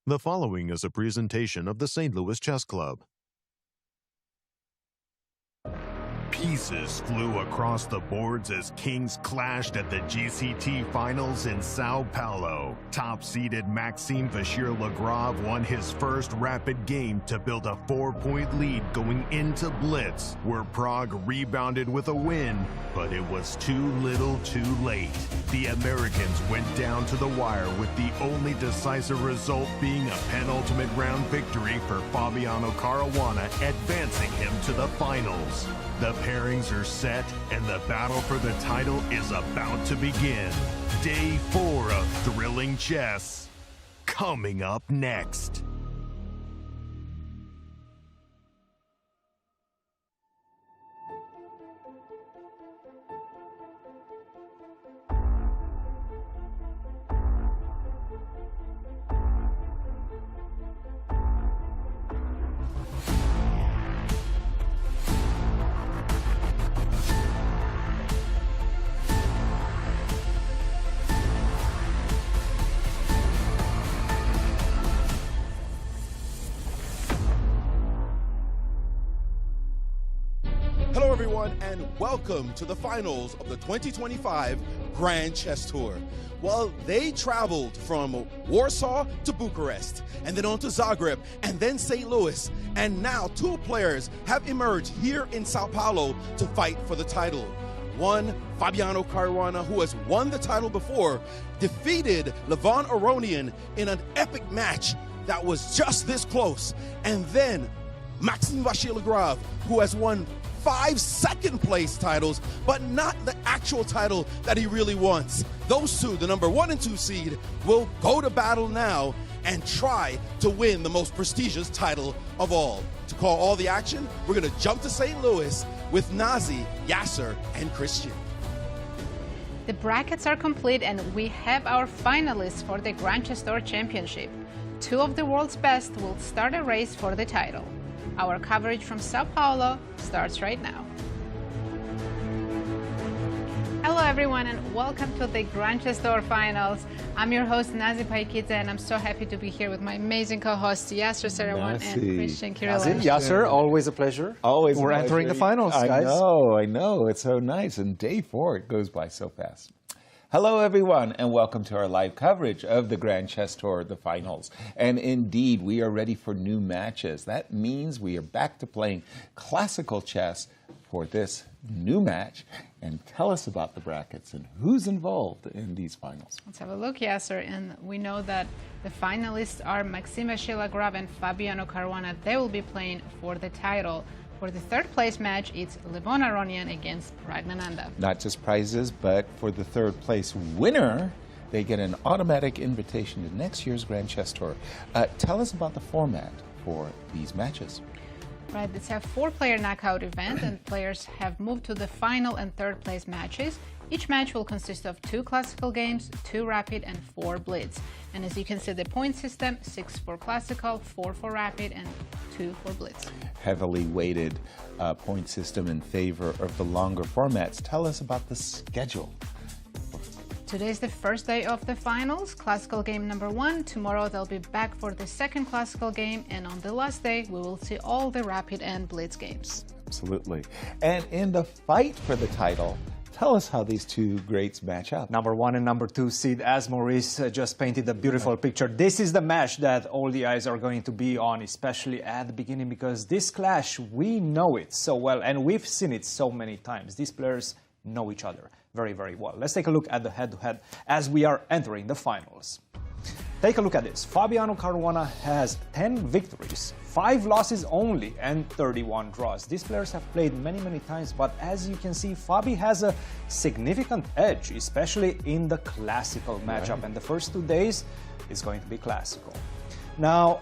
The following is a presentation of the St. Louis Chess Club. Pieces flew across the boards as kings clashed at the GCT Finals in Sao Paulo. Top-seeded Maxime Vachier-Lagrave won his first rapid game to build a 4-point lead going into blitz, where Prague rebounded with a win, but it was too little too late. The Americans went down to the wire with the only decisive result being a penultimate round victory for Fabiano Caruana, advancing him to the finals. The pairings are set, and the battle for the title is about to begin. Day 4 of thrilling chess, coming up next. Hello everyone, and welcome to the finals of the 2025 Grand Chess Tour. Well, they traveled from Warsaw to Bucharest, and then on to Zagreb, and then St. Louis, and now two players have emerged here in Sao Paulo to fight for the title. One, Fabiano Caruana, who has won the title before, defeated Levon Aronian in an epic match that was just this close. And then Maxime Vachier-Lagrave, who has won 5 second-place titles, but not the actual title that he really wants. Those two, the number 1 and 2 seed, will go to battle now and try to win the most prestigious title of all. To call all the action, we're going to jump to St. Louis with Nazi, Yasser, and Cristian. The brackets are complete, and we have our finalists for the Grand Chess Tour Championship. 2 of the world's best will start a race for the title. Our coverage from Sao Paulo starts right now. Hello everyone, and welcome to the Grand Chess Tour Finals. I'm your host Nazi Paikidze, and I'm so happy to be here with my amazing co-hosts Yasser Seirawan and Cristian Chirila. Yasser, always a pleasure. Always. We're entering the finals, guys. I know. It's so nice. And day 4, it goes by so fast. Hello, everyone, and welcome to our live coverage of the Grand Chess Tour, the finals. And indeed, we are ready for new matches. That means we are back to playing classical chess for this new match. And tell us about the brackets and who's involved in these finals. Let's have a look, Yasser. And we know that the finalists are Maxime Vachier-Lagrave and Fabiano Caruana. They will be playing for the title. For the 3rd place match, it's Levon Aronian against Praggnanandhaa. Not just prizes, but for the 3rd place winner, they get an automatic invitation to next year's Grand Chess Tour. Tell us about the format for these matches. Right, it's a 4-player knockout event, and players have moved to the final and 3rd place matches. Each match will consist of 2 classical games, 2 rapid, and 4 blitz. And as you can see, the point system, 6 for classical, 4 for rapid, and 2 for blitz. Heavily weighted point system in favor of the longer formats. Tell us about the schedule. Today's the first day of the finals, classical game number 1. Tomorrow they'll be back for the 2nd classical game, and on the last day we will see all the rapid and blitz games. Absolutely. And in the fight for the title, tell us how these two greats match up. Number 1 and number 2 seed, as Maurice just painted a beautiful picture. This is the match that all the eyes are going to be on, especially at the beginning, because this clash, we know it so well, and we've seen it so many times. These players know each other very, very well. Let's take a look at the head-to-head as we are entering the finals. Take a look at this. Fabiano Caruana has 10 victories, 5 losses only, and 31 draws. These players have played many, many times, but as you can see, Fabi has a significant edge, especially in the classical matchup. And the first 2 days is going to be classical. Now,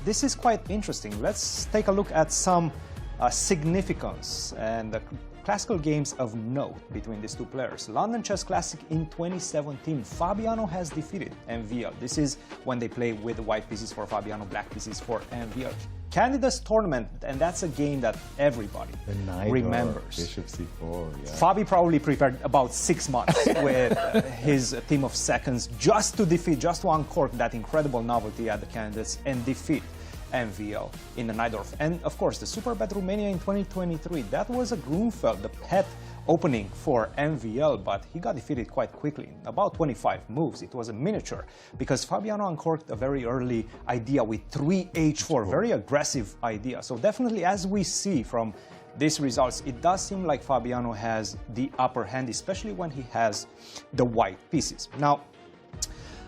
this is quite interesting. Let's take a look at some significance and the classical games of note between these 2 players. London Chess Classic in 2017, Fabiano has defeated MVL. This is when they play with white pieces for Fabiano, black pieces for MVL. Candidates tournament, and that's a game that everybody remembers. Bishop C4, yeah. Fabi probably prepared about 6 months with his team of seconds just to uncork that incredible novelty at the candidates and defeat MVL in the Najdorf. And of course, the Super Bad Romania in 2023, that was a Grunfeld, the pet opening for MVL, but he got defeated quite quickly, in about 25 moves. It was a miniature because Fabiano uncorked a very early idea with 3H4, very aggressive idea. So definitely, as we see from these results, it does seem like Fabiano has the upper hand, especially when he has the white pieces. Now,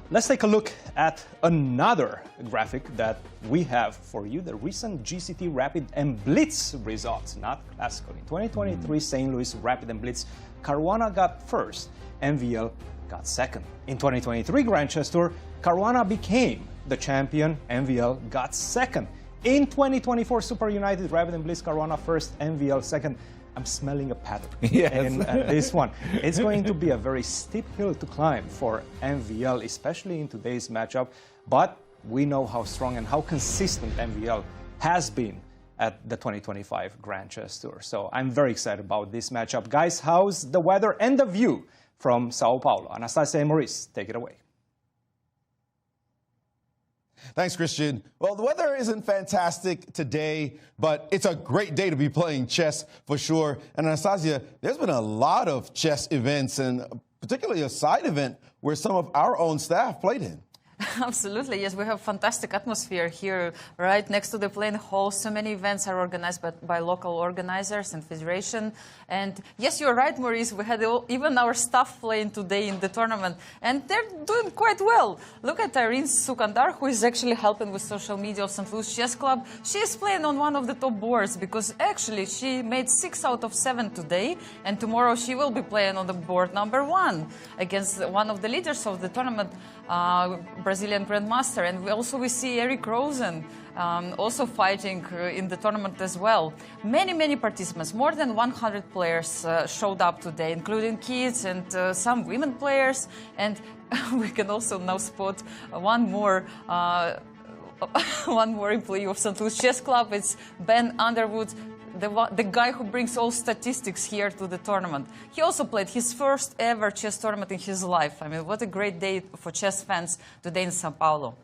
let's take a look at another graphic that we have for you, the recent GCT Rapid and Blitz results, not classical. In 2023 St. Louis Rapid and Blitz, Caruana got first, MVL got second. In 2023 Grand Chess Tour, Caruana became the champion, MVL got second. In 2024 Super United Rapid and Blitz, Caruana first, MVL second. I'm smelling a pattern in this one. It's going to be a very steep hill to climb for MVL, especially in today's matchup. But we know how strong and how consistent MVL has been at the 2025 Grand Chess Tour. So I'm very excited about this matchup. Guys, how's the weather and the view from Sao Paulo? Anastasiya and Maurice, take it away. Thanks, Cristian. Well, the weather isn't fantastic today, but it's a great day to be playing chess for sure. And Anastasiya, there's been a lot of chess events, and particularly a side event where some of our own staff played in. Absolutely, yes. We have fantastic atmosphere here, right next to the playing hall. So many events are organized by local organizers and federation. And yes, you're right, Maurice. We had even our staff playing today in the tournament, and they're doing quite well. Look at Irene Sukandar, who is actually helping with social media of St. Louis Chess Club. She is playing on one of the top boards because actually she made 6 out of 7 today, and tomorrow she will be playing on the board number 1 against one of the leaders of the tournament, Brazilian Grandmaster. And we see Eric Rosen also fighting in the tournament as well. Many participants, more than 100 players showed up today, including kids and some women players. And we can also now spot one more employee of St. Louis Chess Club. It's Ben Underwood, the guy who brings all statistics here to the tournament. He also played his first ever chess tournament in his life. I mean, what a great day for chess fans today in Sao Paulo.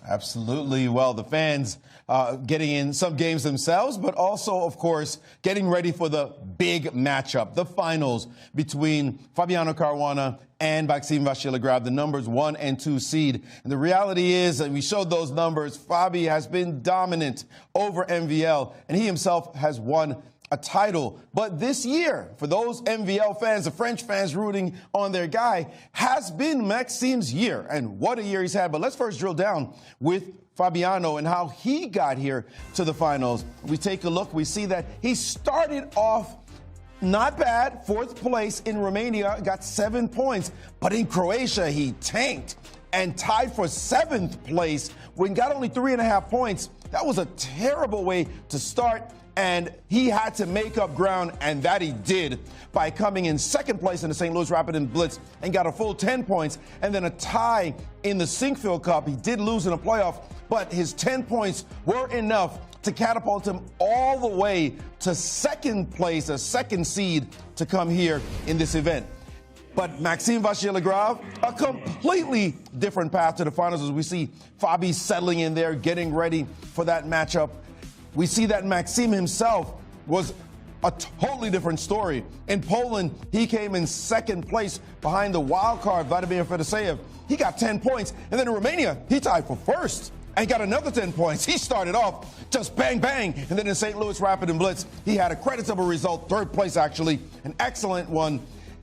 Absolutely. Well, the fans getting in some games themselves, but also, of course, getting ready for the big matchup, the finals between Fabiano Caruana and Maxime Vachier-Lagrave, the numbers 1 and 2 seed. And the reality is, and we showed those numbers, Fabi has been dominant over MVL, and he himself has won a title. But this year, for those MVL fans, the French fans rooting on their guy, has been Maxime's year. And what a year he's had. But let's first drill down with Fabiano and how he got here to the finals. We take a look. We see that he started off not bad, 4th place in Romania, got 7 points. But in Croatia, he tanked and tied for 7th place when he got only 3.5 points. That was a terrible way to start. And he had to make up ground, and that he did by coming in 2nd place in the St. Louis Rapid and Blitz and got a full 10 points, and then a tie in the Sinkfield Cup. He did lose in a playoff, but his 10 points were enough to catapult him all the way to 2nd place, a 2nd seed, to come here in this event. But Maxime Vachier-Lagrave, a completely different path to the finals, as we see Fabi settling in there, getting ready for that matchup. We see that Maxime himself was a totally different story. In Poland, he came in 2nd place behind the wild card, Vladimir Fedoseev. He got 10 points. And then in Romania, he tied for 1st and got another 10 points. He started off just bang, bang. And then in St. Louis Rapid and Blitz, he had a creditable result, 3rd place actually, an excellent one.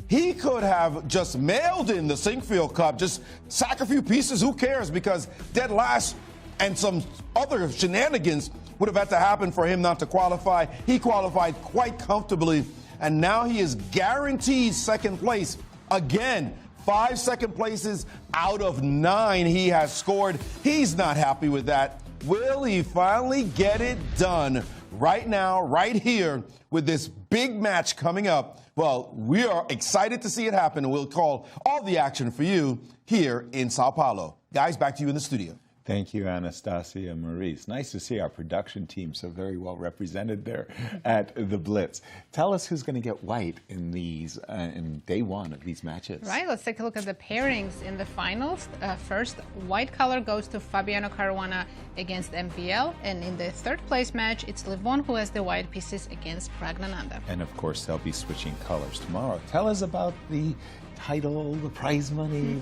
He could have just mailed in the Sinkfield Cup, just sack a few pieces, who cares? Because dead last and some other shenanigans would have had to happen for him not to qualify. He qualified quite comfortably, and now he is guaranteed 2nd place. Again, 5 2nd places out of 9 he has scored. He's not happy with that. Will he finally get it done right now, right here, with this big match coming up? Well, we are excited to see it happen, and we'll call all the action for you here in Sao Paulo. Guys, back to you in the studio. Thank you, Anastasiya and Maurice. Nice to see our production team so very well represented there at the Blitz. Tell us who's going to get white in these in day one of these matches. Right, let's take a look at the pairings in the finals. First, white color goes to Fabiano Caruana against MVL, and in the third place match, it's Levon who has the white pieces against Praggnanandhaa. And of course, they'll be switching colors tomorrow. Tell us about the title, the prize money,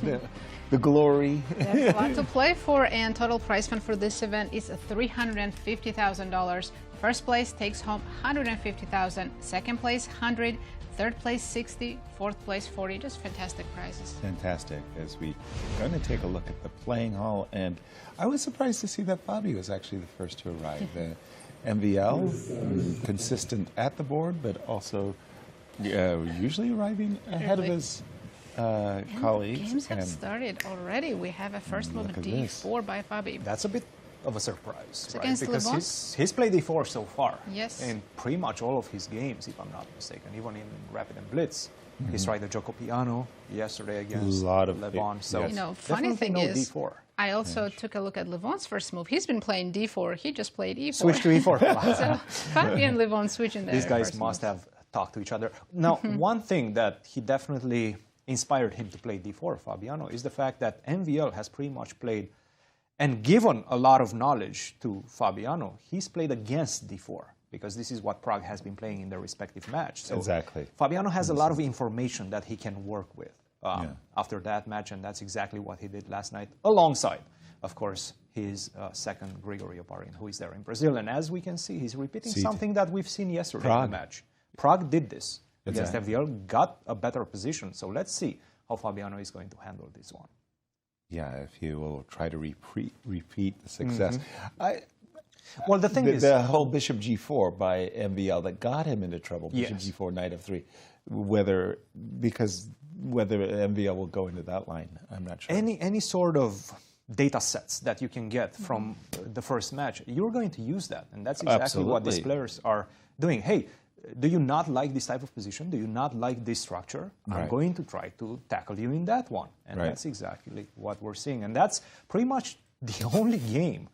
the glory. There's a lot to play for, and total prize fund for this event is $350,000. First place takes home $150,000, second place $100,000, third place $60,000, fourth place $40,000. Just fantastic prizes. Fantastic. As we're going to take a look at the playing hall, and I was surprised to see that Fabi was actually the first to arrive. The MVL, consistent at the board, but also usually arriving ahead of his colleagues. Games have started already. We have a first move D4 by Fabi. That's a bit of a surprise, right? Against Because Levon? he's played D4 so far. Yes. In pretty much all of his games, if I'm not mistaken, even in Rapid and Blitz. He's tried the Joko Piano yesterday against Levon. So, you know, funny thing is, D4. I also took a look at Levon's first move. He's been playing D4. He just played E4. Switch to E4. So Fabi and Levon switching their These guys first must moves. have talked to each other. Now, one thing that he definitely inspired him to play D4, Fabiano, is the fact that MVL has pretty much played and given a lot of knowledge to Fabiano. He's played against D4 because this is what Pragg has been playing in their respective match. So exactly. Fabiano has a lot of information that he can work with after that match, and that's exactly what he did last night, alongside, of course, his second Grigori Oparin, who is there in Brazil. And as we can see, he's repeating something that we've seen yesterday in the match. Pragg did this against MVL, got a better position. So let's see how Fabiano is going to handle this one. Yeah, if he will try to repeat the success. Well, the thing is, the whole Bishop G4 by MVL that got him into trouble. Bishop Yes. G4, Knight F3. Whether MVL will go into that line, I'm not sure. any sort of data sets that you can get from the first match, you're going to use that, and that's exactly what these players are doing. Hey, do you not like this type of position? Do you not like this structure? I'm going to try to tackle you in that one. And that's exactly what we're seeing. And that's pretty much the only game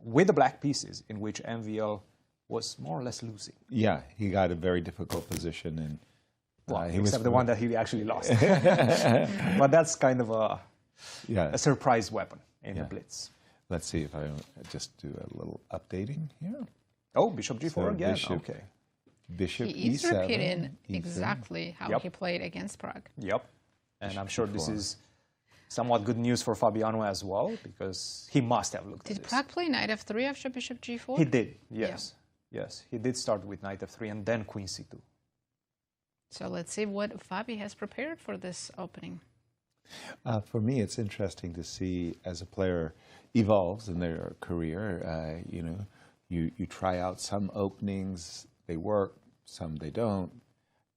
with the black pieces in which MVL was more or less losing. Yeah, he got a very difficult position. And except the one that he actually lost. But that's kind of a surprise weapon in the Blitz. Let's see if I just do a little updating here. Oh, Bishop G4 So again. Bishop, Okay. Bishop He is E7. repeating exactly how he played against Pragg. Yep. And I'm sure this is somewhat good news for Fabiano as well, because he must have looked at Did this. Pragg play Knight F3 after Bishop G4? He did, yes. Yes, he did start with Knight F3 and then Queen C2. So let's see what Fabi has prepared for this opening. For me, it's interesting to see as a player evolves in their career. You know, you try out some openings, they work, some they don't.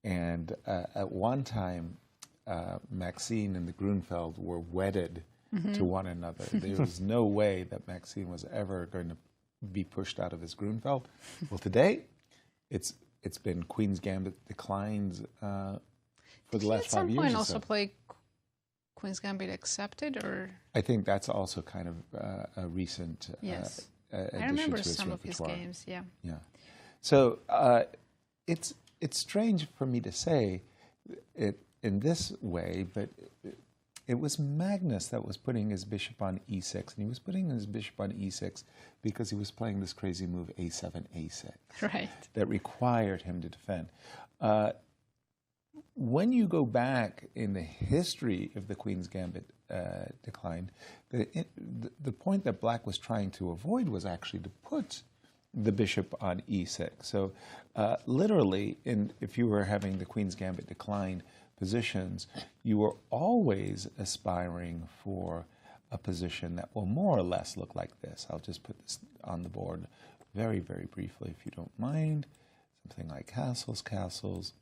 And at one time, Maxime and the Grunfeld were wedded to one another. There was no way that Maxime was ever going to be pushed out of his Grunfeld. Well, today, it's been Queen's Gambit declines for the last 5 years. At some point, or also so. play Queen's Gambit accepted, or I think that's also kind of a recent yes, addition I remember to his some repertoire. of his games. Yeah. Yeah. So it's strange for me to say it in this way, but it was Magnus that was putting his bishop on e6, and he was putting his bishop on e6 because he was playing this crazy move a7, a6, Right. that required him to defend. When you go back in the history of the Queen's Gambit decline, the point that Black was trying to avoid was actually to put the bishop on e6. So literally, if you were having the Queen's Gambit decline positions, you were always aspiring for a position that will more or less look like this. I'll just put this on the board very, very briefly, if you don't mind. Something like castles,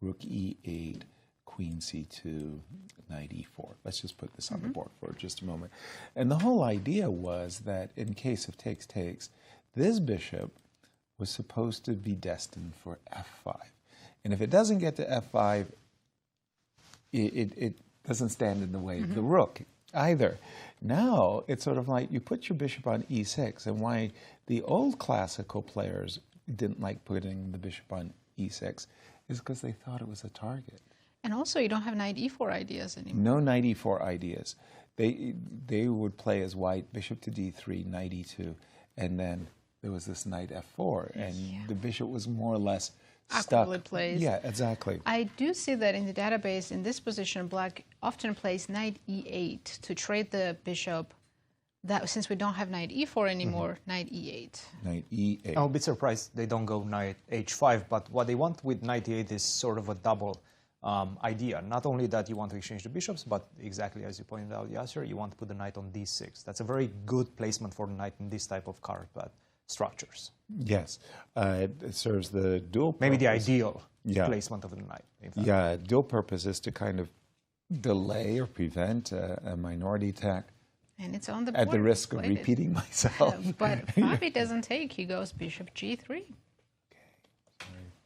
rook e8, queen c2, knight e4. Let's just put this on the board for just a moment. And the whole idea was that in case of takes, this bishop was supposed to be destined for f5. And if it doesn't get to f5, it doesn't stand in the way of the rook either. Now it's sort of like you put your bishop on e6, and why the old classical players didn't like putting the bishop on e6 is because they thought it was a target. And also, you don't have knight e4 ideas anymore. No knight e4 ideas. They would play as white, bishop to d3, knight e2, and then there was this knight f4, and the bishop was more or less stuck. Awkwardly placed. Yeah, exactly. I do see that in the database, in this position, black often plays knight e8 to trade the bishop. That since we don't have knight e4 anymore, knight e8. Knight e8. I'm a bit surprised they don't go knight h5, but what they want with knight e8 is sort of a double idea. Not only that you want to exchange the bishops, but exactly as you pointed out, Yasser, you want to put the knight on d6. That's a very good placement for the knight in this type of card structures. Yes, it serves the dual purpose. Maybe the ideal placement of the knight. Yeah, dual purpose is to kind of delay or prevent a minority attack. And it's on the board. At the risk of repeating myself. But Fabi doesn't take. He goes bishop g3.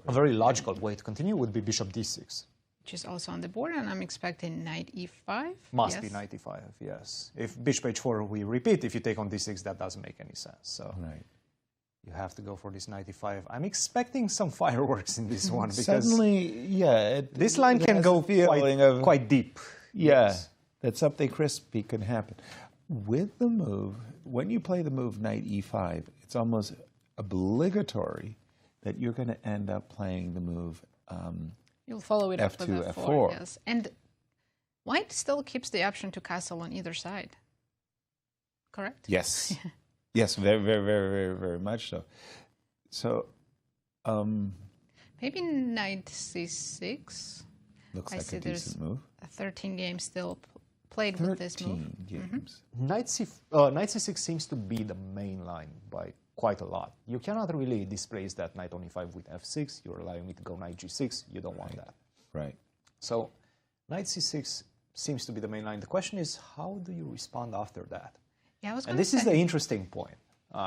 A very logical way to continue would be bishop d6. Which is also on the board, and I'm expecting knight e5. Must be knight e5, yes. If bishop h4 we repeat, if you take on d6, that doesn't make any sense. So you have to go for this knight e5. I'm expecting some fireworks in this one because suddenly, this line can go quite deep. Yeah, that something crispy can happen. With the move, when you play the move knight e5, it's almost obligatory that you're going to end up playing the move you'll follow it up with f4. Yes. And white still keeps the option to castle on either side. Correct? Yes. Yes, very, very, very, very, very much so. So, maybe knight c6. Looks like a decent move. 13 games still played with this move. 13 games. Knight c6 seems to be the main line by quite a lot. You cannot really displace that knight on e5 with f6. You're allowing me to go knight g6. You don't want that. Right. So knight c6 seems to be the main line. The question is, how do you respond after that? Yeah, I was and this is the interesting point,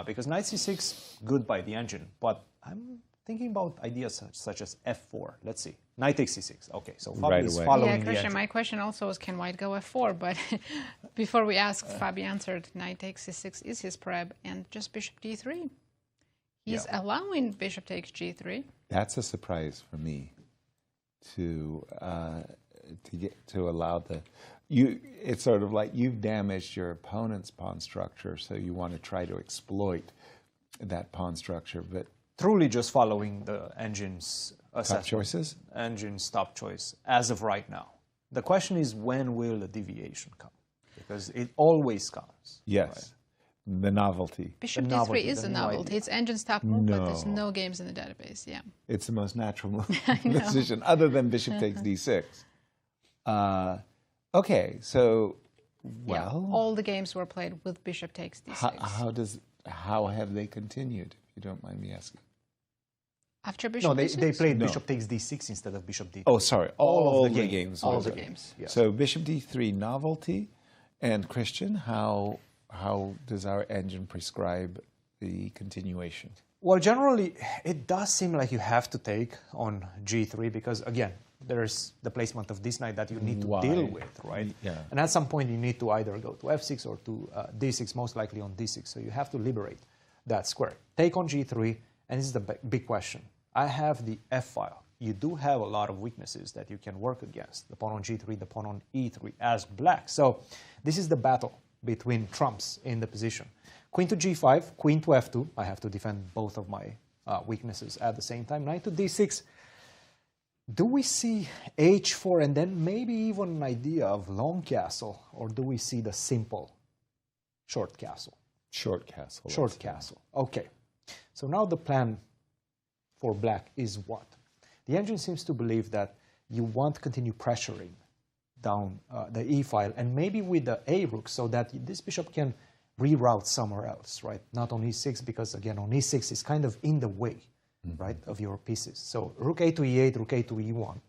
because knight c6, good by the engine, but I'm thinking about ideas such as f4. Let's see. Knight takes c6. Okay, so Fabi is following the engine. My question also was, can white go f4? But before we asked, Fabi answered knight takes c6 is his prep, and just bishop d3. He's allowing bishop takes g3. That's a surprise for me to allow the... It's sort of like you've damaged your opponent's pawn structure, so you want to try to exploit that pawn structure, but... Truly just following the engine's assessment. Top choices? Engine's top choice, as of right now. The question is, when will the deviation come? Because it always comes. Yes. Right? The novelty. Bishop d3 is a novelty. It's engine's top move, but there's no games in the database. Yeah. It's the most natural move decision, other than bishop takes d6. Okay, so, well... Yeah, all the games were played with bishop takes d6. How have they continued, if you don't mind me asking? After bishop d6? They played No. bishop takes d6 instead of bishop d3. Oh, sorry. All the games. All the games. Yes. So bishop d3, novelty. And Cristian, how does our engine prescribe the continuation? Well, generally, it does seem like you have to take on g3 because, again, there's the placement of this knight that you need to deal with, right? Yeah. And at some point, you need to either go to f6 or to d6, most likely on d6. So you have to liberate that square. Take on g3, and this is the big question. I have the f-file. You do have a lot of weaknesses that you can work against. The pawn on g3, the pawn on e3 as black. So this is the battle between trumps in the position. Queen to g5, queen to f2. I have to defend both of my weaknesses at the same time. Knight to d6. Do we see h4 and then maybe even an idea of long castle? Or do we see the simple short castle? Short castle. Short castle. Okay. So now the plan for black is what? The engine seems to believe that you want to continue pressuring down the e-file and maybe with the a-rook so that this bishop can reroute somewhere else, right? Not on e6 because, again, on e6 is kind of in the way, right, of your pieces. So rook a to e8, rook a to e1.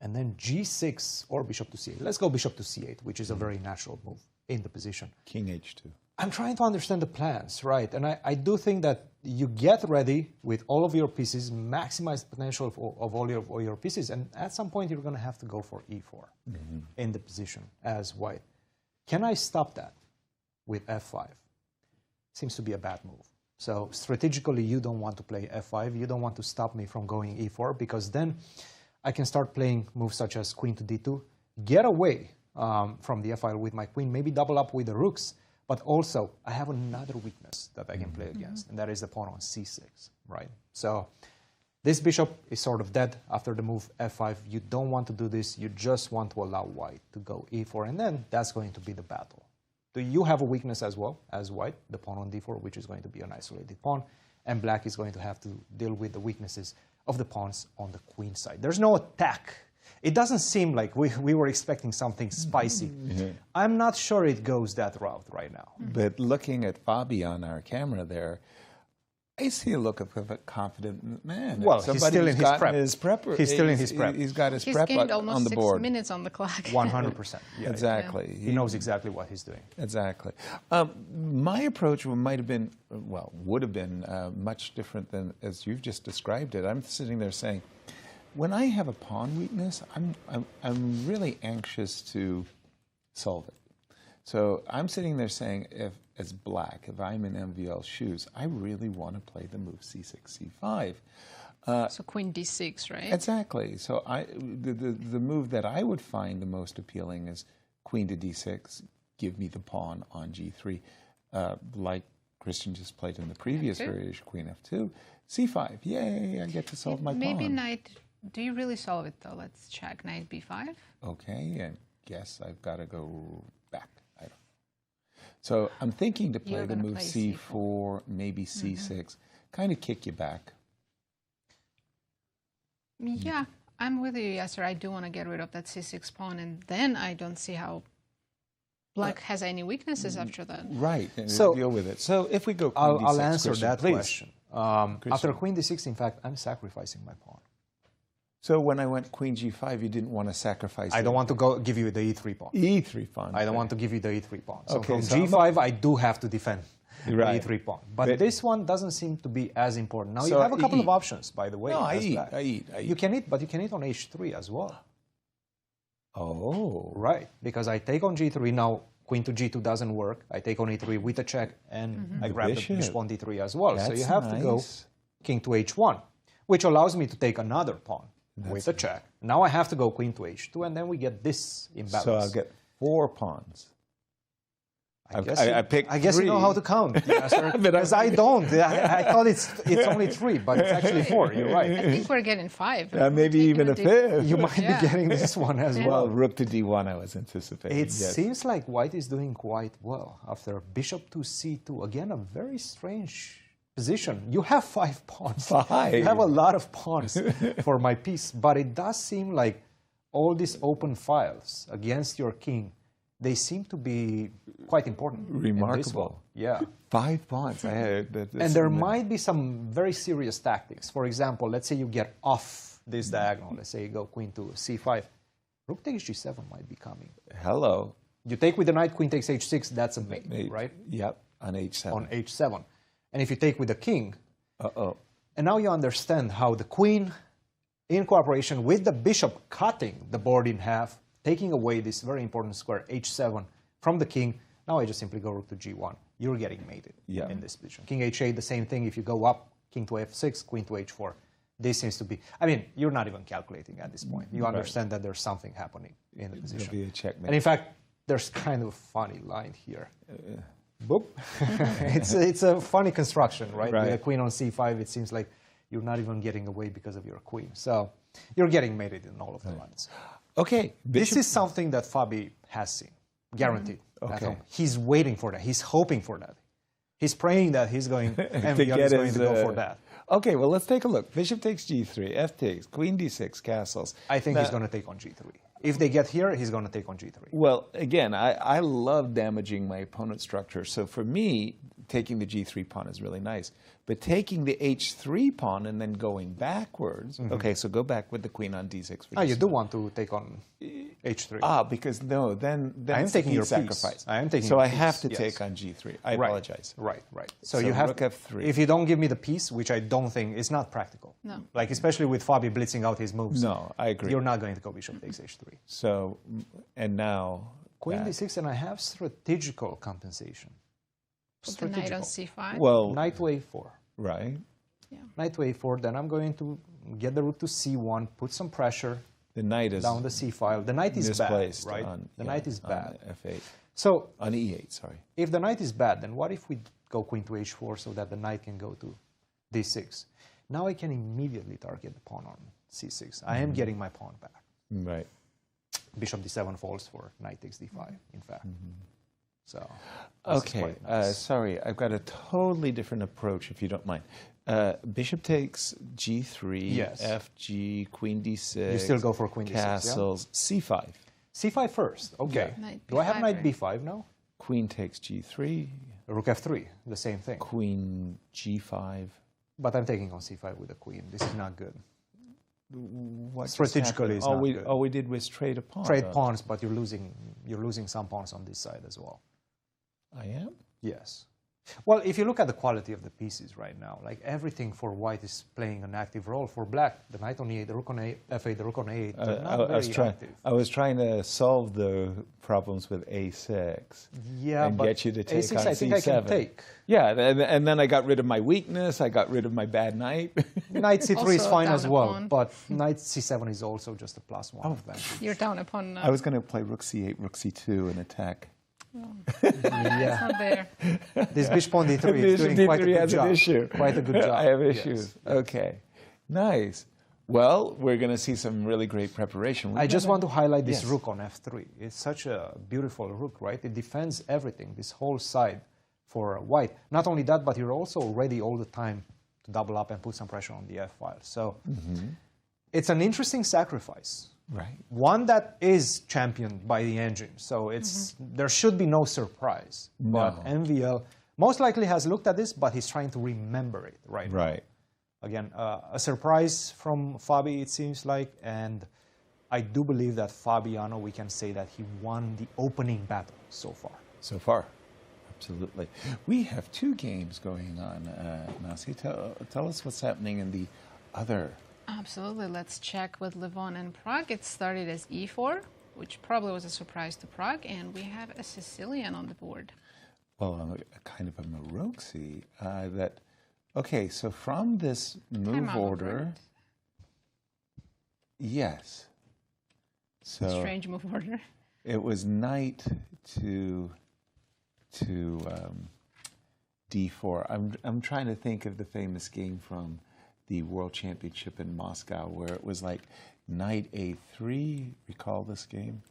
And then g6 or bishop to c8. Let's go bishop to c8, which is a very natural move in the position. King h2. I'm trying to understand the plans, right? And I do think that you get ready with all of your pieces, maximize the potential of all your pieces, and at some point you're going to have to go for e4 in the position as white. Can I stop that with f5? Seems to be a bad move. So strategically, you don't want to play f5. You don't want to stop me from going e4, because then I can start playing moves such as queen to d2, get away from the f-file with my queen, maybe double up with the rooks, but also I have another weakness that I can play against, and that is the pawn on c6, right? So this bishop is sort of dead after the move f5. You don't want to do this. You just want to allow white to go e4, and then that's going to be the battle. Do you have a weakness as well as white, the pawn on d4, which is going to be an isolated pawn, and black is going to have to deal with the weaknesses of the pawns on the queen side. There's no attack. It doesn't seem like we were expecting something spicy. I'm not sure it goes that route right now. But looking at Fabi on our camera there, I see a look of a confident man. Well, he's still in his prep. He's still in his prep. He's got his He's prep gained on almost the board. 6 minutes on the clock. 100%. Yeah, Exactly. He knows exactly what he's doing. Exactly. My approach might have been, well, would have been much different than as you've just described it. I'm sitting there saying, when I have a pawn weakness, I'm really anxious to solve it. So I'm sitting there saying, as black, if I'm in MVL shoes, I really want to play the move c6, c5. So queen d6, right? Exactly. So the move that I would find the most appealing is queen to d6, give me the pawn on g3, like Cristian just played in the previous variation, queen f2, c5. Yay, I get to solve my pawn. Maybe knight. Do you really solve it though? Let's check knight b5. Okay, and guess I've got to go back. I don't. So I'm thinking to play the move c4, maybe c6, kind of kick you back. Yeah, I'm with you, Yasser. I do want to get rid of that c6 pawn, and then I don't see how black has any weaknesses after that. Right, and So deal with it. So if we go queen I'll d6, answer Cristian, that please. question. After queen d6, in fact, I'm sacrificing my pawn. So when I went queen g5, you didn't want to sacrifice I don't want to give you the e3 pawn. e3 pawn. I don't want to give you the e3 pawn. So Okay, from so g5, I do have to defend Right. the e3 pawn. But this one doesn't seem to be as important. Now, So you have a couple I of options, by the way. No, I as eat, black. I eat. You can eat, but you can eat on h3 as well. Oh. Right, because I take on g3. Now, queen to g2 doesn't work. I take on e3 with a check, and I grab the bishop on d3 as well. So That's you have to go nice. king to h1, which allows me to take another pawn with a check. Now I have to go queen to h2, and then we get this imbalance. So I'll get 4 pawns. I picked guess you know 3. how to count, because I don't. I thought it's only 3, but it's actually 4. You're right. I think we're getting 5. Maybe even a 5th. You might be getting this one as Well, well. rook to d1 I was anticipating. It yes. seems like white is doing quite well after bishop to c2. Again, a very strange position. You have 5 pawns. 5. You have a lot of pawns for my piece, but it does seem like all these open files against your king, they seem to be quite important. Remarkable. Yeah. 5 pawns. And there might be some very serious tactics. For example, let's say you get off this diagonal. Let's say you go queen to c5. Rook takes g7 might be coming. Hello. You take with the knight, queen takes h6, that's a mate, right? Yep, on h7. On h7. And if you take with the king, Uh-oh. and now you understand how the queen, in cooperation with the bishop, cutting the board in half, taking away this very important square h7 from the king. Now I just simply go rook to g1. You're getting mated in this position. King h8, the same thing. If you go up, king to f6, queen to h4. This seems to be, I mean, you're not even calculating at this point. You understand that there's something happening in the position. It'll be a checkmate. And in fact, there's kind of a funny line here. Boop. It's a funny construction, right? With a queen on c5, it seems like you're not even getting away because of your queen. So you're getting mated in all of the lines. Okay. This is something that Fabi has seen, guaranteed. Okay. He's waiting for that. He's hoping for that. He's praying that he's going, MVL is going to go for that. Okay, well, let's take a look. Bishop takes g3, f takes, queen d6, castles. I think he's going to take on g3. If they get here, he's going to take on g3. Well, again, I love damaging my opponent's structure. So for me, taking the g3 pawn is really nice. But taking the h3 pawn and then going backwards, okay, so go back with the queen on d6. Oh, you do want to take on h3. Ah, because no, then I am taking your sacrifice. piece. I am taking so your I have piece, to yes. take on g3. I apologize. Right. So you have rook f3. If you don't give me the piece, which I don't think is not practical. No. Like especially with Fabi blitzing out his moves. No, I agree. You're not going to go bishop takes h3. So, and now Queen back. d6, and I have strategical compensation. Put the knight on c5. Well, Knight to a4. right. Yeah. Knight to a4, then I'm going to get the rook to c1, put some pressure The knight is down the c file. The knight is bad, misplaced right? on, The yeah, knight is on bad. F8. So On E8, sorry. if the knight is bad, then what if we go queen to h4 so that the knight can go to d6? Now I can immediately target the pawn on c6. I am getting my pawn back. Right. Bishop d7 falls for knight takes d5, in fact. So this is Okay, quite nice. sorry, I've got a totally different approach, if you don't mind. Bishop takes g3, Yes. fg, queen d6. You still go for queen d6, yeah? castles, c5. c5 first, okay. Yeah. Knight Do I have b5 knight or- b5 now? Queen takes g3, Rook f3, the same thing. queen g5. But I'm taking on c5 with the queen. This is not good. What Strategically, it's not good. all we did was trade a pawn. Trade pawns, but you're losing some pawns on this side as well. I am? Yes. Well, if you look at the quality of the pieces right now, like everything for white is playing an active role. For black, the knight on e8, the rook on f8, the rook on a8, they're not very active. I was trying to solve the problems with a6. Yeah, and but get you to take a6 on I think c7. I can take. Yeah, and then I got rid of my weakness. I got rid of my bad knight. Knight c3 is Also fine down as a well, pawn. but knight c7 is also just a +1 advantage. You're down upon. I was going to play rook c8, rook c2 and attack. It's Yeah, not there. this bishop on d3 is Bishop doing quite a d3 good has job. an issue. Quite a good job. I have yes. issues. Okay, nice. Well, we're going to see some really great preparation. I just want to highlight this Yes. rook on f3. It's such a beautiful rook, right? It defends everything, this whole side for white. Not only that, but you're also ready all the time to double up and put some pressure on the f file. So it's an interesting sacrifice. Right. One that is championed by the engine. So it's there should be no surprise. But MVL most likely has looked at this, but he's trying to remember it right now. Right. Again, a surprise from Fabi, it seems like, and I do believe that Fabiano, we can say that he won the opening battle so far. So far, absolutely. We have two games going on. Nasi, tell us what's happening in the other. Absolutely. Let's check with Levon and Pragg. It started as e4, which probably was a surprise to Pragg, and we have a Sicilian on the board. Well, a kind of a Maroczy that. Okay, so from this move Time-out, order, right? yes. So Strange move order. it was knight to d4. I'm trying to think of the famous game from the World Championship in Moscow where it was like knight a3. Recall this game?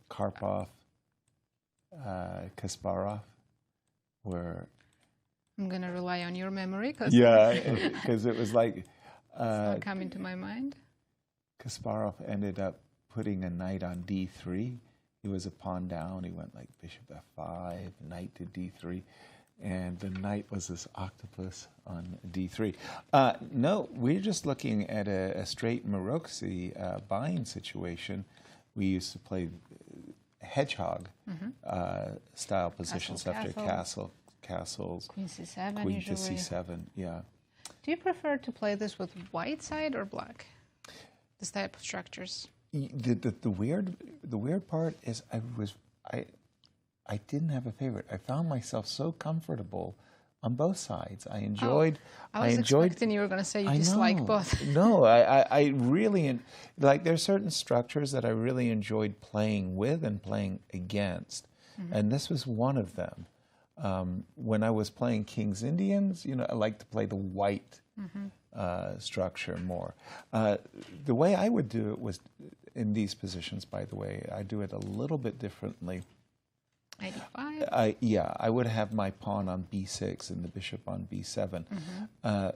Karpov, Kasparov, where I'm going to rely on your memory because because it was like it's not coming to my mind. Kasparov ended up putting a knight on d3. He was a pawn down. He went like bishop f5, knight to d3, and the knight was this octopus on d3. No, we're just looking at a straight Maroczy buying situation. We used to play hedgehog style positions after castles, Queen c7 queen to usually. c7. Yeah. Do you prefer to play this with white side or black? This type of structures. The weird part is I didn't have a favorite. I found myself so comfortable on both sides. I enjoyed. I was expecting you were going to say you dislike both. No, I really like. There's certain structures that I really enjoyed playing with and playing against, and this was one of them. When I was playing King's Indians, I like to play the white structure more. The way I would do it was in these positions, by the way, I do it a little bit differently. 85? I would have my pawn on b6 and the bishop on b7.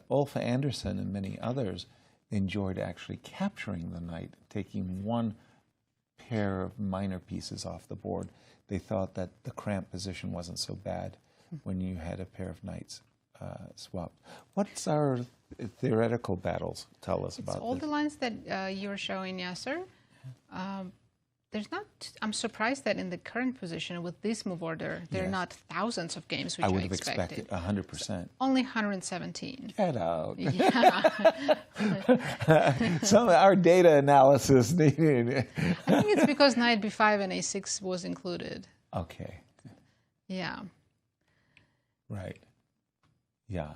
Ulf Andersson and many others enjoyed actually capturing the knight, taking one pair of minor pieces off the board. They thought that the cramped position wasn't so bad when you had a pair of knights swapped. What's our theoretical battles tell us about It's all this? the lines that you're showing, Yasser. There's not. I'm surprised that in the current position with this move order, there are not thousands of games, which I I would have expected. 100%. Only 117. Get out. Yeah. Some of our data analysis needed. I think it's because knight b5 and a6 was included. Okay. Yeah. Right. Yeah.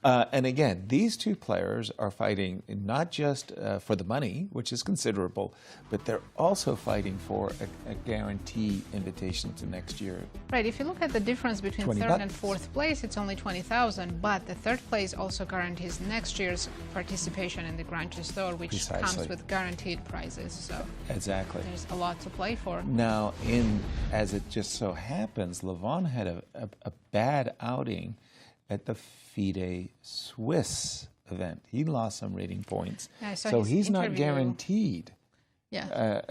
And again, these two players are fighting not just for the money, which is considerable, but they're also fighting for a guarantee invitation to next year. Right. If you look at the difference between third $20. and fourth place, it's only 20,000. But the third place also guarantees next year's participation in the Grand Chess Tour, which Precisely. comes with guaranteed prizes. So Exactly. there's a lot to play for. Now, as it just so happens, Levon had a bad outing at the FIDE Swiss event. He lost some rating points. Yeah, so he's not guaranteed Yeah.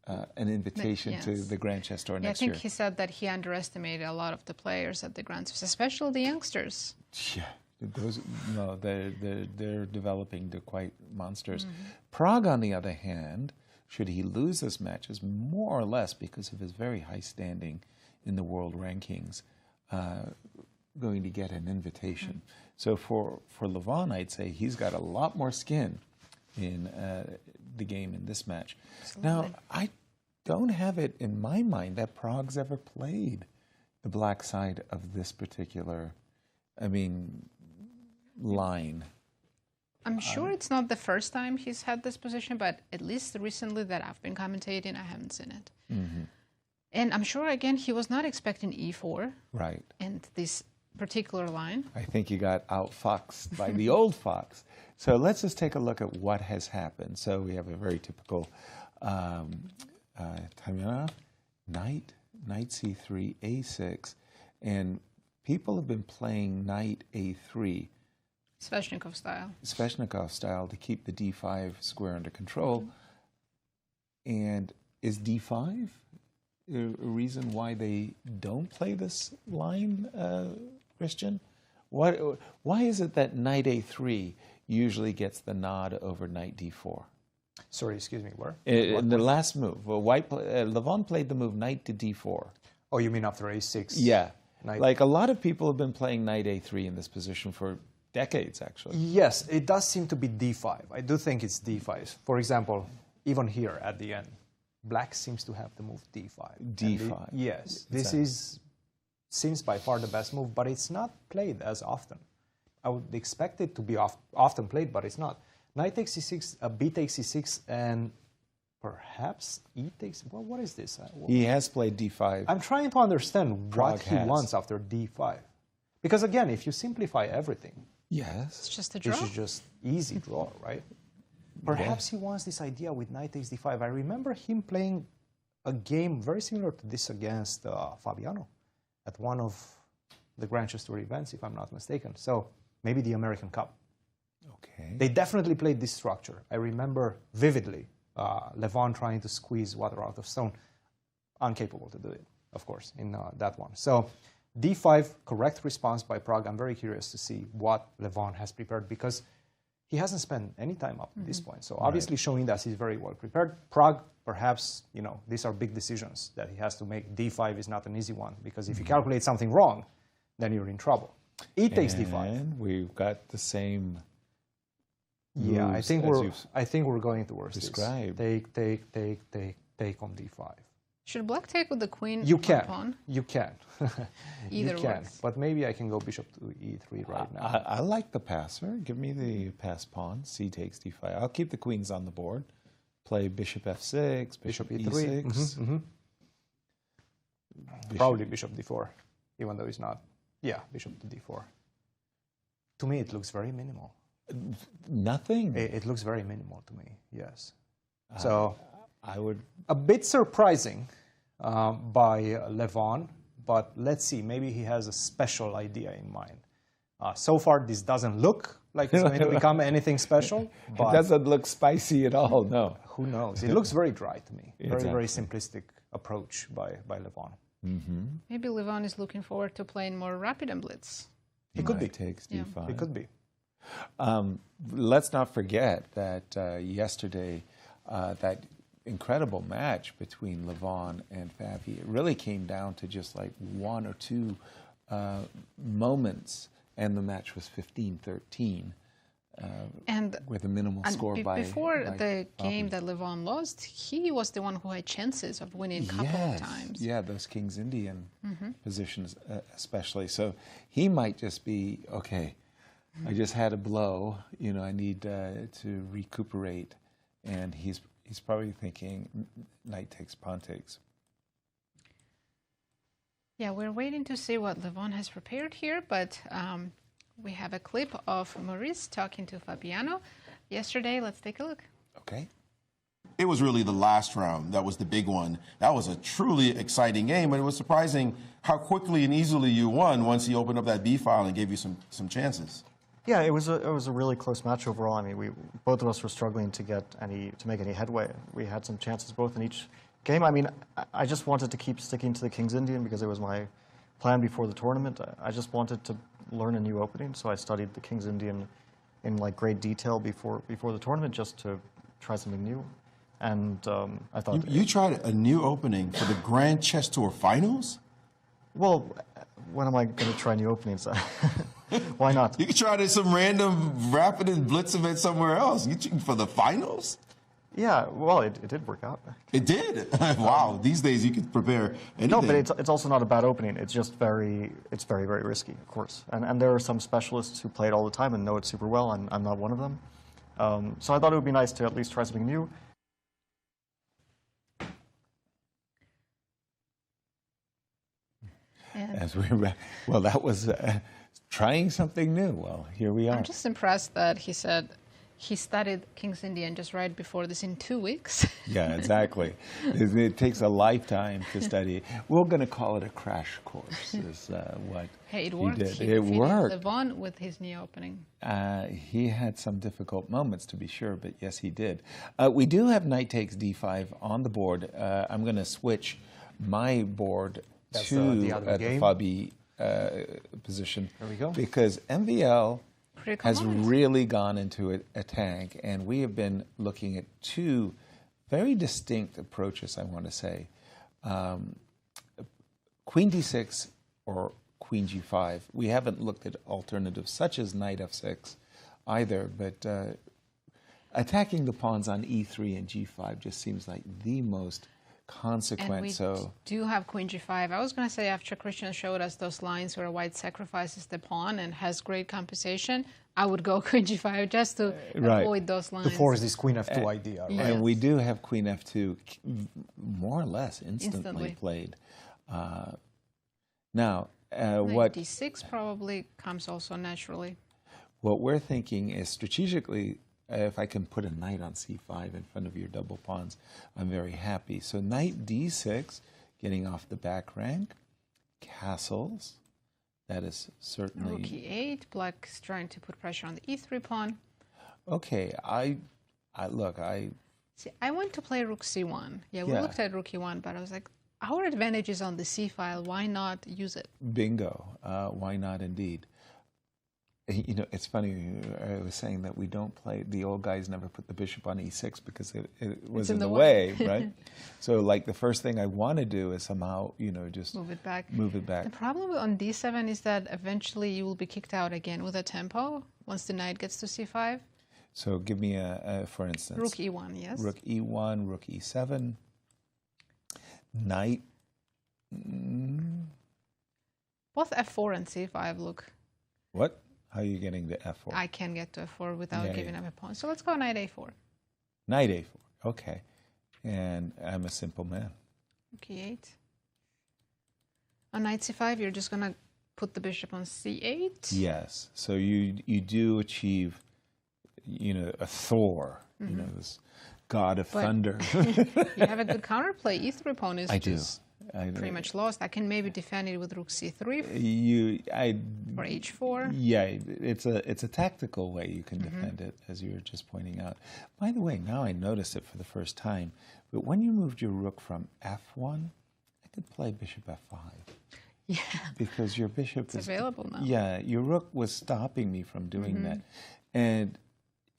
an invitation to Yes. the Grand Chess Tour I next think year. he said that he underestimated a lot of the players at the Grand Chess, especially the youngsters. Yeah, they're developing. They're quite monsters. Prague, on the other hand, should he lose this match, is more or less because of his very high standing in the world rankings, going to get an invitation. So for Levon, I'd say he's got a lot more skin in the game in this match. Absolutely. Now, I don't have it in my mind that Prague's ever played the black side of this particular, line. I'm sure it's not the first time he's had this position, but at least recently that I've been commentating, I haven't seen it. And I'm sure, again, he was not expecting e4 Right. and this particular line. I think he got outfoxed by the old fox. So let's just take a look at what has happened. So we have a very typical knight c3, a6, and people have been playing knight a3, Sveshnikov style. to keep the d5 square under control. And is d5 a reason why they don't play this line, Cristian? Why is it that knight a3 usually gets the nod over knight d4? Sorry, excuse me, where? In the last move, Levon played the move knight to d4. Oh, you mean after a6? Yeah. Knight. Like a lot of people have been playing knight a3 in this position for decades, actually. Yes, it does seem to be d5. I do think it's d5. For example, even here at the end, black seems to have the move d5. d5. Yes, Exactly. this seems by far the best move, but it's not played as often. I would expect it to be often played, but it's not. Knight takes c6, b takes c6, and perhaps e takes... Well, what is this? He has played d5. I'm trying to understand Prague what he has. wants after d5. Because again, if you simplify everything, Yes. It's just a draw. this is just easy draw, right? Perhaps he wants this idea with knight takes d5. I remember him playing a game very similar to this against Fabiano at one of the Grand Chess Tour events, if I'm not mistaken. So maybe the American Cup. Okay. They definitely played this structure. I remember vividly Levon trying to squeeze water out of stone. Incapable to do it, of course, in that one. So d5, correct response by Prague. I'm very curious to see what Levon has prepared because he hasn't spent any time up to this point. So obviously showing that he's very well prepared. Prague, perhaps, these are big decisions that he has to make. d5 is not an easy one because if you calculate something wrong, then you're in trouble. E takes d5. And we've got the same. Yeah, I moves think as we're going towards described. this. Take on d5. Should black take with the queen You or can. pawn? You can. Either you can. works. But maybe I can go bishop to e3 right now. I like the passer. Give me the pass pawn. C takes d5. I'll keep the queens on the board. Play bishop f6, bishop e3. e6. Probably bishop d4, even though it's not. Yeah, bishop to d4. To me, it looks very minimal. Nothing. It looks very minimal to me, yes. So I would. a bit surprising by Levon, but let's see. Maybe he has a special idea in mind. So far, this doesn't look like it's going to become anything special. But It doesn't look spicy at all, no. who knows? It looks very dry to me. Exactly. Very simplistic approach by Levon. Maybe Levon is looking forward to playing more rapid and blitz. It could be. Takes Yeah. d5. It could be. Let's not forget that yesterday, that incredible match between Levon and Fabi. It really came down to just like one or two moments, and the match was 15-13. And with a minimal score before by the Fabi. game that Levon lost, he was the one who had chances of winning a couple of times. Yeah, those King's Indian positions especially. So he might just be, okay, I just had a blow, you know, I need to recuperate. And he's probably thinking knight takes, pawn takes. Yeah, we're waiting to see what Levon has prepared here, but we have a clip of Maurice talking to Fabiano yesterday. Let's take a look. Okay. It was really the last round that was the big one. That was a truly exciting game, and it was surprising how quickly and easily you won once he opened up that B file and gave you some chances. Yeah, it was a really close match overall. I mean, both of us were struggling to make any headway. We had some chances both in each game. I mean, I just wanted to keep sticking to the King's Indian because it was my plan before the tournament. I just wanted to learn a new opening, so I studied the King's Indian in like great detail before the tournament just to try something new. And I thought you tried a new opening for the Grand Chess Tour Finals? Well, when am I going to try new openings? Why not? You could try to some random rapid and blitz event somewhere else. For the finals? Yeah, well, it did work out. It did? Wow, these days you could prepare anything. No, but it's also not a bad opening. It's just very, very risky, of course. And there are some specialists who play it all the time and know it super well, and I'm not one of them. So I thought it would be nice to at least try something new. As well, that was trying something new. Well, here we are. I'm just impressed that he said he studied King's Indian just right before this in 2 weeks. Yeah, exactly. It takes a lifetime to study. We're going to call it a crash course, is what Hey, it worked. he did. He It worked. Levon with his new opening. He had some difficult moments, to be sure, but yes, he did. We do have knight takes d5 on the board. I'm going to switch my board to the other the game. Fabi position. There we go. Because MVL Critical has moment. really gone into a tank, and we have been looking at two very distinct approaches, I want to say. Queen d6 or Queen g5. We haven't looked at alternatives such as knight f6 either, but attacking the pawns on e3 and g5 just seems like the most consequent. And we do have Queen g5. I was going to say, after Cristian showed us those lines where white sacrifices the pawn and has great compensation, I would go Queen g5 just to avoid those lines. To force this Queen f2 idea. Right? And we do have Queen f2 more or less instantly played. Now, Knight d6 probably comes also naturally. What we're thinking is strategically, if I can put a knight on c5 in front of your double pawns, I'm very happy. So knight d6, getting off the back rank, castles, that is certainly... Rook e8, black is trying to put pressure on the e3 pawn. Okay, look, See, I went to play rook c1. Yeah, we looked at rook e1, but I was like, our advantage is on the c file, why not use it? Bingo, why not indeed? You know, it's funny, I was saying that we don't play, the old guys never put the bishop on e6 because it was in the way, right? So like the first thing I want to do is somehow, you know, just move it back. The problem on d7 is that eventually you will be kicked out again with a tempo once the knight gets to c5. So give me a for instance. Rook e1, yes. Rook e1, rook e7, knight. Both f4 and c5 look. What? How are you getting to f4? I can get to f4 without giving up a pawn. So let's go knight a4. Knight a4, okay. And I'm a simple man. Rook e8. On knight c5, you're just going to put the bishop on c8? Yes. So you do achieve, you know, a Thor, you know, this god of thunder. You have a good counterplay. E3 pawn is pretty much lost. I can maybe defend it with rook c3 or h4. Yeah, it's a tactical way you can defend it, as you were just pointing out. By the way, now I noticed it for the first time, but when you moved your rook from f1, I could play bishop f5. Yeah. Because your bishop is available now. Yeah, your rook was stopping me from doing that. And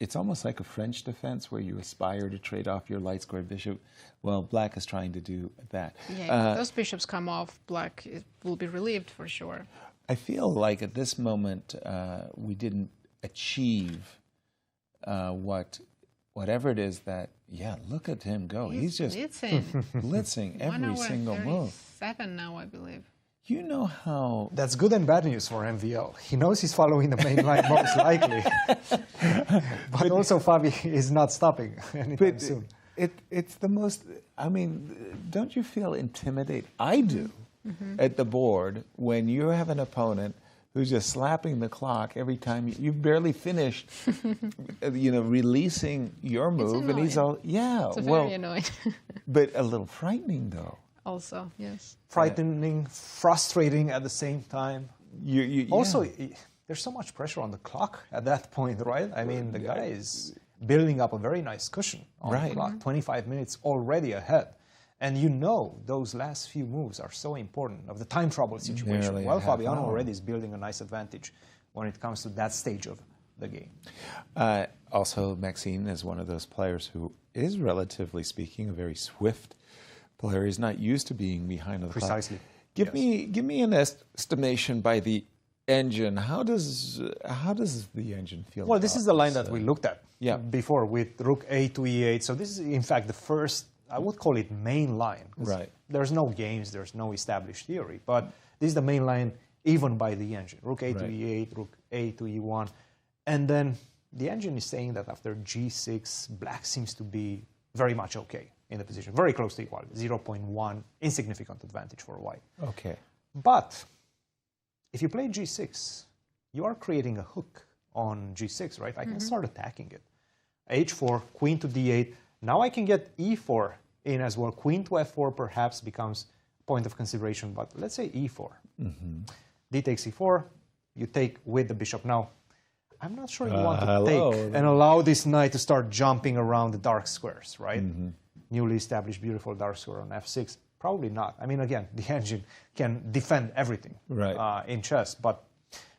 it's almost like a French defense where you aspire to trade off your light square bishop. Well, black is trying to do that. Yeah, if those bishops come off, black will be relieved for sure. I feel like at this moment we didn't achieve whatever it is that, yeah, look at him go. He's just blitzing every single move. 7 now, I believe. You know how... That's good and bad news for MVL. He knows he's following the main line most likely. But also Fabi is not stopping anytime soon. It's the most... I mean, don't you feel intimidated? I do at the board when you have an opponent who's just slapping the clock every time you've barely finished, releasing your move, and he's all, yeah. It's very annoying. But a little frightening, though. Also, yes. Frightening, frustrating at the same time. Also, there's so much pressure on the clock at that point, right? I mean, the guy is building up a very nice cushion on the clock, 25 minutes already ahead. And you know those last few moves are so important of the time trouble situation. Well, Fabiano already is building a nice advantage when it comes to that stage of the game. Also, Maxime is one of those players who is, relatively speaking, a very swift player. He's not used to being behind the clock. Precisely. Give me an estimation by the engine. How does the engine feel? Well, this is the line that we looked at before with Rook A to E8. So this is, in fact, the first, I would call it main line. Right. There's no games, there's no established theory, but this is the main line even by the engine. Rook A to E8, Rook A to E1. And then the engine is saying that after G6, black seems to be very much okay in the position, very close to equal, 0.1 insignificant advantage for white. Okay. But if you play G6, you are creating a hook on G6, right? I can start attacking it. H4, queen to D8. Now I can get E4 in as well. Queen to F4 perhaps becomes a point of consideration, but let's say E4. D takes E4, you take with the bishop. Now, I'm not sure you want to take and allow this knight to start jumping around the dark squares, right? Newly established beautiful dark square on F6. Probably not. I mean, again, the engine can defend everything in chess, but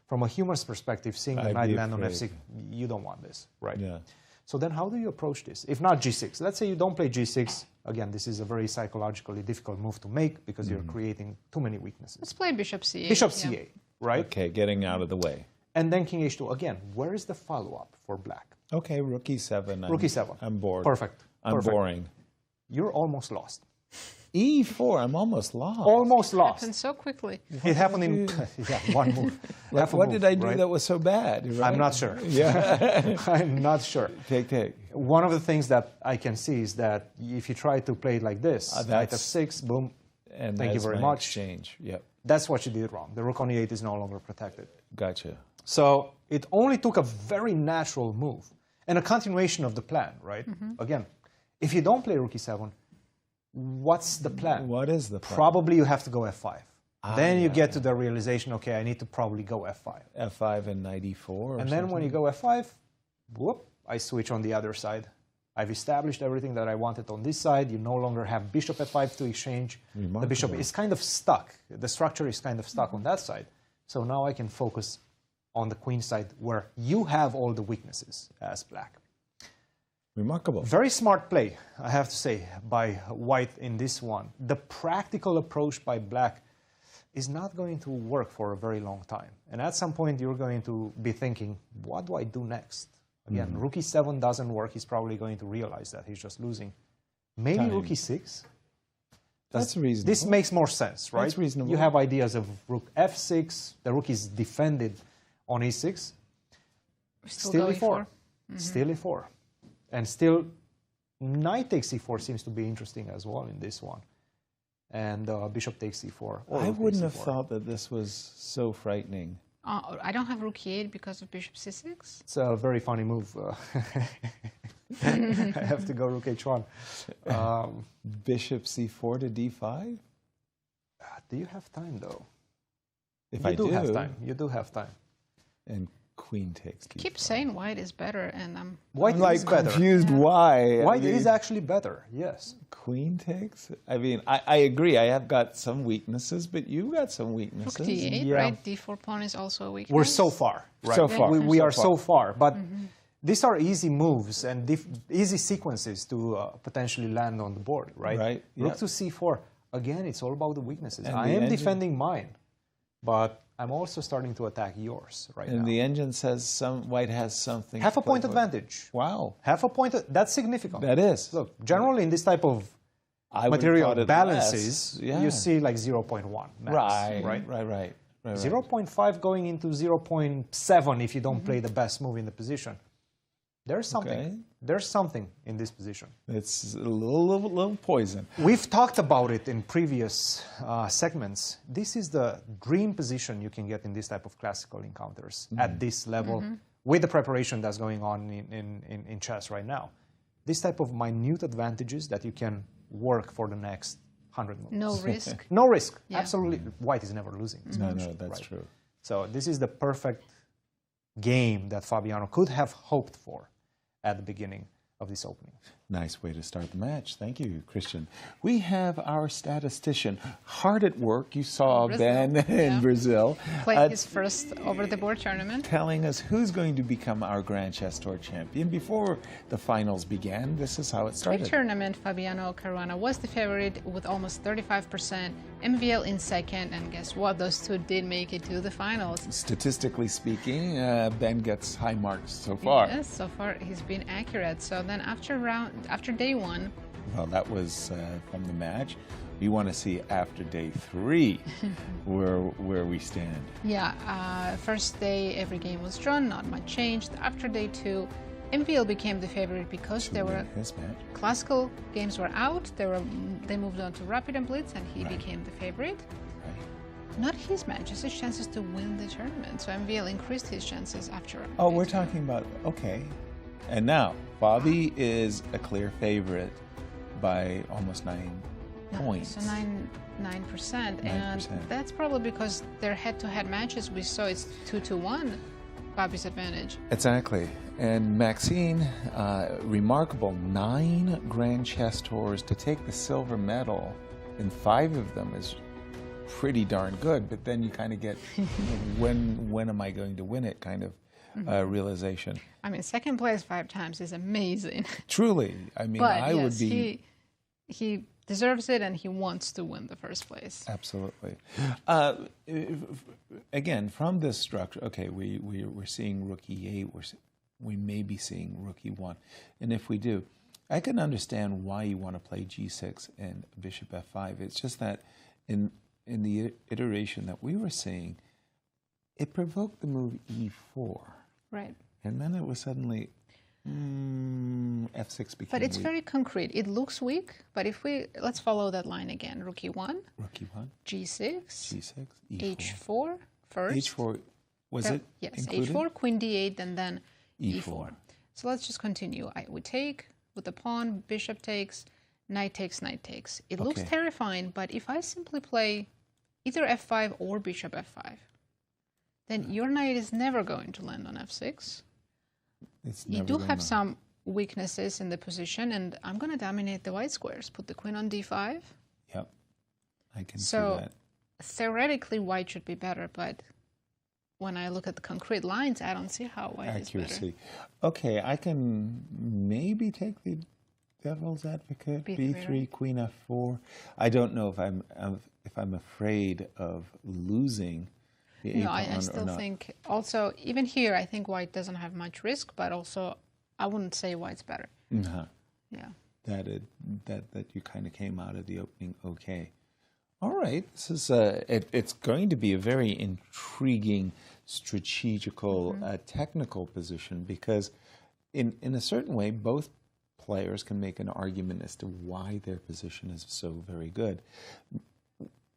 from a human's perspective, seeing the knight land on F6, you don't want this, right? Yeah. So then how do you approach this? If not G6, let's say you don't play G6. Again, this is a very psychologically difficult move to make because you're creating too many weaknesses. Let's play Bishop C8. Bishop C8, right? Okay, getting out of the way. And then King H2. Again, where is the follow-up for black? Okay, Rook E7. Rook E7. I'm bored. Perfect. I'm boring. You're almost lost. E4, I'm almost lost. Almost lost. It happened so quickly. It happened in one move. What did I do that was so bad? Right? I'm not sure. Yeah. I'm not sure. Take. One of the things that I can see is that if you try to play it like this, knight F6, boom, and thank you very much. Exchange. Yep. That's what you did wrong. The Rook on E8 is no longer protected. Gotcha. So it only took a very natural move and a continuation of the plan, right? Again, if you don't play Rook E7, what's the plan? What is the plan? Probably you have to go F5. Then you get to the realization, okay, I need to probably go F5. F5 and knight E4. And then when you go F5, whoop, I switch on the other side. I've established everything that I wanted on this side. You no longer have bishop F5 to exchange. Remarkable. The bishop is kind of stuck. The structure is kind of stuck on that side. So now I can focus on the queen side where you have all the weaknesses as black. Remarkable. Very smart play, I have to say, by white in this one. The practical approach by black is not going to work for a very long time. And at some point, you're going to be thinking, what do I do next? Again, Rook E7 doesn't work. He's probably going to realize that he's just losing. Maybe Rook E6? That's reasonable. This makes more sense, right? That's reasonable. You have ideas of Rook F6. The Rook is defended on E6. Still E4. Still E4. And still, knight takes E4 seems to be interesting as well in this one. And bishop takes E4. I wouldn't have thought that this was so frightening. I don't have Rook E8 because of bishop C6. It's a very funny move. I have to go Rook H1. Bishop C4 to D5? Do you have time, though? If you do have time. You do have time. And queen takes D5. Keep saying white is better, and I'm like confused why. White is actually better, yes. Queen takes? I mean, I agree. I have got some weaknesses, but you've got some weaknesses. Rook D8, right? D4 pawn is also a weakness. We're so far, right? So far. We are so far. But these are easy moves and easy sequences to potentially land on the board, right? Right. Rook Yep. to c4. Again, it's all about the weaknesses. And I the am engine- defending mine, but I'm also starting to attack yours right And now. the engine says white has something. Half to a play point for. advantage. Wow. Half a point, that's significant. That is. Look, generally in this type of I would've material thought it balances, less. Yeah. you see like 0.1 max, Right. 0.5 going into 0.7 if you don't play the best move in the position. There's something. Okay. There's something in this position. It's a little poison. We've talked about it in previous segments. This is the dream position you can get in this type of classical encounters at this level with the preparation that's going on in chess right now. This type of minute advantages that you can work for the next 100 moves. No risk. No risk. Yeah. Absolutely. White is never losing. No, that's true. So this is the perfect game that Fabiano could have hoped for at the beginning of this opening. Nice way to start the match. Thank you, Christian. We have our statistician hard at work. You saw Brazil. Ben in Yeah. Brazil Played his first over-the-board tournament. telling us who's going to become our Grand Chess Tour champion. Before the finals began, this is how it started. Pre-tournament, Fabiano Caruana was the favorite with almost 35%, MVL in second, and guess what? Those two did make it to the finals. Statistically speaking, Ben gets high marks so far. Yes, so far he's been accurate. So then after day one, Well, that was from the match. We want to see after day 3 where we stand. yeah, first day every game was drawn, not much changed. After day 2, MVL became the favorite because there were His match. classical games were out. They moved on to rapid and blitz, and he became the favorite. Right. Not his matches, his chances to win the tournament. So MVL increased his chances after. Oh, day we're 2. talking about, okay. And now, Bobby is a clear favorite by almost 9 points. So 9%, 9%. and that's probably because their head-to-head matches we saw it's 2-1, Bobby's advantage. Exactly. And Maxime, remarkable 9 Grand Chess Tours to take the silver medal in 5 of them is pretty darn good. But then you kind of get, when am I going to win it kind of realization. I mean, second place 5 times is amazing. Truly, I mean, But I yes, would be. he deserves it, and he wants to win the first place. Absolutely. Again, from this structure, okay, we're seeing rook e8, we may be seeing rook e1. And if we do, I can understand why you want to play g6 and bishop f5. It's just that in the iteration that we were seeing, it provoked the move e4. Right. And then it was suddenly f6 became But it's weak. very concrete. It looks weak, but let's follow that line again. Rook e1, Rook e1, g6, g6, e4. h4 first. h4, was it Yes, included? h4, queen d8, and then E4. e4. So let's just continue. We take with the pawn, bishop takes, knight takes, knight takes. It looks Okay. terrifying, but if I simply play either f5 or bishop f5, then your knight is never going to land on f6. It's You never do gonna- have some weaknesses in the position, and I'm going to dominate the white squares. Put the queen on d5. Yep, I can see So that. theoretically, white should be better, but when I look at the concrete lines, I don't see how white is better. Accuracy. Okay, I can maybe take the devil's advocate. B3, B3, right? queen f4. I don't know if I'm afraid of losing the No, a I pawn or still not. think also, even here, I think white doesn't have much risk, but also I wouldn't say white's better. Uh-huh. Yeah. That you kind of came out of the opening okay. All right, this is it's going to be a very intriguing, strategical, technical position because, in a certain way, both players can make an argument as to why their position is so very good.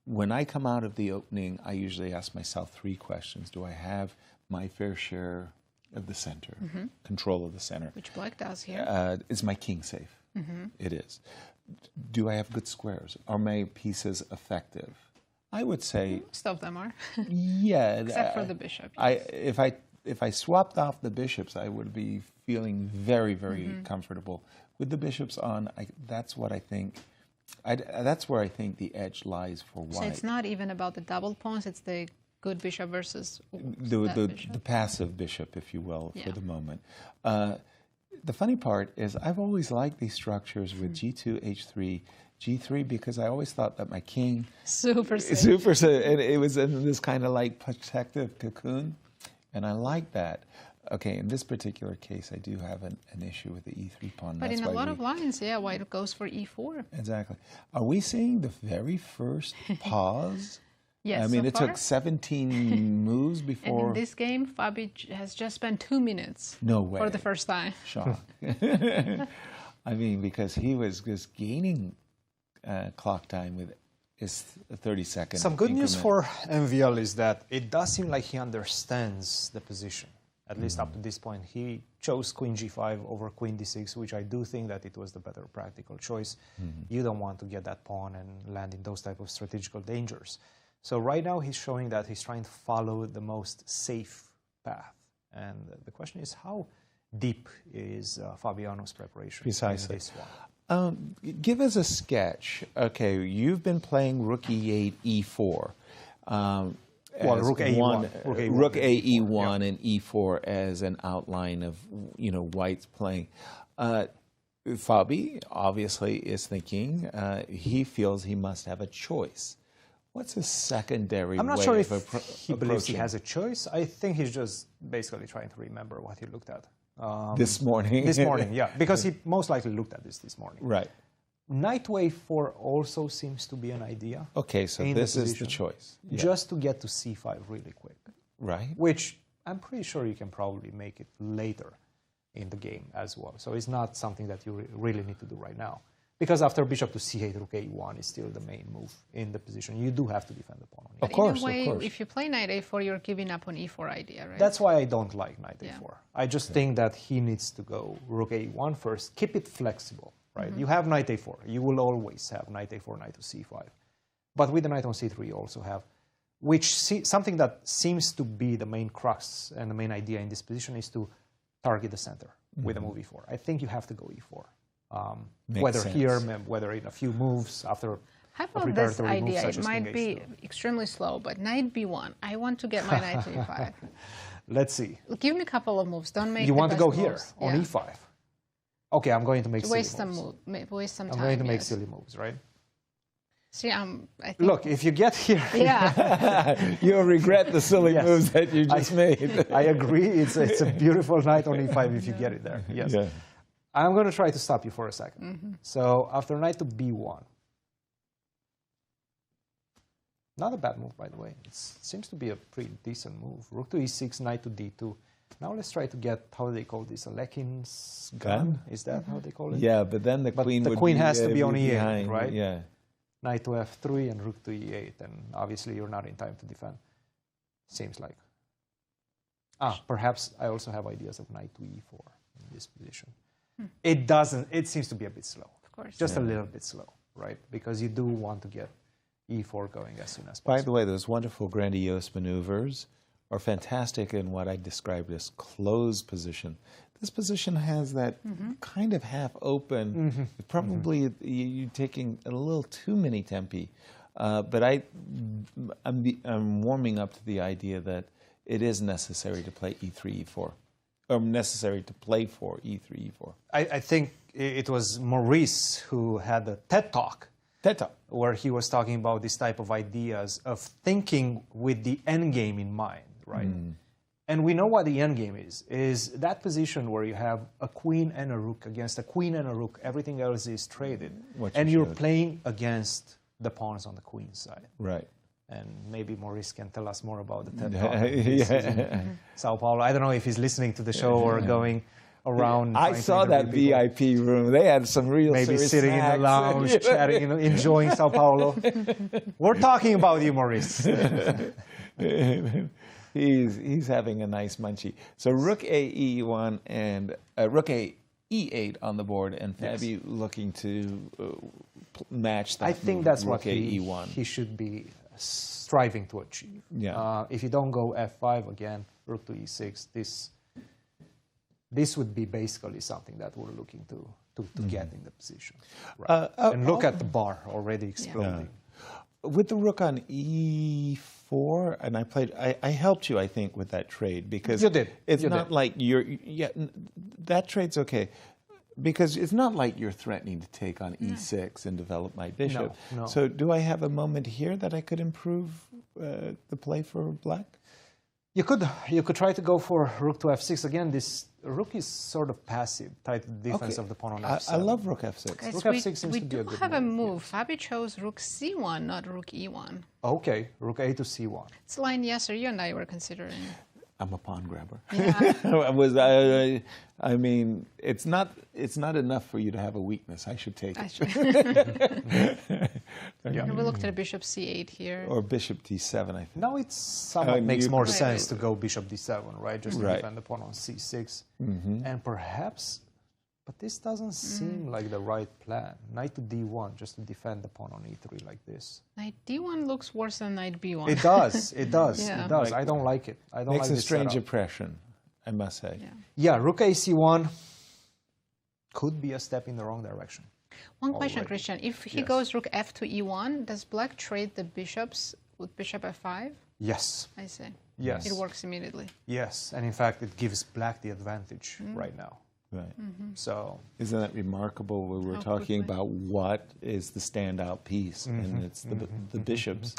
When I come out of the opening, I usually ask myself 3 questions: do I have my fair share of the center, control of the center? Which black does here. Is my king safe? It is. Do I have good squares? Are my pieces effective? I would say, Most of them are, yeah. except for the bishop. If I swapped off the bishops, I would be feeling very, very comfortable with the bishops on. That's what I think. That's where I think the edge lies for So white. it's not even about the double pawns, it's the good bishop versus the passive bishop, if you will, for the moment. The funny part is I've always liked these structures with G2, H3, G3 because I always thought that my king super safe. And it was in this kind of like protective cocoon, and I like that. Okay, in this particular case, I do have an issue with the E3 pawn. But in a lot of lines, white goes for E4. Exactly. Are we seeing the very first pause? Yes, I mean, so it took 17 moves before. And in this game, Fabi has just spent 2 minutes. No way. For the first time. Shock. I mean, because he was just gaining clock time with his 30-second. Some good news increment. for MVL is that it does seem like he understands the position. At least up to this point, he chose Queen G5 over Queen D6, which I do think that it was the better practical choice. You don't want to get that pawn and land in those type of strategical dangers. So right now he's showing that he's trying to follow the most safe path. And the question is, how deep is Fabiano's preparation Precisely. in this one? Give us a sketch. Okay, you've been playing Rook E8, E4. Well, Rook A1. Rook AE1 and E4 as an outline of, White's playing. Fabi obviously is thinking he feels he must have a choice. What's a secondary I'm not way sure of if he believes he approaching? has a choice. I think he's just basically trying to remember what he looked at. This morning? This morning, yeah, because he most likely looked at this morning. Right. Knight to A4 also seems to be an idea. Okay, so this is the choice. Yeah. Just to get to C5 really quick. Right. Which I'm pretty sure you can probably make it later in the game as well. So it's not something that you really need to do right now. Because after bishop to C8, Rook A1 is still the main move in the position. You do have to defend the pawn. Of course, in a way, of course. if you play Knight A4, you're giving up on E4 idea, right? That's why I don't like Knight A4. I just think that he needs to go Rook A1 first. Keep it flexible, right? You have Knight A4. You will always have Knight A4, Knight to C5. But with the Knight on C3, you also have, something that seems to be the main crux and the main idea in this position is to target the center with a move E4. I think you have to go E4. Whether sense. Here, whether in a few moves after. How about this idea? It might be extremely slow, but Knight B1. I want to get my Knight to E5. Let's see. Give me a couple of moves. Don't make You the want to best go here moves. on E5. Okay, I'm going to make silly Waste moves. waste some time. I'm going to make yes. silly moves, right? See, I think, Look, if you get here, You'll regret the silly Yes. moves that you just made. I agree. It's a beautiful Knight on E5 if you get it there. Yes. Yeah. I'm going to try to stop you for a second. So after Knight to B1. Not a bad move, by the way. It seems to be a pretty decent move. Rook to E6, Knight to D2. Now let's try to get, how do they call this, a Lekin's gun? Is that how they call it? Yeah, but then the queen the would queen be, has to be on E8, behind, right? Yeah. Knight to F3 and Rook to E8, and obviously you're not in time to defend. Seems like. Perhaps I also have ideas of Knight to E4 in this position. It doesn't, it seems to be a bit slow. of course. Just a little bit slow, right? Because you do want to get E4 going as soon as By possible. the way, those wonderful grandiose maneuvers are fantastic in what I described as closed position. This position has that kind of half open. Probably you're taking a little too many tempi. But I'm warming up to the idea that it is necessary to play E3, E4. Or necessary to play for E3, E4. I think it was Maurice who had a TED Talk where he was talking about this type of ideas of thinking with the endgame in mind, right? And we know what the endgame is that position where you have a queen and a rook against a queen and a rook, everything else is traded. And you're playing against the pawns on the queen side. Right. And maybe Maurice can tell us more about the TED Talk. In Sao Paulo. I don't know if he's listening to the show or going around. I saw that VIP room. They had some real maybe serious sitting in the snacks. lounge, chatting, enjoying Sao Paulo. We're talking about you, Maurice. He's having a nice munchie. So Rook AE1 and Rook AE8 on the board, and Fabi looking to match that. I think move, that's Rook what AE1. he should be striving to achieve. Yeah. If you don't go F5 again, Rook to E6, this would be basically something that we're looking to get in the position. Right. And look at the bar already exploding. With the rook on E4, and I helped you, I think, with that trade because You did. It's You not did. like that trade's okay. Because it's not like you're threatening to take on e6 and develop my bishop. No. So do I have a moment here that I could improve the play for black? You could try to go for rook to f6. Again, this rook is sort of passive, tied to the defense of the pawn on f7. I love rook f6. Guys, Rook f6 seems we to be a do good have a move, move. Fabi chose rook c1, not rook e1. Okay, rook a to c1. It's a line, Yasser, you and I were considering. I'm a pawn grabber. Yeah. I mean, it's not enough for you to have a weakness. I should take it. And we looked at bishop c8 here. Or bishop d7, I think. Now it somewhat makes you- more Right. sense to go bishop d7, right? Just to Right. defend the pawn on c6. And perhaps, but this doesn't seem like the right plan. Knight to d1, just to defend the pawn on e3 like this. Knight d1 looks worse than knight b1. It does, it does, Yeah. it does. I don't like it. I don't Makes like a this strange setup. impression, I must say. Yeah. Yeah, rook a c1 could be a step in the wrong direction. One question, Already. Cristian. If he Yes. goes rook f to e1, does black trade the bishops with bishop f5? Yes, I see. yes, It works immediately. yes. And in fact, it gives black the advantage right now. Right. So, Isn't that remarkable? We were How talking quickly. about what is the standout piece, and it's the bishops.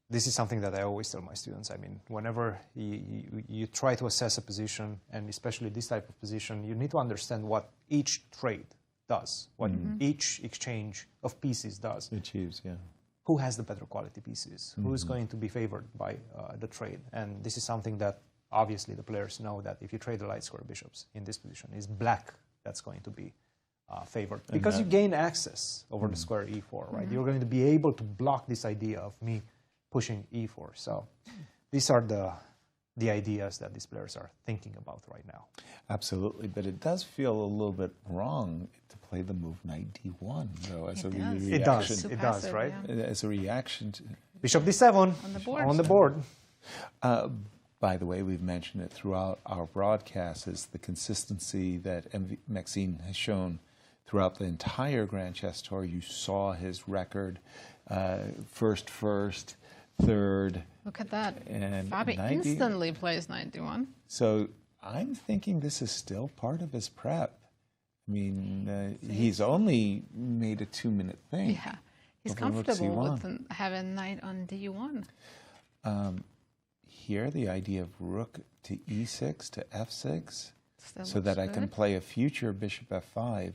this is something that I always tell my students. I mean, whenever you try to assess a position, and especially this type of position, you need to understand what each trade does, what each exchange of pieces does. Achieves, yeah. Who has the better quality pieces? Who is going to be favored by the trade? And this is something that obviously the players know, that if you trade the light square bishops in this position, it's black that's going to be favored. Because you gain access over the square e4, right? You're going to be able to block this idea of me pushing e4. So these are the ideas that these players are thinking about right now. Absolutely, but it does feel a little bit wrong to play the move knight d1, though, as It a does. reaction. It does, Too it does, passive, right? yeah. As a reaction to. Bishop d7 On the board. On the board. By the way, we've mentioned it throughout our broadcast, is the consistency that Maxime has shown throughout the entire Grand Chess Tour. You saw his record, first, third. Look at that. And Fabi 90. instantly plays knight d1. So I'm thinking this is still part of his prep. I mean, he's only made a 2-minute thing. Yeah. He's Over rook comfortable c1. with having knight on d1. Here, the idea of rook to e6 to f6, Still so that I looks can good. play a future bishop f5,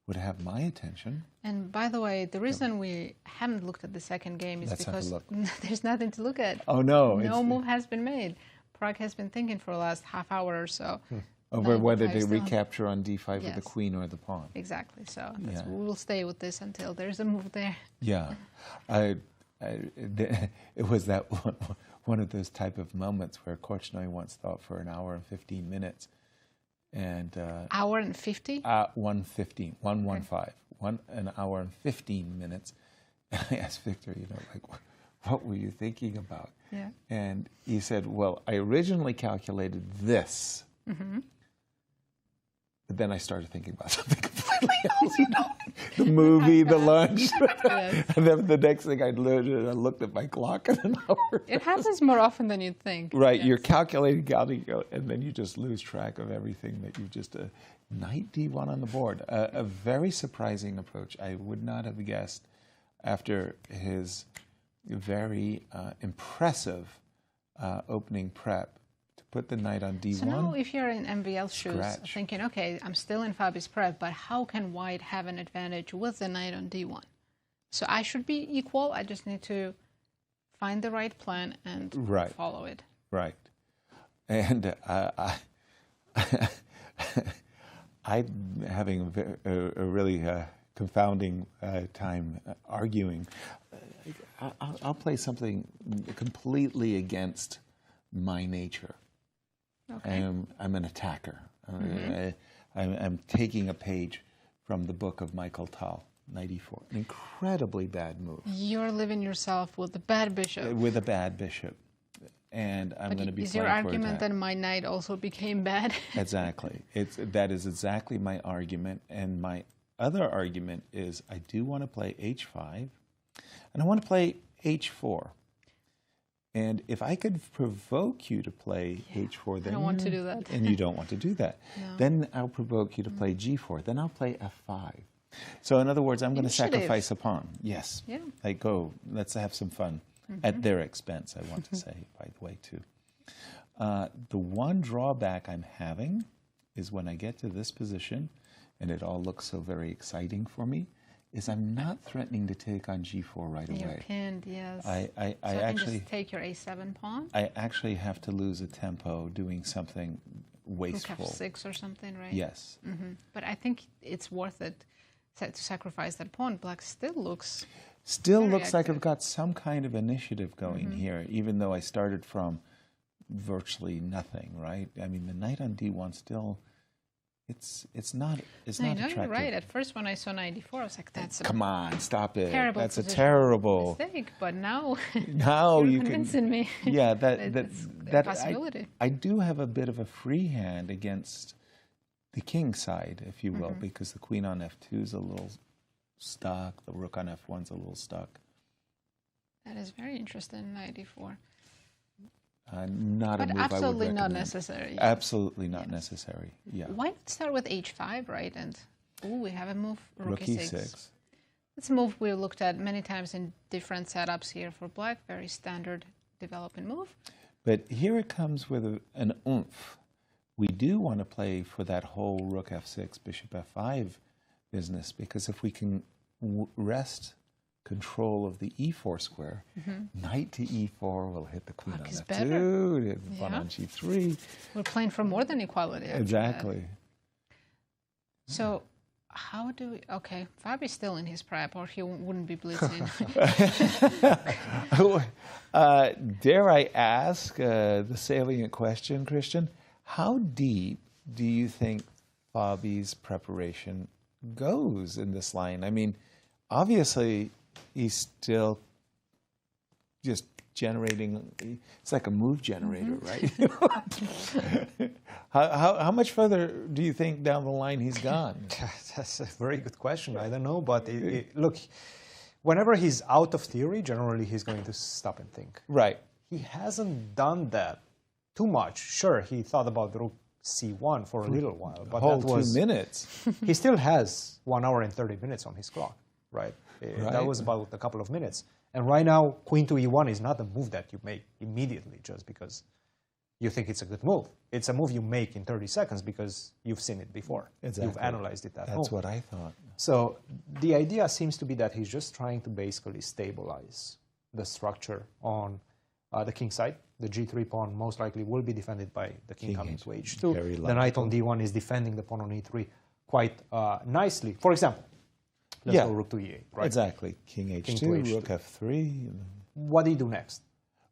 would have my attention. And by the way, the reason we haven't looked at the second game is Let's have a because look. there's nothing to look at. Oh no! No move has been made. Prague has been thinking for the last half hour or so. Over No, whether I to still- recapture on d5 with the Yes. queen or the pawn. Exactly. So Yeah. we will stay with this until there's a move there. Yeah, it was that one of those type of moments where Korchnoi once thought for an hour and 15 minutes, and Hour and 50? 1:15, 1:15, an hour and 15 minutes. And I asked Victor, like, what were you thinking about? Yeah. And he said, well, I originally calculated this, but then I started thinking about something completely else, the movie, the lunch. Yes. And then the next thing I looked at my clock and an hour. It happens more often than you'd think. Right, Yes. you're calculating, and then you just lose track of everything that you just, knight d1 on the board. A very surprising approach. I would not have guessed after his very impressive opening prep to put the knight on d1. So now if you're in MVL shoes, Scratch. thinking, okay, I'm still in Fabi's prep, but how can white have an advantage with the knight on d1? So I should be equal. I just need to find the right plan and Right. follow it. Right. And I'm having a really confounding time arguing. I'll play something completely against my nature. Okay. I'm an attacker. I'm taking a page from the book of Michael Tal, 94. An incredibly bad move You're living yourself with the bad bishop. with a bad bishop. And I'm going to be Is playing your for argument attack. that my knight also became bad? Exactly. That is exactly my argument. And my other argument is I do want to play h5, and I want to play h4. And if I could provoke you to play h4, then I don't want to do that. And you don't want to do that. No. Then I'll provoke you to play g4. Then I'll play f5. So in other words, I'm going to sacrifice a pawn. Yes. Yeah. Like, go, let's have some fun. At their expense, I want to say, by the way, too. The one drawback I'm having is when I get to this position, and it all looks so very exciting for me, is I'm not threatening to take on g4 right away. You're pinned, yes. I so actually just take your a7 pawn. I actually have to lose a tempo doing something wasteful. Rook f6 or something, right? Yes. But I think it's worth it to sacrifice that pawn. Black still looks Still very looks like active. I've got some kind of initiative going here, even though I started from virtually nothing, right? I mean, the knight on d1 still, it's not No, attractive. you're right. At first, when I saw knight d4, I was like, "That's a Come on, stop it. terrible That's a position. terrible. mistake." But now, Now you're you can. convincing me. Yeah, It's a possibility. I do have a bit of a free hand against the king side, if you will, because the queen on f2 is a little stuck. The rook on f1 is a little stuck. That is very interesting, knight d4. Not a But move I would absolutely not recommend. necessary. Absolutely not necessary. Yeah. Why not start with h5, right? And we have a move, rook Rook e6. It's a move we looked at many times in different setups here for black. Very standard developing move. But here it comes with an oomph. We do want to play for that whole rook f6, bishop f5 business, because if we can wrest control of the e4 square, knight to e4 will hit the queen Black on is f2, better. hit the pawn Yeah. on g3. We're playing for more than equality. after that. Exactly. So how do we... Okay, Fabi's still in his prep, or he wouldn't be blitzing. Dare I ask the salient question, Christian? How deep do you think Fabi's preparation goes in this line? I mean, obviously, he's still just generating. It's like a move generator, right? How much further do you think down the line he's gone? That's a very good question. I don't know, but look, whenever he's out of theory, generally he's going to stop and think. Right. He hasn't done that too much. Sure, he thought about rook c1 for a little while, but Whole that was 2 minutes. he still has 1 hour and 30 minutes on his clock, right? Right. That was about a couple of minutes. And right now, queen to e1 is not a move that you make immediately just because you think it's a good move. It's a move you make in 30 seconds because you've seen it before. Exactly. You've analyzed it at home. That's what I thought. So the idea seems to be that he's just trying to basically stabilize the structure on the king side. The g3 pawn most likely will be defended by the king coming to h2. Very The knight on d1 is defending the pawn on e3 quite nicely. For example, let's go rook to e8, right? Exactly. King h2, King to h2. rook f3. What do you do next?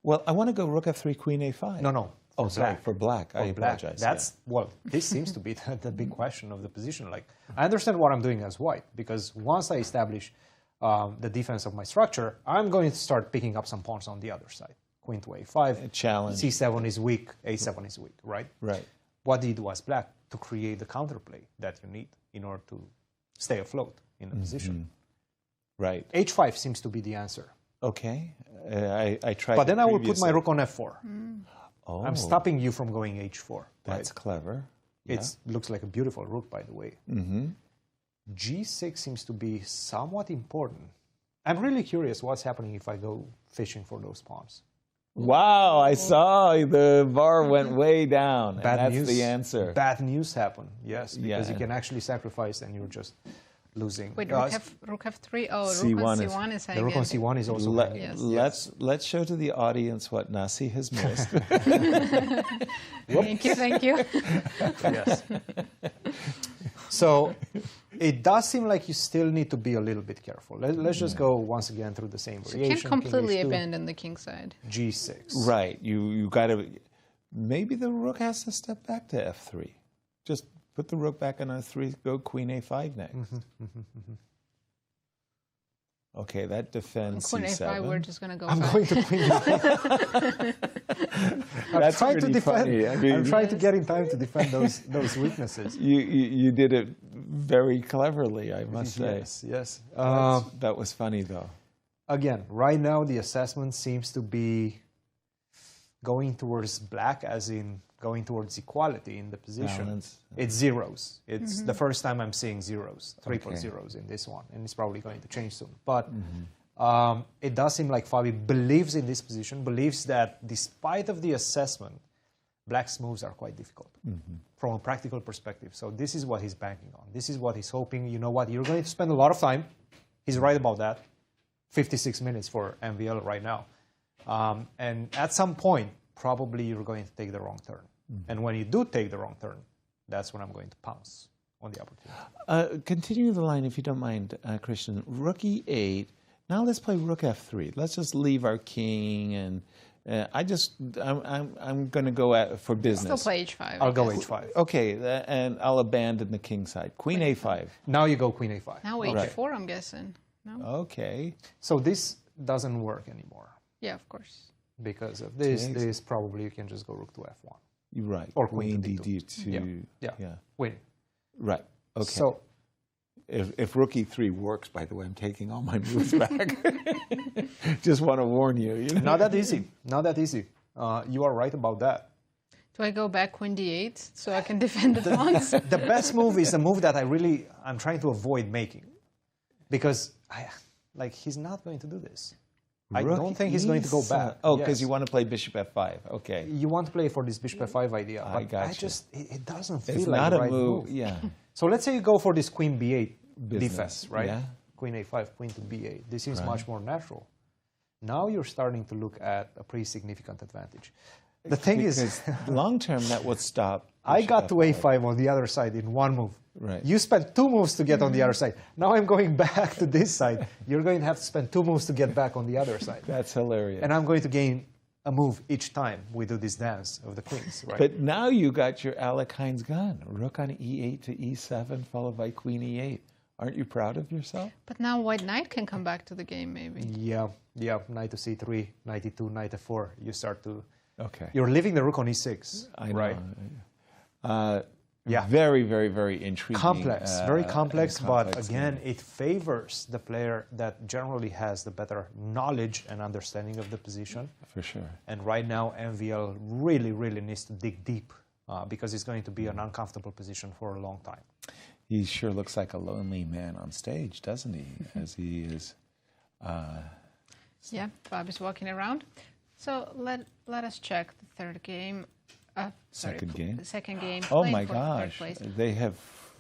Well, I want to go rook f3, queen a5. No. Oh, sorry, black. for black. I For black. apologize. That's, well, this seems to be the big question of the position. Like, I understand what I'm doing as white, because once I establish the defense of my structure, I'm going to start picking up some pawns on the other side. Queen to a5. A challenge. c7 is weak, a7 is weak, right? Right. What do you do as black to create the counterplay that you need in order to stay afloat in the position? Right. h5 seems to be the answer. Okay. I tried. But then I will put my rook on f4. Oh, I'm stopping you from going h4. That's right? clever. It looks like a beautiful rook, by the way. g6 seems to be somewhat important. I'm really curious what's happening if I go fishing for those pawns. Wow, I saw the bar went way down. Bad and that's the answer. Bad news happen, yes, because Yeah. you can actually sacrifice and you're just losing. Wait, rook f3? Oh, C1 rook on is- C1 is the hanging. rook on c1 is also hanging. Yes. Let's show to the audience what Nazi has missed. Thank you. Yes. So it does seem like you still need to be a little bit careful. Let's just go once again through the same You variation. can't completely King H2, abandon the king side. g6. Right. You got to. Maybe the rook has to step back to f3. Just put the rook back on f3. Go queen a5 next. Okay, that defends Queen c7. a5, we're just going to go I'm fine. going to queen. That's trying to pretty defend. funny. I mean, I'm trying to get in time to defend those weaknesses. You did it very cleverly, I must say. Yes. That was funny, though. Again, right now the assessment seems to be going towards black, as in going towards equality in the position. Balance. It's zeros. It's the first time I'm seeing zeros, triple zeros in this one, and it's probably going to change soon. But it does seem like Fabi believes in this position, believes that despite of the assessment, black's moves are quite difficult from a practical perspective. So this is what he's banking on. This is what he's hoping. You know what? You're going to spend a lot of time. He's right about that. 56 minutes for MVL right now. And at some point, probably you're going to take the wrong turn. And when you do take the wrong turn, that's when I'm going to pounce on the opportunity. Continue the line, if you don't mind, Cristian. Rook E8. Now let's play Rook F3. Let's just leave our king, and I'm going to go for business. Still play H5. I'll go H5. Okay, and I'll abandon the king side. Queen A5. Now you go Queen A5. Now H4, I'm guessing. No? Okay. So this doesn't work anymore. Yeah, of course. Because of this probably you can just go Rook to F1. You're right. Or Queen Queen to D2. Yeah. Yeah. Right. Okay. So if Rook E3 works, by the way, I'm taking all my moves back. Just want to warn you. Not that easy. Not that easy. You are right about that. Do I go back Queen D8 so I can defend the pawns? The best move is a move that I'm trying to avoid making. Because he's not going to do this. I don't think he's going to go back. Oh, because you want to play Bishop F5. Okay. You want to play for this Bishop F5 idea. I got you. It doesn't feel It's like not the a right move. Yeah. So let's say you go for this Queen B8 Business, defense, right? yeah. Queen A5, Queen to B8. This seems much more natural. Now you're starting to look at a pretty significant advantage. The thing is, long term that would stop. I got to A5 on the other side in one move. Right. You spent 2 moves to get on the other side. Now I'm going back to this side. You're going to have to spend 2 moves to get back on the other side. That's hilarious. And I'm going to gain a move each time we do this dance of the queens, right? But now you got your Alec Hines gun. Rook on E8 to E7, followed by Queen E8. Aren't you proud of yourself? But now White Knight can come back to the game, maybe. Yeah. Knight to C3, Knight E2, Knight F4. You start to... Okay. You're leaving the rook on E6, I know. right? Yeah. Very, very, very intriguing. Complex, very complex, but again, game. it favors the player that generally has the better knowledge and understanding of the position. For sure. And right now, MVL really, really needs to dig deep because it's going to be an uncomfortable position for a long time. He sure looks like a lonely man on stage, doesn't he? As he is... Yeah, Bob is walking around. So let us check the third game. Second game? The second game. Oh playing my for gosh, third place. they have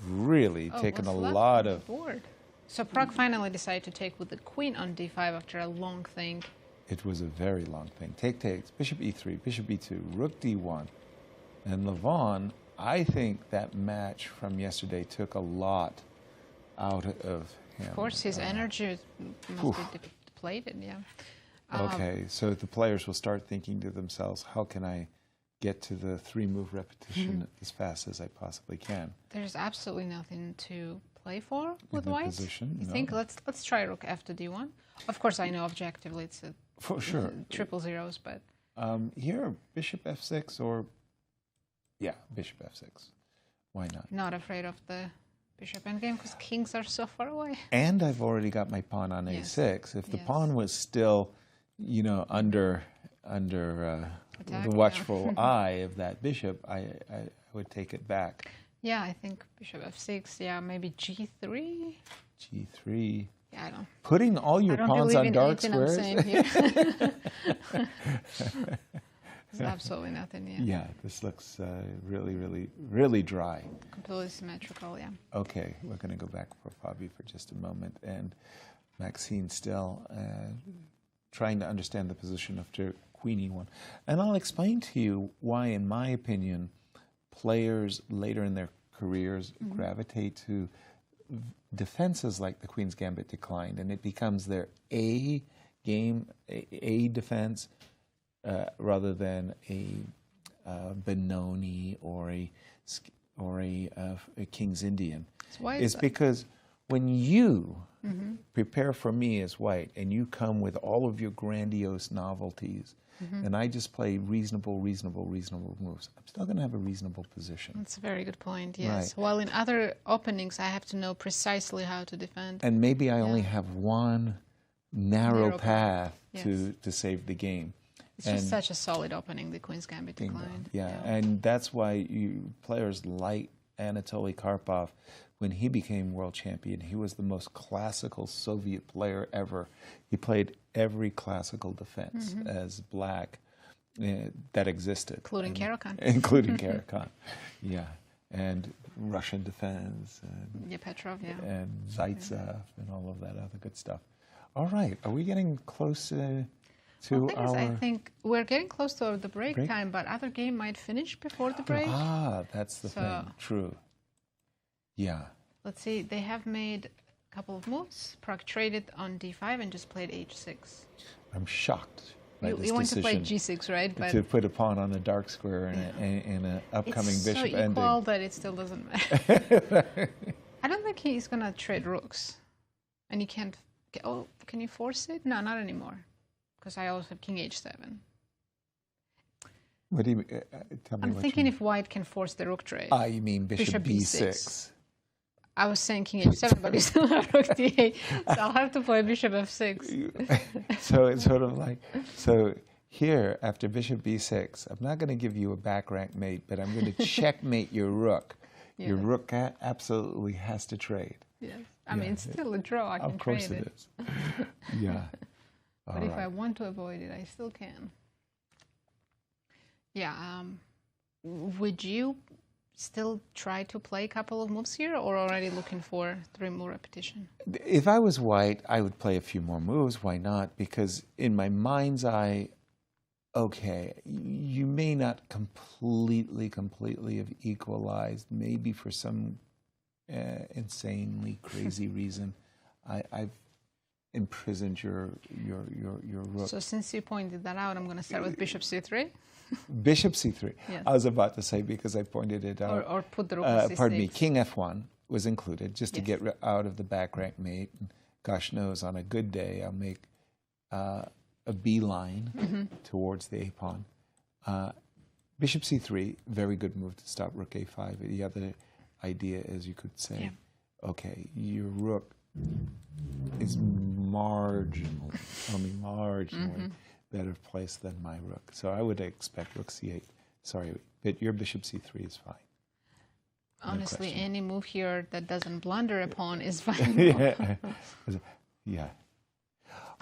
really taken a what's left lot on of... the board? So Pragg finally decided to take with the queen on d5 after a long thing. It was a very long thing. Take takes, Bishop E3, Bishop E2, Rook D1. And Levon, I think that match from yesterday took a lot out of him. Of course, his energy must be depleted, yeah. Okay, so the players will start thinking to themselves, how can I get to the 3-move repetition as fast as I possibly can? There's absolutely nothing to play for with the white. Position, You no. think let's try Rook F to D1? Of course, I know objectively it's a For sure. triple zeros, but Here, Bishop F6 or... Yeah, Bishop F6. Why not? not afraid of the bishop endgame because kings are so far away. And I've already got my pawn on Yes. A6. If the Yes. pawn was still, you know, under Attack, the watchful eye of that bishop, I would take it back. Yeah, I think bishop F6. Yeah, maybe G3. G3. Yeah, I don't. Putting all your I don't pawns believe on in dark anything I'm squares. saying here. There's absolutely nothing. Yeah. Yeah, this looks really, really, really dry. Completely symmetrical. Yeah. Okay, we're going to go back for Fabi for just a moment. And Maxime still trying to understand the position after Queen E1. And I'll explain to you why, in my opinion, players later in their careers gravitate to defenses like the Queen's Gambit declined, and it becomes their A game, A defense, rather than a Benoni or a King's Indian. So why is It's that? because when you prepare for me as white and you come with all of your grandiose novelties, and I just play reasonable moves, I'm still going to have a reasonable position. That's a very good point. Yes. Right. While in other openings, I have to know precisely how to defend. And maybe I only have one narrow Narrow path path. to save the game. It's just such a solid opening, the Queen's Gambit declined. Yeah, and that's why players like Anatoly Karpov, when he became world champion, he was the most classical Soviet player ever. He played every classical defense as black that existed. Including Caro-Kann. Including Caro-Kann, yeah. And Russian defense. And, yeah, Petrov, yeah. And Zaitsev and all of that other good stuff. All right, are we getting close to our... I think we're getting close to the break time, but other game might finish before the break. Ah, that's the thing. True. Yeah. Let's see. They have made a couple of moves. Pragg traded on d5 and just played h6. I'm shocked by this You want to play decision g6, right? to put a pawn on a dark square in an upcoming bishop ending. It's so equal that it still doesn't matter. I don't think he's going to trade rooks. And he can't... Oh, can you force it? No, not anymore. Because I also have king h7. What do you tell me? I'm thinking if white can force the rook trade. Ah, you mean bishop b6. I was saying king h7, but you still have rook d8, so I'll have to play bishop f6. So it's sort of like, so here, after bishop b6, I'm not going to give you a back rank mate, but I'm going to checkmate your rook. Yeah. Your rook absolutely has to trade. Yes. I mean, it's still a draw. I can trade it. Of course it is. Yeah. But if I want to avoid it, I still can. Yeah. Would you still try to play a couple of moves here, or already looking for 3 more repetition? If I was white, I would play a few more moves. Why not? Because in my mind's eye, okay, you may not completely have equalized. Maybe for some insanely crazy reason, I've imprisoned your rook. So since you pointed that out, I'm going to start with bishop c3. Bishop c3. Yes. I was about to say, because I pointed it out. Or put the rook on c6. Pardon me, king f1 was included, just to get out of the back rank mate. And gosh knows, on a good day, I'll make a beeline towards the a-pawn. Bishop c3, very good move to stop rook a5. The other idea is you could say, okay, your rook is marginally, only marginally better placed than my rook. So I would expect rook c8. Sorry, but your bishop c3 is fine. Honestly, any move here that doesn't blunder a pawn is fine. Yeah.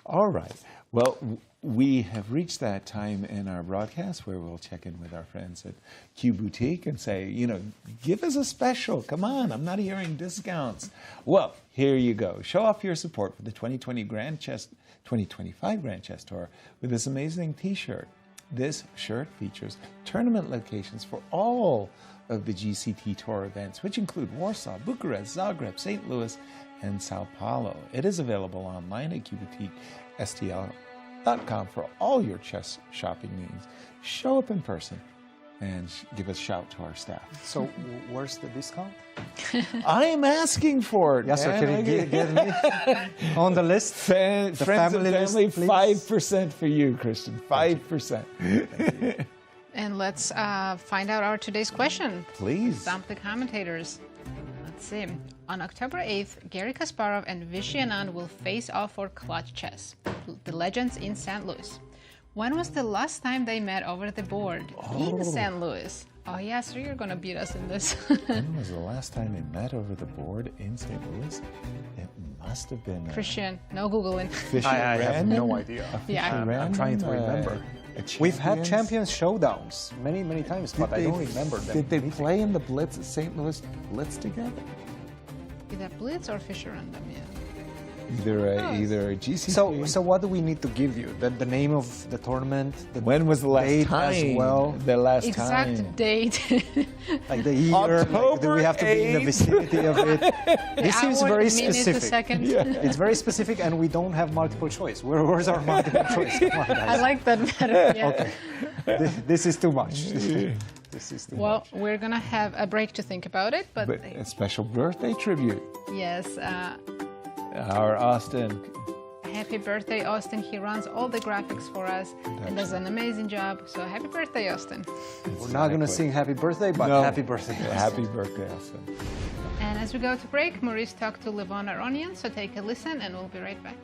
All right. Well, we have reached that time in our broadcast where we'll check in with our friends at Q Boutique and say, you know, give us a special. Come on, I'm not hearing discounts. Well, here you go. Show off your support for the 2025 Grand Chess Tour with this amazing T-shirt. This shirt features tournament locations for all of the GCT Tour events, which include Warsaw, Bucharest, Zagreb, St. Louis, and Sao Paulo. It is available online at QBoutiqueSTL.com for all your chess shopping needs. Show up in person and give a shout to our staff. So where's the discount? I am asking for it. Yes, sir. Can you get me on the list? Friends and family, list, 5% for you, Christian. 5%. And let's find out our today's question. Please. Stump the commentators. Let's see. On October 8th, Garry Kasparov and Vachier-Lagrave will face off for Clutch Chess, the legends in St. Louis. When was the last time they met over the board? In St. Louis. Oh, yeah, so you're going to beat us in this. When was the last time they met over the board in St. Louis? It must have been... Christian, no Googling. I have no idea. Yeah, I'm trying to remember. We've had champions showdowns many times, but I don't remember them. Did they play in the Blitz at St. Louis Blitz together? Either Blitz or Fischer-Random, yeah. Either a GCT. So what do we need to give you? The name of the tournament? When was the last date time? As well? The last exact time. date. Like the year? October do we have to be in the vicinity of it? This seems very specific. Second. Yeah. It's very specific, and we don't have multiple choice. Where's our multiple choice? Come on, guys. I like that better. Yeah. Okay. This is too much. This is too much. We're going to have a break to think about it. But a special birthday tribute. Yes. Our Austin. Happy birthday, Austin. He runs all the graphics for us and does an amazing job. So happy birthday, Austin. We're not going to sing happy birthday, but happy birthday, Austin. Happy birthday, Austin. And as we go to break, Maurice talked to Levon Aronian. So take a listen and we'll be right back.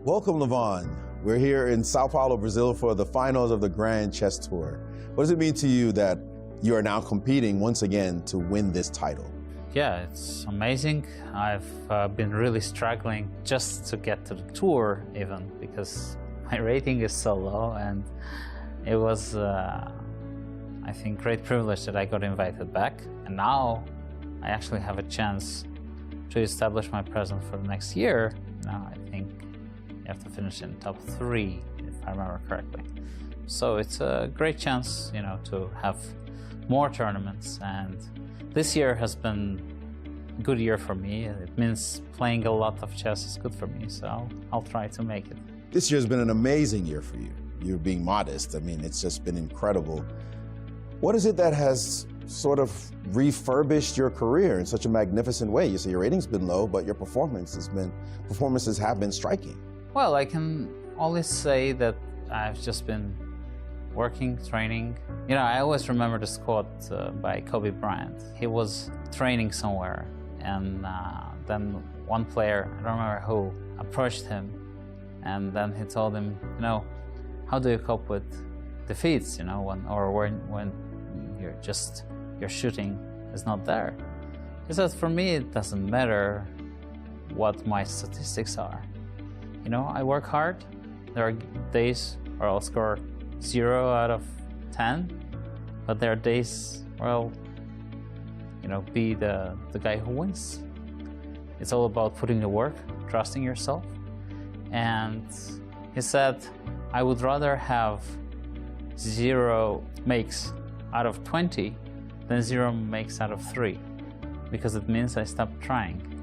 Welcome, Levon. We're here in Sao Paulo, Brazil for the finals of the Grand Chess Tour. What does it mean to you that you are now competing once again to win this title? Yeah, it's amazing. I've been really struggling just to get to the tour even because my rating is so low, and it was, I think, great privilege that I got invited back. And now I actually have a chance to establish my presence for the next year. Now I think you have to finish in top 3, if I remember correctly. So it's a great chance, you know, to have more tournaments. And this year has been a good year for me. It means playing a lot of chess is good for me, so I'll try to make it. This year's been an amazing year for you. You're being modest. I mean, it's just been incredible. What is it that has sort of refurbished your career in such a magnificent way? You say your rating's been low, but your performances have been striking. Well, I can always say that I've just been working, training. You know, I always remember this quote by Kobe Bryant. He was training somewhere, and then one player, I don't remember who, approached him, and then he told him, you know, how do you cope with defeats, you know, when your shooting is not there? He says, for me, it doesn't matter what my statistics are. You know, I work hard. There are days where I'll score 0 out of 10, but there are days where I'll, you know, be the guy who wins. It's all about putting the work, trusting yourself. And he said, I would rather have 0 makes out of 20 than 0 makes out of 3, because it means I stopped trying.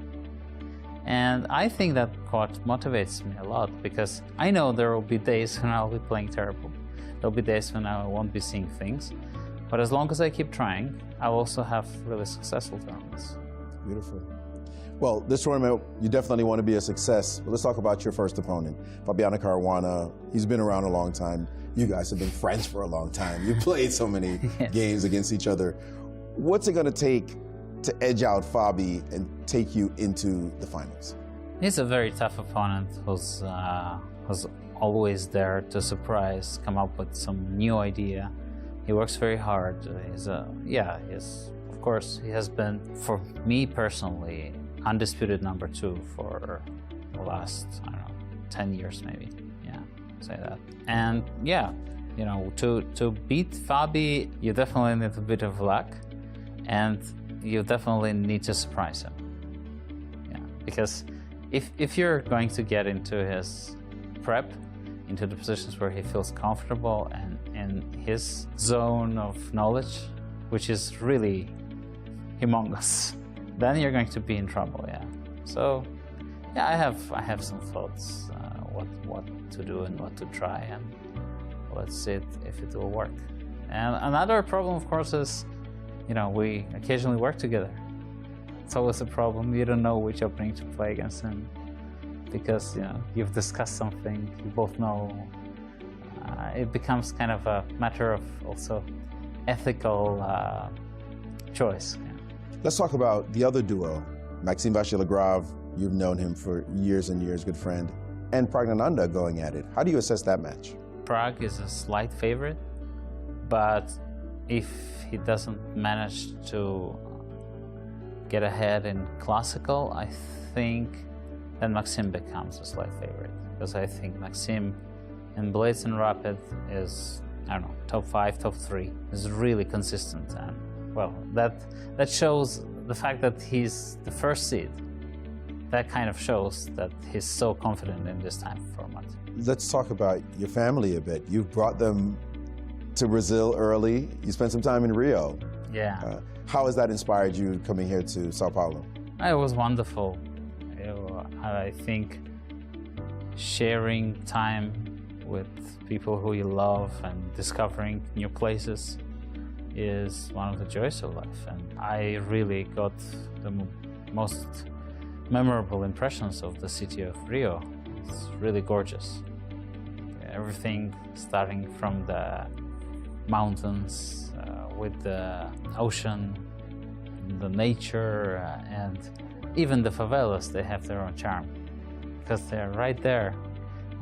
And I think that quote motivates me a lot, because I know there will be days when I'll be playing terrible. There'll be days when I won't be seeing things. But as long as I keep trying, I'll also have really successful tournaments. Beautiful. Well, this tournament, you definitely want to be a success. But let's talk about your first opponent, Fabiano Caruana. He's been around a long time. You guys have been friends for a long time. You played so many games against each other. What's it going to take to edge out Fabi and take you into the finals? He's a very tough opponent who's always there to surprise, come up with some new idea. He works very hard. Of course, he has been, for me personally, undisputed number 2 for the last, I don't know, 10 years maybe. Yeah, say that. And yeah, you know, to beat Fabi, you definitely need a bit of luck, and you definitely need to surprise him. Yeah, because if you're going to get into his prep, into the positions where he feels comfortable and in his zone of knowledge, which is really humongous, then you're going to be in trouble. Yeah. So, yeah, I have some thoughts what to do and what to try, and let's see if it will work. And another problem, of course, is, you know, we occasionally work together. It's always a problem. You don't know which opening to play against him, because, you know, you've discussed something, you both know. It becomes kind of a matter of also ethical choice. Yeah. Let's talk about the other duo, Maxime Vachier-Lagrave. You've known him for years and years, good friend, and Praggnanandhaa going at it. How do you assess that match? Prag is a slight favorite, but if he doesn't manage to get ahead in classical, I think then Maxime becomes a slight favorite, because I think Maxime in blitz and rapid is, I don't know, top 5, top 3, is really consistent. And well, that shows the fact that he's the first seed. That kind of shows that he's so confident in this time format. Let's talk about your family a bit. You've brought them to Brazil early. You spent some time in Rio. Yeah. How has that inspired you coming here to Sao Paulo? It was wonderful. I think sharing time with people who you love and discovering new places is one of the joys of life. And I really got the most memorable impressions of the city of Rio. It's really gorgeous. Everything starting from the mountains with the ocean, the nature, and even the favelas, they have their own charm because they're right there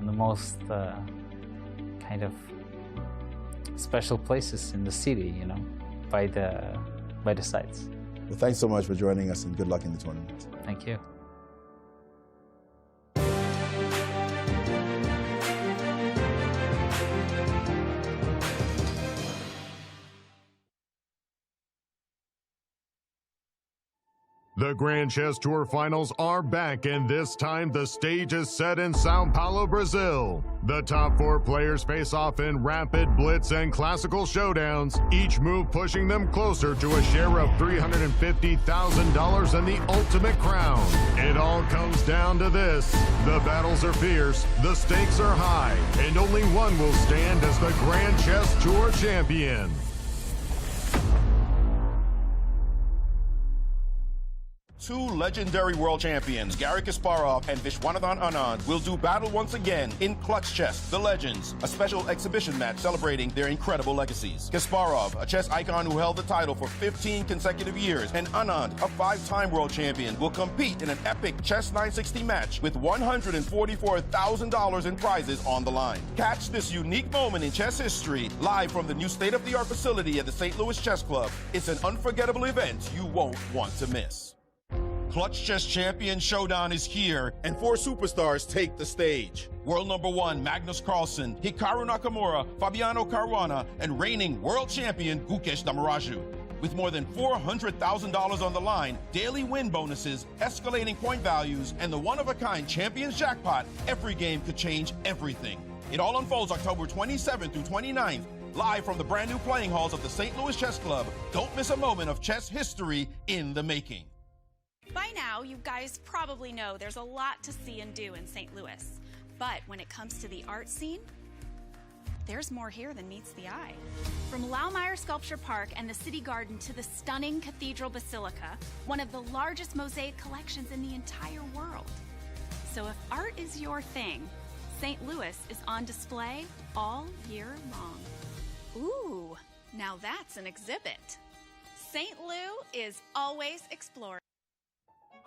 in the most kind of special places in the city, you know, by the sites. Well, thanks so much for joining us, and good luck in the tournament. Thank you. The Grand Chess Tour Finals are back, and this time the stage is set in Sao Paulo, Brazil. The top 4 players face off in rapid, blitz, and classical showdowns, each move pushing them closer to a share of $350,000 and the ultimate crown. It all comes down to this. The battles are fierce, the stakes are high, and only one will stand as the Grand Chess Tour champion. Two legendary world champions, Garry Kasparov and Viswanathan Anand, will do battle once again in Clutch Chess, The Legends, a special exhibition match celebrating their incredible legacies. Kasparov, a chess icon who held the title for 15 consecutive years, and Anand, a 5-time world champion, will compete in an epic Chess 960 match with $144,000 in prizes on the line. Catch this unique moment in chess history live from the new state-of-the-art facility at the St. Louis Chess Club. It's an unforgettable event you won't want to miss. Clutch Chess Champion Showdown is here, and 4 superstars take the stage. World number 1, Magnus Carlsen, Hikaru Nakamura, Fabiano Caruana, and reigning world champion, Gukesh Damaraju. With more than $400,000 on the line, daily win bonuses, escalating point values, and the one-of-a-kind Champions Jackpot, every game could change everything. It all unfolds October 27th through 29th, live from the brand new playing halls of the St. Louis Chess Club. Don't miss a moment of chess history in the making. By now, you guys probably know there's a lot to see and do in St. Louis. But when it comes to the art scene, there's more here than meets the eye. From Laumeier Sculpture Park and the City Garden to the stunning Cathedral Basilica, one of the largest mosaic collections in the entire world. So if art is your thing, St. Louis is on display all year long. Ooh, now that's an exhibit. St. Lou is always exploring.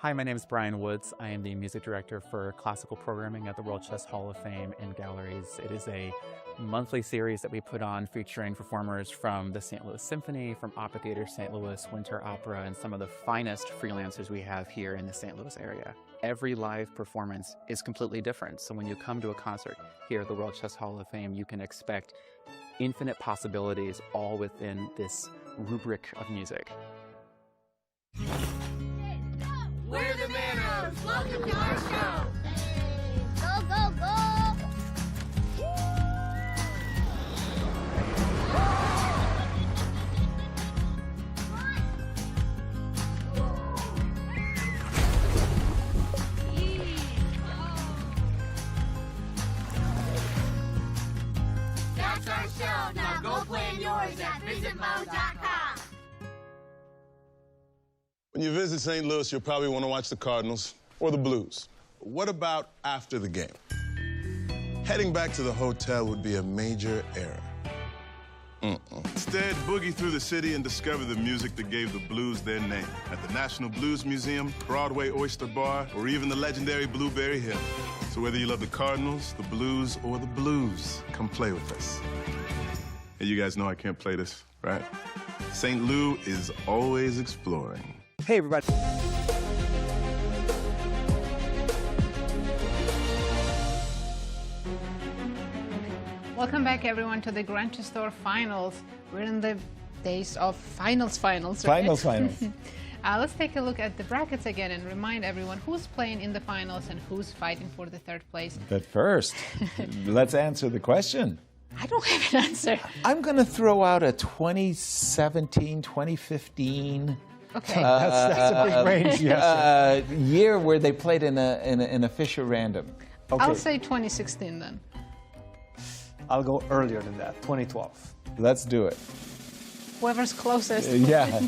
Hi, my name is Brian Woods. I am the music director for classical programming at the World Chess Hall of Fame and Galleries. It is a monthly series that we put on featuring performers from the St. Louis Symphony, from Opera Theater St. Louis, Winter Opera, and some of the finest freelancers we have here in the St. Louis area. Every live performance is completely different. So when you come to a concert here at the World Chess Hall of Fame, you can expect infinite possibilities all within this rubric of music. We're the Manos! Welcome to our show! Go, go, go! That's our show! Now go plan yours at visitmo.com! When you visit St. Louis, you'll probably want to watch the Cardinals or the Blues. What about after the game? Heading back to the hotel would be a major error. Instead, boogie through the city and discover the music that gave the Blues their name at the National Blues Museum, Broadway Oyster Bar, or even the legendary Blueberry Hill. So whether you love the Cardinals, the Blues, or the Blues, come play with us. Hey, you guys know I can't play this, right? St. Lou is always exploring. Hey, everybody. Welcome back, everyone, to the Grand Chess Tour Finals. We're in the days of finals, right? Finals. Let's take a look at the brackets again and remind everyone who's playing in the finals and who's fighting for the 3rd place. But first, let's answer the question. I don't have an answer. I'm going to throw out a 2017, 2015... Okay. That's a big range, yes. Year where they played in a Fisher Random. Okay. I'll say 2016 then. I'll go earlier than that, 2012. Let's do it. Whoever's closest. Yeah.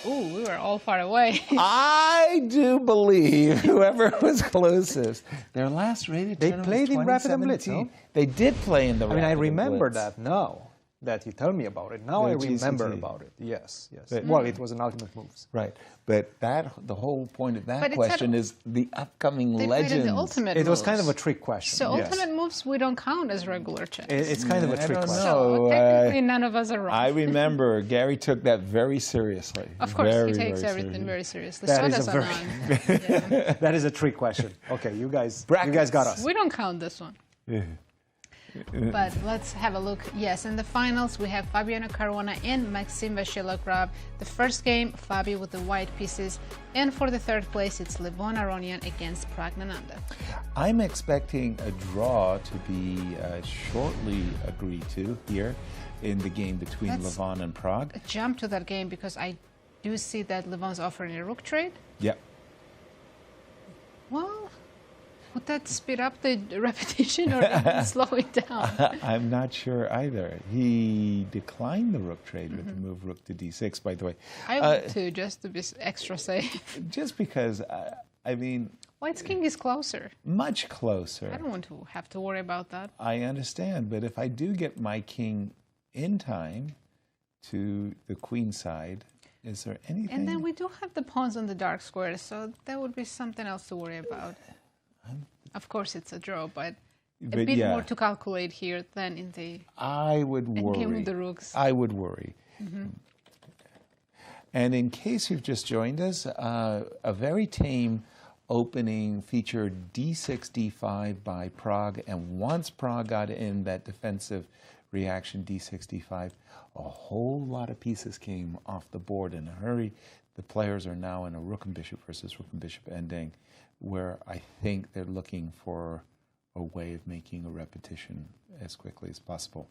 Ooh, we were all far away. I do believe whoever was closest. Their last rated They tournament played was in Rapid and Blitz, 2017. no? They did play in the Rapid I and remember Blitz. that, no. that you tell me about it. Now The I remember GCT. about it. Yes, yes. But- Well, it was an Ultimate Moves. Right. But the whole point of But that it question said- is the upcoming They played in legends. the Ultimate It was kind of a Moves. trick question. So yes. ultimate moves we don't count as regular chess. It's kind of a I trick don't question. know. So technically, none of us are wrong. I remember Gary took that very seriously. Of course, Very, he takes very everything seriously. very seriously. That So is does a very- Anon. That is a trick question. Okay, you guys got us. We don't count this one. But let's have a look. Yes, in the finals, we have Fabiano Caruana and Maxime Vachier-Lagrave. The first game, Fabi with the white pieces. And for the third place, it's Levon Aronian against Praggnanandhaa. I'm expecting a draw to be shortly agreed to here in the game between Let's- Levon and Prague. Jump to that game because I do see that Levon's offering a rook trade. Yep. Well, would that speed up the repetition or slow it down? I'm not sure either. He declined the rook trade with the Mm-hmm. move rook to d6, by the way. I would too, just to be extra safe. Just because, I mean, White's king is closer. much closer. I don't want to have to worry about that. I understand, but if I do get my king in time to the queen side, is there anything? And then we do have the pawns on the dark squares, so that would be something else to worry about. Of course, it's a draw, but a But bit yeah. more to calculate here than in the I would worry. Endgame with the rooks. I would worry. And in case you've just joined us, a very tame opening featured d6, d5 by Prague, and once Prague got in that defensive reaction d6, d5, a whole lot of pieces came off the board in a hurry. The players are now in a rook and bishop versus rook and bishop ending, where I think they're looking for a way of making a repetition as quickly as possible.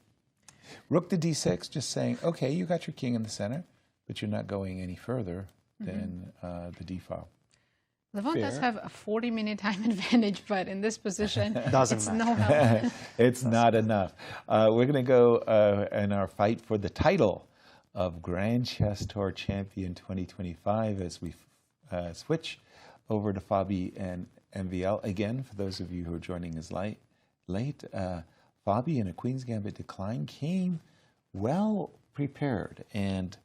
Rook to d6, just saying, okay, you got your king in the center, but you're not going any further than the d file. Levon does Fair. have a 40-minute time advantage, but in this position, Doesn't it's matter. no help. It's not enough. We're going to go in our fight for the title of Grand Chess Tour Champion 2025 as we switch over to Fabi and MVL. Again, for those of you who are joining us late, Fabi in a Queen's Gambit decline came well prepared and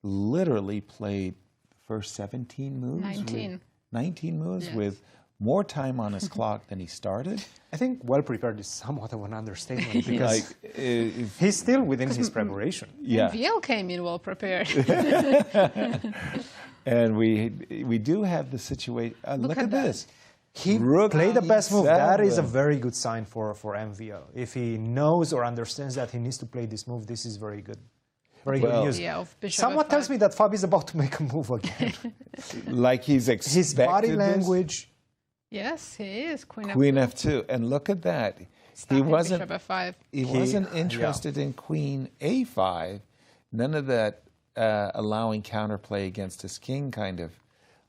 literally played the first 17 moves. 19. 19 moves Yes. with more time on his clock than he started. I think well prepared is somewhat of an understatement because If- he's still within his preparation. yeah. MVL came in well prepared. And we do have the situation. Look at at that. this. He Rook played the best move. That is a E7. very good sign for MVL. If he knows or understands that he needs to play this move, this is very good. Very Well, good news. Yeah, of bishop Someone F5. tells me that Fabi is about to make a move again. Like he's expected His body this. language. Yes, he is. Queen Queen F2. F2. And look at that. Stopping He wasn't, Bishop F5. he wasn't interested in Queen A5. None of that allowing counterplay against his king kind of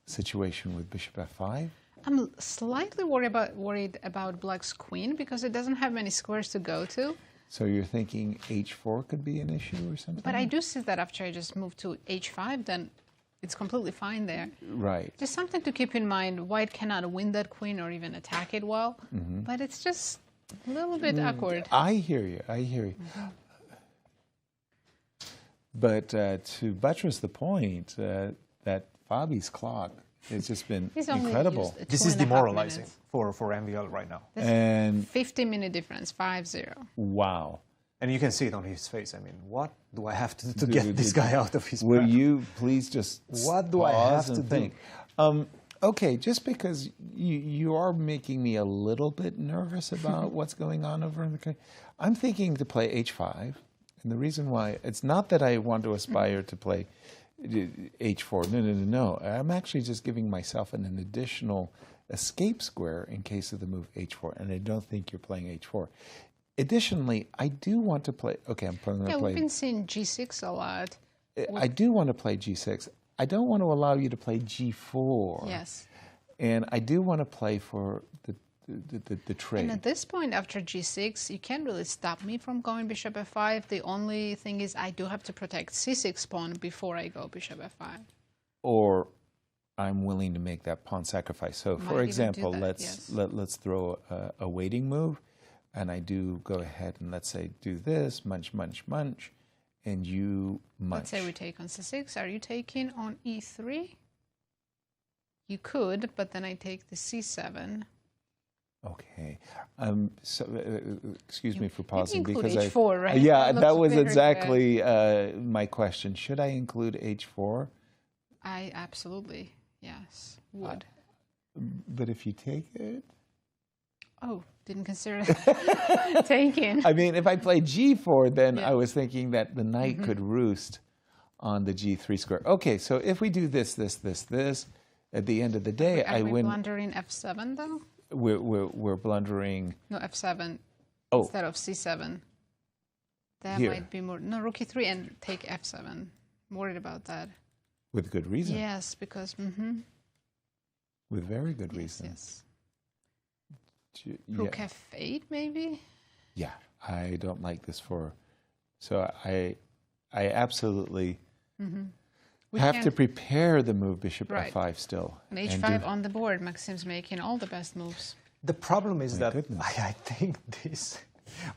situation with Bishop F5. I'm slightly worried about Black's queen because it doesn't have many squares to go to. So you're thinking H4 could be an issue or something? But I do see that after I just move to H5, then it's completely fine there. Right. Just something to keep in mind. White cannot win that queen or even attack it well. But it's just a little bit awkward. I hear you. I hear you. But to buttress the point, that Fabi's clock has just been He's only incredible. used This 2.5 is demoralizing minutes. for MVL right now. And 50-minute difference, 5-0. wow. And you can see it on his face. I mean, what do I have to do to get this guy out of his Will prep? you please just What do I pause have and to do? think? Okay, just because you are making me a little bit nervous about what's going on over in the country, I'm thinking to play H5. And the reason why, it's not that I want to aspire to play H4. No. I'm actually just giving myself an additional escape square in case of the move H4. And I don't think you're playing H4. Additionally, I do want to play, okay, I'm going to Yeah, play. we've been seeing G6 a lot. I do want to play G6. I don't want to allow you to play G4. Yes. And I do want to play for the trade. And at this point, after G6, you can't really stop me from going Bishop F5. The only thing is I do have to protect C6 pawn before I go Bishop F5. Or I'm willing to make that pawn sacrifice. So, Might for even do example, that, let's yes. let's throw a waiting move. and I do go ahead and let's say do this, munch, munch, munch, and you munch. Let's say we take on c6. Are you taking on e3? You could, but then I take the c7. Okay. Excuse me for pausing include because h4, right? Yeah, That that looks was very exactly my question. Should I include h4? I absolutely, yes, would. But if you take it? Oh, didn't consider taking. I mean, if I play g4, then Yeah. I was thinking that the knight could roost on the g3 square. Okay, so if we do this, at the end of the day, Are I we win. blundering f7 though? We're blundering. No, f7 Oh. instead of c7. That Here. might be more. No, rook e3 and take f7. I'm worried about that. With good reason. Yes, because. With very good Yes, reason. yes. Yeah. Rook f8 maybe. Yeah, I don't like this for. So I absolutely We have can- to prepare the move bishop Right. f5 still. And and h5 do- on the board. Maxime's making all the best moves. The problem is My that goodness. I think this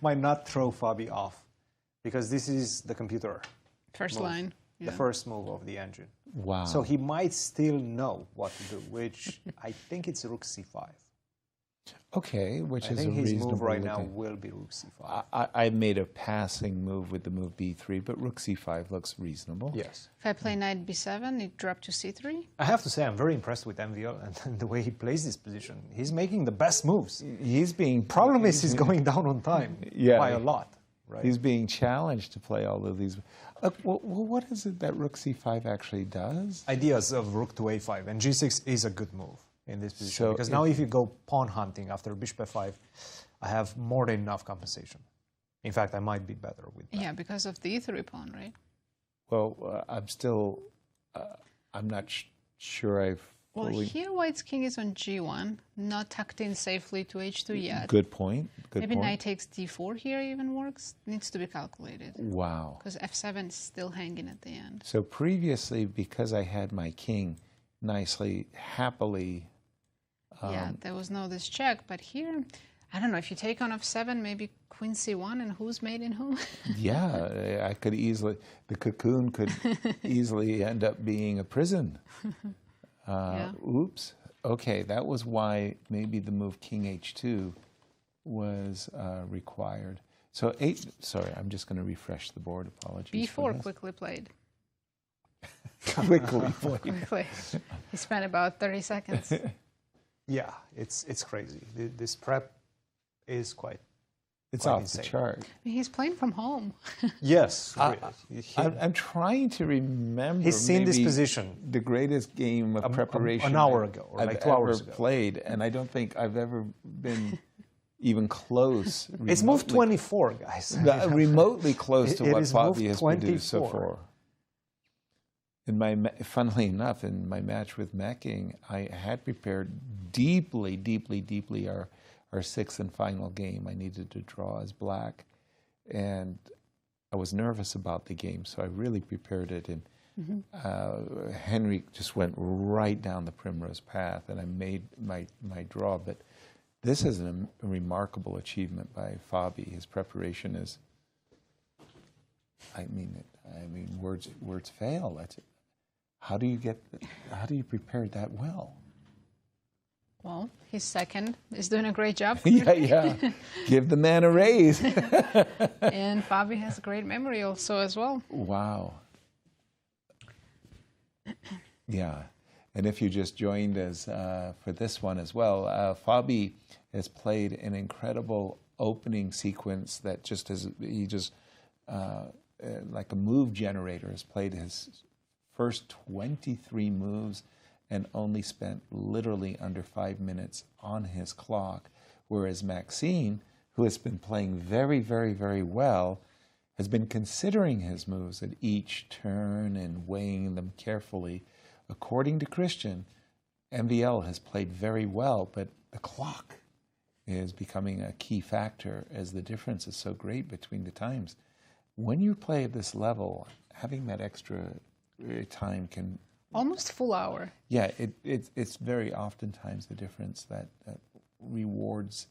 might not throw Fabi off, because this is the computer. First move, line. The Yeah. first move of the engine. Wow. So he might still know what to do, which I think it's rook c5. Okay, which I is think a his reasonable move right now looking- will be rook c5. I made a passing move with the move b3, but rook c5 looks reasonable. Yes. If I play knight b7, it dropped to c3. I have to say I'm very impressed with MVL and the way he plays this position. He's making the best moves. He's being Problem is he's going down on time by a lot. Right? He's being challenged to play all of these. Well, what is it that rook c5 actually does? Ideas of rook to a5, and g6 is a good move in this position, So because now if you go pawn hunting after bishop f5, I have more than enough compensation. In fact, I might be better with that. Yeah, because of the e3 pawn, right? Well, I'm still, I'm not sure I've Well, fully. here white's king is on g1, not tucked in safely to h2 yet. Good point. Good Maybe point. knight takes d4 here even works. Needs to be calculated. Wow. Because f7 is still hanging at the end. So previously, because I had my king nicely, happily. Yeah, there was no this check, but here, I don't know, if you take on f7, maybe queen c1, and who's made in who? Yeah, I could easily, the cocoon could easily end up being a prison. Yeah. Oops. Okay, that was why maybe the move king h2 was required. So sorry, I'm just going to refresh the board. Apologies. for b4 this. quickly played. Quickly played. Quickly. He spent about 30 seconds. Yeah, it's crazy. This prep is quite. It's quite off insane. the chart. He's playing from home. Yes, I'm trying to remember. He's seen this maybe position the greatest game of preparation an hour ago, or I've like 2 hours ever ago. played, and I don't think I've ever been even close. It's move remotely- 24, guys. remotely close to It what is move Fabi has produced so 24. far. Funnily enough, in my match with Macking, I had prepared deeply our sixth and final game. I needed to draw as black, and I was nervous about the game, so I really prepared it. And Henry just went right down the primrose path, and I made my draw. But this is a remarkable achievement by Fabi. His preparation is, I mean, words fail. That's it. How do you prepare that well? Well, his second is doing a great job. yeah. Give the man a raise. And Fabi has a great memory also as well. Wow. Yeah. And if you just joined us for this one as well, Fabi has played an incredible opening sequence that just like a move generator, has played his first 23 moves and only spent literally under 5 minutes on his clock, whereas Maxime, who has been playing very, very, very well, has been considering his moves at each turn and weighing them carefully. According to Cristian, MVL has played very well, but the clock is becoming a key factor as the difference is so great between the times. When you play at this level, having that extra time can... Almost full hour. Yeah, it's very oftentimes the difference that rewards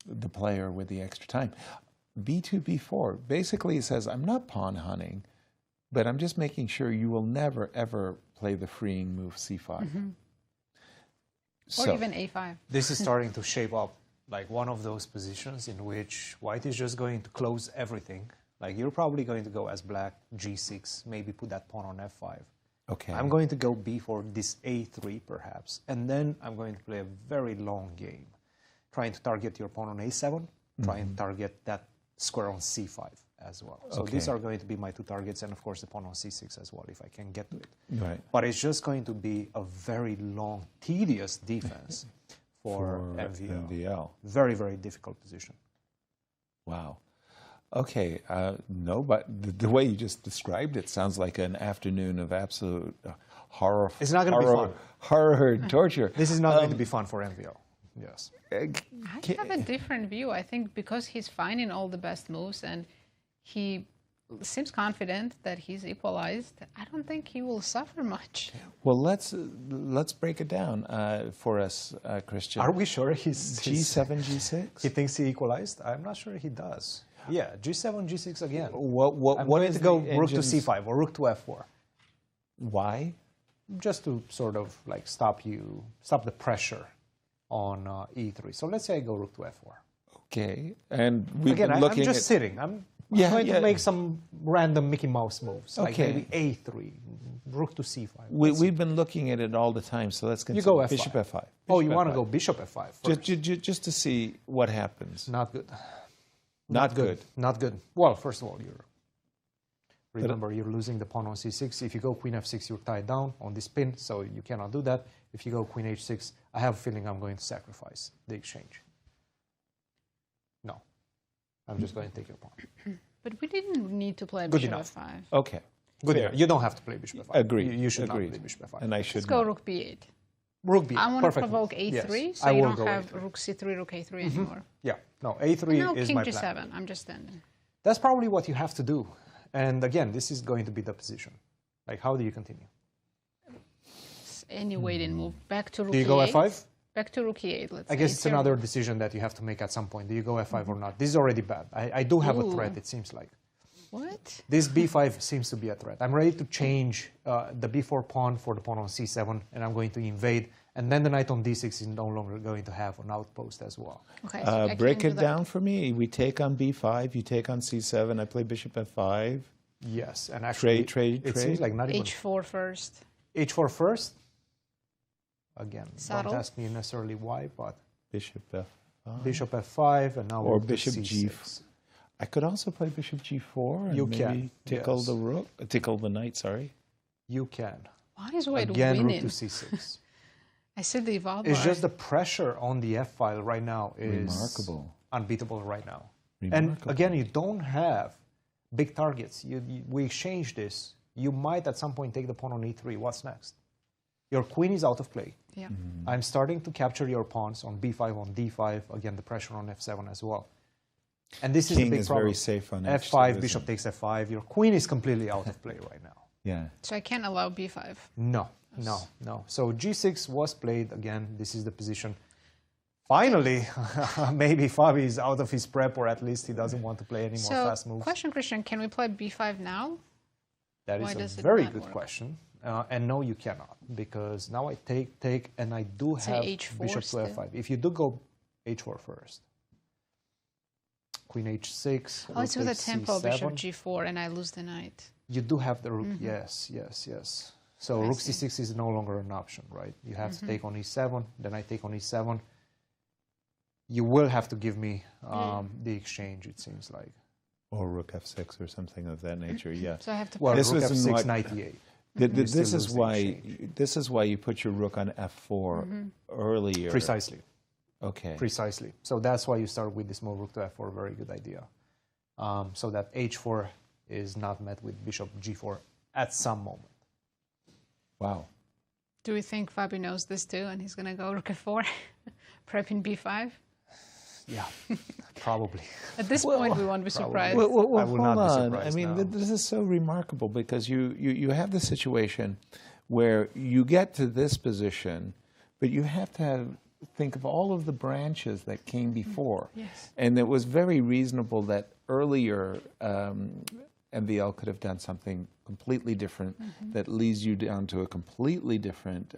the player with the extra time. B2, B4, basically it says, I'm not pawn hunting, but I'm just making sure you will never, ever play the freeing move C5. Or even A5. This is starting to shape up like one of those positions in which white is just going to close everything. Like you're probably going to go as black, G6, maybe put that pawn on F5. Okay. I'm going to go B4, this A3 perhaps, and then I'm going to play a very long game, trying to target your pawn on A7, trying to target that square on C5 as well. So these are going to be my two targets, and of course the pawn on C6 as well, if I can get to it. Right. But it's just going to be a very long, tedious defense for MVL. Very, very difficult position. Wow. Okay, no, but the way you just described it sounds like an afternoon of absolute horror. It's not going to be fun. Horror and torture. This is not going to be fun for MVL. Yes. I have a different view. I think because he's finding all the best moves and he seems confident that he's equalized, I don't think he will suffer much. Well, let's break it down for us, Cristian. Are we sure he's G7, G6? He thinks he equalized? I'm not sure he does. Yeah, G7, G6 again. What I'm going to go rook to engines- C5 or rook to F4. Why? Just to sort of like stop the pressure on E3. So let's say I go rook to F4. Okay, and we've Again, been looking I'm just at... sitting. I'm going to make some random Mickey Mouse moves, like maybe A3, rook to C5. We've been looking at it all the time, so let's consider You go F5. bishop F5. Oh, you Bishop want to F5. go bishop F5 first. Just to see what happens. Not good. Not good. Not good. Well, first of all, remember, you're losing the pawn on C6. If you go queen F6, you're tied down on this pin, so you cannot do that. If you go queen H6, I have a feeling I'm going to sacrifice the exchange. No. I'm just going to take your pawn. But we didn't need to play Good bishop enough. F5. Okay. Good Fair. enough. You don't have to play bishop F5. Agreed. You should Agreed. not play bishop F5. And I should Let's go not. rook B8. Rook B8. I want to Perfect. provoke A3, Yes. so I you will don't go have A3. rook C3, rook A3 anymore. Yeah. No, A3 Now is king my G7. plan. I'm just standing. That's probably what you have to do. And again, this is going to be the position. Like, how do you continue? Any waiting move. Back to rook Do you go E8. F5? Back to rook E8, let's I guess say. it's another decision that you have to make at some point. Do you go F5 or not? This is already bad. I do have a threat, it seems like. What? This B5 seems to be a threat. I'm ready to change the B4 pawn for the pawn on C7, and I'm going to invade. And then the knight on D6 is no longer going to have an outpost as well. Okay, so I Break can it do down for me. We take on B5, you take on C7, I play bishop F5. Yes, and actually, Trade. it seems like not even... H4 first. H4 first? Again, Subtle. don't ask me necessarily why, but... Bishop F5. Bishop F5, and now Or rook to bishop C6. G4. I could also play bishop G4 and You maybe can, tickle yes. the rook, tickle the knight, sorry. You can. Why is white Again, winning? rook to C6. I said the evolve It's bar. just the pressure on the F file right now is Remarkable. unbeatable right now. And Remarkable. again, you don't have big targets. We exchange this. You might at some point take the pawn on E3. What's next? Your queen is out of play. Yeah. I'm starting to capture your pawns on B5, on D5. Again, the pressure on F7 as well. And this is the King big is problem. very safe on H2, F5, isn't bishop it? takes F5. Your queen is completely out of play right now. Yeah. So I can't allow B5. No. So G6 was played. Again, this is the position. Finally, maybe Fabi is out of his prep, or at least he doesn't want to play any more fast moves. Question, Christian, can we play B5 now? That Why is does a it very not good work? question. And no, you cannot, because now I take, and I do Say have H4 bishop to still. F5. If you do go H4 first, Queen H6, Oh, it's with a takes tempo, C7. bishop G4, and I lose the knight. You do have the rook, Mm-hmm. yes. So I rook see. C6 is no longer an option, right? You have Mm-hmm. to take on E7, then I take on E7. You will have to give me the exchange, it seems like. Or rook F6 or something of that nature, yeah. So I have to Well, This rook was F6, what- knight E8. This still is lose the why exchange. this is why you put your rook on F4 earlier. Precisely. Okay. Precisely. So that's why you start with this move, rook to F4, very good idea. So that H4 is not met with bishop G4 at some moment. Wow. Do we think Fabi knows this too, and he's going to go rook F4, prepping B5? Yeah, probably. At this point, we won't be surprised. I will hold not be on. surprised I mean, now. this is so remarkable because you have the situation where you get to this position, but you have to have think of all of the branches that came before. Yes. And it was very reasonable that earlier MVL could have done something completely different that leads you down to a completely different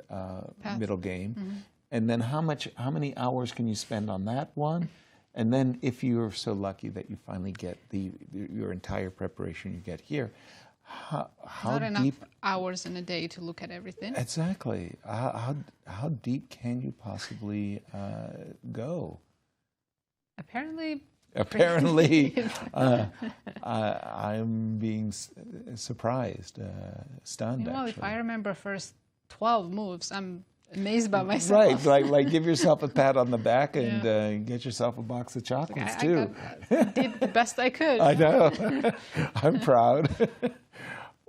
middle game. And then how many hours can you spend on that one? And then if you're so lucky that you finally get your entire preparation you get here, how Not enough deep hours in a day to look at everything. Exactly. How deep can you possibly go? Apparently, I'm being surprised, stunned. well, actually. if I remember first 12 moves, I'm amazed by myself. Right, like give yourself a pat on the back and get yourself a box of chocolates too. I did the best I could. I know. I'm proud.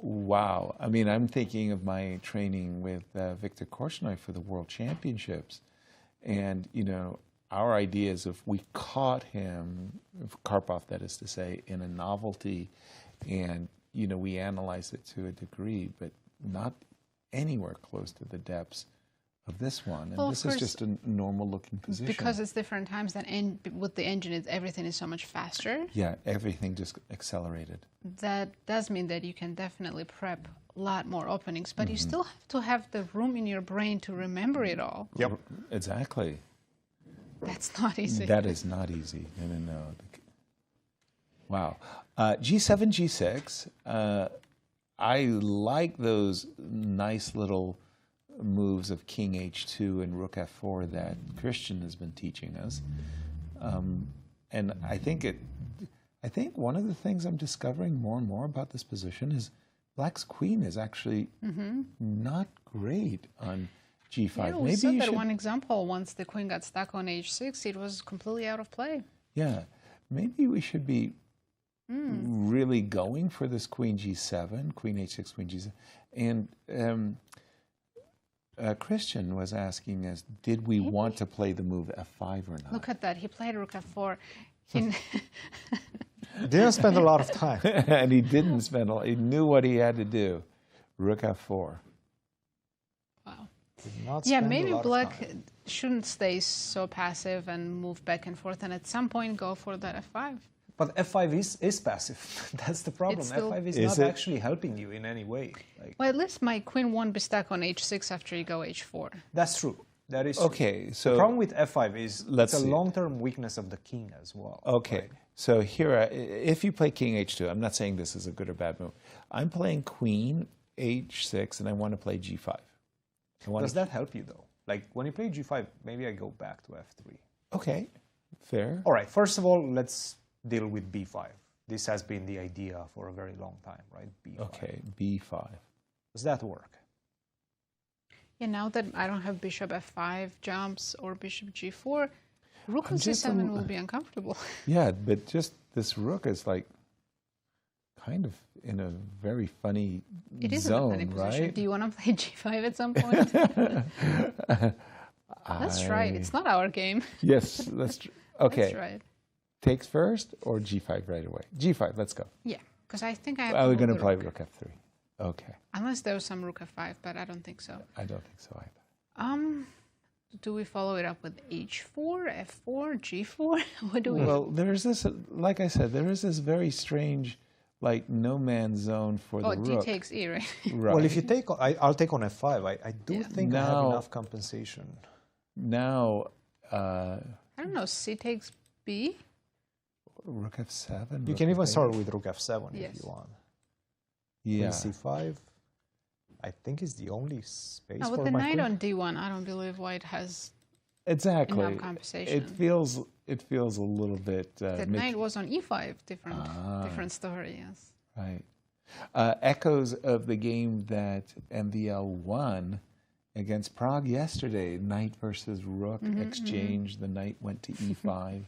Wow. I mean, I'm thinking of my training with Viktor Korchnoi for the World Championships. And, you know, our idea is if we caught him, Karpov that is to say, in a novelty, and, you know, we analyzed it to a degree, but not anywhere close to the depths of this one. And Well, this of is just a normal looking position. Because it's different times, then with the engine, everything is so much faster. Yeah, everything just accelerated. That does mean that you can definitely prep a lot more openings, but you still have to have the room in your brain to remember it all. Yep. Exactly. That's not easy. That is not easy. No. Wow. G7, G6. I like those nice little moves of King H2 and Rook F4 that Cristian has been teaching us. And I think one of the things I'm discovering more and more about this position is Black's queen is actually not great on G5. Yeah, we saw that one example. Once the queen got stuck on H6, it was completely out of play. Yeah, maybe we should be really going for this Queen G7, Queen H6, Queen G7. And Cristian was asking us, did we want to play the move F5 or not? Look at that. He played Rook F4. Didn't spend a lot of time. And he didn't spend a lot. He knew what he had to do. Rook F4. Wow. Yeah, maybe Black shouldn't stay so passive and move back and forth, and at some point go for that F5. But F5 is passive. That's the problem. F5 is not actually helping you in any way. Well, at least my queen won't be stuck on H6 after you go H4. That's true. That is okay. True. So the problem with F5 is it's a long-term weakness of the king as well. Okay. Right? So here, if you play King H2, I'm not saying this is a good or bad move. I'm playing Queen H6, and I want to play G5. Does that help you though? Like when you play G5, maybe I go back to F3. Okay, fair. All right. First of all, let's deal with B5. This has been the idea for a very long time, right? B5. Okay, B5. Does that work? Yeah, now that I don't have bishop F5 jumps or bishop G4, rook on C7 will be uncomfortable. Yeah, but just this rook is like kind of in a very funny it is zone, in a funny position. right? Do you want to play G5 at some point? Let's try it. It's not our game. Yes, that's true. Okay. Let's try it. Takes first or G5 right away? G5, let's go. Yeah, because I think I have Are we to going to play rook. rook F3? Okay. Unless there was some rook F5, but I don't think so. I don't think so either. Do we follow it up with H4, F4, G4? What do we? Well, there's this, like I said, there is this very strange, like no man's zone for the rook. D takes E, right? Right. Well, if you take, I'll take on F5. I do think I have enough compensation. Now, I don't know. C takes B. Rook F7. You can even start with Rook F7 Yes. if you want. Yeah. Queen C5, I think is the only space No, for with the my knight queen. on D1, I don't believe White has Exactly. enough compensation. It feels a little bit. The knight was on E5, different story. Yes. Right. Echoes of the game that MVL won against Prague yesterday. Knight versus rook exchange. The knight went to E5.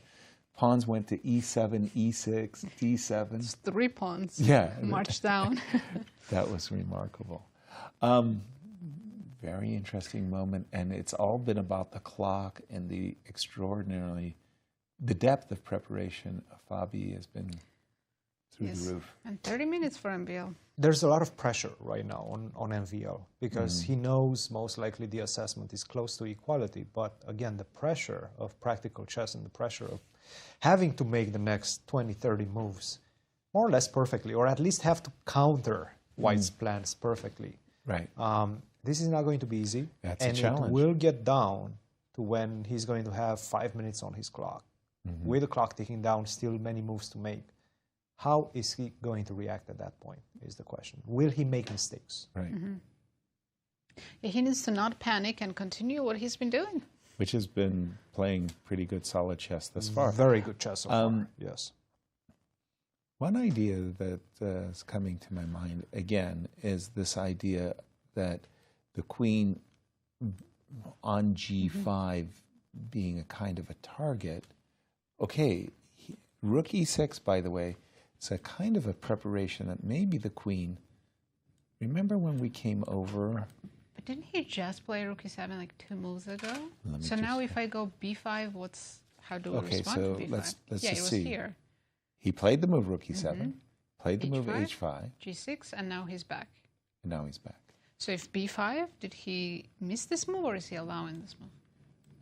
Pawns went to E7, E6, D7. It's 3 pawns. Yeah. Marched down. That was remarkable. Very interesting moment, and it's all been about the clock and the depth of preparation. Fabi has been through the roof. And 30 minutes for MVL. There's a lot of pressure right now on MVL because he knows most likely the assessment is close to equality. But again, the pressure of practical chess and the pressure of having to make the next 20, 30 moves more or less perfectly, or at least have to counter White's plans perfectly. Right. This is not going to be easy. That's a challenge. It will get down to when he's going to have 5 minutes on his clock. With the clock ticking down, still many moves to make. How is he going to react at that point is the question. Will he make mistakes? Right. He needs to not panic and continue what he's been doing. Which has been playing pretty good solid chess thus far. Very good chess so far, yes. One idea that is coming to my mind, again, is this idea that the queen on g5 being a kind of a target. Okay, rook e6, by the way, is a kind of a preparation that maybe the queen... Remember when we came over... But didn't he just play rook e7 like 2 moves ago? So now if I go b5, how do we respond to b5? Okay, so let's yeah, just it was see. Here. He played the move rook e7, played the move H5, h5. g6, and now he's back. And now he's back. So if b5, did he miss this move or is he allowing this move?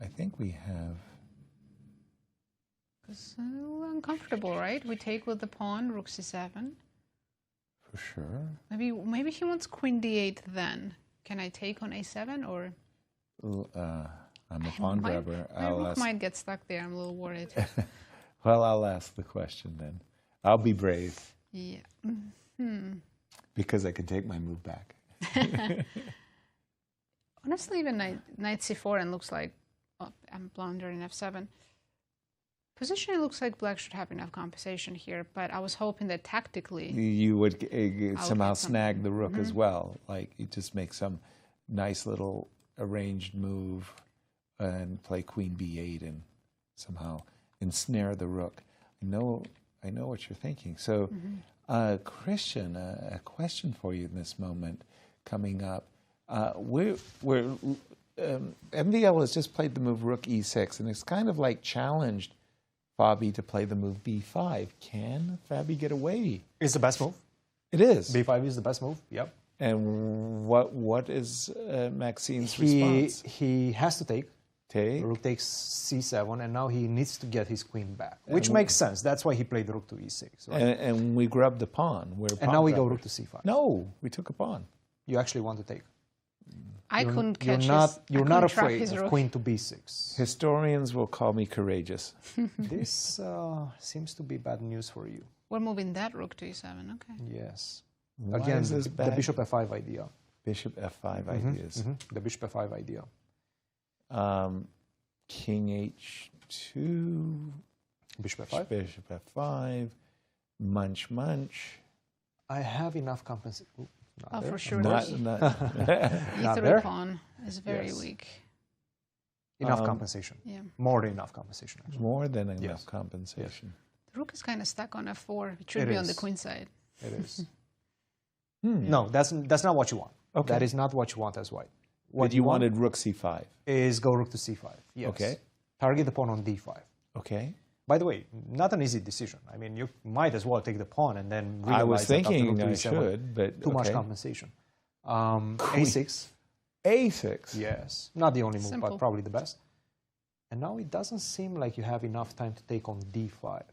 I think we have... It's a little uncomfortable, right? We take with the pawn, rook c7. For sure. Maybe he wants queen d8 then. Can I take on a7 or? I'm a pawn grabber. My rook might get stuck there. I'm a little worried. Well, I'll ask the question then. I'll be brave. Yeah. Because I can take my move back. Honestly, even knight c4 and looks like I'm blundering f7. Position, it looks like black should have enough compensation here, but I was hoping that tactically... You would somehow snag the rook as well. Like, you just make some nice little arranged move and play queen b8 and somehow ensnare the rook. I know what you're thinking. So, Cristian, a question for you in this moment coming up. MVL has just played the move rook e6, and it's kind of like challenged Fabi to play the move b5. Can Fabi get away? It's the best move. It is. b5 is the best move, yep. And what is Maxime's response? He has to take. Rook takes c7, and now he needs to get his queen back, which makes sense. That's why he played rook to e6. Right? And we grabbed the pawn. And now we go rook to c5. No, we took a pawn. You actually want to take. I couldn't catch You're not afraid of queen to b6. Historians will call me courageous. This seems to be bad news for you. We're moving that rook to e7, okay. Yes. Again, the bishop f5 idea. Bishop f5 ideas. The bishop f5 idea. King h2. Bishop f5. Bishop f5. Munch, munch. I have enough compensation. For sure. E3 pawn is very weak. Enough compensation. Yeah. More than enough compensation. Actually. More than enough compensation. The rook is kind of stuck on f4. It should be on the queen side. It is. No, that's not what you want. Okay. That is not what you want as white. What you wanted rook c5. Is go rook to c5. Yes. Okay. Target the pawn on d5. Okay. By the way, not an easy decision. I mean, you might as well take the pawn and then realize I was thinking that I should, but too much compensation. A6. A6. Yes. Not the only move, but probably the best. And now it doesn't seem like you have enough time to take on d5.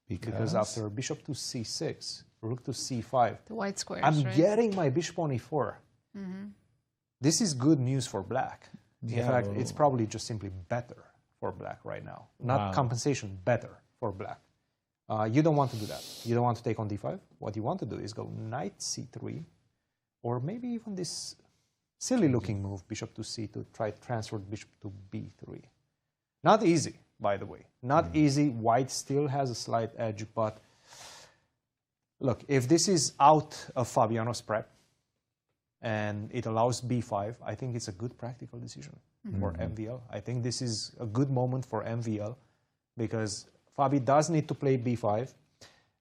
Because after bishop to c6, rook to c5, the white squares, I'm getting my bishop on e4. This is good news for black. In fact, it's probably just simply better for black right now. Not compensation, better for black. You don't want to do that. You don't want to take on d5. What you want to do is go knight c3, or maybe even this silly-looking move, bishop to c, to try to transfer bishop to b3. Not easy, by the way. Not easy. White still has a slight edge, but look, if this is out of Fabiano's prep and it allows b5, I think it's a good practical decision for MVL. I think this is a good moment for MVL because Fabi does need to play b5,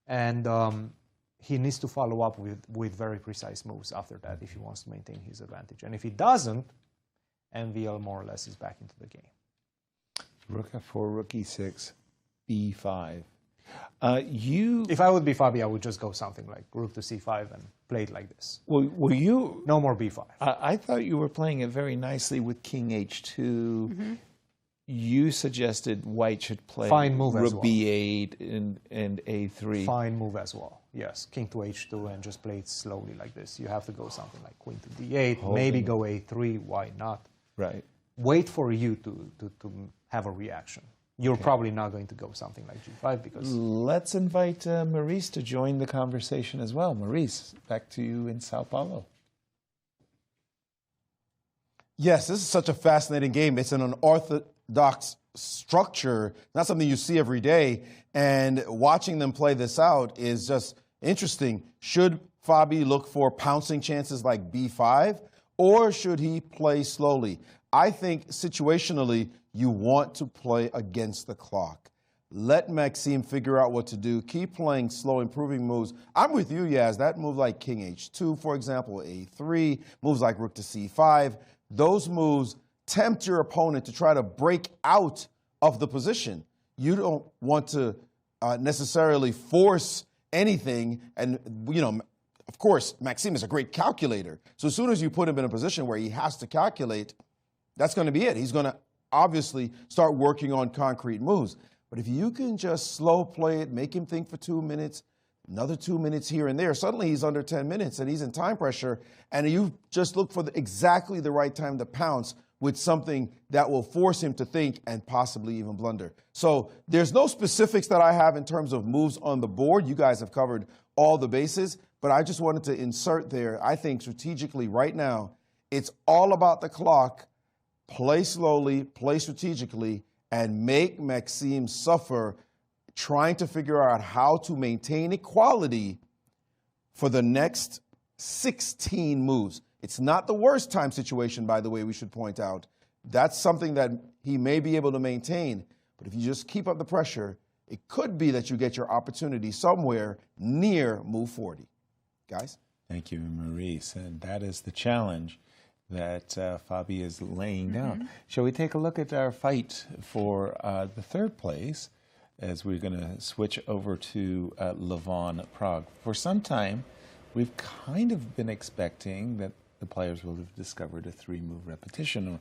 and he needs to follow up with very precise moves after that if he wants to maintain his advantage. And if he doesn't, MVL more or less is back into the game. Rook f4, rook e6, b5. If I would be Fabi, I would just go something like rook to c5 and play it like this. Well, you... No more b5. I thought you were playing it very nicely with king h2. You suggested white should play Fine move as rook well. b8 and a3. Fine move as well. Yes, king to h2 and just play it slowly like this. You have to go something like queen to d8, maybe go a3, why not? Right. Wait for you to have a reaction. You're probably not going to go something like g5 because... Let's invite Maurice to join the conversation as well. Maurice, back to you in Sao Paulo. Yes, this is such a fascinating game. It's an unorthodox structure, not something you see every day. And watching them play this out is just interesting. Should Fabi look for pouncing chances like b5, or should he play slowly? I think situationally, you want to play against the clock. Let Maxime figure out what to do. Keep playing slow, improving moves. I'm with you, Yaz. That move like king h2, for example, a3, moves like rook to c5. Those moves tempt your opponent to try to break out of the position. You don't want to necessarily force anything. And, you know, of course, Maxime is a great calculator. So as soon as you put him in a position where he has to calculate, that's going to be it. He's going to obviously start working on concrete moves. But if you can just slow play it, make him think for 2 minutes, another 2 minutes here and there, suddenly he's under 10 minutes and he's in time pressure, and you just look for exactly the right time to pounce with something that will force him to think and possibly even blunder. So there's no specifics that I have in terms of moves on the board. You guys have covered all the bases, but I just wanted to insert there, I think strategically right now, it's all about the clock. Play slowly, play strategically, and make Maxime suffer trying to figure out how to maintain equality for the next 16 moves. It's not the worst time situation, by the way, we should point out. That's something that he may be able to maintain. But if you just keep up the pressure, it could be that you get your opportunity somewhere near move 40. Guys? Thank you, Maurice. And that is the challenge that Fabi is laying down. Shall we take a look at our fight for the third place as we're going to switch over to Levon Prague. For some time, we've kind of been expecting that the players will have discovered a 3-move repetition,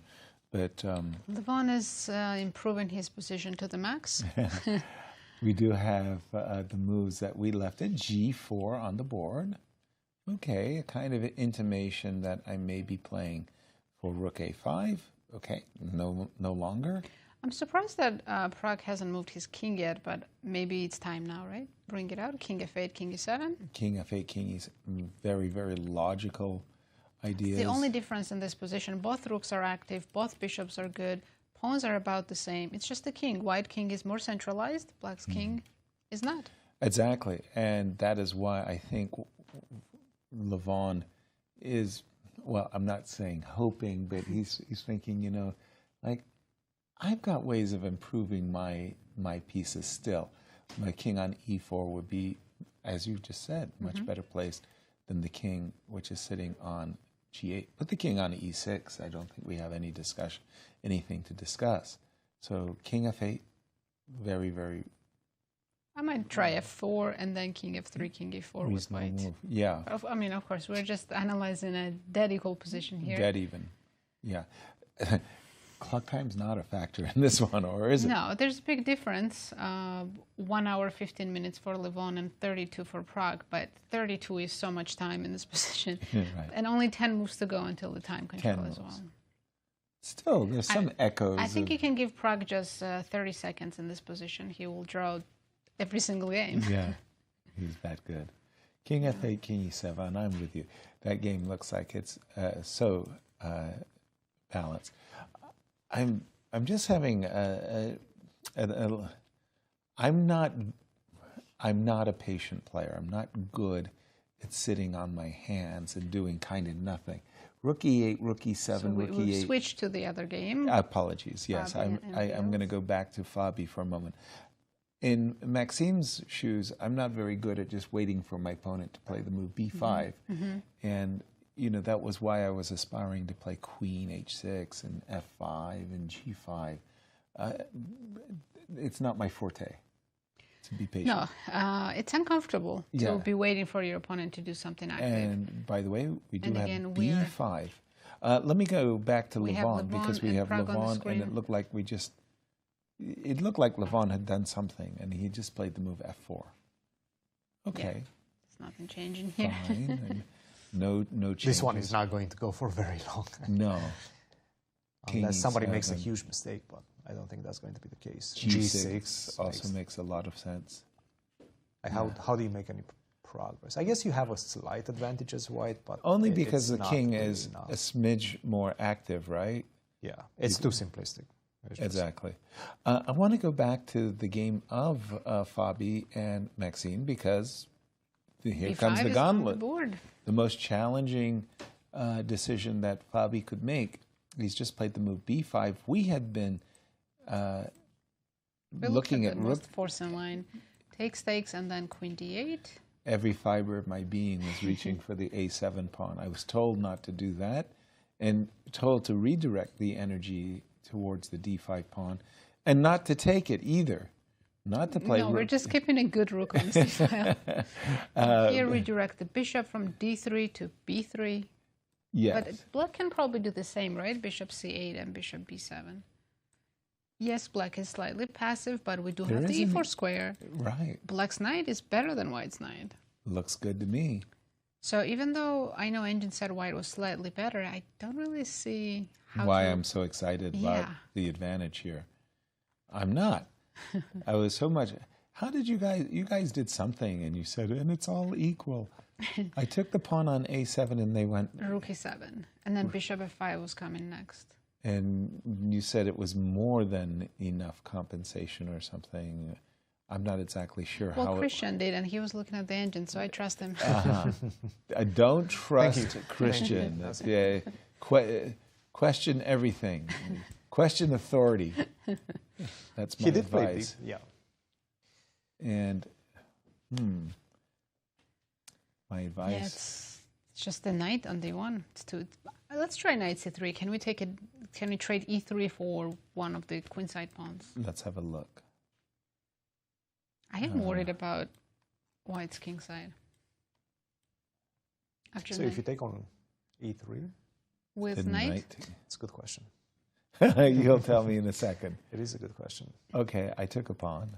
but... Levon is improving his position to the max. We do have the moves that we left at g4 on the board. Okay, a kind of intimation that I may be playing for rook a5. Okay, no longer. I'm surprised that Prague hasn't moved his king yet, but maybe it's time now, right? Bring it out. King f8, king e7. King f8, king e7. Very, very logical ideas. The only difference in this position, both rooks are active, both bishops are good, pawns are about the same. It's just the king. White king is more centralized, black's king is not. Exactly, and that is why I think Levon is, well, I'm not saying hoping, but he's thinking, you know, like, I've got ways of improving my pieces still. My king on e4 would be, as you just said, much better placed than the king, which is sitting on g8. Put the king on e6. I don't think we have anything to discuss. So king f8, very, very... I might try f4 and then king f3, king e4 with white. Move. Yeah. I mean, of course, we're just analyzing a dead equal position here. Dead even. Yeah. Clock time's not a factor in this one, or is it? No, there's a big difference. 1 hour, 15 minutes for Levon and 32 for Prague, but 32 is so much time in this position. Right. And only 10 moves to go until the time control as well. Still, there's some echoes. I think you can give Prague just 30 seconds in this position. He will draw every single game. Yeah, he's that good. King f8, king e7, I'm with you. That game looks like it's so balanced. I'm just having I'm not a patient player. I'm not good at sitting on my hands and doing kind of nothing. Rook e8, rook e7, So rook we'll e8. switch to the other game. Apologies. Yes, I'm going to go back to Fabi for a moment. In Maxime's shoes, I'm not very good at just waiting for my opponent to play the move b5, and you know, that was why I was aspiring to play queen h6 and f5 and g5. It's not my forte. to be patient? No, it's uncomfortable Yeah. to be waiting for your opponent to do something active. And by the way, we do And have again, we are- B5. Let me go back to We have Levon, Levon because we and have Pragg on the Levon, and screen. it looked like it looked like Levon had done something, and he just played the move F4. Okay, There's nothing changing here. fine. And no changes. This one is not going to go for very long. No. Unless somebody makes a King huge mistake, but I don't think that's going to be the case. G6 also makes a lot of sense. Like how do you make any progress? I guess you have a slight advantage as white, but Only it's because the not king really is enough. a smidge more active, right? Yeah, it's too simplistic. Exactly. I want to go back to the game of Fabi and Maxime, because here comes B5 the is on the gauntlet. board. The most challenging decision that Fabi could make. He's just played the move B5. We had been looking at the most force in line. Takes, and then queen d8. Every fiber of my being was reaching for the A7 pawn. I was told not to do that, and told to redirect the energy towards the D5 pawn, and not to take it either. Not to play. No, we're just keeping a good rook on the c-file. Here, redirect the bishop from d3 to b3. Yes. But black can probably do the same, right? Bishop c8 and bishop b7. Yes, black is slightly passive, but we do have the e4 square. Right. Black's knight is better than white's knight. Looks good to me. So even though I know Engine said white was slightly better, I don't really see why I'm so excited about the advantage here. I'm not. I was so much. How did you guys did something, and you said, and it's all equal. I took the pawn on a7, and they went rook e7, and then bishop f5 was coming next. And you said it was more than enough compensation or something. I'm not exactly sure how. Well, Christian did, and he was looking at the engine, so I trust him. I don't trust Christian. Yeah, question everything. Question authority. That's my he did advice. Play And my advice. Yeah, it's just the knight on d1. It's too. Let's try knight c3. Can we take it? Can we trade e3 for one of the queenside pawns? Let's have a look. I am worried about white's kingside. After so if you take on e3 with knight, it's a good question. You'll tell me in a second. It is a good question. Okay, I took a pawn.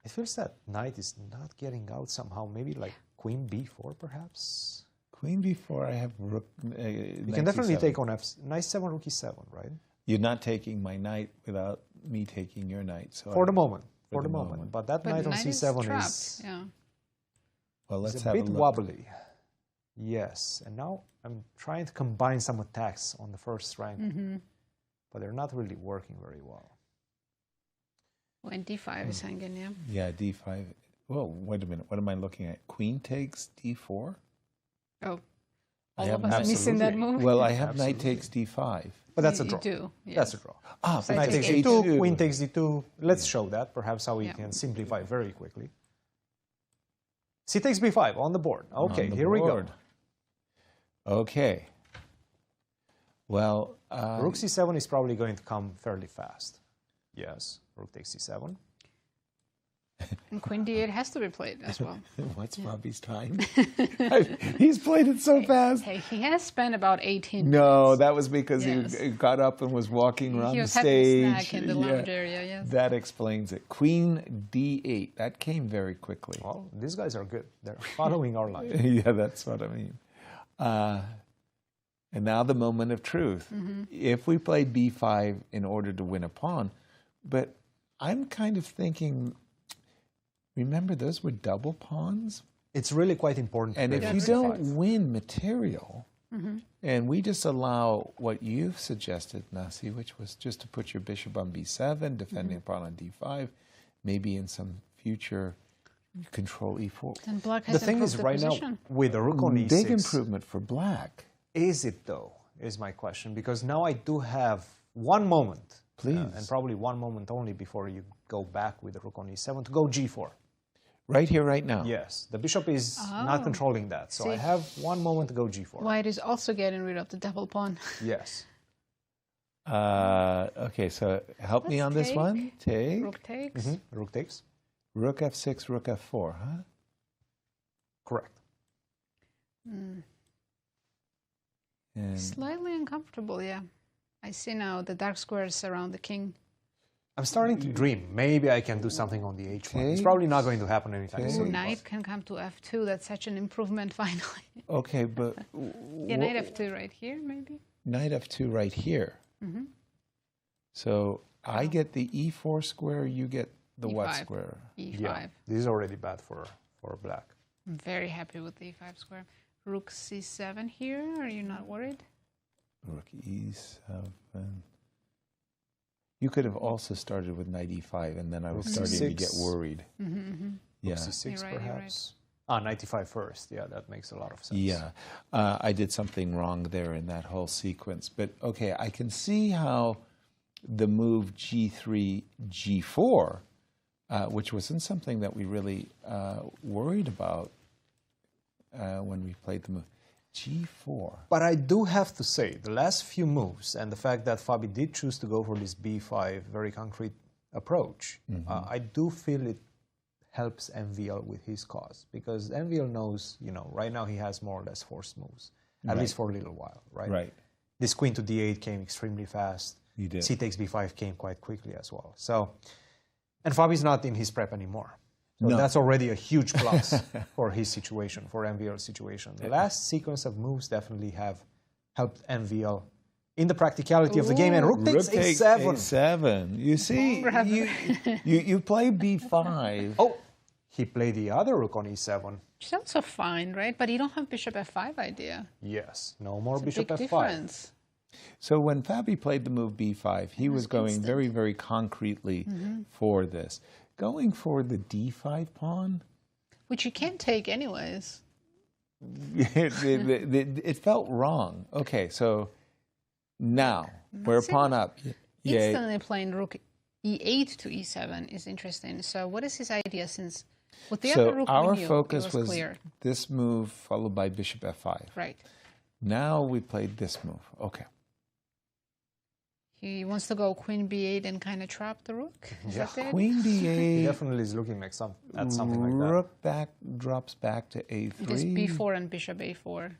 It feels that knight is not getting out somehow. Maybe like queen b4, perhaps. Queen b4. I have rook. You can definitely take on knight 7, rook e7, right? You're not taking my knight without me taking your knight. So for the moment. For the moment. But that knight on c7 is yeah. Well, let's have a bit look. Wobbly. Yes, and now I'm trying to combine some attacks on the first rank, but they're not really working very well. When d5 is hanging, yeah. Yeah, d5. Whoa, wait a minute. What am I looking at? Queen takes d4? Oh, all of us missing that move. Well, I have knight takes d5. But that's a draw. You do, yes. That's a draw. Ah, so knight takes d2, queen takes d2. Let's show that, perhaps how we can simplify very quickly. C takes b5 on the board. Okay, here we go. Okay. Well, rook c7 is probably going to come fairly fast. Yes, rook takes c7. And queen d8 has to be played as well. What's Robbie's time? He's played it so fast. Hey, he has spent about 18 No, minutes. that was because he got up and was walking around he was the stage. Having a snack in the lounge area, yes. That explains it. Queen d8. That came very quickly. Well, these guys are good. They're following our line. Yeah, that's what I mean. And now the moment of truth. If we played b5 in order to win a pawn, but I'm kind of thinking, remember those were double pawns? It's really quite important. And if you don't win material, and we just allow what you've suggested, Nasi, which was just to put your bishop on b7, defending a pawn on d5, maybe in some future control e4. Then black has the thing is, right position. now, with the rook on e6... Big improvement for black. Is it, though, is my question. Because now I do have one moment, and probably one moment only before you go back with the rook on e7 to go g4. Right here, right now. Yes, the bishop is not controlling that. So I have one moment to go g4. White is also getting rid of the double pawn. Yes. Okay, so help me on this one. Take. Rook takes. Rook takes. Rook f6, rook f4, huh? Correct. Mm. And Slightly uncomfortable, yeah. I see now the dark squares around the king. I'm starting to dream. Maybe I can do something on the h1. It's probably not going to happen anytime Ooh, soon. knight can come to f2. That's such an improvement finally. Okay, but Yeah, knight f2 right here, maybe. Knight f2 right here. Mm-hmm. So I get the e4 square, you get the what E5. square? E5. Yeah, this is already bad for black. I'm very happy with the e5 square. Rook c7 here. Are you not worried? Rook e7. You could have also started with knight e5, and then I was starting to get worried. Mm-hmm, mm-hmm. Yeah. Rook c6 You're right, perhaps. Ah, knight e5 first. Yeah, that makes a lot of sense. Yeah, I did something wrong there in that whole sequence. But okay, I can see how the move g3, g4, which wasn't something that we really worried about when we played the move. g4. But I do have to say, the last few moves and the fact that Fabi did choose to go for this b5 very concrete approach, I do feel it helps MVL with his cause, because MVL knows, you know, right now he has more or less forced moves, at least for a little while, right? Right. This queen to d8 came extremely fast. You did. C takes b5 came quite quickly as well. So, and Fabi's not in his prep anymore. So No. that's already a huge plus for his situation, for MVL's situation. The last sequence of moves definitely have helped MVL in the practicality of the game. And rook takes a7. a7. You see, you play b5. Oh, he played the other rook on e7. Which is also fine, right? But you don't have bishop f5 idea. Yes, no more It's bishop a big f5. difference. So when Fabi played the move b5, he was going very, very concretely for this. Going for the d5 pawn, Which you can't take anyways. it felt wrong. Okay, so now we're a pawn up. Instantly playing rook e8 to e7 is interesting. So what is his idea, since with the other So rook our we knew, focus it was clear. this move followed by bishop f5. Right. Now we played this move. Okay. He wants to go queen b8 and kind of trap the rook. Is that it? Queen He d8. definitely is looking like something like that. Rook back drops back to a3. It is b4 and bishop a4.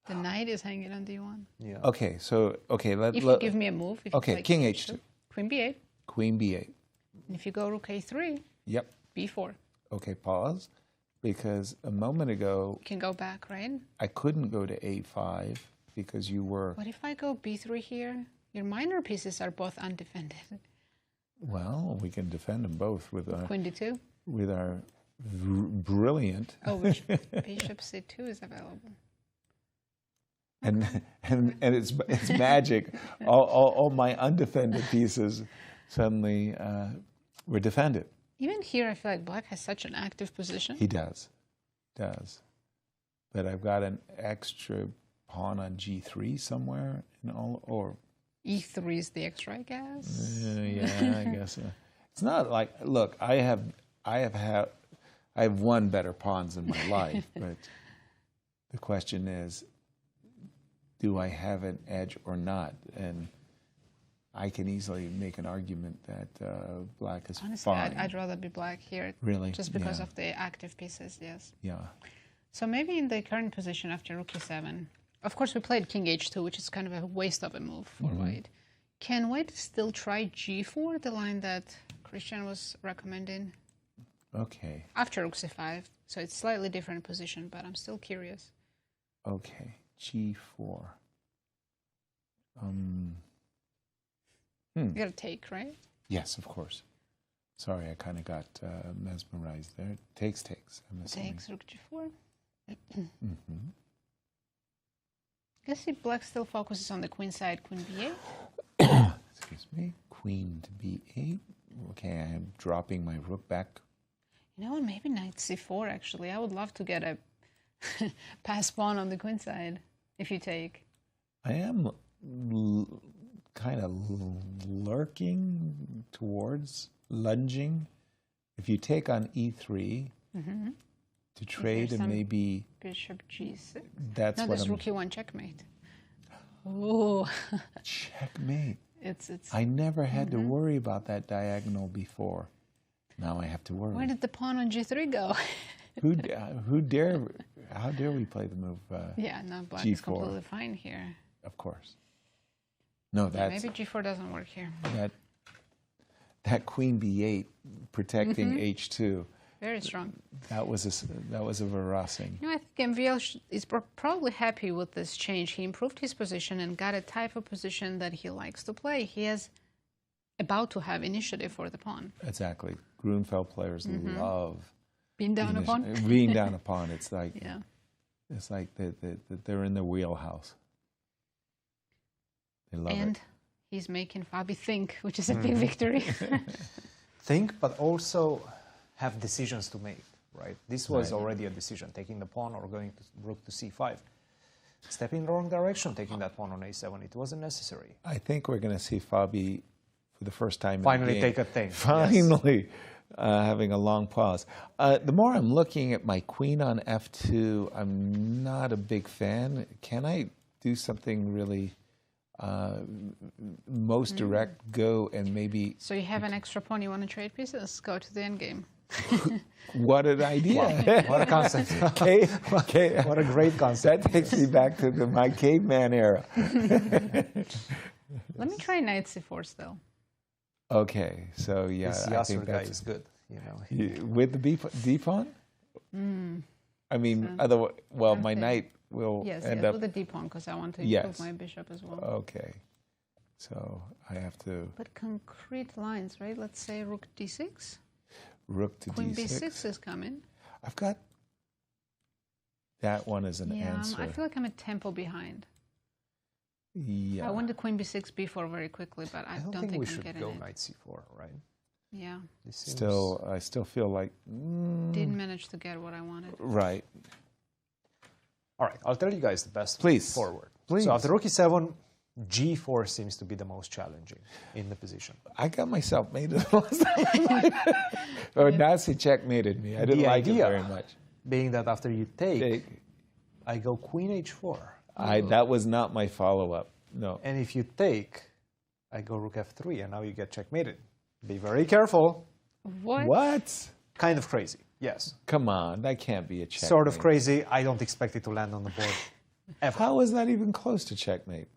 The knight is hanging on d1. Yeah. Okay, so If you give me a move, if you okay, play king h2. Queen b8. Queen b8. And if you go rook a3, Yep. b4. Okay, pause. Because a moment ago, You can go back, right? I couldn't go to a5 because you were, What if I go b3 here? Your minor pieces are both undefended. well, we can defend them both with our, Queen d2. with our brilliant, Oh, bishop c2 is available. and it's magic. All my undefended pieces suddenly were defended. Even here, I feel like black has such an active position. He does. But I've got an extra pawn on g3 somewhere, or e3 is the extra, I guess. yeah, I guess. It's not like, look, I have won better pawns in my life, but the question is, do I have an edge or not? And I can easily make an argument that black is Honestly, fine. I'd rather be black here. Really? Just because Yeah. of the active pieces, yes. Yeah. So maybe in the current position after rook e7, of course we played king h2, which is kind of a waste of a move for white. Can white still try g4, the line that Cristian was recommending? Okay. After rook c5, so it's slightly different position, but I'm still curious. Okay. G4. You gotta take, right? Yes, of course. Sorry, I kind of got mesmerized there. Takes. I'm assuming. Takes rook g4. I guess if black still focuses on the queen side, queen b8. Excuse me. Queen to b8. Okay, I am dropping my rook back. You know what? Maybe knight c4. Actually, I would love to get a pass pawn on the queen side if you take. I am kind of lurking towards lunging. If you take on e3 to trade and maybe bishop g6. That's no, what there's I'm. rook e1 checkmate. Ooh. Checkmate. It's. I never had to worry about that diagonal before. Now I have to worry. Where did the pawn on G3 go? How dare we play the move Yeah, no, black G4. is completely fine here. Of course. No, that's... Maybe G4 doesn't work here. That queen B8 protecting H2. Very strong. That was a harassing. You know, I think MVL is probably happy with this change. He improved his position and got a type of position that he likes to play. He is about to have initiative for the pawn. Exactly. Grunfeld players love being down a pawn. Being down a pawn. It's like it's like they're in the wheelhouse. They love and it. He's making Fabi think, which is a big victory. Think, but also have decisions to make, right? This was already a decision, taking the pawn or going to rook to c5. Stepping in the wrong direction, taking that pawn on a7. It wasn't necessary. I think we're going to see Fabi, for the first time finally in the game, take a thing. Finally having a long pause. The more I'm looking at my queen on f2, I'm not a big fan. Can I do something really most direct, go and maybe... So you have an extra pawn, you want to trade pieces? Go to the endgame. What an idea. Wow. What a concept. What a great concept. That takes me back to my caveman era. Let me try knight c4 still. Okay, so yeah, this I think Yasser guy that's is good. You know, with the d pawn. I mean, otherwise, well, my knight will end up with the d pawn because I want to improve my bishop as well. Okay, so I have to. But concrete lines, right? Let's say rook d6. Rook to Queen d6. b6 is coming. I've got that one as an answer. I feel like I'm a tempo behind. Yeah. I went to queen b6, b4 very quickly, but I don't think we I'm should getting go it. knight c4, right? Yeah. I still feel like didn't manage to get what I wanted. Right. All right, I'll tell you guys the best Please. forward. Please. So after rook e7, g4 seems to be the most challenging in the position. I got myself mated last time. Or Nazi checkmated me. I didn't like it very much. Being that after you take, I go queen h4. That was not my follow-up. No. And if you take, I go rook f3, and now you get checkmated. Be very careful. What? Kind of crazy, yes. Come on, that can't be a checkmate. Sort of crazy. I don't expect it to land on the board ever. How is that even close to checkmate?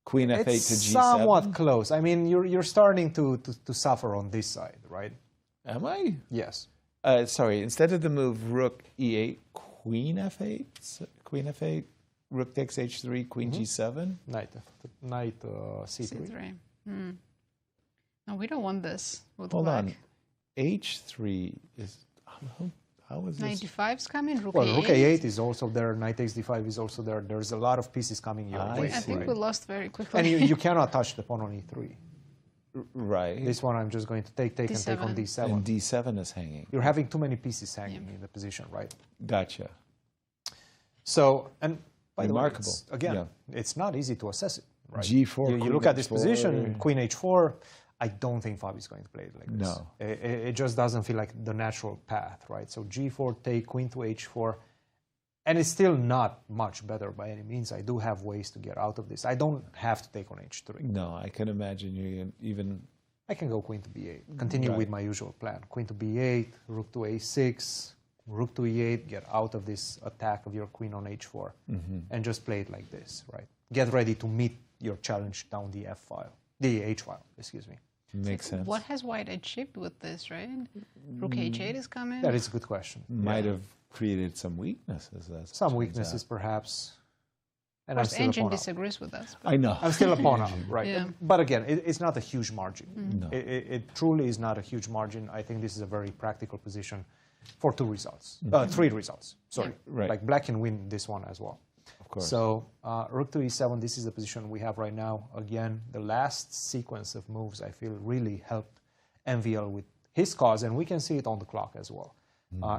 Queen f8 it's to g7? somewhat close. I mean, you're starting to suffer on this side, right? Am I? Yes. Sorry, instead of the move rook e8, queen f8? Queen f8, rook takes h3, queen g7? Knight c3. No, we don't want this with Hold black. on. h3 is... How is this? Knight d5's coming, rook Well, a8. rook a8 is also there, knight takes d5 is also there. There's a lot of pieces coming your way. I think we lost very quickly. And you cannot touch the pawn on e3. Right. This one I'm just going to take and take on d7. And d7 is hanging. You're having too many pieces hanging in the position, right? Gotcha. So, and by remarkable. the way, again, it's not easy to assess it, right? G4, you look at this position, queen h4, I don't think Fabi's going to play it like this. No. It just doesn't feel like the natural path, right? So g4, take, queen to h4, and it's still not much better by any means. I do have ways to get out of this. I don't have to take on h3. No, I can imagine you even... I can go queen to b8, continue with my usual plan. Queen to b8, rook to a6, rook to e8, get out of this attack of your queen on h4, and just play it like this, right? Get ready to meet your challenge down the f file, the h file, excuse me. Makes sense. What has white achieved with this, right? Rook h8 is coming. That is a good question. Might have created some weaknesses. Some weaknesses, perhaps. And of course, Engine disagrees with us. I know. I'm still a pawn up, right? Yeah. But again, it's not a huge margin. No. It truly is not a huge margin. I think this is a very practical position for 2 results. 3 results, sorry. Right. Like black can win this one as well. Of course. So rook to e7, this is the position we have right now. Again, the last sequence of moves, I feel, really helped MVL with his cause, and we can see it on the clock as well.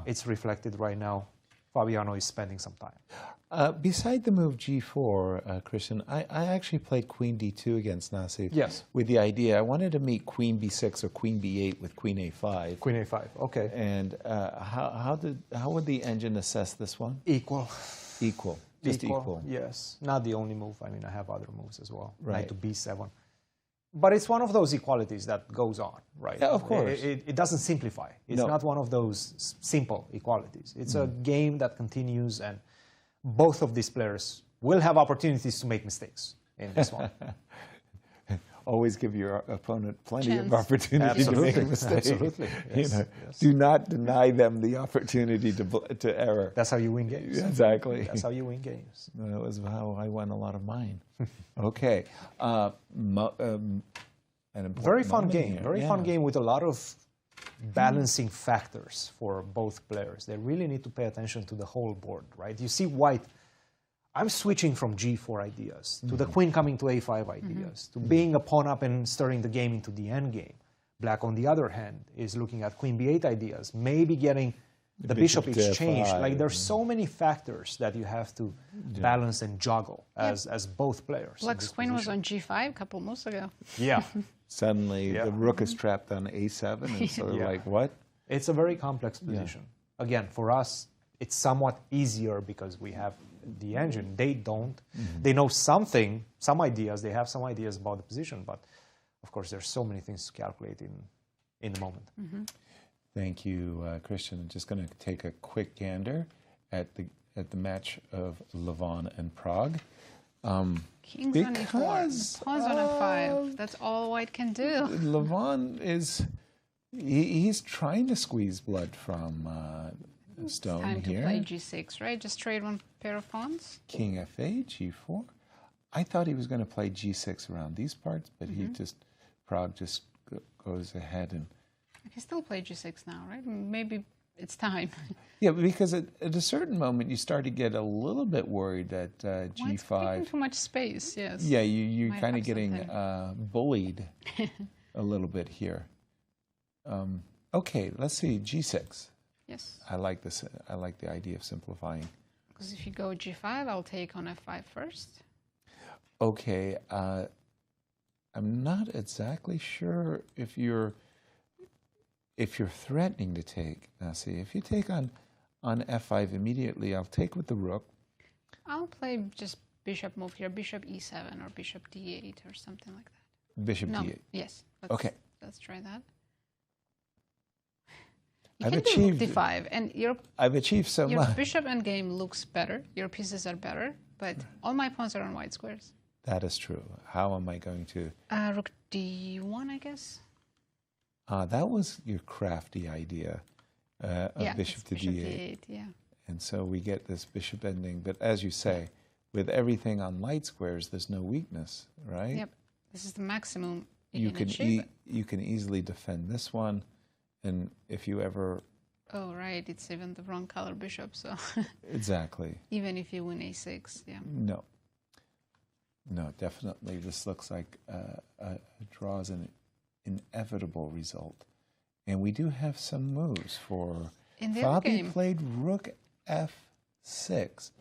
It's reflected right now. Fabiano is spending some time. Beside the move g4, Christian, I actually played queen d2 against Nazi. Yes. With the idea, I wanted to meet queen b6 or queen b8 with queen a5. Queen a5, okay. And how would the engine assess this one? Equal. Equal. Just equal. Yes. Not the only move. I mean, I have other moves as well. Right. Knight to b7. But it's one of those equalities that goes on, right? Yeah, of course. It doesn't simplify. It's not one of those simple equalities. It's a game that continues, and both of these players will have opportunities to make mistakes in this one. Always give your opponent plenty of opportunity to make a mistake. Absolutely. Yes. Do not deny them the opportunity to error. That's how you win games. Exactly. That's how you win games. That was how I won a lot of mine. Okay. Very fun game. Very fun game with a lot of balancing factors for both players. They really need to pay attention to the whole board, right? You see white, I'm switching from G4 ideas to the queen coming to A5 ideas, to being a pawn up and stirring the game into the endgame. Black, on the other hand, is looking at queen B8 ideas, maybe getting the bishop exchange. Like, there's so many factors that you have to balance and juggle as both players. Black's queen was on G5 a couple months ago. Yeah. Suddenly, the rook is trapped on A7, and sort of like, what? It's a very complex position. Again, for us, it's somewhat easier because we have the engine. They don't. They know something, some ideas. They have some ideas about the position, but of course, there's so many things to calculate in the moment. Thank you, Cristian. I'm just going to take a quick gander at the match of Levon and Prague. King's on E4, pawn's on F5. That's all white can do. Levon is, he's trying to squeeze blood from stone time here. To play G6, right? Just trade one pair of pawns. King F8, G4. I thought he was going to play G6 around these parts, but Prague just goes ahead and... I can still play G6 now, right? Maybe it's time. Yeah, because at a certain moment you start to get a little bit worried that G5... It's taking too much space, yes. Yeah, you're kind of getting bullied a little bit here. Okay, let's see, G6. Yes. I like this. I like the idea of simplifying. Because if you go G5, I'll take on F5 first. Okay, I'm not exactly sure if you're threatening to take. Now, see, if you take on F5 immediately, I'll take with the rook. I'll play just bishop move here, bishop E7 or bishop D8 or something like that. Bishop D8. Yes. Let's try that. You can do D5, and I've achieved so much. Your bishop endgame looks better. Your pieces are better, but all my pawns are on white squares. That is true. How am I going to? Rook D1, I guess. That was your crafty idea of bishop to D8. Yeah. And so we get this bishop ending. But as you say, with everything on light squares, there's no weakness, right? Yep. This is the maximum you can easily defend this one. And if you ever... Oh, right. It's even the wrong color bishop, so... Exactly. Even if you win A6, yeah. No. No, definitely. This looks like a draw is an inevitable result. And we do have some moves for... Fabi played rook F6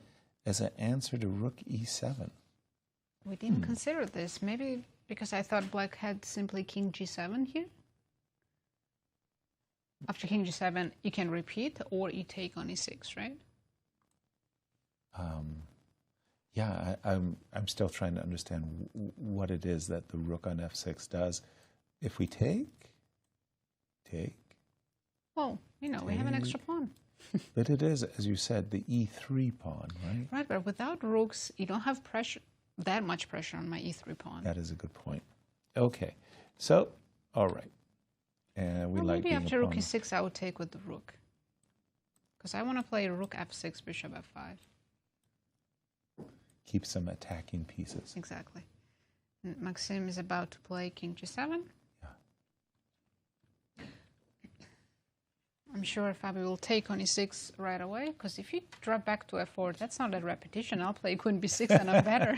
as an answer to rook E7. We didn't consider this. Maybe because I thought black had simply king G7 here? After king G7, you can repeat or you take on E6, right? Yeah, I'm still trying to understand what it is that the rook on F6 does. If we take. Well, you know, we have an extra pawn. But it is, as you said, the E3 pawn, right? Right, but without rooks, you don't have pressure, that much pressure on my E3 pawn. That is a good point. Okay, so, all right. And we like maybe after rook E6, I would take with the rook. Because I want to play rook F6, bishop F5. Keep some attacking pieces. Exactly. And Maxime is about to play king G7. Yeah. I'm sure Fabi will take on E6 right away, because if you drop back to F4, that's not a repetition. I'll play queen B6 and I'm better.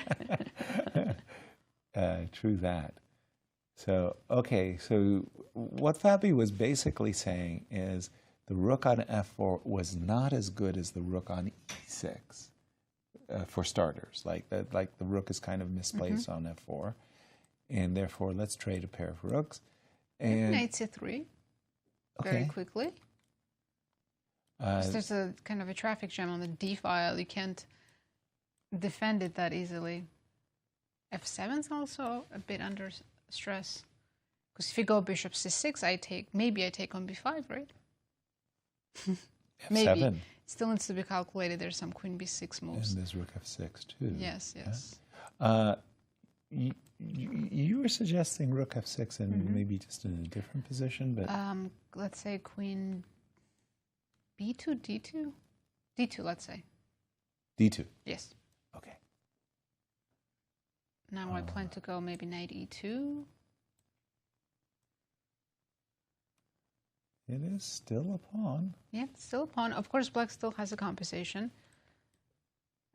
True that. So, okay, so what Fabi was basically saying is the rook on F4 was not as good as the rook on E6 for starters. Like the rook is kind of misplaced on F4, and therefore let's trade a pair of rooks. And knight C3 very quickly. There's a kind of a traffic jam on the D file. You can't defend it that easily. F7 is also a bit under stress. Because if you go bishop c6, maybe I take on b5, right? Maybe. F7. Still needs to be calculated. There's some queen b6 moves. And there's rook f6 too. Yes, yes. Yeah. You were suggesting rook f6 and maybe just in a different position, but Let's say queen b2, d2? d2, let's say. d2. Yes. Okay. Now I plan to go maybe knight e2. It is still a pawn. Yeah, it's still a pawn. Of course, black still has a compensation.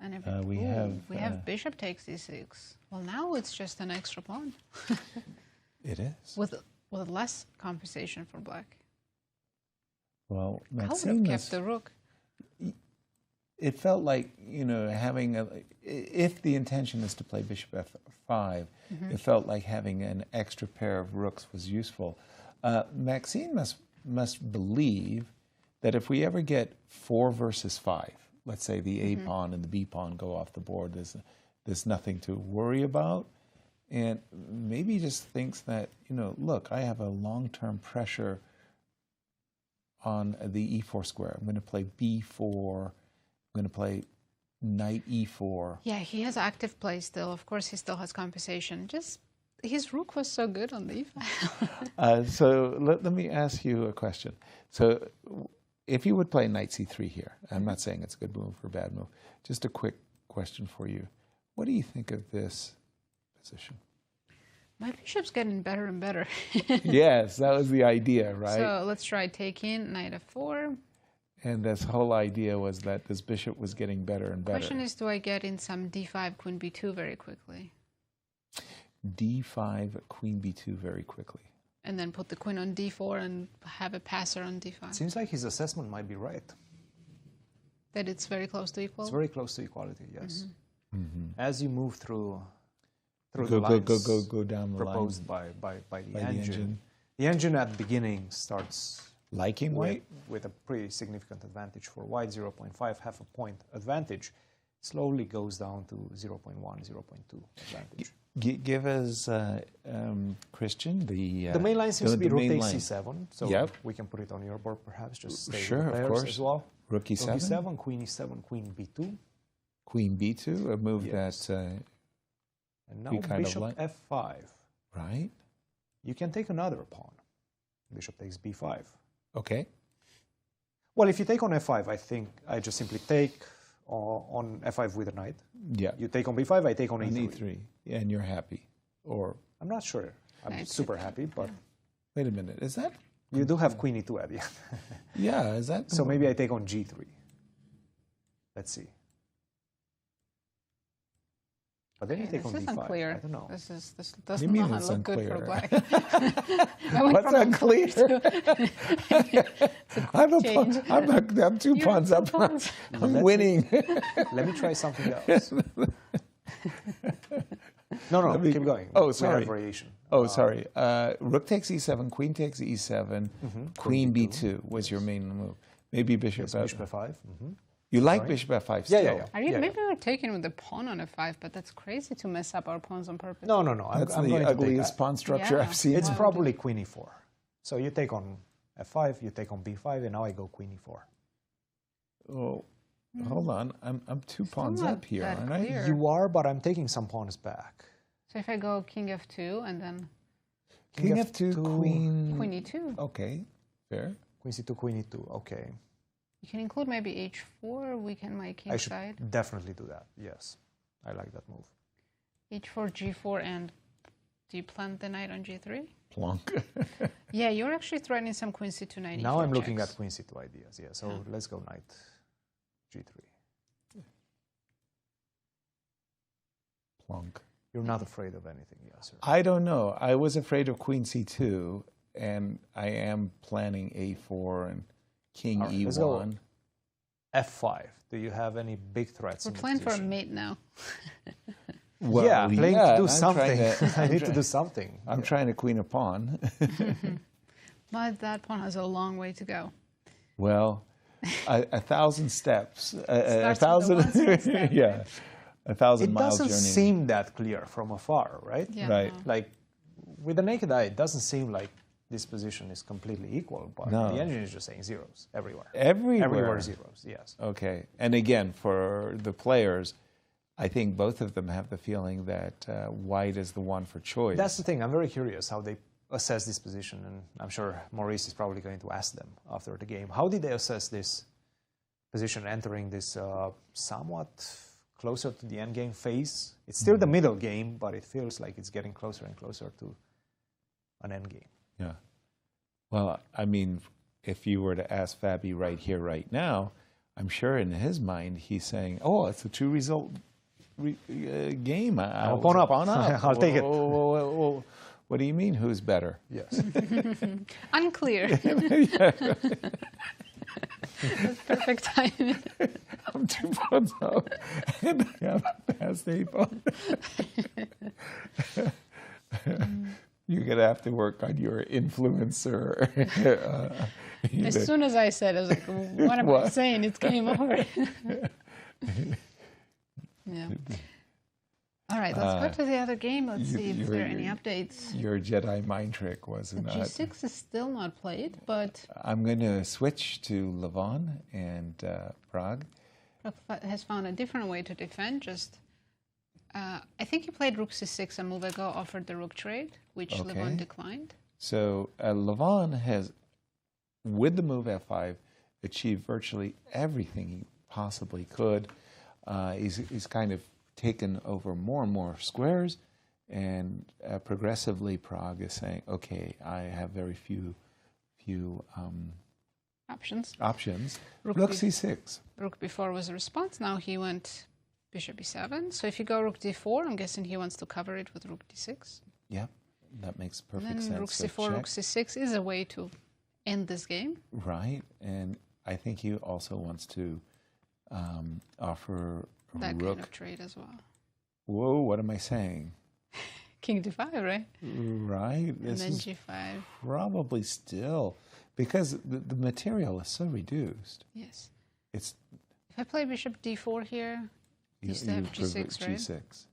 And we have bishop takes e6. Well, now it's just an extra pawn. It is. With less compensation for black. Well, I would have Maxime kept the rook. It felt like, having if the intention is to play bishop f5, it felt like having an extra pair of rooks was useful. Maxime must believe that if we ever get 4 versus 5, let's say the A pawn and the B pawn go off the board, there's nothing to worry about. And maybe he just thinks that, look, I have a long-term pressure on the e4 square. I'm going to play b4. I'm going to play knight e4. Yeah, he has active play still. Of course, he still has compensation. Just his rook was so good on the e-file. So let me ask you a question. So if you would play knight c3 here, I'm not saying it's a good move or a bad move, just a quick question for you. What do you think of this position? My bishop's getting better and better. Yes, that was the idea, right? So let's try taking knight f4. And this whole idea was that this bishop was getting better and better. The question is, do I get in some d5, queen b2 very quickly? d5, queen b2 very quickly. And then put the queen on d4 and have a passer on d5. Seems like his assessment might be right. That it's very close to equal? It's very close to equality, yes. As you move through Go the lines down the proposed line. by the engine. The engine at the beginning starts liking white with a pretty significant advantage for white, 0.5, half a point advantage. Slowly goes down to 0.1, 0.2 advantage. Give us, Christian, the main line seems to be rook takes line. c7, so we can put it on your board perhaps, just stay with the players of course. as well. Rook e7. Rook e7, queen e7, queen b2. Queen b2, a move that and now we kind bishop of like. f5. Right. You can take another pawn. Bishop takes b5. Okay. Well, if you take on f5, I think I just simply take on f5 with a knight. Yeah. You take on b5, I take on On e3. e3, and you're happy. Or I'm not sure. I'm super happy, but wait a minute, is that? You do have queen e2 at the end. Yeah, is that? So maybe I take on g3. Let's see. But then you take on this is d5. unclear. I don't know. This does You mean not it's look good for unclear? black. I went What's from unclear? I'm 2 pawns up. I'm winning. Let me try something else. No, keep going. Oh, We sorry. have variation. Oh, sorry. Rook takes e7, queen takes e7, queen b2 was your main move. Maybe bishop f5. Bishop f5. You like bishop f5 still? Yeah. Are you, maybe we're taking with the pawn on f5, but that's crazy to mess up our pawns on purpose. No. That's I'm the going ugliest to pawn structure I've seen. It's probably queen e4. So you take on f5, you take on b5, and now I go queen e4. Oh, hold on. I'm 2 pawns not up here, that aren't I? clear. You are, but I'm taking some pawns back. So if I go king f2 and then King f2, queen... queen e2, Okay, fair. Queen c2, queen e2. Okay. you can include maybe h4, weaken my king I should side. definitely do that. Yes. I like that move. h4, g4, and do you plant the knight on g3? Plonk. Yeah, you're actually threatening some queen c2, knight Now e4 I'm looking checks. at queen c2 ideas. Yeah, so let's go knight g3. Plonk. You're not afraid of anything, yes, sir. I don't know. I was afraid of queen c2, and I am planning a4 and king All right, e1. let's go f5. Do you have any big threats? We're in the playing for a position? mate now. Well, yeah, playing to do I'm something. I need to trying- do something. I'm trying to queen a pawn. But that pawn has a long way to go. Well, 1,000 steps. Starts with the 1 step, yeah. 1,000 It miles doesn't journey. seem that clear from afar, right? Yeah, Right. no. Like with the naked eye, it doesn't seem like this position is completely equal, but the engine is just saying zeros everywhere. Everywhere zeros, yes. Okay. And again, for the players, I think both of them have the feeling that white is the one for choice. That's the thing. I'm very curious how they assess this position, and I'm sure Maurice is probably going to ask them after the game. How did they assess this position entering this somewhat closer to the endgame phase? It's still the middle game, but it feels like it's getting closer and closer to an endgame. Yeah. Well, I mean, if you were to ask Fabi right here, right now, I'm sure in his mind he's saying, oh, it's a two-result game. Pawn up. I'll take it. What do you mean, who's better? Yes. Unclear. That's perfect timing. I'm 2 pawns up, and I have a fast 8 pawn. You're going to have to work on your influencer. As soon as I said, I was like, what am I saying? It's game over. Yeah. All right, let's go to the other game. Let's see if there are any updates. Your Jedi mind trick was not. G6 is still not played, but... I'm going to switch to Levon and Prague. Prague has found a different way to defend. Just, I think he played rook c6 a move ago, offered the rook trade, which Levon declined. So Levon has, with the move f5, achieved virtually everything he possibly could. He's kind of taken over more and more squares, and progressively Prague is saying, okay, I have very few options. Rook c6. Rook b4 was a response. Now he went bishop b7. So if you go rook d4, I'm guessing he wants to cover it with rook d6. Yep, that makes perfect and then sense. Rook c4, rook c6 is a way to end this game. Right, and I think he also wants to offer that rook. kind of trade as well. Whoa, what am I saying? King d5, right? Right. And then g5. Probably still, because the material is so reduced. Yes. It's. If I play bishop d4 here, you still have g6, right? G6.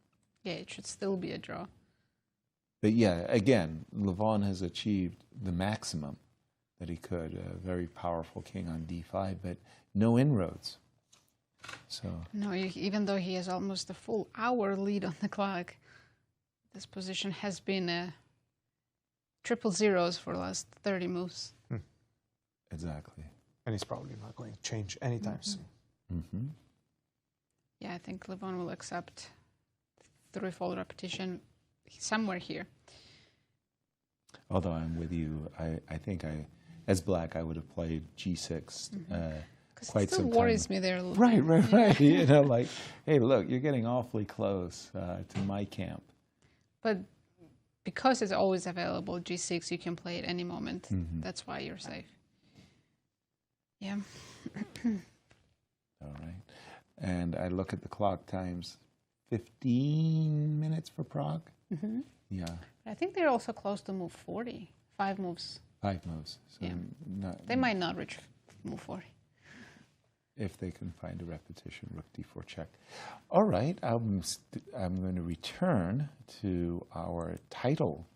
Yeah, it should still be a draw. But yeah, again, Levon has achieved the maximum that he could. A very powerful king on d5, but no inroads. So no, even though he has almost a full hour lead on the clock, this position has been triple zeros for the last 30 moves. Exactly. And he's probably not going to change anytime soon. Mm-hmm. Yeah, I think Levon will accept threefold repetition somewhere here. Although I'm with you, I think as black, I would have played g6 quite some time. It still worries me there a little bit. Right. Right. You know, like, hey, look, you're getting awfully close to my camp. But because it's always available, g6, you can play at any moment. Mm-hmm. That's why you're safe. Yeah. All right. And I look at the clock times, 15 minutes for Prague. Mm-hmm. Yeah. I think they're also close to move 40. 5 moves. 5 moves. So yeah. They might not reach move 40. If they can find a repetition, rook d4 check. All right. I'm going to return to our title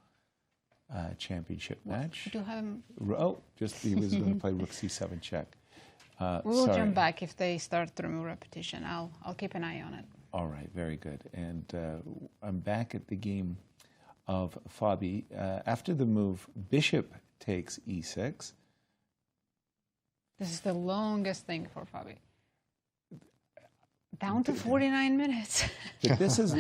championship match. Do you have him? Oh, just he was going to play rook c7 check. We'll jump back if they start to remove repetition. I'll keep an eye on it. All right, very good. And I'm back at the game of Fabi. After the move, bishop takes e6. This is the longest thing for Fabi. Down to 49 minutes. But this is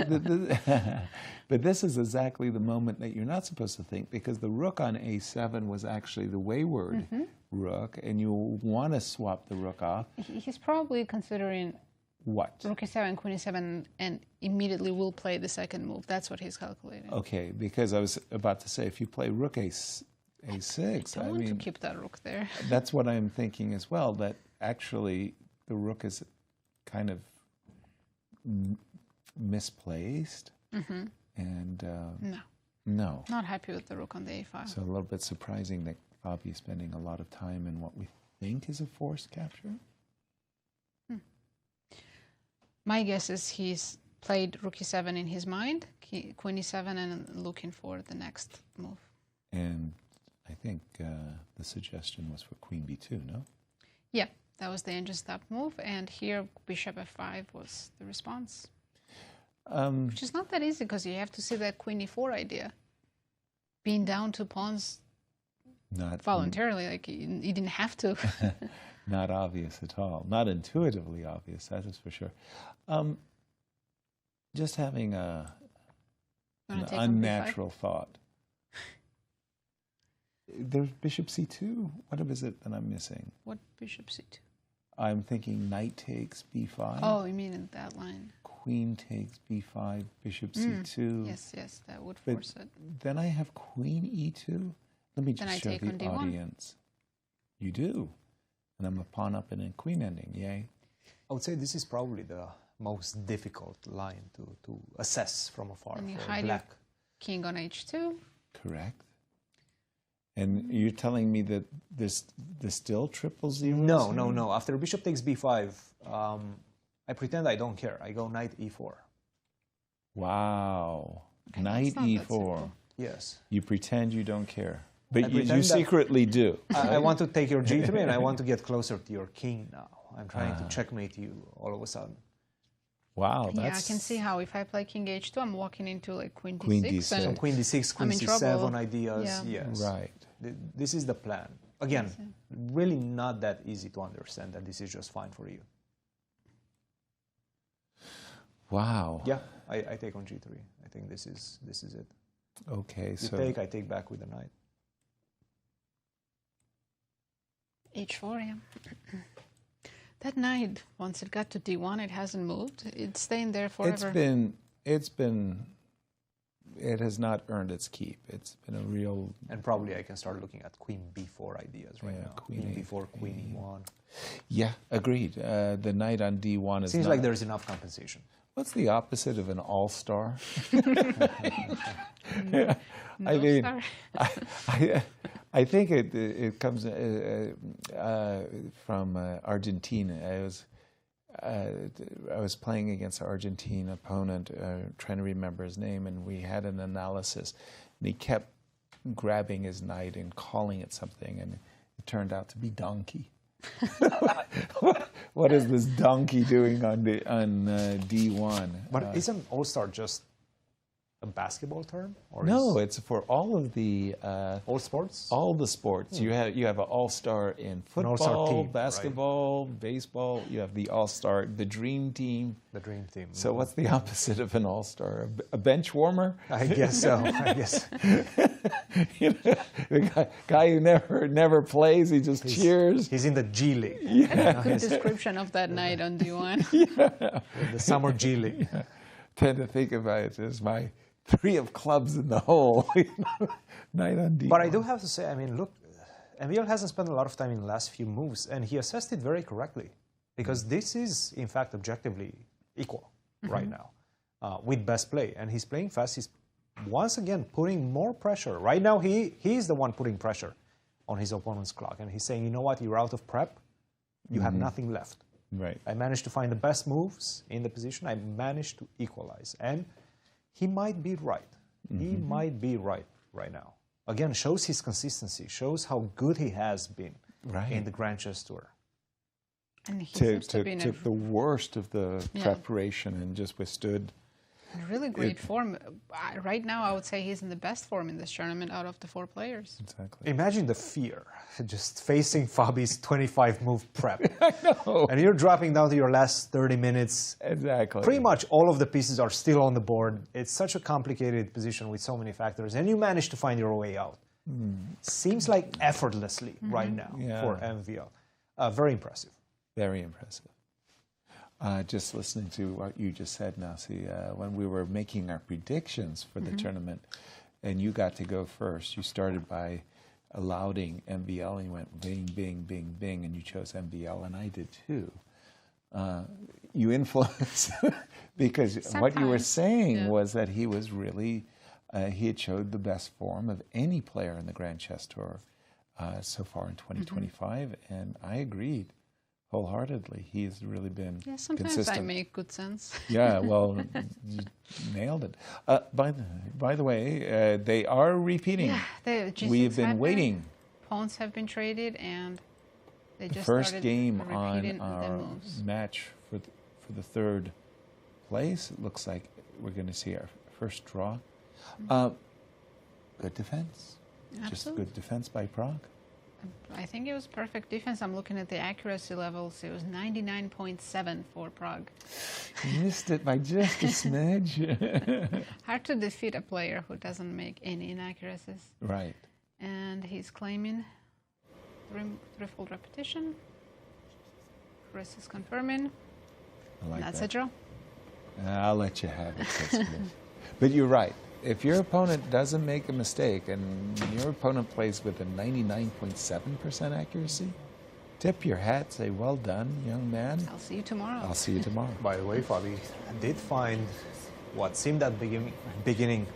but this is exactly the moment that you're not supposed to think, because the rook on a7 was actually the wayward rook, and you want to swap the rook off. He's probably considering what? Rook a7, queen a7, and immediately will play the second move. That's what he's calculating. Okay, because I was about to say, if you play rook a6, I want to keep that rook there. That's what I'm thinking as well, that actually the rook is kind of misplaced. And no. Not happy with the rook on the a5. So a little bit surprising that Fabi is spending a lot of time in what we think is a forced capture. My guess is he's played rook e7 in his mind, queen e7, and looking for the next move. And I think the suggestion was for queen b2, no? Yeah, that was the engine stop move, and here bishop f5 was the response. Which is not that easy, because you have to see that queen e4 idea. Being down 2 pawns Not voluntarily, like you didn't have to. Not obvious at all. Not intuitively obvious, that is for sure. Just having an unnatural thought. There's bishop c2. What is it that I'm missing? What bishop c2? I'm thinking knight takes b5. Oh, you mean in that line? Queen takes b5, bishop c2. Yes, yes, that would force it. Then I have queen e2. Let me just show the audience. You do. And I'm a pawn up and a queen ending, yay. I would say this is probably the most difficult line to assess from afar And you for hide black. your king on h2. Correct. And you're telling me that there's still triple zeros? No, no, no. After bishop takes b5, I pretend I don't care. I go knight e4. Wow. Okay, Knight that's not that e4. simple. Yes. You pretend you don't care. But you pretend that- secretly do. I want to take your g3 and I want to get closer to your king now. I'm trying to checkmate you all of a sudden. Wow, Yeah, I that's... can see how if I play king h2, I'm walking into like queen d6. Queen d6. So And queen d6, queen I'm in c7 trouble. ideas. Yeah. Yes. Right. This is the plan. Again, really not that easy to understand that this is just fine for you. Wow. Yeah, I take on g3. I think this is it. Okay, You so... take, I take back with the knight. h4, yeah. That knight, once it got to d1, it hasn't moved. It's staying there forever. It has not earned its keep. It's been a real... And probably I can start looking at queen b4 ideas right now. Queen b4, queen e1. Yeah, agreed. The knight on d1 is Seems not... like there's enough compensation. What's the opposite of an all-star? No I mean, star. I think it comes from Argentina. I was playing against an Argentine opponent, trying to remember his name, and we had an analysis. And he kept grabbing his knight and calling it something, and it turned out to be donkey. What is this donkey doing on D1? But isn't all-star just a basketball term? Or No, it's for all of the all sports. all the sports. You have an all-star in all-star football, team, basketball, baseball. You have the all-star, the dream team. The dream team. So what's the opposite of an all-star? A bench warmer? I guess so. I guess. You know, the guy who never plays, he just cheers. He's in the G League. That's a good description of that night on D1. The summer G League. Tend to think about it as my 3 of clubs in the hole. Night on D1. But I do have to say, I mean, look, MVL hasn't spent a lot of time in the last few moves, and he assessed it very correctly, because this is, in fact, objectively equal right now with best play. And he's playing fast. He's once again putting more pressure. Right now, he's the one putting pressure on his opponent's clock. And he's saying, you know what, you're out of prep. You have nothing left. Right. I managed to find the best moves in the position. I managed to equalize. And he might be right. He might be right now. Again, shows his consistency, shows how good he has been in the Grand Chess Tour. And he seems to be in took the worst of the preparation and just withstood. really great form. Right now, I would say he's in the best form in this tournament out of the 4 players. Exactly. Imagine the fear, just facing Fabi's 25-move prep. I know. And you're dropping down to your last 30 minutes. Exactly. Pretty much all of the pieces are still on the board. It's such a complicated position with so many factors, and you manage to find your way out. Seems like effortlessly right now for MVL. Very impressive. Very impressive. Just listening to what you just said, Nazi, when we were making our predictions for the tournament, and you got to go first, you started by allowing MVL, and you went bing, bing, bing, bing, and you chose MVL, and I did too. You influenced, because what you were saying was that he was really, he had showed the best form of any player in the Grand Chess Tour so far in 2025, and I agreed. wholeheartedly. He's really been Sometimes consistent. I make good sense. Yeah, well, you nailed it. By the way, they are repeating. Yeah, we have been waiting. Pawns have been traded, and they just First started game repeating on the our moves. match for the third place. It looks like we're going to see our first draw. Good defense. Absolutely. Just good defense by Prague. I think it was perfect defense. I'm looking at the accuracy levels. It was 99.7 for Prague. You missed it by just a smidge. Hard to defeat a player who doesn't make any inaccuracies. Right. And he's claiming threefold repetition. Chris is confirming. I like That's that. a draw. I'll let you have it, Chris. But you're right. If your opponent doesn't make a mistake and your opponent plays with a 99.7% accuracy, tip your hat, say, well done, young man. I'll see you tomorrow. I'll see you tomorrow. By the way, Fabi did find what seemed at beginning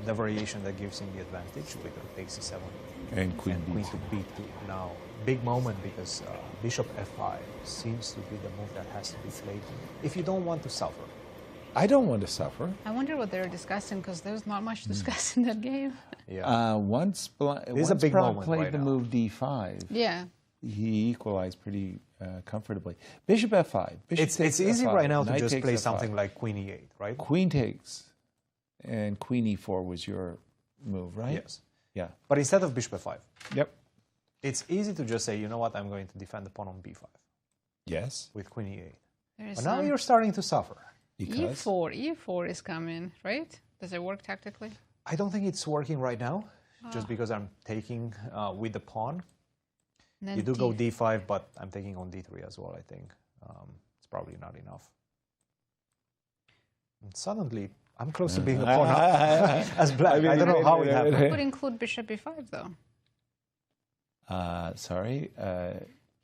the variation that gives him the advantage with the takes c7 and queen to b2. Now, big moment because bishop f5 seems to be the move that has to be played if you don't want to suffer. I don't want to suffer. I wonder what they're discussing because there's not much to discuss in that game. Yeah. Once a big Prague moment played right the now. move d5, Yeah. he equalized pretty comfortably. Bishop f5. Bishop It's takes easy f5, right now to knight just takes play f5. something like queen e8, right? Queen takes, and queen e4 was your move, right? Yes. Yeah. But instead of bishop f5, Yep. it's easy to just say, you know what, I'm going to defend the pawn on b5 Yes. with queen e8. There's But now some you're starting to suffer. Because E4 is coming, right? Does it work tactically? I don't think it's working right now, just because I'm taking with the pawn. And then You do go d5, but I'm taking on d3 as well, I think. It's probably not enough. And suddenly, I'm close to being a pawn as black. I don't know how it I happened. would include bishop b5 though. sorry.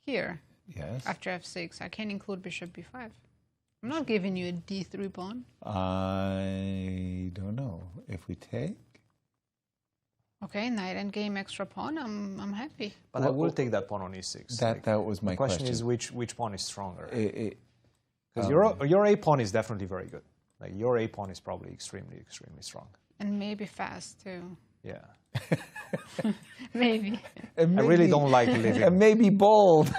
Here, Yes. after f6, I can include bishop b5. I'm not giving you a d3 pawn. I don't know if we take. Okay, knight endgame extra pawn. I'm happy. But I will take that pawn on e6. That was my The question is which pawn is stronger? Because your a pawn is definitely very good. Like your a pawn is probably extremely strong. And maybe fast too. Yeah. Maybe. I really don't like living. And maybe bold.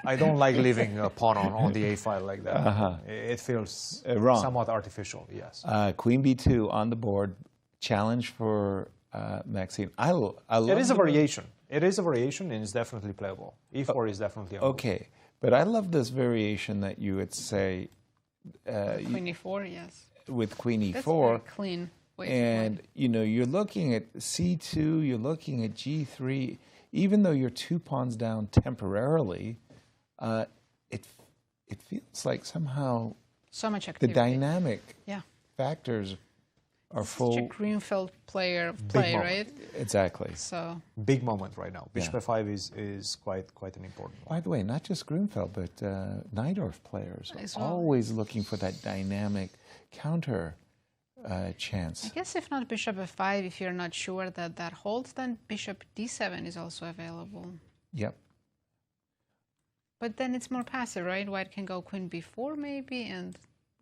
I don't like leaving a pawn on the a file like that. It feels wrong. somewhat artificial. Yes. Queen b2 on the board. Challenge for Maxime. I love It is a variation. It is a variation, and it's definitely playable. E4 is definitely a move. Okay, but I love this variation that you would say Queen e4, yes. with queen e4. That's a very clean way to play. And you're looking at c2, you're looking at g3. Even though you're 2 pawns down temporarily, it feels like somehow So much the activity. dynamic Yeah. factors are Such full. a Greenfield play, moment. right? Exactly. So Big moment right now. Bishop Yeah. f5 is quite an important one. By the way, not just Grunfeld, but Najdorf players As are well. always looking for that dynamic counter chance. I guess if not bishop f5, if you're not sure that that holds, then bishop d7 is also available. Yep. But then it's more passive, right? White can go queen b4 maybe and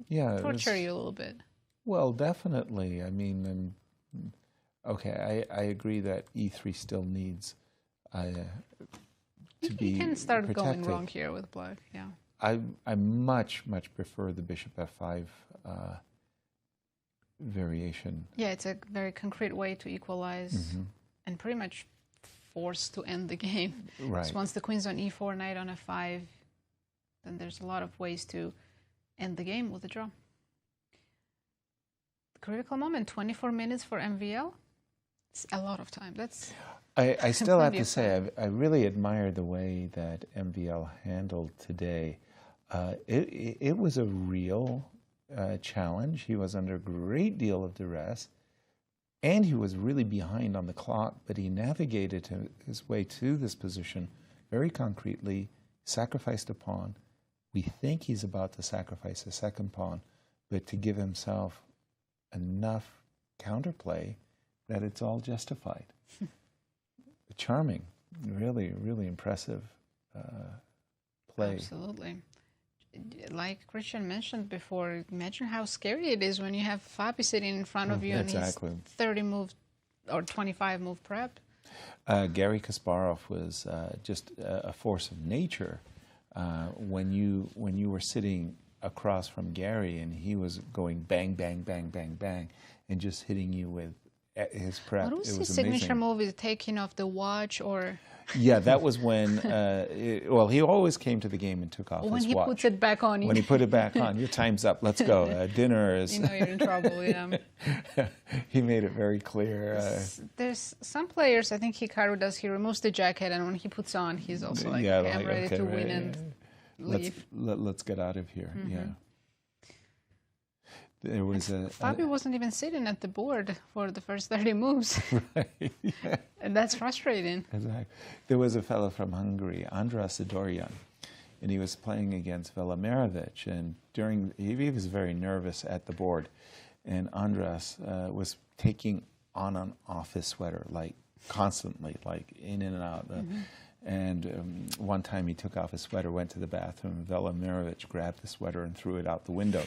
Yeah. torture you a little bit. Well, definitely. I mean, okay, I agree that e3 still needs to be You can start protected. going wrong here with black, yeah. I much prefer the bishop f5 variation. Yeah, it's a very concrete way to equalize and pretty much forced to end the game. Right. So once the queen's on e4, knight on f5, then there's a lot of ways to end the game with a draw. Critical moment, 24 minutes for MVL. It's a lot of time. That's I still have plenty to of say, I really admire the way that MVL handled today. It was a real challenge. He was under a great deal of duress, and he was really behind on the clock, but he navigated his way to this position very concretely, sacrificed a pawn. We think he's about to sacrifice a second pawn, but to give himself enough counterplay that it's all justified. Charming, really impressive play. Absolutely. Like Cristian mentioned before, imagine how scary it is when you have Fabi sitting in front of you and he's 30 move or 25 move prep. Garry Kasparov was just a force of nature. When you were sitting across from Garry and he was going bang, bang, bang, bang, bang, and just hitting you with his prep. What was it was his amazing. signature move? Is taking off the watch or? Yeah, that was when, well, he always came to the game and took off his watch. When he puts it back on. When he put it back on, your time's up, let's go. Dinner is... You know you're in trouble, yeah. He made it very clear. There's some players, I think Hikaru does, he removes the jacket and when he puts on, he's also like, yeah, okay, I'm ready to win and leave. Let's get out of here, yeah. There was Fabi wasn't even sitting at the board for the first 30 moves. Right, yeah. And that's frustrating. Exactly. There was a fellow from Hungary, Andras Adorian, and he was playing against Velamerovic, and he was very nervous at the board, and Andras was taking on and off his sweater, like constantly, like in and out. And one time he took off his sweater, went to the bathroom, and Velamerovic grabbed the sweater and threw it out the window.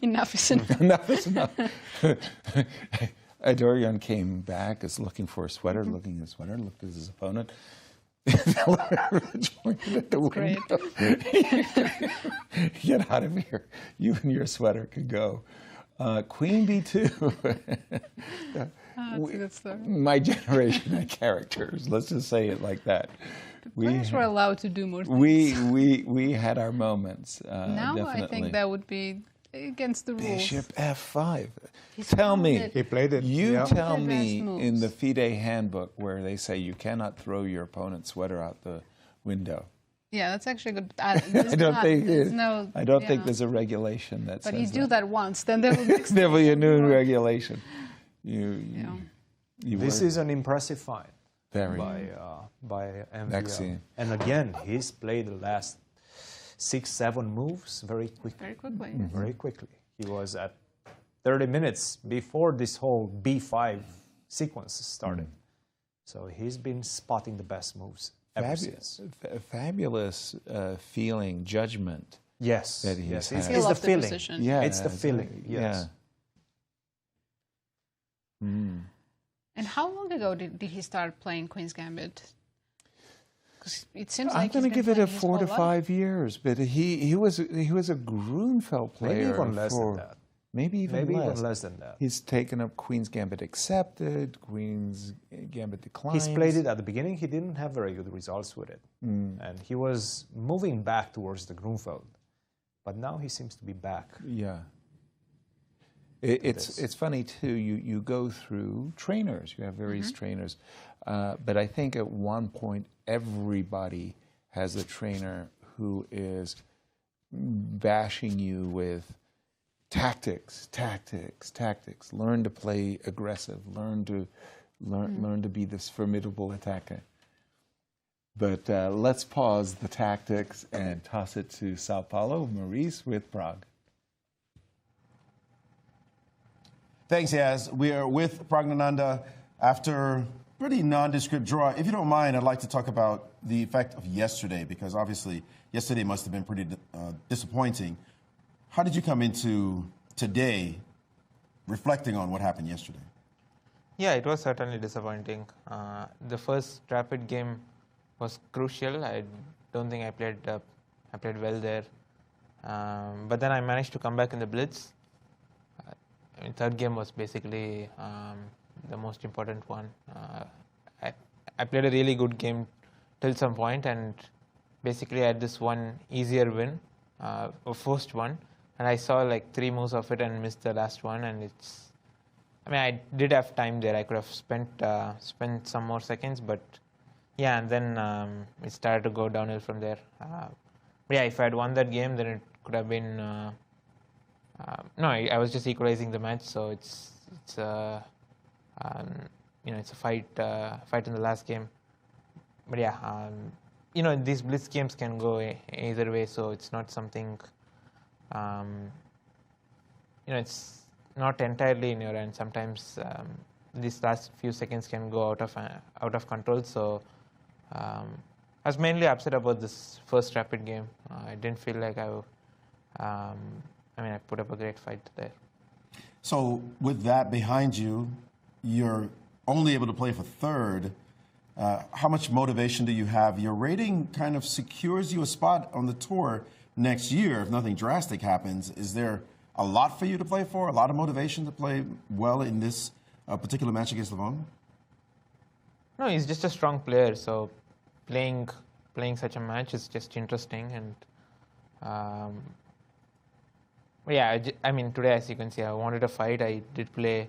Enough is enough. Enough is enough. Adorian came back, is looking for a sweater, looking at his sweater, looked at his opponent. Pointed at the window. Get out of here. You and your sweater could go. Queen B2. That's a good story. My generation had characters. Let's just say it like that. Players were allowed to do more things. We had our moments. Now definitely. I think that would be against the rules. Bishop F5. Tell me. He played it. You tell me in the FIDE handbook where they say you cannot throw your opponent's sweater out the window. Yeah, that's actually good. I don't think there's a regulation that says But you do that. that once, then there will be there will be a new regulation. This is an impressive fight. Very. By MVL. Maxime. And again, he's played the last 6-7 moves very quickly. Very quickly. Very quickly. He was at 30 minutes before this whole B5 sequence started. So he's been spotting the best moves ever since. Fabulous feeling, judgment. Yes. That he has had. It's the feeling. Yeah, it's the feeling. Yes. Yeah. And how long ago did he start playing Queen's Gambit? Because it seems I'm like going to give it a 4 to 5 life. years, but he was a Grunfeld player. Maybe even less than that. Maybe even less than that. He's taken up Queen's Gambit accepted, Queen's Gambit declined. He's played it at the beginning. He didn't have very good results with it. And he was moving back towards the Grunfeld. But now he seems to be back. Yeah. It's funny, too. You go through trainers. You have various trainers. But I think at one point, everybody has a trainer who is bashing you with tactics. Learn to play aggressive. Learn to be this formidable attacker. But let's pause the tactics and toss it to Sao Paulo. Maurice with Prague. Thanks, Yaz. We are with Praggnanandhaa after pretty nondescript draw. If you don't mind, I'd like to talk about the effect of yesterday, because obviously yesterday must have been pretty disappointing. How did you come into today reflecting on what happened yesterday? Yeah, it was certainly disappointing. The first rapid game was crucial. I don't think I played well there. But then I managed to come back in the blitz. Third game was basically the most important one. I played a really good game till some point, and basically I had this one easier win, a first one, and I saw like 3 moves of it and missed the last one. And I did have time there. I could have spent some more seconds, but yeah, and then it started to go downhill from there. But yeah, if I had won that game, then it could have been. No, I was just equalizing the match, so it's a fight in the last game. But yeah, these blitz games can go either way, so it's not something. It's not entirely in your hand. Sometimes these last few seconds can go out of control. So I was mainly upset about this first rapid game. I didn't feel like I put up a great fight there. So with that behind you, you're only able to play for third. How much motivation do you have? Your rating kind of secures you a spot on the tour next year if nothing drastic happens. Is there a lot for you to play for, a lot of motivation to play well in this particular match against Levon? No, he's just a strong player, so playing such a match is just interesting. And today, as you can see, I wanted a fight. I did play.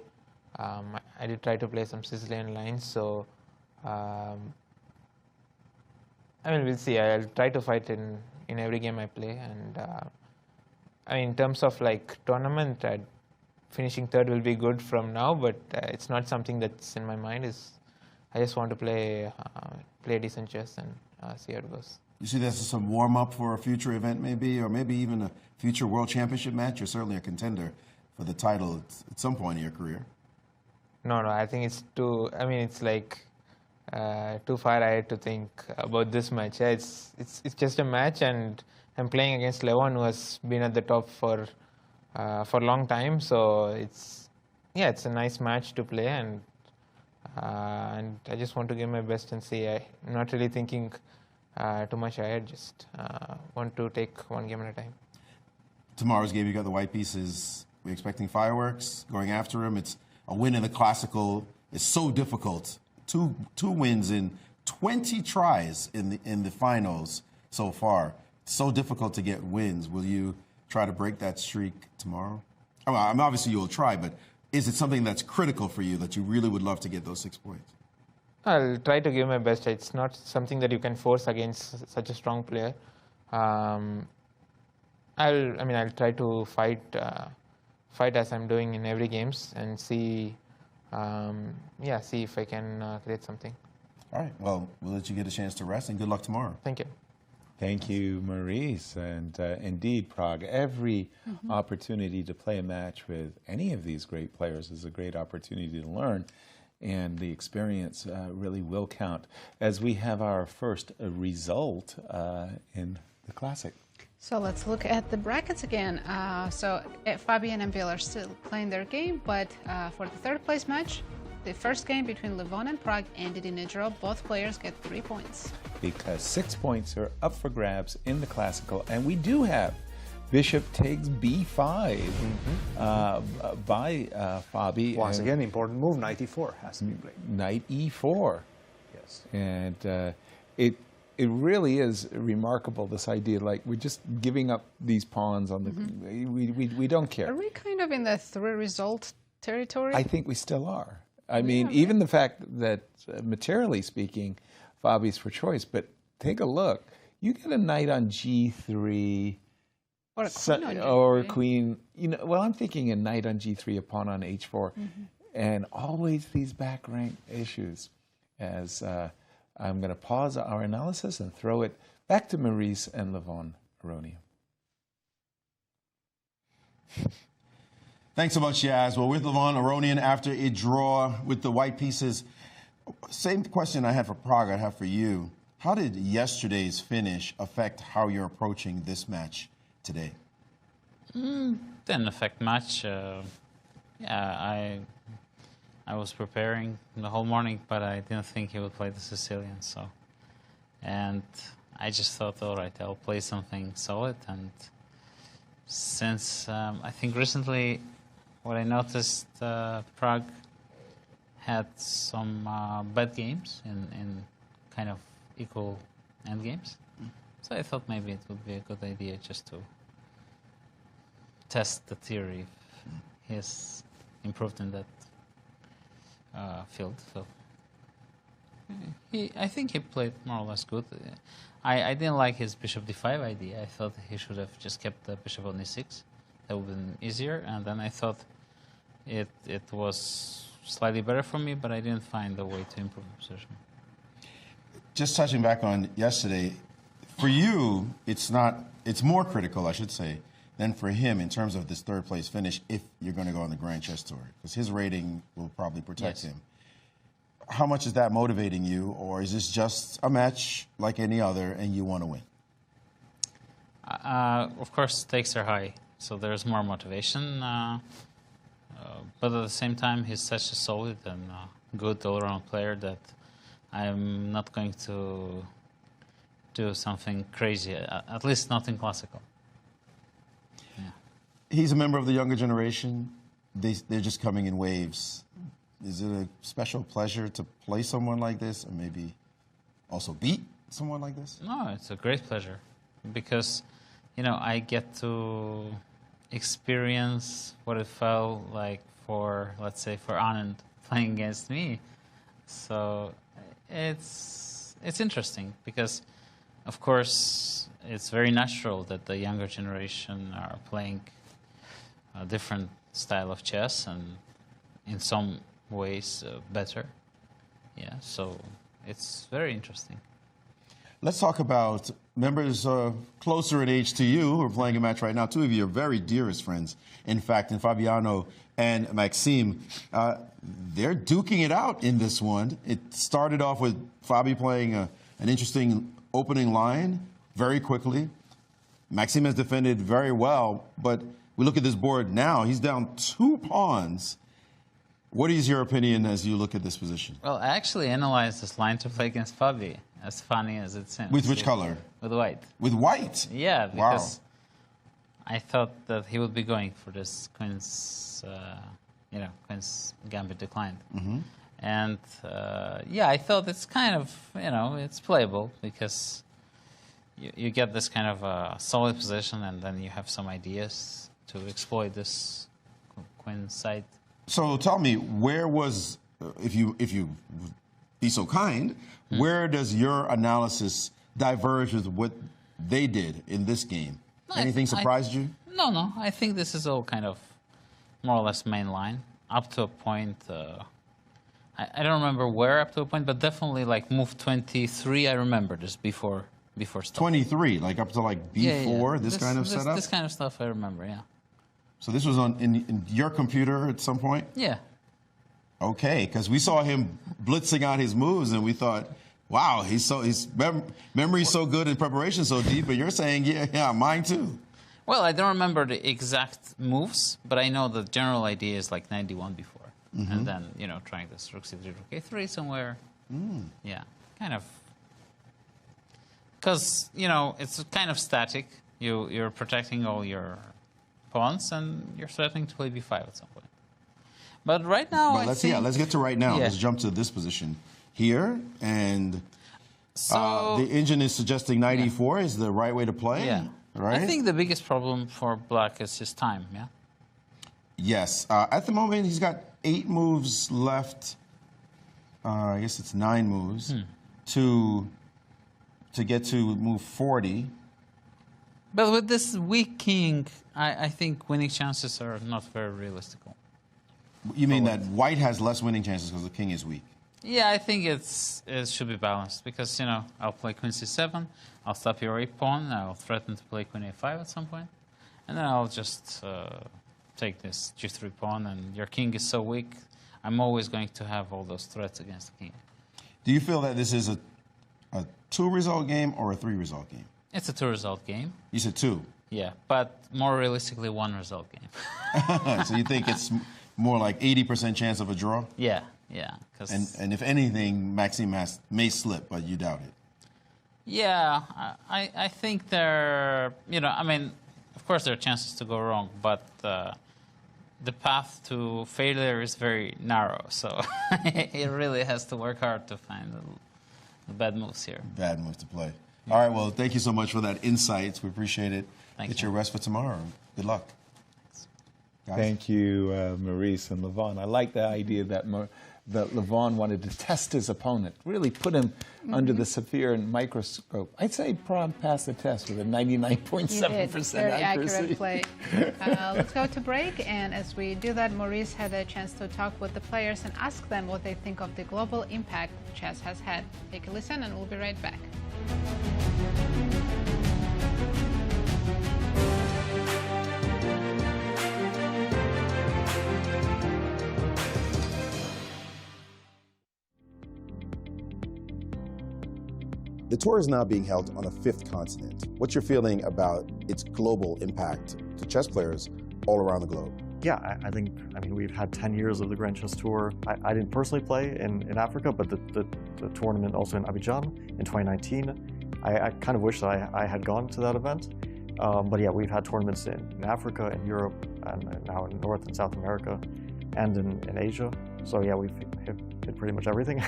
I did try to play some Sicilian lines, so we'll see. I'll try to fight in every game I play. And in terms of like tournament, finishing third will be good from now, but it's not something that's in my mind. I just want to play decent chess and see how it goes. You see this as some warm-up for a future event maybe, or maybe even a future World Championship match? You're certainly a contender for the title at some point in your career. No, I think it's too, it's like too far ahead to think about this match. Yeah, it's just a match, and I'm playing against Levon, who has been at the top for a long time. So it's a nice match to play, and I just want to give my best and see. I'm not really thinking too much ahead. Just want to take one game at a time. Tomorrow's game, you got the white pieces. We're expecting fireworks, going after him. It's a win in the Classical. It's so difficult. Two wins in 20 tries in the finals so far. It's so difficult to get wins. Will you try to break that streak tomorrow? Obviously you'll try, but is it something that's critical for you that you really would love to get those 6 points? I'll try to give my best. It's not something that you can force against such a strong player. I'll try to fight as I'm doing in every games and see if I can create something. All right. Well, we'll let you get a chance to rest, and good luck tomorrow. Thank you. Thank you, Maurice. And indeed, Pragg, every opportunity to play a match with any of these great players is a great opportunity to learn, and the experience really will count. As we have our first result in the Classic. So let's look at the brackets again. Fabiano and MVL are still playing their game, but for the third place match, the first game between Levon and Pragg ended in a draw. Both players get 3 points. Because 6 points are up for grabs in the Classical, and we do have Bishop takes B5 by Fabi. Once again, important move, knight e4 has to be played. Knight e4. Yes. And it really is remarkable, this idea, like we're just giving up these pawns on the, we don't care. Are we kind of in the 3-result territory? I think we still are. I mean, even the fact that materially speaking, Fabi's for choice, but take a look. You get a knight on g3. Or a queen on g3. Or a queen. Well, I'm thinking a knight on g3, a pawn on h4. And always these back rank issues. As I'm going to pause our analysis and throw it back to Maurice and Levon. Aronian. Thanks so much, Yaz. Well, with Levon, Aronian after a draw with the white pieces. Same question I had for Pragg, I have for you. How did yesterday's finish affect how you're approaching this match today? Didn't affect much. I was preparing the whole morning, but I didn't think he would play the Sicilian. And I just thought, all right, I'll play something solid. And since I think recently, what I noticed, Pragg had some bad games in kind of equal endgames. So I thought maybe it would be a good idea just to test the theory if he's improved in that field. So I think he played more or less good. I didn't like his bishop d5 idea. I thought he should have just kept the bishop on e6. That would have been easier. And then I thought it was slightly better for me, but I didn't find a way to improve the position. Just touching back on yesterday, for you, it's more critical, I should say, than for him in terms of this third place finish if you're going to go on the Grand Chess Tour, because his rating will probably protect him. how much is that motivating you, or is this just a match like any other and you want to win? Of course, stakes are high, so there's more motivation. But at the same time, he's such a solid and good all-around player that I'm not going to do something crazy, at least not in classical. Yeah. He's a member of the younger generation. They're just coming in waves. Is it a special pleasure to play someone like this and maybe also beat someone like this? No, it's a great pleasure because, you know, I get to experience what it felt like for, let's say, for Anand playing against me. So it's interesting because, of course, it's very natural that the younger generation are playing a different style of chess and in some ways better. Yeah, so it's very interesting. Let's talk about members closer in age to you who are playing a match right now. Two of your very dearest friends, in fact, in Fabiano and Maxime. They're duking it out in this one. It started off with Fabi playing an interesting opening line very quickly. Maxime has defended very well, but we look at this board now. He's down 2 pawns. What is your opinion as you look at this position? Well, I actually analyzed this line to play against Fabi, as funny as it seems. With which color? With white. With white? Yeah, because wow. I thought that he would be going for this Queen's, Queen's Gambit declined. Mm-hmm. And, yeah, I thought it's kind of, it's playable because you get this kind of solid position and then you have some ideas to exploit this Queen side. So tell me, where was, if you be so kind, where does your analysis diverge with what they did in this game? Anything surprised you? No. I think this is all kind of more or less main line. Up to a point, I don't remember where up to a point, but definitely like move 23, I remember this before stuff. 23, like up to like B4, this kind of setup? This kind of stuff I remember, yeah. So this was in your computer at some point? Yeah. Okay, because we saw him blitzing out his moves, and we thought, wow, his memory's so good and preparation so deep, but you're saying, yeah, mine too. Well, I don't remember the exact moves, but I know the general idea is like 91 before. Mm-hmm. And then, trying this rook c3, rook a3 somewhere. Mm. Yeah, kind of. Because, it's kind of static. You're protecting all your pawns, and you're threatening to play b5 at some point. But right now, let's get to right now. Yeah. Let's jump to this position here, and so the engine is suggesting knight e4 is the right way to play. Yeah, right. I think the biggest problem for Black is his time. Yeah. Yes, at the moment he's got 8 moves left. I guess it's 9 moves to get to move 40. But with this weak king, I think winning chances are not very realistic. You mean that white has less winning chances because the king is weak? Yeah, I think it should be balanced because, I'll play queen c7, I'll stop your a-pawn, I'll threaten to play queen a5 at some point, and then I'll just take this g3 pawn, and your king is so weak, I'm always going to have all those threats against the king. Do you feel that this is a 2-result game or a 3-result game? It's a 2-result game. You said 2? Yeah, but more realistically, 1-result game. So you think it's more like 80% chance of a draw? Yeah. And if anything, Maxime may slip, but you doubt it. Yeah, I think there, of course there are chances to go wrong, but the path to failure is very narrow, so it really has to work hard to find the bad moves here. Bad moves to play. All right, well, thank you so much for that insight. We appreciate it. Get your rest for tomorrow. Good luck. Guys. Thank you, Maurice and Levon. I like the idea that Levon wanted to test his opponent, really put him under the severe microscope. I'd say Pragg passed the test with a 99.7% Very accuracy. accurate play. Let's go to break, and as we do that, Maurice had a chance to talk with the players and ask them what they think of the global impact chess has had. Take a listen, and we'll be right back. The tour is now being held on a 5th continent. What's your feeling about its global impact to chess players all around the globe? Yeah, I mean, we've had 10 years of the Grand Chess Tour. I didn't personally play in Africa, but the tournament also in Abidjan in 2019. I kind of wish that I had gone to that event. But yeah, we've had tournaments in Africa, in Europe, and now in North and South America, and in Asia. So yeah, we've hit pretty much everything.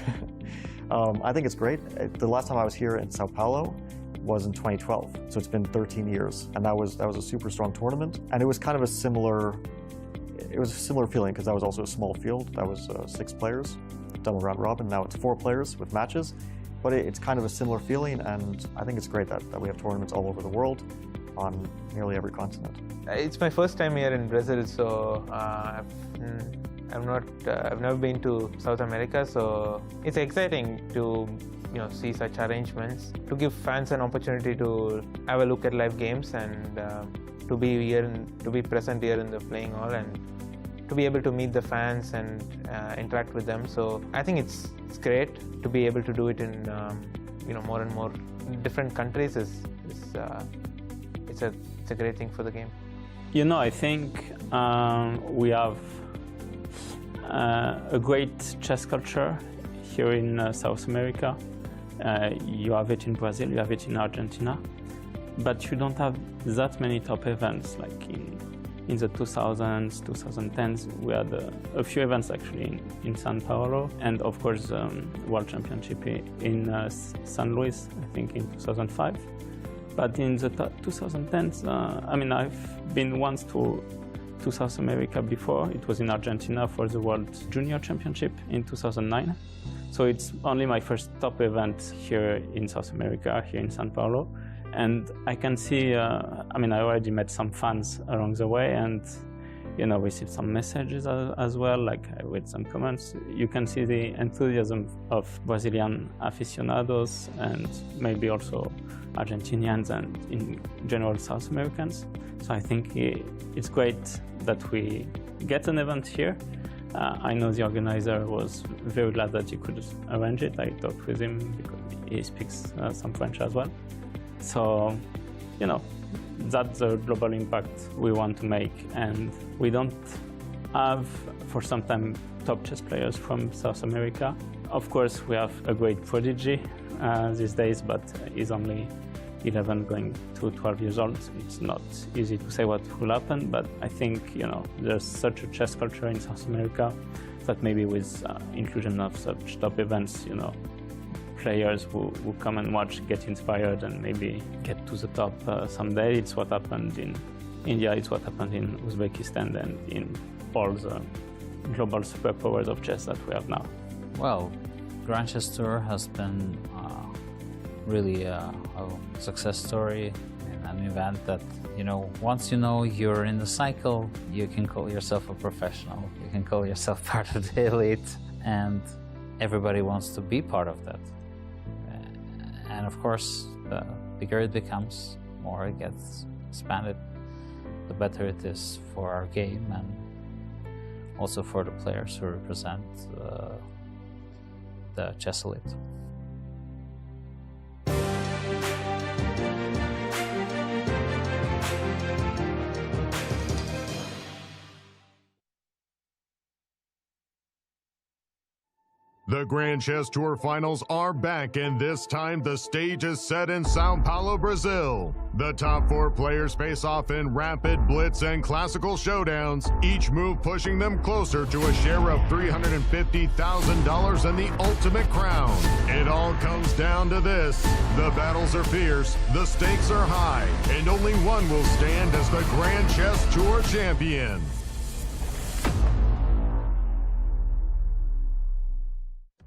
I think it's great. The last time I was here in Sao Paulo was in 2012, so it's been 13 years, and that was a super strong tournament, and it was kind of a similar feeling because that was also a small field. That was 6 players, double round robin. Now it's 4 players with matches, but it's kind of a similar feeling, and I think it's great that we have tournaments all over the world on nearly every continent. It's my first time here in Brazil, so I've never been to South America, so it's exciting to see such arrangements, to give fans an opportunity to have a look at live games and to be here and to be present here in the playing hall and to be able to meet the fans and interact with them. So I think it's great to be able to do it in more and more different countries. It's a great thing for the game. I think we have a great chess culture here in South America. You have it in Brazil, you have it in Argentina, but you don't have that many top events like in the 2000s, 2010s. We had a few events actually in Sao Paulo, and of course World Championship in San Luis, I think in 2005. But in the 2010s, I've been once to South America before. It was in Argentina for the World Junior Championship in 2009. So it's only my first top event here in South America, here in Sao Paulo. And I can see, I already met some fans along the way and, received some messages as well, like I read some comments. You can see the enthusiasm of Brazilian aficionados and maybe also Argentinians and in general South Americans. So I think it's great that we get an event here. I know the organizer was very glad that he could arrange it. I talked with him because he speaks some French as well. So, that's the global impact we want to make. And we don't have, for some time, top chess players from South America. Of course, we have a great prodigy these days, but he's only 11 going to 12 years old. It's not easy to say what will happen, but I think, there's such a chess culture in South America that maybe with inclusion of such top events, players who come and watch get inspired and maybe get to the top someday. It's what happened in India, it's what happened in Uzbekistan and in all the global superpowers of chess that we have now. Well, Grand Chess Tour has been really a success story, an event that, once you're in the cycle, you can call yourself a professional, you can call yourself part of the elite, and everybody wants to be part of that. And of course, the bigger it becomes, more it gets expanded, the better it is for our game and also for the players who represent the chess elite. The Grand Chess Tour Finals are back, and this time the stage is set in Sao Paulo, Brazil. The top 4 players face off in rapid, blitz, and classical showdowns, each move pushing them closer to a share of $350,000 and the ultimate crown. It all comes down to this. The battles are fierce, the stakes are high, and only one will stand as the Grand Chess Tour champion.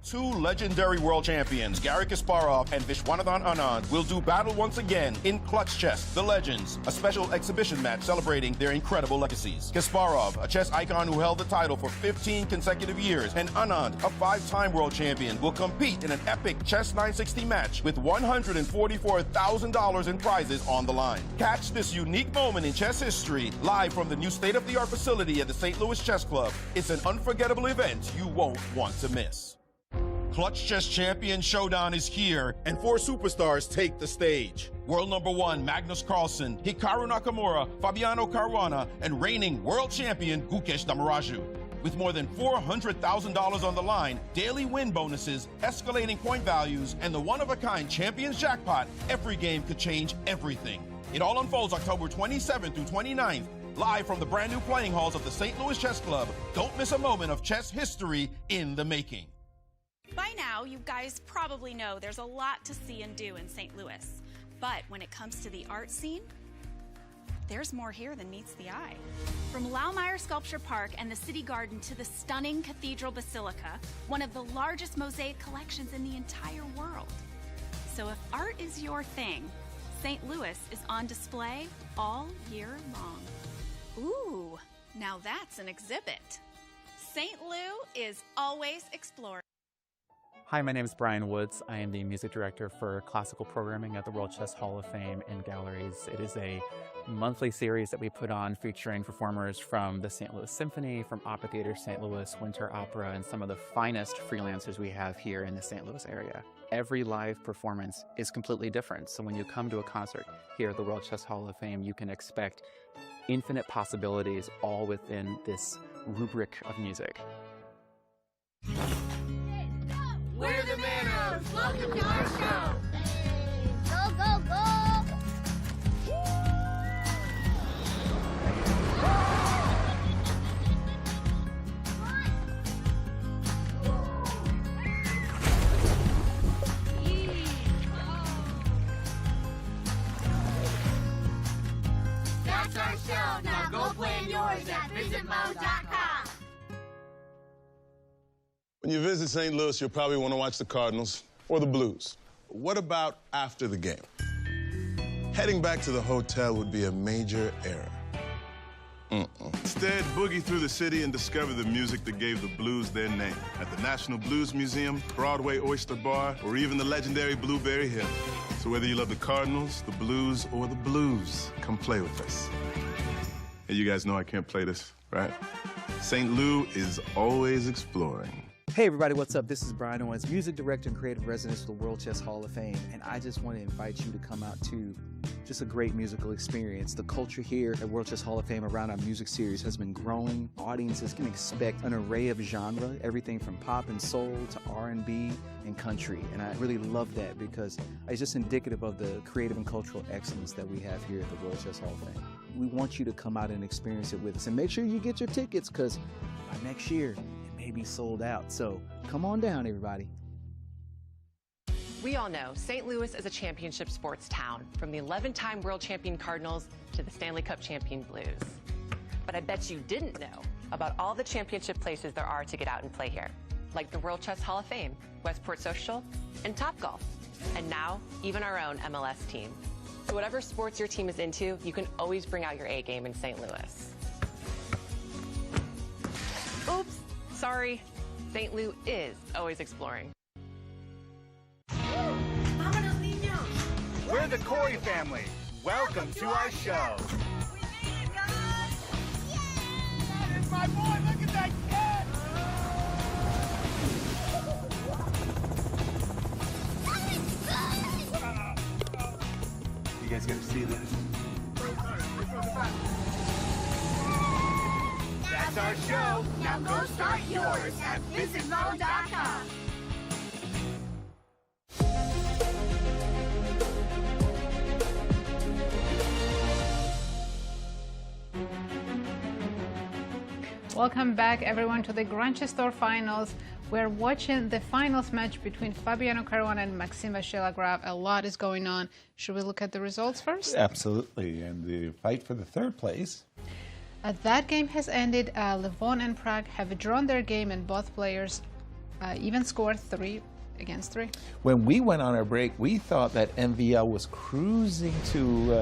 Two legendary world champions, Garry Kasparov and Viswanathan Anand, will do battle once again in Clutch Chess, The Legends, a special exhibition match celebrating their incredible legacies. Kasparov, a chess icon who held the title for 15 consecutive years, and Anand, a 5-time world champion, will compete in an epic Chess 960 match with $144,000 in prizes on the line. Catch this unique moment in chess history live from the new state-of-the-art facility at the St. Louis Chess Club. It's an unforgettable event you won't want to miss. Clutch Chess Champion Showdown is here, and 4 superstars take the stage. World number 1, Magnus Carlsen, Hikaru Nakamura, Fabiano Caruana, and reigning world champion, Gukesh Damaraju. With more than $400,000 on the line, daily win bonuses, escalating point values, and the one-of-a-kind Champions Jackpot, every game could change everything. It all unfolds October 27th through 29th, live from the brand new playing halls of the St. Louis Chess Club. Don't miss a moment of chess history in the making. By now, you guys probably know there's a lot to see and do in St. Louis. But when it comes to the art scene, there's more here than meets the eye. From Laumeier Sculpture Park and the City Garden to the stunning Cathedral Basilica, one of the largest mosaic collections in the entire world. So if art is your thing, St. Louis is on display all year long. Ooh, now that's an exhibit. St. Lou is always exploring. Hi, my name is Brian Woods. I am the music director for classical programming at the World Chess Hall of Fame and Galleries. It is a monthly series that we put on featuring performers from the St. Louis Symphony, from Opera Theater St. Louis, Winter Opera, and some of the finest freelancers we have here in the St. Louis area. Every live performance is completely different. So when you come to a concert here at the World Chess Hall of Fame, you can expect infinite possibilities all within this rubric of music. We're the Manos. Welcome to our show. Go, go, go. That's our show. Now go play yours at visitmo.com. When you visit St. Louis, you'll probably want to watch the Cardinals or the Blues. What about after the game? Heading back to the hotel would be a major error. Instead, boogie through the city and discover the music that gave the Blues their name at the National Blues Museum, Broadway Oyster Bar, or even the legendary Blueberry Hill. So whether you love the Cardinals, the Blues, or the Blues, come play with us. Hey, you guys know I can't play this, right? St. Lou is always exploring. Hey everybody, what's up? This is Brian Owens, Music Director and Creative Resident of the World Chess Hall of Fame, and I just want to invite you to come out to just a great musical experience. The culture here at World Chess Hall of Fame around our music series has been growing. Audiences can expect an array of genre, everything from pop and soul to R&B and country, and I really love that because it's just indicative of the creative and cultural excellence that we have here at the World Chess Hall of Fame. We want you to come out and experience it with us, and make sure you get your tickets because by next year, be sold out. So come on down, everybody. We all know St. Louis is a championship sports town, from the 11-time world champion Cardinals to the Stanley Cup champion Blues. But I bet you didn't know about all the championship places there are to get out and play here, like the World Chess Hall of Fame, Westport Social, and Topgolf, and now even our own MLS team. So whatever sports your team is into, you can always bring out your A game in St. Louis. Oops. Sorry, St. Lou is always exploring. We're the Corey family. Welcome to our show. We made it, guys! Yeah! That is my boy. Look at that kid! You guys gotta see this. That's our show. Now go start yours at visitmo.com. Welcome back, everyone, to the Grand Chess Tour Finals. We're watching the finals match between Fabiano Caruana and Maxime Vachier-Lagrave. A lot is going on. Should we look at the results first? Absolutely, and the fight for the third place. That game has ended. Levon and Pragg have drawn their game, and both players even scored 3 against 3. When we went on our break, we thought that MVL was cruising to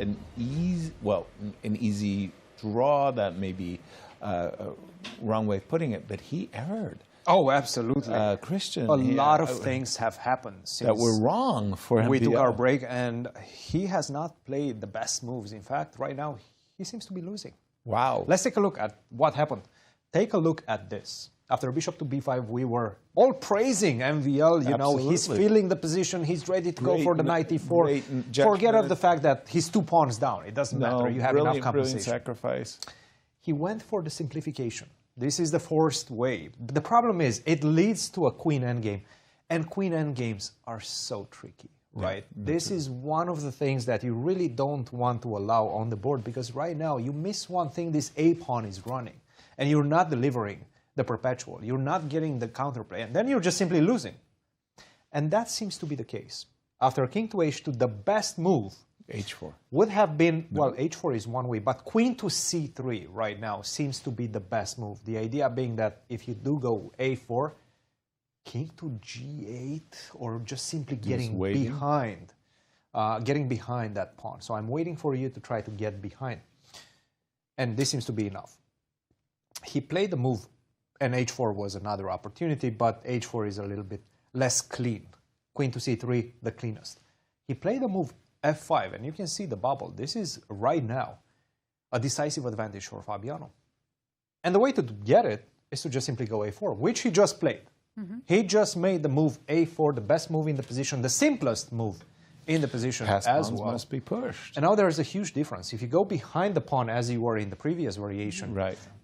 an easy draw. That may be a wrong way of putting it, but he erred. Oh, absolutely. Christian. A lot of things have happened since that were wrong for him. We took our break, and he has not played the best moves. In fact, right now, he seems to be losing. Wow. Let's take a look at what happened. Take a look at this. After bishop to b5, we were all praising MVL. You know, he's feeling the position. He's ready to go for the knight e4. Forget of the fact that he's 2 pawns down. It doesn't matter. You have enough compensation. Sacrifice. He went for the simplification. This is the forced way. The problem is it leads to a queen endgame. And queen endgames are so tricky, right? This is one of the things that you really don't want to allow on the board, because right now you miss one thing, this a pawn is running. And you're not delivering the perpetual. You're not getting the counterplay. And then you're just simply losing. And that seems to be the case. After king to h2, the best move h4 would have been, well, h4 is one way, but queen to c3 right now seems to be the best move. The idea being that if you do go a4, king to g8, or just simply getting behind that pawn. So I'm waiting for you to try to get behind. And this seems to be enough. He played the move, and h4 was another opportunity, but h4 is a little bit less clean. Queen to c3, the cleanest. He played the move f5, and you can see the bubble. This is, right now, a decisive advantage for Fabiano. And the way to get it is to just simply go a4, which he just played. He just made the move a4, the best move in the position, the simplest move in the position as well. Must be pushed. And now there is a huge difference. If you go behind the pawn as you were in the previous variation,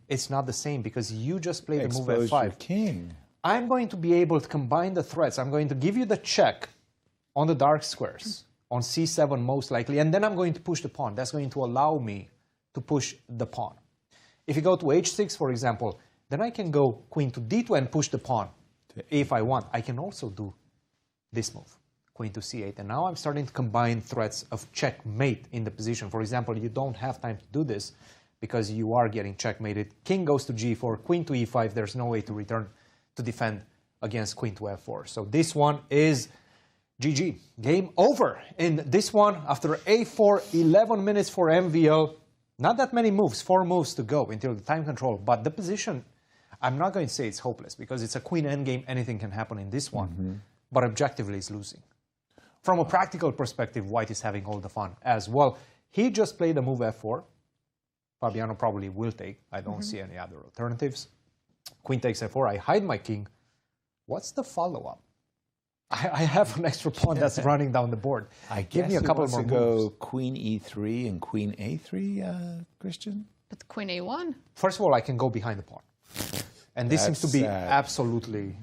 it's not the same, because you just played the move f5. Your king. I'm going to be able to combine the threats. I'm going to give you the check on the dark squares, on c7 most likely, and then I'm going to push the pawn. That's going to allow me to push the pawn. If you go to h6, for example, then I can go queen to d2 and push the pawn. If I want, I can also do this move, queen to c8. And now I'm starting to combine threats of checkmate in the position. For example, you don't have time to do this because you are getting checkmated. King goes to g4, queen to e5. There's no way to return to defend against queen to f4. So this one is GG. Game over. In this one, after a4, 11 minutes for MVL. Not that many moves, 4 moves to go until the time control. But the position, I'm not going to say it's hopeless, because it's a queen endgame. Anything can happen in this one. But objectively, it's losing. From a practical perspective, white is having all the fun as well. He just played the move f4. Fabiano probably will take. I don't see any other alternatives. Queen takes f4. I hide my king. What's the follow-up? I have an extra pawn that's running down the board. Give me a couple more moves. Go queen e3 and queen a3, Cristian? But queen a1? First of all, I can go behind the pawn. And this seems to be absolutely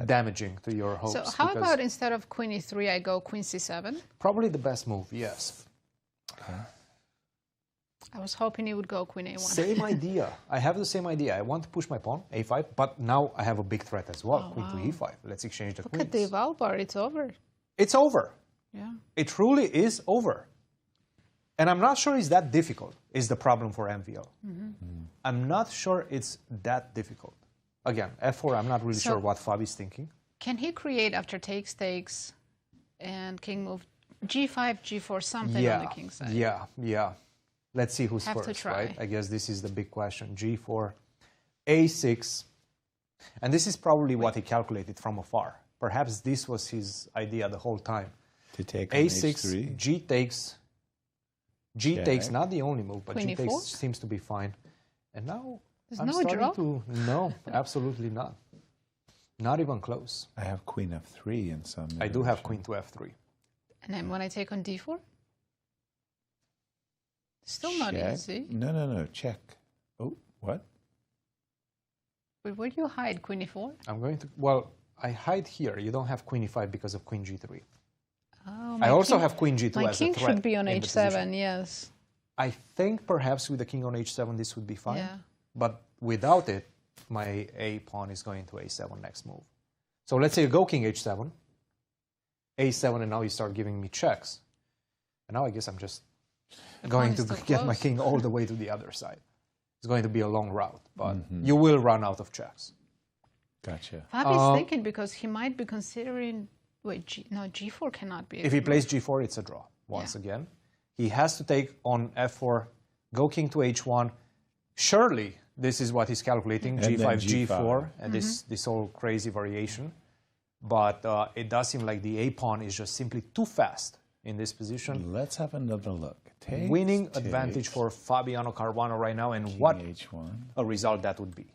damaging to your hopes. So how about instead of queen e3, I go queen c7? Probably the best move, yes. I was hoping you would go queen a1. Same idea. I have the same idea. I want to push my pawn, a5, but now I have a big threat as well, queen to e5. Let's exchange the queens. Look at the eval bar. It's over. It's over. Yeah. It truly is over. And I'm not sure it's that difficult, is the problem for MVL. I'm not sure it's that difficult. Again, f4, I'm not really sure what Fabi's thinking. Can he create, after takes, and king move, g5, g4, something on the king side? Yeah. Let's see who's first, right? I guess this is the big question. g4, a6. And this is probably what he calculated from afar. Perhaps this was his idea the whole time. To take a6, h3. g takes. G takes, not the only move, but queen g takes e4? Seems to be fine. And now There's I'm no starting draw? to... No, absolutely not. Not even close. I have queen f3 in some... I do have queen to f3. And then when I take on d4? Still not easy. No, check. Oh, what? But where do you hide queen e4? I'm going to... Well, I hide here. You don't have queen e5 because of queen g3. Oh, I also have queen g2 as a threat. My king should be on h7, yes. I think perhaps with the king on h7 this would be fine. Yeah. But without it, my a pawn is going to a7 next move. So let's say you go king h7, a7, and now you start giving me checks. And now I guess I'm just going to get my king all the way to the other side. It's going to be a long route, but you will run out of checks. Gotcha. Fabi's thinking because he might be considering... Wait, g4 cannot be. If he plays g4, it's a draw once again. He has to take on f4, go king to h1. Surely this is what he's calculating, and g5, g4, and this whole crazy variation. But it does seem like the a pawn is just simply too fast in this position. Let's have another look. Winning advantage for Fabiano Caruana right now, and what h1. a result that would be.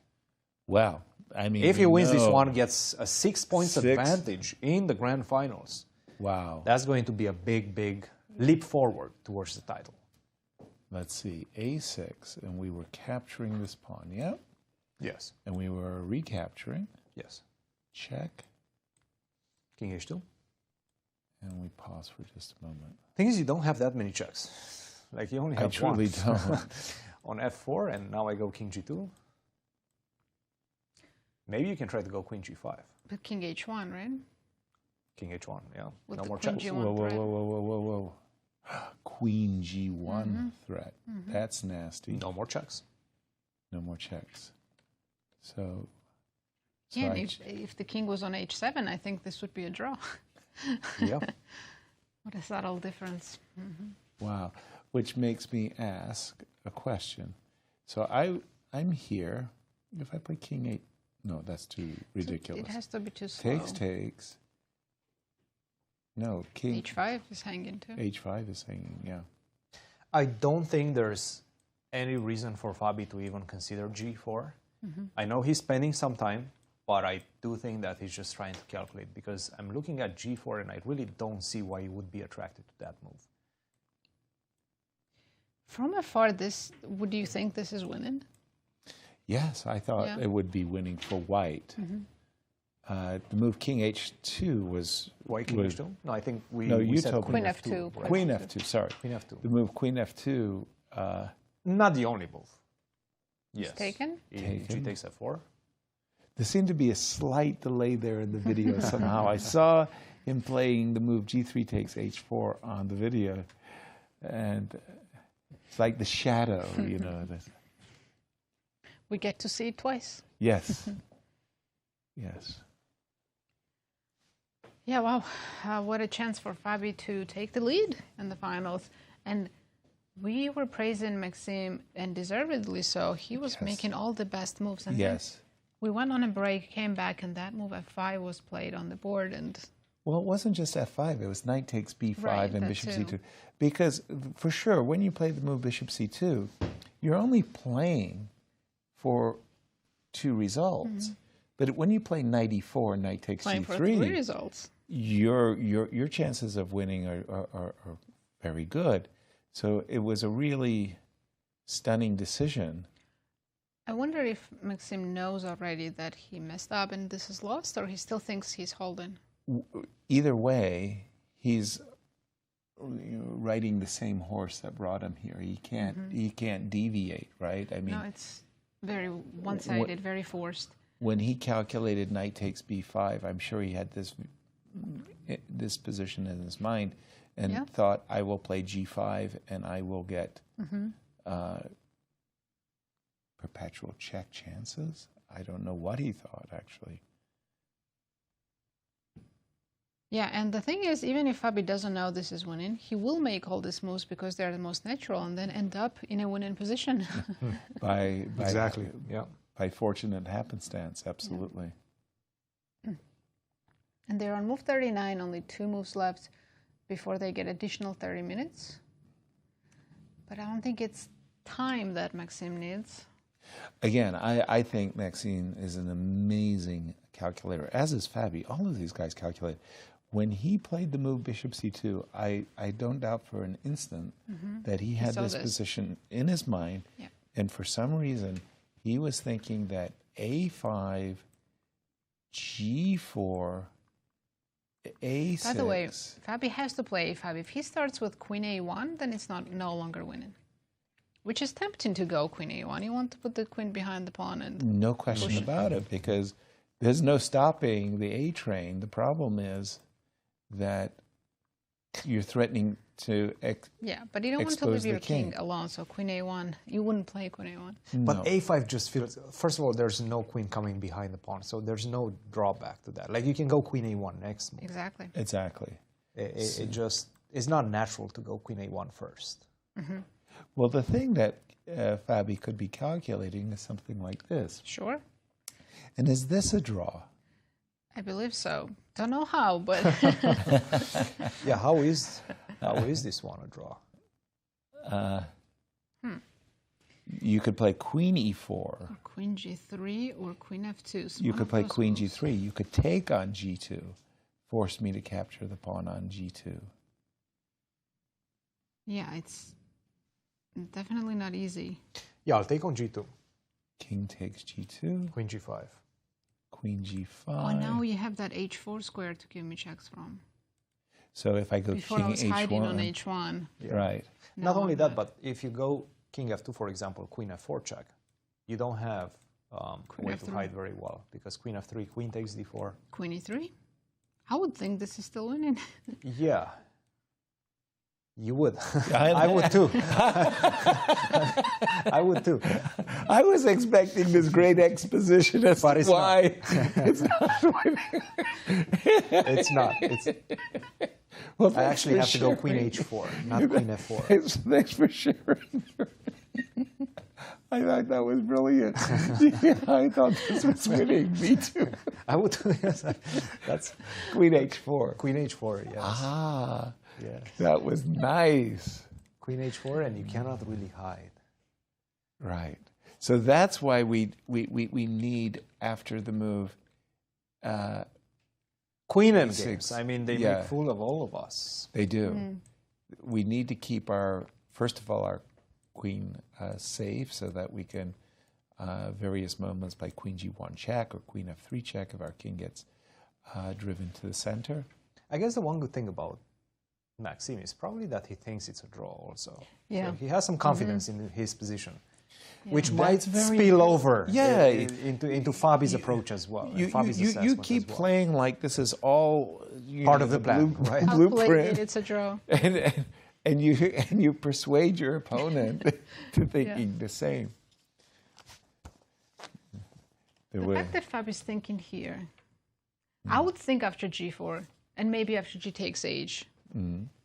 Well, I mean, if he wins this know. one, gets a 6 points advantage in the grand finals. Wow. That's going to be a big, big leap forward towards the title. Let's see, a6, and we were capturing this pawn, yeah? Yes. And we were recapturing. Yes. Check. King h2. And we pause for just a moment. Thing is, you don't have that many checks. Like, you only have I truly one. don't. On f4, and now I go king g2. Maybe you can try to go queen g5. But king h1, right? King h1, yeah. With no the more queen checks. g1 Whoa, whoa, threat. whoa, whoa, whoa, whoa, whoa. Queen g1 threat. That's nasty. No more checks. No more checks. So Yeah, and if the king was on h7, I think this would be a draw. Yeah. What a subtle difference. Wow. Which makes me ask a question. So I'm here. If I play king 8, no, that's too ridiculous. It has to be too slow. Takes. No, king. h5 is hanging too. h5 is hanging, yeah. I don't think there's any reason for Fabi to even consider g4. I know he's spending some time, but I do think that he's just trying to calculate, because I'm looking at g4 and I really don't see why he would be attracted to that move. From afar, would you think this is winning? Yes, I thought it would be winning for white. The move king h2 was... Why king h2? No, I think we you said told queen me. f2. Right? Queen f2, sorry. Queen f2. The move queen f2... Not the only move. Yes. Taken? G takes f4. There seemed to be a slight delay there in the video somehow. I saw him playing the move g3 takes h4 on the video, and it's like the shadow, you know. We get to see it twice. Yes. Yes. Yeah, wow. What a chance for Fabi to take the lead in the finals. And we were praising Maxime, and deservedly so. He was making all the best moves. And then we went on a break, came back, and that move f5 was played on the board. And well, it wasn't just f5. It was knight takes b5 Right, and that bishop too. c2. Because for sure, when you play the move bishop c2, you're only playing for 2 results. But when you play knight e4, knight takes playing g3, for 3 results. Your chances of winning are very good. So it was a really stunning decision. I wonder if Maxime knows already that he messed up and this is lost, or he still thinks he's holding. Either way, he's riding the same horse that brought him here. He can't deviate, right? I mean, No, it's very one-sided, very forced. When he calculated knight takes b5, I'm sure he had this position in his mind and thought, I will play g5 and I will get perpetual check chances. I don't know what he thought, actually. Yeah, and the thing is, even if Fabi doesn't know this is winning, he will make all these moves because they're the most natural and then end up in a winning position. Exactly, yeah. By fortunate happenstance, absolutely. Yeah. And they're on move 39, only 2 moves left before they get additional 30 minutes. But I don't think it's time that Maxime needs. Again, I think Maxime is an amazing calculator, as is Fabi. All of these guys calculate. When he played the move bishop c2, I don't doubt for an instant that he had this position in his mind. Yeah. And for some reason, he was thinking that a5, g4, a6. By the way, Fabi has to play a5. If he starts with queen a1, then it's no longer winning. Which is tempting to go queen a1. You want to put the queen behind the pawn and no question about it, because there's no stopping the A train. The problem is that you're threatening to yeah, but you don't want to leave your king alone, so queen a1, you wouldn't play queen a1. But a5 just feels, first of all, there's no queen coming behind the pawn, so there's no drawback to that. Like, you can go queen a1 next move. Exactly. Exactly. It just, it's not natural to go queen a1 first. Well, the thing that Fabi could be calculating is something like this. Sure. And is this a draw? I believe so. Don't know how, but yeah, how is this one a draw? You could play queen e4. Or queen g3 or queen f2. So You could play queen g3. You could take on g2. Force me to capture the pawn on g2. Yeah, it's definitely not easy. Yeah, I'll take on g2. King takes g2. Queen g5. Queen g5. Oh, now you have that h4 square to give me checks from. So if I go Before king I was h1. hiding on h1. Yeah. Right. Not only that, but if you go king f2, for example, queen f4 check, you don't have a way to hide very well, because queen f3, queen takes d4. Queen e3? I would think this is still winning. Yeah. You would. I would too. I would too. I was expecting this great exposition as to why it's not winning. It's not. Well, I actually have to go queen h4, not queen f4. Thanks for sharing. I thought that was brilliant. Yeah, I thought this was winning. Me too. I would. Yes, that's queen h4. Queen h4. Yes. Ah. Yes. That was nice. Queen h4, and you cannot really hide. Right. So that's why we need, after the move, queen endgames. I mean, they make fool of all of us. They do. We need to keep first of all, our queen safe, so that we can, various moments, play queen g1 check or queen f3 check if our king gets driven to the center. I guess the one good thing about Maxime is probably that he thinks it's a draw also. Yeah. So he has some confidence in his position, which That's might spill over into Fabi's approach as well. You keep playing like this is all part of the plan, right? Blueprint. It's a draw. And you persuade your opponent to thinking the same. The fact that Fabi's thinking here, I would think after g4 and maybe after g takes h.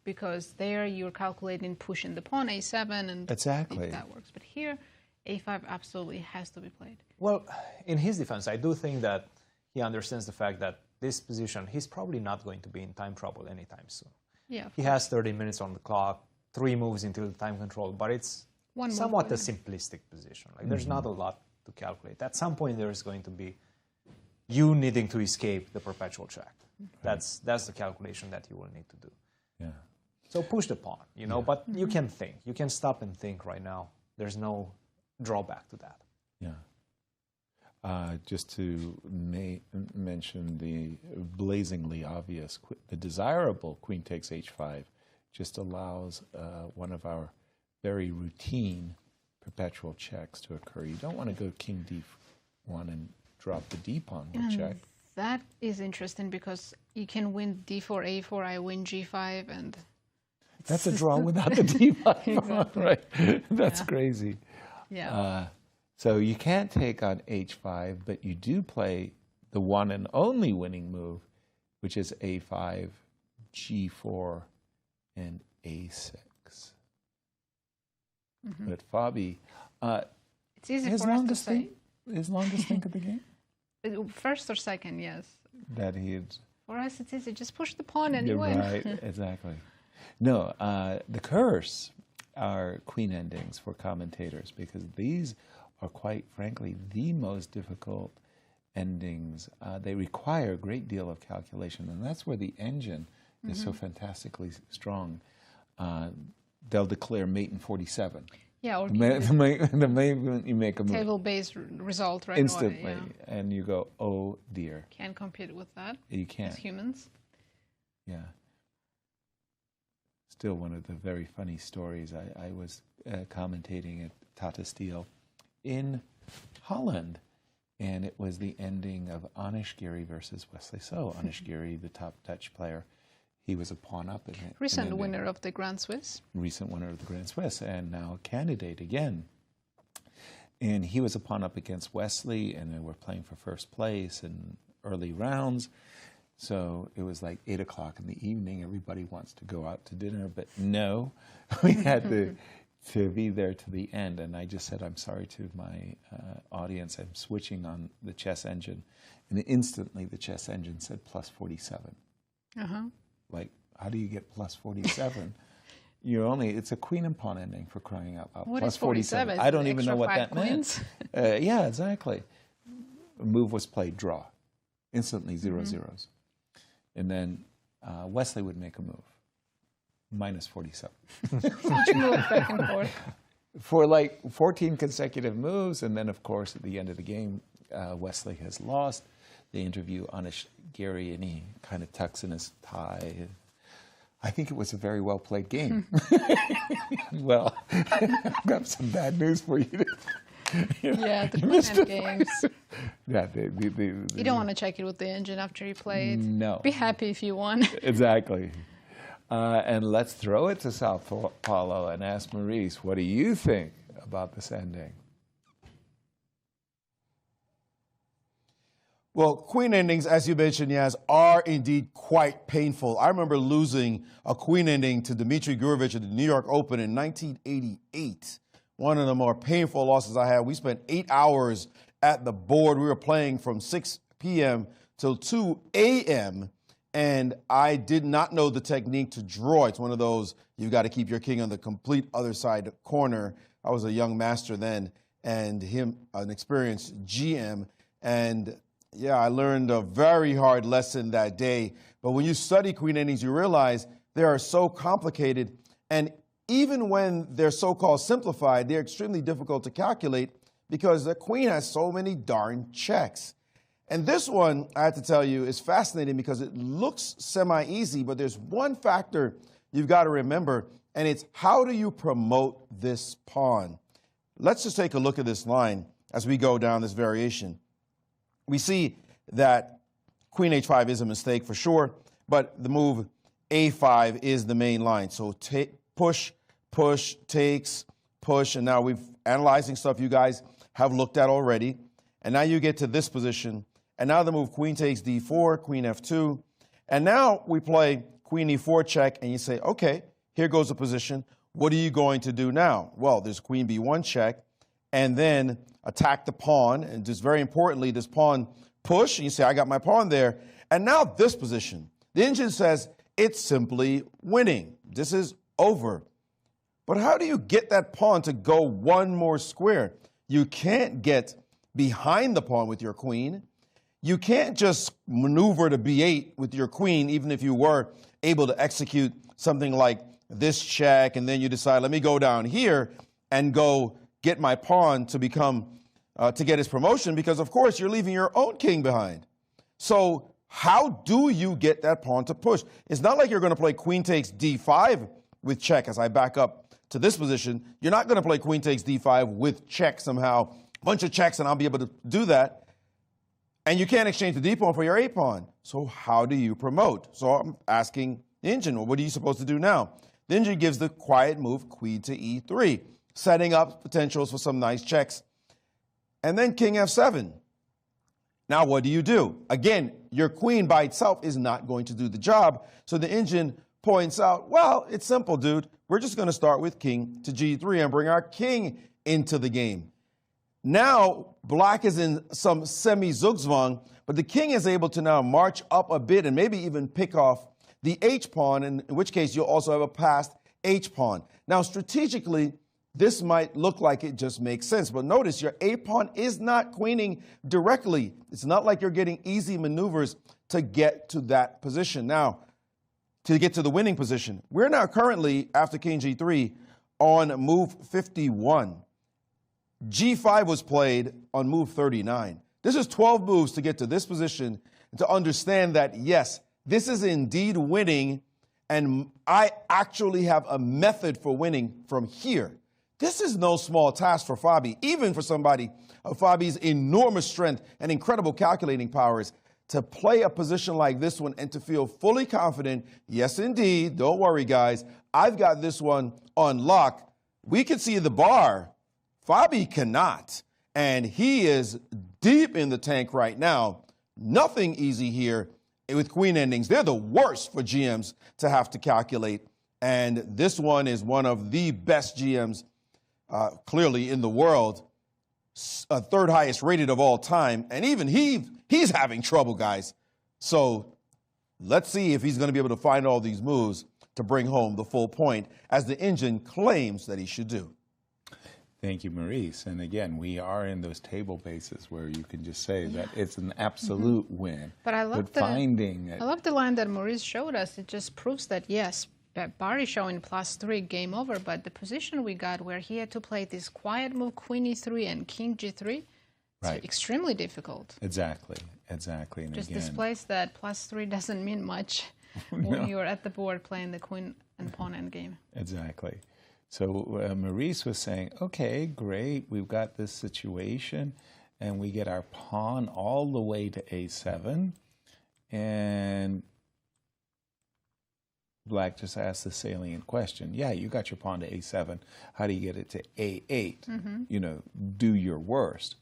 Because there you're calculating pushing the pawn a7 and exactly if that works. But here, a5 absolutely has to be played. Well, in his defense, I do think that he understands the fact that this position, he's probably not going to be in time trouble anytime soon. Yeah. He has 30 minutes on the clock, 3 moves until the time control, but it's somewhat a simplistic position. Like there's not a lot to calculate. At some point, there is going to be you needing to escape the perpetual check. That's the calculation that you will need to do. Yeah. So push the pawn, but you can think. You can stop and think right now. There's no drawback to that. Yeah. Just to mention the blazingly obvious, the desirable queen takes h5 just allows one of our very routine perpetual checks to occur. You don't want to go king d1 and drop the d pawn with check. That is interesting because you can win d4, a4, I win g5, and... That's a draw without the d5, right? That's crazy. Yeah. So you can't take on h5, but you do play the one and only winning move, which is a5, g4, and a6. But Fabi, it's easy for us to say. His longest think of the game? First or second, yes. That he'd... For us, it's easy. Just push the pawn and you win. Right, exactly. No, the curse are queen endings for commentators, because these are quite frankly the most difficult endings. They require a great deal of calculation, and that's where the engine is so fantastically strong. They'll declare mate in 47. Yeah, or the moment you make a move. Table-based result right instantly, away, and you go, oh dear. Can't compete with that. You can't. As humans. Yeah. Still one of the very funny stories. I was commentating at Tata Steel in Holland, and it was the ending of Anish Giri versus Wesley So. Anish Giri, the top Dutch player, he was a pawn up in it. Recent winner of the Grand Swiss. Recent winner of the Grand Swiss, and now a candidate again. And he was a pawn up against Wesley, and they were playing for first place in early rounds. So it was like 8 o'clock in the evening. Everybody wants to go out to dinner, but no, we had to be there to the end. And I just said, I'm sorry to my audience. I'm switching on the chess engine. And instantly the chess engine said plus 47. Uh-huh. Like, how do you get plus 47? it's a queen and pawn ending for crying out loud. What Plus is 47? I don't even know what that queens? meant. Yeah, exactly. A move was played, draw. Instantly 0-0s. And then Wesley would make a move. Minus 47. Each move back and forth. For like 14 consecutive moves, and then of course at the end of the game, Wesley has lost. They interview Anish Giri, and he kind of tucks in his tie. I think it was a very well played game. Well, I've got some bad news for you. Yeah, the Queen games. Yeah, you don't want to check it with the engine after you play it. No. Be happy if you won. Exactly. And let's throw it to Sao Paulo and ask Maurice, what do you think about this ending? Well, queen endings, as you mentioned, Yaz, are indeed quite painful. I remember losing a queen ending to Dmitry Gurevich at the New York Open in 1988. One of the more painful losses I had. We spent 8 hours at the board. We were playing from 6 p.m. till 2 a.m., and I did not know the technique to draw. It's one of those, you've got to keep your king on the complete other side corner. I was a young master then, and him, an experienced GM, and yeah, I learned a very hard lesson that day. But when you study queen endings, you realize they are so complicated. And even when they're so-called simplified, they're extremely difficult to calculate because the queen has so many darn checks. And this one, I have to tell you, is fascinating because it looks semi-easy, but there's one factor you've got to remember, and it's how do you promote this pawn? Let's just take a look at this line as we go down this variation. We see that queen h5 is a mistake for sure, but the move a5 is the main line. So push, push, takes, push, and now we've analyzing stuff you guys have looked at already. And now you get to this position, and now the move queen takes d4, queen f2, and now we play queen e4 check, and you say, okay, here goes the position. What are you going to do now? Well, there's queen b1 check, and then attack the pawn, and just very importantly, this pawn push, and you say, I got my pawn there. And now this position. The engine says it's simply winning. This is over. But how do you get that pawn to go one more square? You can't get behind the pawn with your queen. You can't just maneuver to b8 with your queen, even if you were able to execute something like this check, and then you decide, let me go down here and go get my pawn to become, to get his promotion, because of course you're leaving your own king behind. So how do you get that pawn to push? It's not like you're going to play queen takes d5 with check. As I back up to this position, you're not going to play queen takes d5 with check somehow, bunch of checks, and I'll be able to do that. And you can't exchange the d pawn for your a pawn. So how do you promote? So I'm asking the engine, well, what are you supposed to do now? The engine gives the quiet move queen to e3, setting up potentials for some nice checks. And then king f7. Now what do you do? Again, your queen by itself is not going to do the job. So the engine points out, well, it's simple, dude. We're just going to start with king to g3 and bring our king into the game. Now black is in some semi-zugzwang, but the king is able to now march up a bit and maybe even pick off the h-pawn, in which case you'll also have a passed h-pawn. Now strategically, this might look like it just makes sense, but notice your a-pawn is not queening directly. It's not like you're getting easy maneuvers to get to that position. Now, to get to the winning position, we're now currently, after king g3, on move 51. g5 was played on move 39. This is 12 moves to get to this position and to understand that, yes, this is indeed winning, and I actually have a method for winning from here. This is no small task for Fabi, even for somebody of Fabi's enormous strength and incredible calculating powers, to play a position like this one and to feel fully confident. Yes, indeed. Don't worry, guys. I've got this one on lock. We can see the bar. Fabi cannot. And he is deep in the tank right now. Nothing easy here with queen endings. They're the worst for GMs to have to calculate. And this one is one of the best GMs clearly in the world, third highest rated of all time. And even he's having trouble, guys. So let's see if he's going to be able to find all these moves to bring home the full point, as the engine claims that he should do. Thank you, Maurice. And again, we are in those table bases where you can just say that it's an absolute win. But I love I love the line that Maurice showed us. It just proves that, yes, Barry showing +3, game over, but the position we got where he had to play this quiet move, Queen E3 and King G3, it's extremely difficult. Exactly, exactly. And Just again, displays that +3 doesn't mean much when you're at the board playing the queen and pawn endgame. Exactly. So Maurice was saying, okay, great, we've got this situation, and we get our pawn all the way to A7, and Black just asked the salient question. Yeah, you got your pawn to A7. How do you get it to A8? You know, do your worst,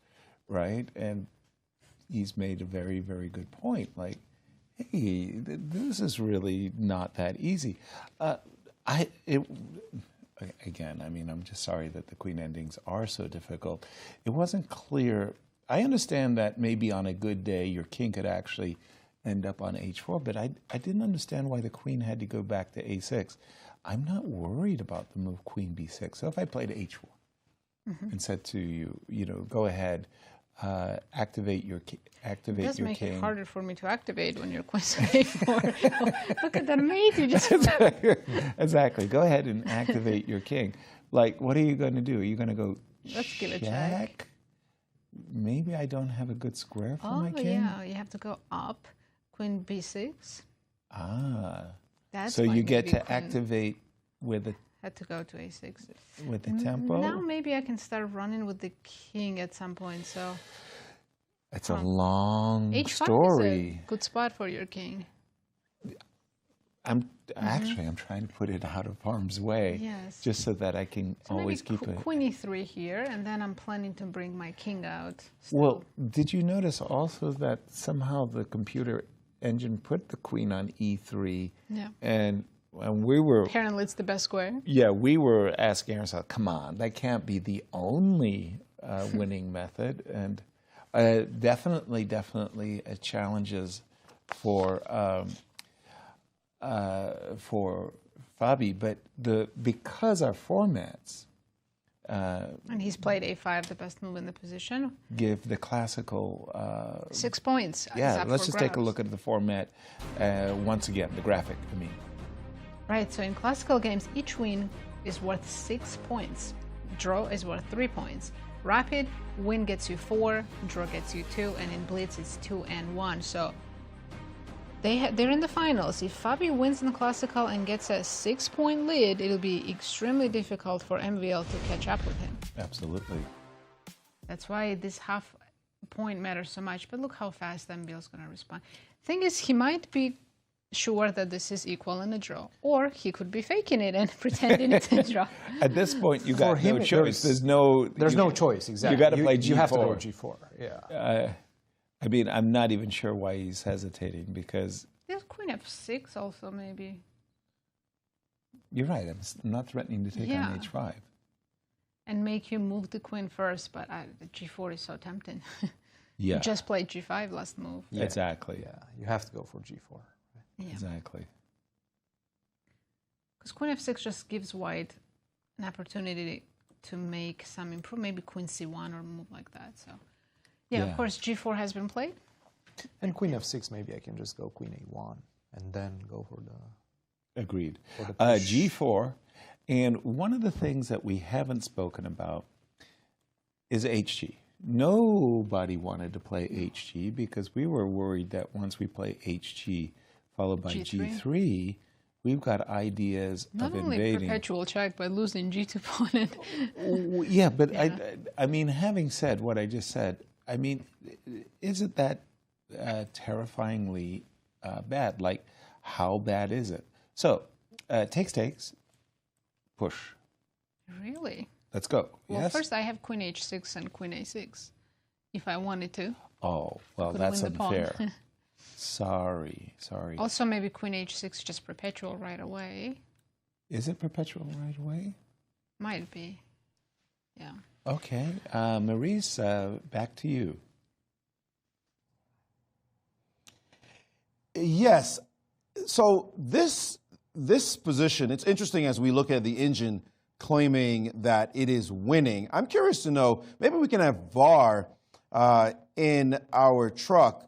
right? And he's made a very, very good point. Like, hey, this is really not that easy. Again, I mean, I'm just sorry that the queen endings are so difficult. It wasn't clear. I understand that maybe on a good day, your king could actually end up on H4, but I didn't understand why the queen had to go back to A6. I'm not worried about the move Queen B6. So if I played H4 and said to you, you know, go ahead, activate your king. It does make it harder for me to activate when your queen's on A4. Look at that mate you just Exactly. Go ahead and activate your king. Like, what are you going to do? Are you going to go Let's give it a check. Maybe I don't have a good square for my king? Yeah, you have to go up. Queen B6. That's so you get to activate with a... Had to go to A6. With the tempo? Now maybe I can start running with the king at some point, so... It's a long H5 story. Is a good spot for your king. Actually, I'm trying to put it out of harm's way, just so that I can always keep it. Queen E3 here, and then I'm planning to bring my king out. Well, did you notice also that somehow the computer engine put the queen on E3, and we were... Apparently it's the best square. Yeah, we were asking ourselves, come on, that can't be the only winning method, and definitely challenges for Fabi, but because our formats and he's played A5, the best move in the position, give the classical 6 points. Yeah, let's just take a look at the format once again, the graphic, I mean. Right, so in classical games, each win is worth 6 points. Draw is worth 3 points. Rapid, win gets you 4, draw gets you 2, and in blitz it's 2 and 1. So they're in the finals. If Fabi wins in classical and gets a 6-point lead, it'll be extremely difficult for MVL to catch up with him. Absolutely. That's why this half point matters so much. But look how fast MVL is going to respond. Thing is, he might be sure that this is equal in a draw, or he could be faking it and pretending it's a draw. At this point, you got no choice. There's no choice. Exactly. You got to play G4. You have to go G4. Yeah. I mean, I'm not even sure why he's hesitating, because there's Queen F6 also, maybe. You're right. I'm not threatening to take on H5 and make you move the queen first, but the G4 is so tempting. Yeah. You just played G5 last move. Yeah. Exactly. Yeah. You have to go for G4. Yeah. Exactly. Because Queen F6 just gives white an opportunity to make some improvement, maybe Queen C1 or move like that. So, yeah, of course, G4 has been played. And Queen F6, maybe I can just go Queen A1 and then go for the... Agreed. G4. And one of the things that we haven't spoken about is HG. Nobody wanted to play HG because we were worried that once we play HG followed by G3, we've got ideas Not of only invading. Perpetual check, but losing G2 pawn. Yeah, but I mean, having said what I just said, I mean, isn't that terrifyingly bad? Like, how bad is it? So, takes, push. Really? Let's go. Well, yes? first I have Queen H6 and Queen A6, if I wanted to. Oh, well, that's unfair. Sorry. Also, maybe Queen H6 just perpetual right away. Is it perpetual right away? Might be. Yeah. Okay. Maurice, back to you. Yes. So this this position, it's interesting as we look at the engine claiming that it is winning. I'm curious to know, maybe we can have VAR in our truck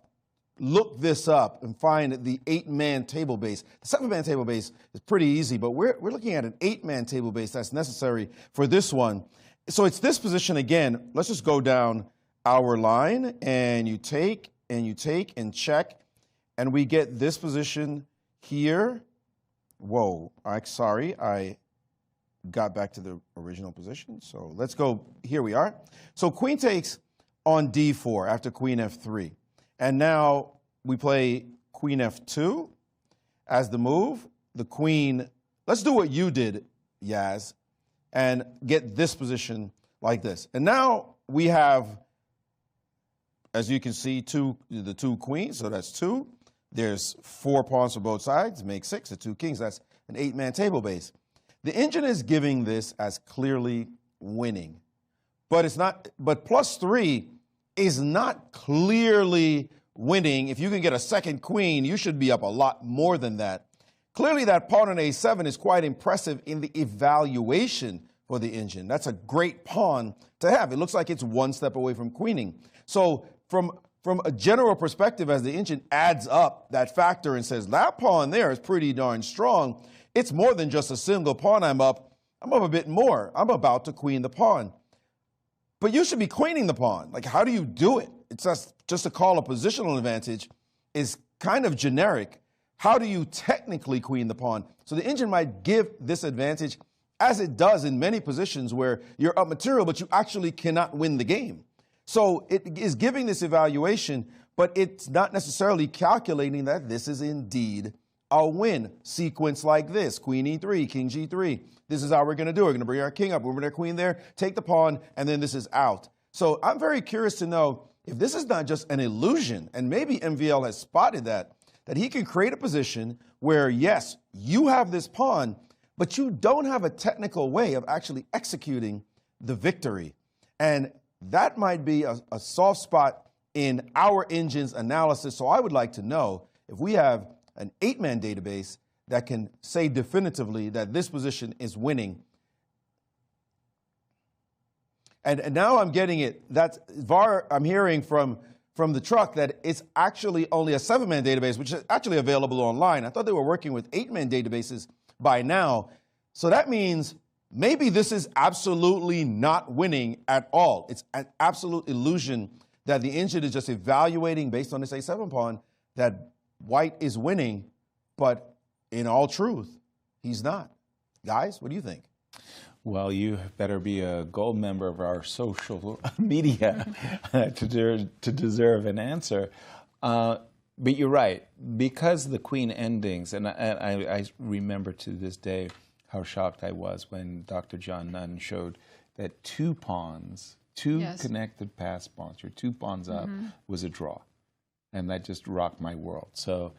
look this up and find the 8-man table base. The 7-man table base is pretty easy, but we're looking at an 8-man table base that's necessary for this one. So it's this position again. Let's just go down our line, and you take and check, and we get this position here. Whoa, sorry, I got back to the original position. So let's go, here we are. So queen takes on d4 after queen f3. And now we play queen f2 as the move. The queen, let's do what you did, Yaz, and get this position like this. And now we have, as you can see, the two queens, so that's 2. There's 4 pawns for both sides, makes 6, the 2 kings. That's an 8-man table base. The engine is giving this as clearly winning, but it's not. But +3 is not clearly winning. If you can get a second queen, you should be up a lot more than that. Clearly, that pawn on a7 is quite impressive in the evaluation for the engine. That's a great pawn to have. It looks like it's one step away from queening. So from a general perspective, as the engine adds up that factor and says, that pawn there is pretty darn strong, it's more than just a single pawn I'm up a bit more. I'm about to queen the pawn. But you should be queening the pawn. Like, how do you do it? It's just to call a positional advantage is kind of generic. How do you technically queen the pawn? So the engine might give this advantage, as it does in many positions where you're up material, but you actually cannot win the game. So it is giving this evaluation, but it's not necessarily calculating that this is indeed a win. Sequence like this, queen e3, king g3. This is how we're going to do it. We're going to bring our king up, we're going to queen there, take the pawn, and then this is out. So I'm very curious to know if this is not just an illusion, and maybe MVL has spotted that he can create a position where, yes, you have this pawn, but you don't have a technical way of actually executing the victory. And that might be a soft spot in our engine's analysis. So I would like to know if we have an 8-man database that can say definitively that this position is winning. And now I'm getting it. That's VAR. I'm hearing from the truck that it's actually only a 7-man database, which is actually available online. I thought they were working with 8-man databases by now. So that means maybe this is absolutely not winning at all. It's an absolute illusion that the engine is just evaluating based on this a7 pawn that white is winning, but in all truth, he's not. Guys, what do you think? Well, you better be a gold member of our social media to deserve an answer. But you're right, because the queen endings, and I remember to this day how shocked I was when Dr. John Nunn showed that 2 pawns, 2 connected pass pawns, or 2 pawns up, was a draw. And that just rocked my world. So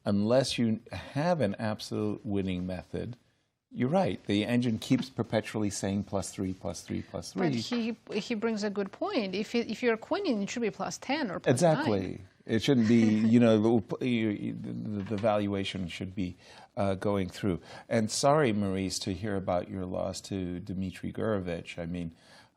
unless you have an absolute winning method, you're right. The engine keeps perpetually saying +3, +3, +3. But he brings a good point. If you're queening, it should be +10 or +9. Exactly. It shouldn't be, you know, the valuation should be going through. And sorry, Maurice, to hear about your loss to Dmitry Gurovich. I mean,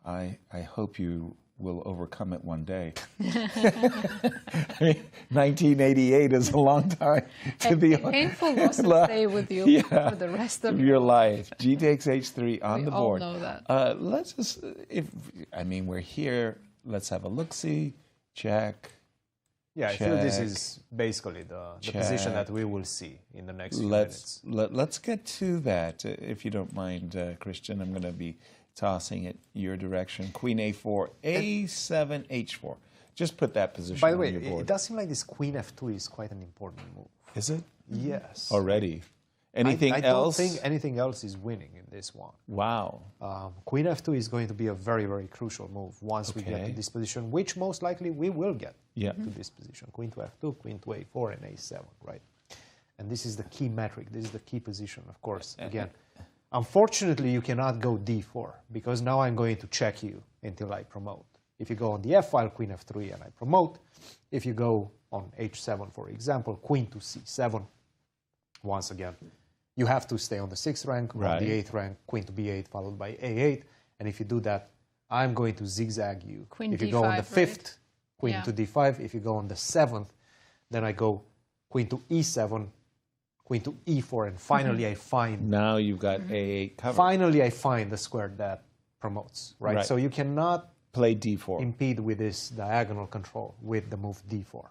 I hope you will overcome it one day. I mean, 1988 is a long time to be on. Painful loss to stay with you for the rest of your life. G takes h3 on the board. We all know that. Let's just, we're here. Let's have a look-see, check. Yeah, I feel this is basically the position that we will see in the next few minutes. Let's get to that, if you don't mind, Cristian. I'm going to be tossing it your direction. Queen a4, a7, h4. Just put that position on your board. By the way, it does seem like this queen f2 is quite an important move. Is it? Yes. Already. Anything else? I don't think anything else is winning in this one. Wow. Queen f2 is going to be a very, very crucial move once we get to this position, which most likely we will get to this position. Queen to f2, queen to a4, and a7, right? And this is the key metric. This is the key position, of course. Again, unfortunately, you cannot go d4, because now I'm going to check you until I promote. If you go on the f file, queen f3, and I promote. If you go on h7, for example, queen to c7, once again, you have to stay on the 6th rank, on the 8th rank, queen to b8 followed by a8. And if you do that, I'm going to zigzag you. Queen if you d5, go on the 5th, queen Yeah. to d5. If you go on the 7th, then I go queen to e7, queen to e4, and finally I find... Now you've got a8 covered. Finally I find the square that promotes, right? Right. So you cannot play d4. impede with this diagonal control with the move d4.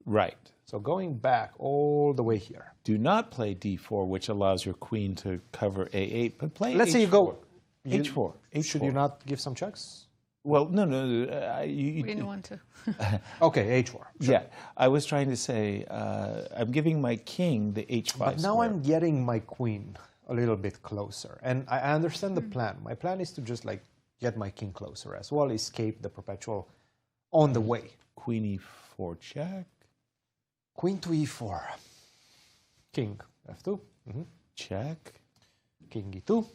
Right. So going back all the way here. Do not play d4, which allows your queen to cover a8, but play Let's h4. say you go... h4. Should you not give some checks? Well, no. We didn't want to. Okay, h4. Sure. Yeah, I was trying to say I'm giving my king the h5 But now square. I'm getting my queen a little bit closer. And I understand the plan. My plan is to just like get my king closer as well, escape the perpetual on the way. Queen e4 check. Queen to e4. King f2. Check. King e2.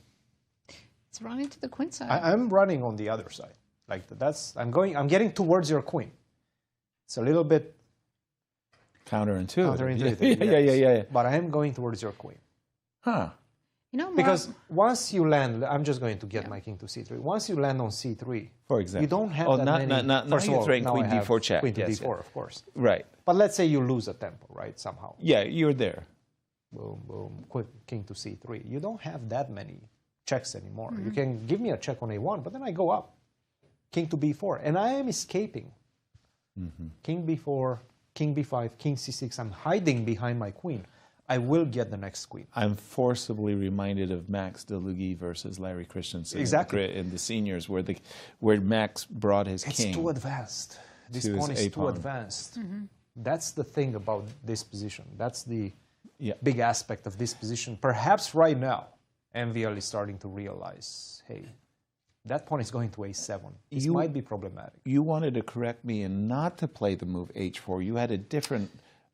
It's running to the queen side. I'm running on the other side. Like that's I'm getting towards your queen. It's a little bit counterintuitive. Yeah. But I am going towards your queen. Huh. You know, because once you land, I'm just going to get my king to c3. Once you land on c3, for example, you don't have that many. Not First of all, throwing now queen I have d4 check. Queen to Yes, d4, of course. Right. But let's say you lose a tempo, right? Somehow. Yeah, you're there. Boom, boom. Quick king to c3. You don't have that many checks anymore. You can give me a check on a1, but then I go up. King to b4, and I am escaping. King b4, king b5, king c6. I'm hiding behind my queen. I will get the next queen. I'm forcibly reminded of Max Delugi versus Larry Christensen in the seniors, where Max brought his king. It's too advanced. This pawn is too advanced. That's the thing about this position. That's the big aspect of this position. Perhaps right now, MVL is starting to realize, hey, that pawn is going to a7. This might be problematic. You wanted to correct me and not to play the move h4. You had a different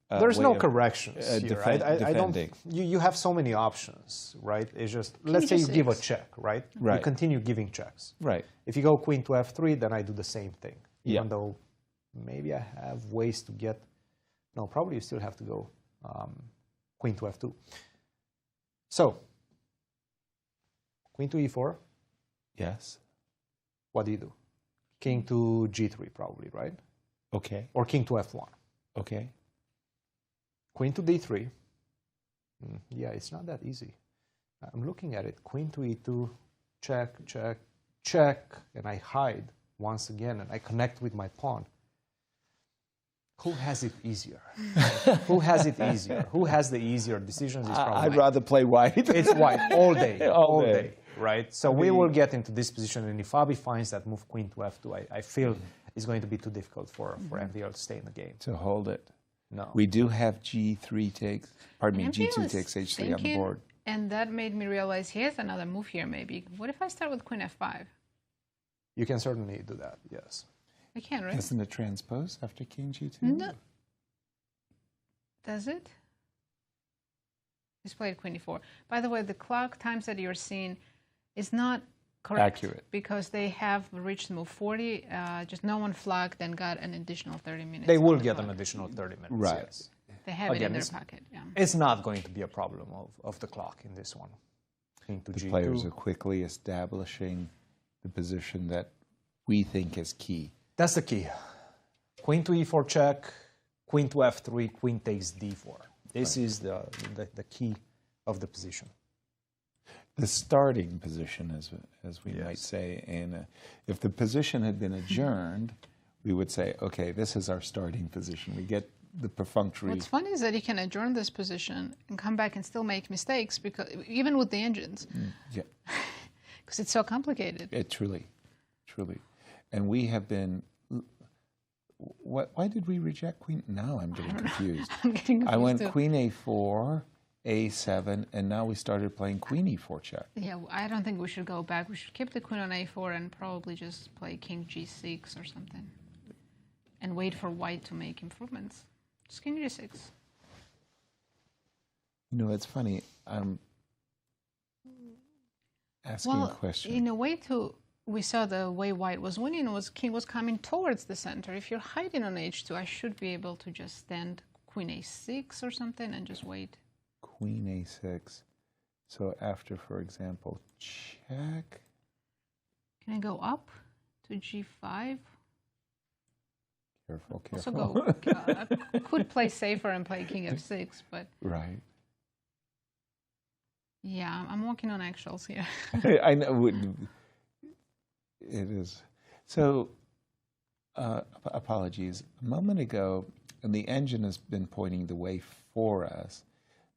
There's way no of, corrections here. I don't. You have so many options, right? It's just let's say you give a check, right? Right. You continue giving checks. Right. If you go queen to f3, then I do the same thing. Even though maybe I have ways to get. No, probably you still have to go queen to f2. So queen to e4. Yes. What do you do? King to g3, probably, right? Okay. Or king to f1. Okay. Queen to d3. Yeah, it's not that easy. I'm looking at it. Queen to e2, check, check, check, and I hide once again, and I connect with my pawn. Who has it easier? Who has it easier? Who has the easier decisions? Is probably I'd rather play white. It's white all day, all day. Right? So we will get into this position, and if Fabi finds that move queen to f2, I feel it's going to be too difficult for MVL to stay in the game. To hold it. No. We do have g3 takes, pardon me, MVL g2 is takes h3 on the thinking, board. And that made me realize he has another move here maybe. What if I start with queen f5? You can certainly do that, yes. I can, right? Doesn't it transpose after king g2? No. Does it? He's played queen e4. By the way, the clock times that you're seeing is not correct. Accurate. Because they have reached move 40, just no one flagged and got an additional 30 minutes. They will get an additional 30 minutes, Right. yes. They have it in Again, their it's- pocket, yeah. It's not going to be a problem of the clock in this one. King to The g2. players are quickly establishing the position that we think is key. That's the key. Queen to e4 check, queen to f3, queen takes d4. This is the key of the position. The starting position, as we might say, and if the position had been adjourned, we would say, okay, this is our starting position. We get the perfunctory. What's funny is that you can adjourn this position and come back and still make mistakes, because even with the engines. Yeah. Because it's so complicated. Truly. And we have been. Why did we reject queen? Now I'm getting confused. I'm getting confused I went too. queen a4, a7, and now we started playing queen e4 check. Yeah, I don't think we should go back. We should keep the queen on a4 and probably just play king g6 or something. And wait for white to make improvements. Just king g6. You know, it's funny. I'm asking a question. In a way, we saw the way white was winning was king was coming towards the center. If you're hiding on h2, I should be able to just stand queen a6 or something and just wait. queen a6. So after, for example, check. Can I go up to g5? Careful, Also careful. I could play safer and play king f6, but Right. yeah, I'm walking on eggshells here. I know. It is. So, apologies. A moment ago, and the engine has been pointing the way for us,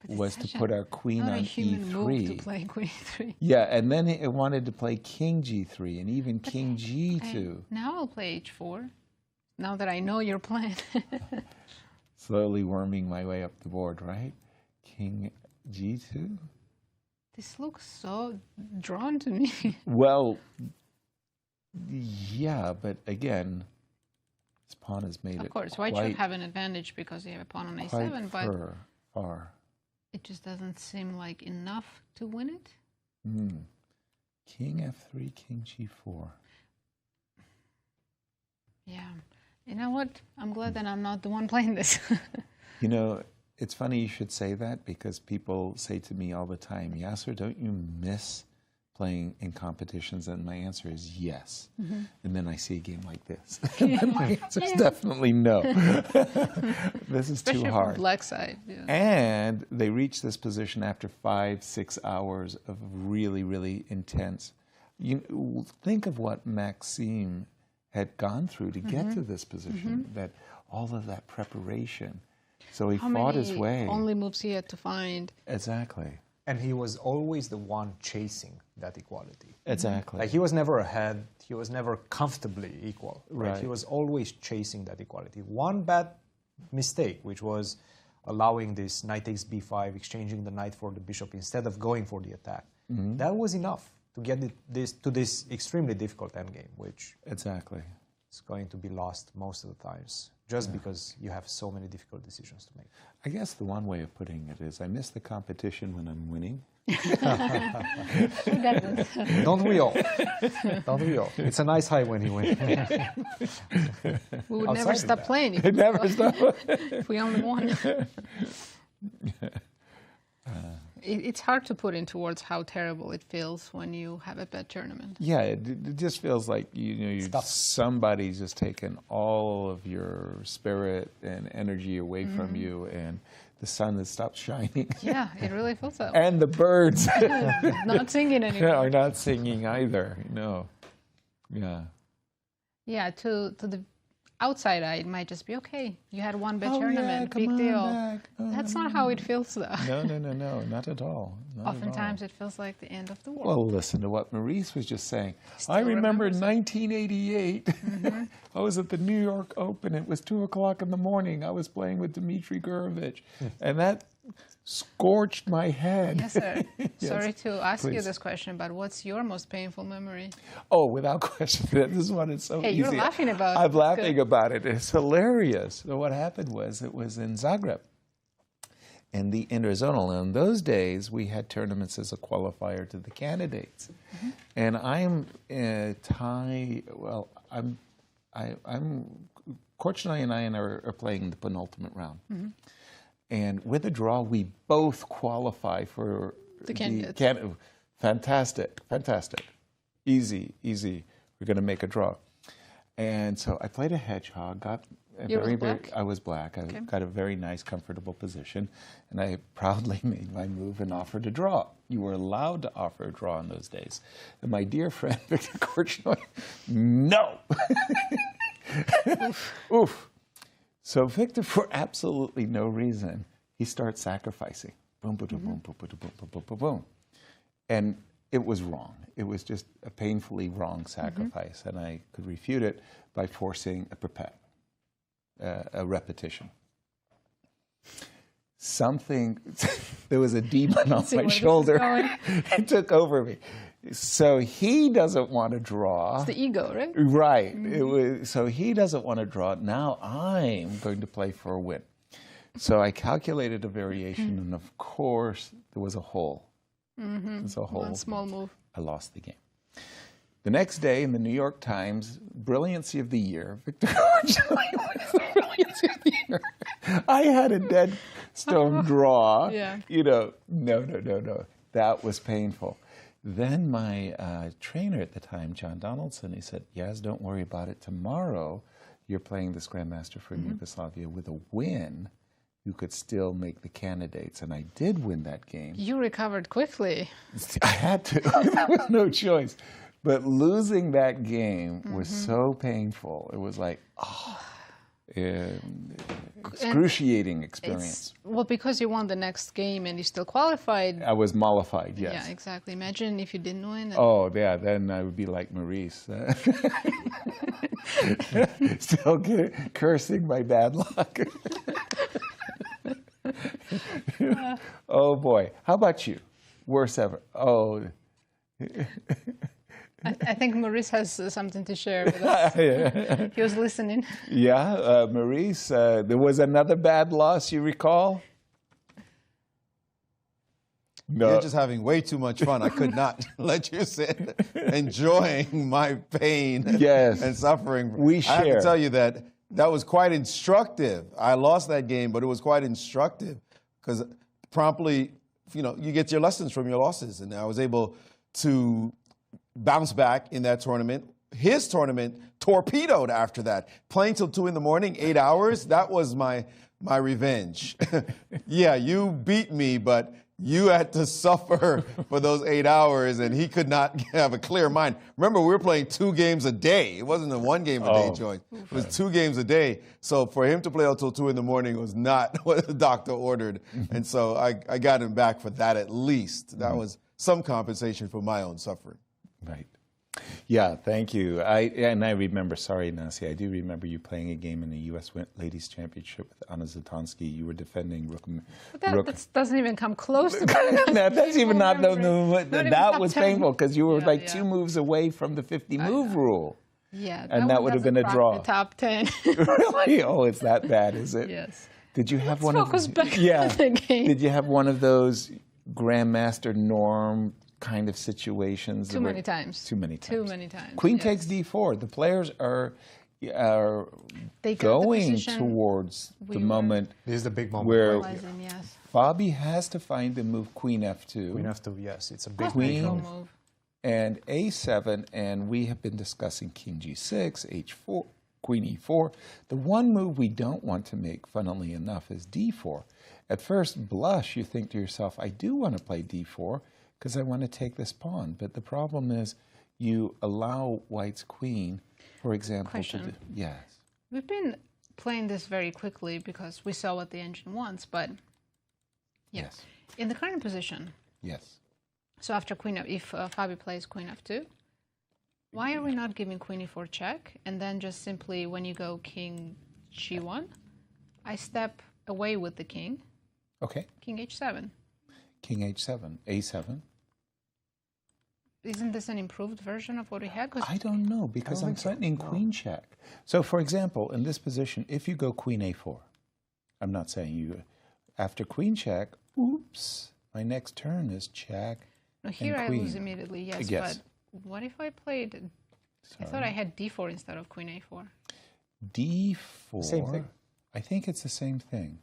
was to put our queen not on a human e3. move to play queen e3. Yeah, and then it wanted to play king g3 and even king g2. Now I'll play h4. Now that I know your plan. Slowly worming my way up the board, right? King g2. This looks so drawn to me. Well, yeah, but again, this pawn has made it. Of course, white should have an advantage because you have a pawn on a7, but far. It just doesn't seem like enough to win it. King f3, king g4. Yeah. You know what? I'm glad that I'm not the one playing this. You know, it's funny you should say that because people say to me all the time, Yasser, don't you miss playing in competitions? And my answer is yes. And then I see a game like this. And my answer is definitely no. This is Especially too hard. From black side. Yeah. And they reach this position after 5-6 hours of really, really intense. You think of what Maxime had gone through to get to this position, that all of that preparation. So he fought his way. Only moves he had to find. Exactly. And he was always the one chasing that equality. Exactly. Like he was never ahead. He was never comfortably equal. Right. He was always chasing that equality. One bad mistake, which was allowing this knight takes b5, exchanging the knight for the bishop instead of going for the attack. That was enough to get this extremely difficult endgame, which exactly is going to be lost most of the times, just because you have so many difficult decisions to make. I guess the one way of putting it is I miss the competition when I'm winning. Don't we all? Don't we all? It's a nice high when you win. We would never stop playing if, if we only won. It's hard to put into words how terrible it feels when you have a bad tournament. Yeah, it just feels like somebody's just taken all of your spirit and energy away from you, and the sun has stopped shining. Yeah, it really feels that way. And the birds not singing anymore. are not singing either. No. Yeah. Yeah, to the outside eye, it might just be okay. You had one bad tournament, big deal. That's not how it feels, though. No, not at all. Oftentimes, it feels like the end of the world. Well, listen to what Maurice was just saying. I remember in 1988, I was at the New York Open. It was 2 o'clock in the morning. I was playing with Dmitry Gurovich, and that scorched my head. Yes, sir. Yes, Sorry to ask you please. this question, but what's your most painful memory? Oh, without question. This one is so Hey, easy. you're laughing about it. I'm That's laughing good. about it. It's hilarious. So what happened was it was in Zagreb, in the interzonal. And in those days, we had tournaments as a qualifier to the candidates. And I'm Korchnoi and I are playing the penultimate round. And with a draw, we both qualify for the candidates. Fantastic. Easy. We're going to make a draw. And so I played a hedgehog, got a You were black? I was black. I got a very nice, comfortable position, and I proudly made my move and offered a draw. You were allowed to offer a draw in those days. And my dear friend, Victor Korchnoi, no! Oof. So Victor, for absolutely no reason, he starts sacrificing. Boom, boom, boom, boom, boom, boom, boom, boom, boom, boom. And it was wrong. It was just a painfully wrong sacrifice. And I could refute it by forcing a repetition. There was a demon on my shoulder. It took over me. So he doesn't want to draw. It's the ego, right? Right. So he doesn't want to draw. Now I'm going to play for a win. So I calculated a variation, and of course, there was a hole. There's a hole. One small move. I lost the game. The next day in the New York Times, Brilliancy of the Year, Victor Korchnoi was the Brilliancy of the Year. I had a dead stone draw. Yeah. You know, no. That was painful. Then my trainer at the time, John Donaldson, he said, Yaz, don't worry about it. Tomorrow, you're playing this Grandmaster from Yugoslavia with a win. You could still make the candidates. And I did win that game. You recovered quickly. I had to. There was no choice. But losing that game was so painful. It was like, excruciating experience. Well, because you won the next game and you still qualified. I was mollified, yes. Yeah, exactly. Imagine if you didn't win. Oh, yeah, then I would be like Maurice. Still cursing my bad luck. Oh, boy. How about you? Worst ever. Oh. I think Maurice has something to share with us. Yeah. He was listening. Yeah, Maurice, there was another bad loss, you recall? No. You're just having way too much fun. I could not let you sit enjoying my pain and suffering. We share. I have to tell you that was quite instructive. I lost that game, but it was quite instructive because promptly, you get your lessons from your losses. And I was able to bounce back in that tournament. His tournament torpedoed after that. Playing till 2 in the morning, 8 hours, that was my revenge. Yeah, you beat me, but you had to suffer for those 8 hours, and he could not have a clear mind. Remember, we were playing 2 games a day. It wasn't a 1 game a day joint. It was 2 games a day. So for him to play until 2 in the morning was not what the doctor ordered. And so I got him back for that at least. That was some compensation for my own suffering. Right. Yeah, thank you. I remember, sorry, Nasi, I do remember you playing a game in the U.S. Ladies Championship with Anna Zatonsky. You were defending Rook. That doesn't even come close to that. That's even not that was painful because you were like 2 moves away from the 50-move rule. Yeah, and that would have been a draw. The top 10. Really? Oh, it's that bad, is it? Yes. Did you have Let's focus back on the game. Did you have one of those Grandmaster norm kind of situations? Too many times. Too many times. Too many times. Queen takes d4. The players are going towards the moment. This is the big moment where yes. Fabi has to find the move Queen f2. Queen f2, yes, it's a big move. And a7, and we have been discussing King g6, h4, Queen e4. The one move we don't want to make, funnily enough, is d4. At first blush, you think to yourself, I do want to play d4 because I want to take this pawn. But the problem is you allow White's queen, for example, to do, yes. We've been playing this very quickly because we saw what the engine wants, but yes. In the current position. Yes. So after if Fabi plays Queen f2, why are we not giving Queen e4 check? And then just simply when you go King g1, I step away with the king. Okay. King h7. King h7, a7. Isn't this an improved version of what we had? I don't know, because I'm threatening queen check. So, for example, in this position, if you go queen a4, I'm not saying you, after queen check, oops, my next turn is check. No, here I lose immediately, yes, but what if I played, I thought I had d4 instead of queen a4. d4? Same thing. I think it's the same thing.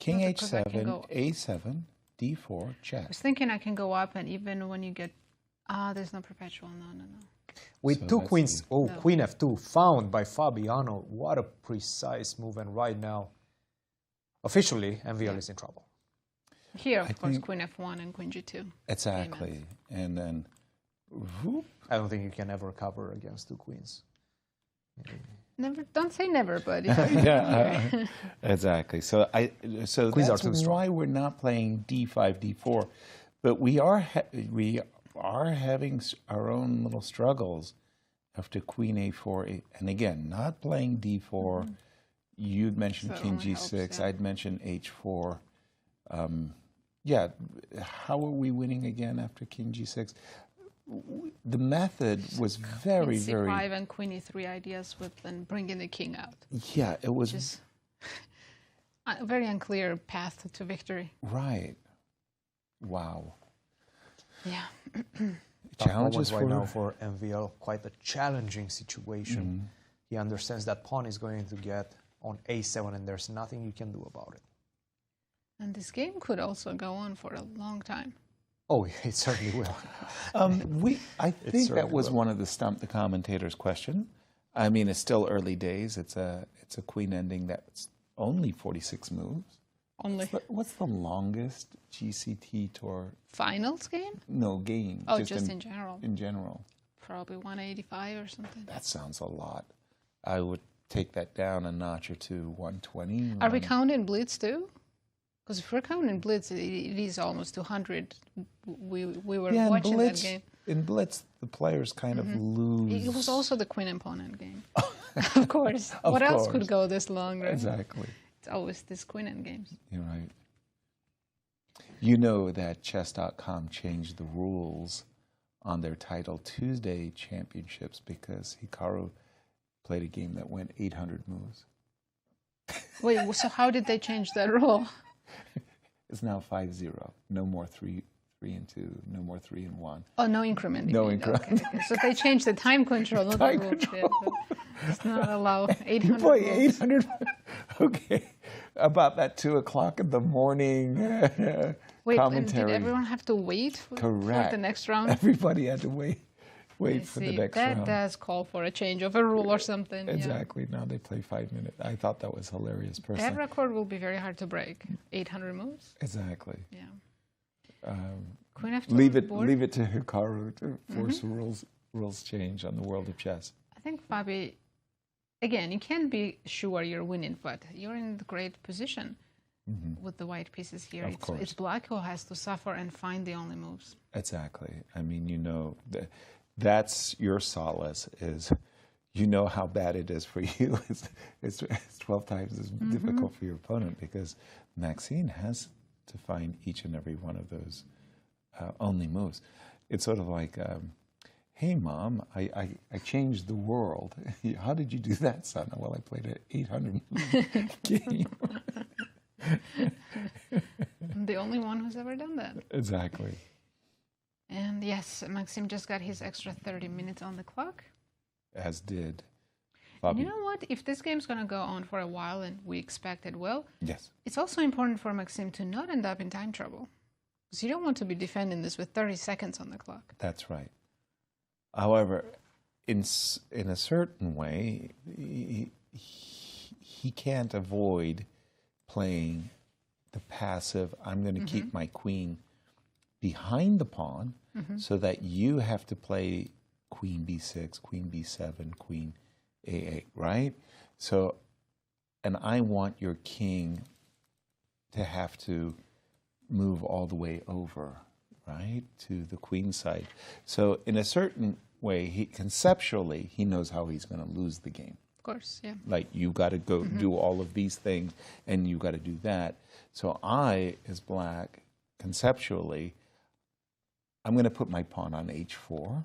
King h7, a7, d4, check. I was thinking I can go up, and even when you get, there's no perpetual, no. With so 2 queens, queen f2, found by Fabiano. What a precise move, and right now, officially, MVL is in trouble. Here, of course, queen f1 and queen g2. Exactly, and then, whoop. I don't think you can ever cover against 2 queens. Never, don't say never, but exactly. So that's why we're not playing d5, d4, but we are having our own little struggles after Queen a4, and again, not playing d4. You'd mentioned King g6. I'd mentioned h4. Yeah, how are we winning again after King g6? The method was very, Queen c5 and Queen e3 ideas with then bringing the king out. Yeah, it was just a very unclear path to victory. Right. Wow. Yeah. Challenges right now for MVL, quite a challenging situation. He understands that pawn is going to get on a7, and there's nothing you can do about it. And this game could also go on for a long time. Oh, it certainly will. I think that was one of the Stump the Commentators question. I mean, it's still early days. It's a queen ending that's only 46 moves. Only. What's the longest GCT tour? Finals game? No, game. Oh, just in general. In general. Probably 185 or something. That sounds a lot. I would take that down a notch or two, 120. Are we counting blitz too? Because if we're counting blitz, it is almost 200. We were watching blitz, that game. In blitz, the players kind of lose. It was also the queen opponent game. Of course. What else could go this long, right? Exactly. It's always this queen end games. You're right. You know that chess.com changed the rules on their Title Tuesday championships because Hikaru played a game that went 800 moves. Wait, so how did they change that rule? It's now 5-0. No more 3 and 2. No more 3 and 1. Oh, no increment. No increment. Okay. So they changed the time control, not the rules. Yeah, it's not allowed 800. You play 800. Okay. About that 2 o'clock in the morning Wait, commentary. and did everyone have to wait for the next round? Everybody had to wait for the next round. That does call for a change of a rule or something. Exactly. Now they play 5 minutes. I thought that was hilarious. Personally. That record will be very hard to break. 800 moves. Exactly. Yeah. Queen F2 leave it to Hikaru to force rules change on the world of chess. I think Fabi, again, you can't be sure you're winning, but you're in a great position with the white pieces here. It's black who has to suffer and find the only moves. Exactly. I mean, you know, that's your solace is, you know how bad it is for you. It's 12 times as difficult for your opponent because Maxime has to find each and every one of those only moves. It's sort of like, hey, Mom, I changed the world. How did you do that, son? Well, I played an 800 game. I'm the only one who's ever done that. Exactly. And yes, Maxime just got his extra 30 minutes on the clock. As did Fabi. You know what? If this game's going to go on for a while, and we expect it will, yes, it's also important for Maxime to not end up in time trouble. Because you don't want to be defending this with 30 seconds on the clock. That's right. However, in a certain way, he can't avoid playing the passive, I'm going to keep my queen behind the pawn so that you have to play queen b6, queen b7, queen a8, right? So, and I want your king to have to move all the way over, right, to the queen side. So in a certain way, conceptually, he knows how he's going to lose the game. Of course, yeah. Like, you got to go do all of these things, and you got to do that. So I, as black, conceptually, I'm going to put my pawn on h4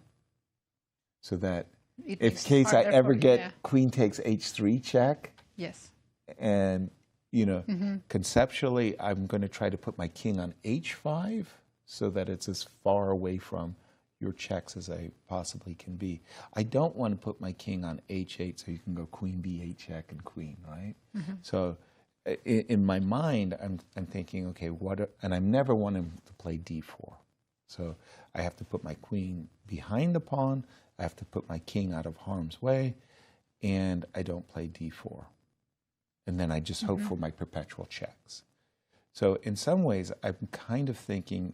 so that in case I ever get queen takes h3 check. Yes. And, you know, conceptually, I'm going to try to put my king on h5 so that it's as far away from your checks as I possibly can be. I don't want to put my king on h8 so you can go queen b8 check and queen, right? So in my mind, I'm thinking, okay, and I never want him to play d4. So I have to put my queen behind the pawn, I have to put my king out of harm's way, and I don't play d4. And then I just hope for my perpetual checks. So in some ways, I'm kind of thinking,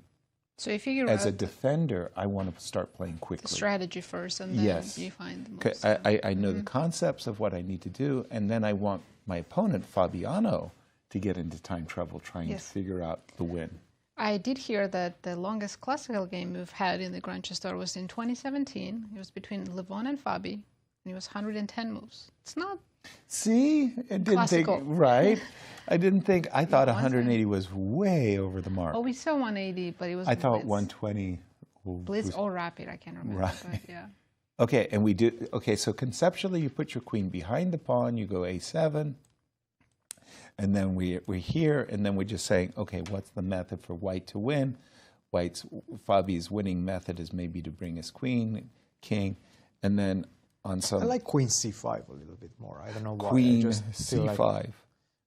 so if you as a defender, I want to start playing quickly. The strategy first, and then you find the moves. I know the concepts of what I need to do, and then I want my opponent, Fabiano, to get into time trouble trying to figure out the win. I did hear that the longest classical game we've had in the Grand Chess Tour was in 2017. It was between Levon and Fabi, and it was 110 moves. It's not. See, I didn't think right. I didn't think. I thought 180 was way over the mark. Oh, we saw 180, but it was. I thought 120. Blitz or rapid, I can't remember. Right. But yeah. Okay, and we do. Okay, so conceptually, you put your queen behind the pawn. You go a7. And then we're here, and then we're just saying, okay, what's the method for white to win? Fabi's winning method is maybe to bring his queen, king, and then on some... I like queen c5 a little bit more. I don't know why. Queen c5.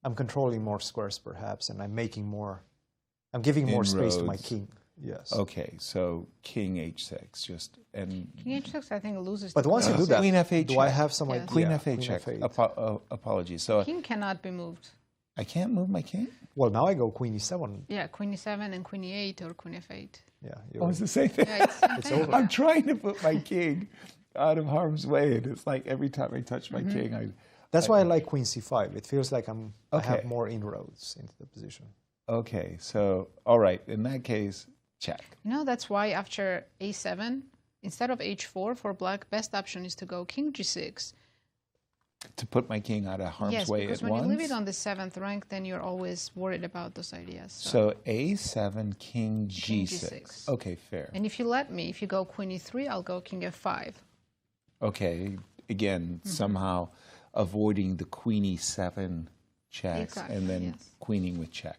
I'm controlling more squares perhaps, and I'm making more. I'm giving more space to my king. Yes. Okay, so king h6, just and King h6, I think, loses. But once you do that, queen f8 do check. I have some idea? Queen Yeah, f8 queen check. f8. Apologies. So King cannot be moved. I can't move my king? Well, now I go queen e7. Yeah, queen e7 and queen e8 or queen f8. Yeah. Oh, it's the same thing. Yeah, it's over. I'm trying to put my king out of harm's way, and it's like every time I touch my king, That's why I like queen c5. It feels like I have Okay. more inroads into the position. Okay, so, all right, in that case, check. You know, that's why after a7, instead of h4 for black, best option is to go king g6. To put my king out of harm's Yes, way because at when once? you leave it on the 7th rank, then you're always worried about those ideas. So a7, king King g6. g6. Okay, fair. And if you let me, if you go queen e3, I'll go king f5. Okay, again, somehow avoiding the queen e7 checks Exactly, and then yes. queening with check.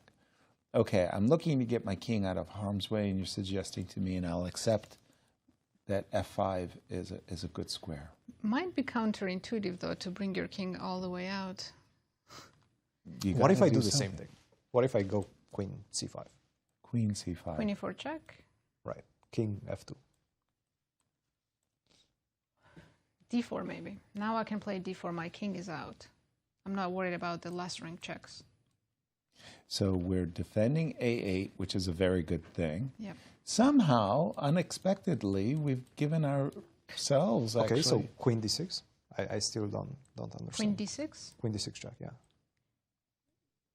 Okay, I'm looking to get my king out of harm's way, and you're suggesting to me, and I'll accept that f5 is a good square. Might be counterintuitive, though, to bring your king all the way out. You What if gotta I do the something. same thing? What if I go queen c5? Queen c5. Queen e4 check. Right. King f2. d4 maybe. Now I can play d4. My king is out. I'm not worried about the last rank checks. So we're defending a8, which is a very good thing. Yep. Somehow, unexpectedly, we've given ourselves Okay, actually. so queen d6. I still don't understand. Queen d6? Queen d6 check, yeah.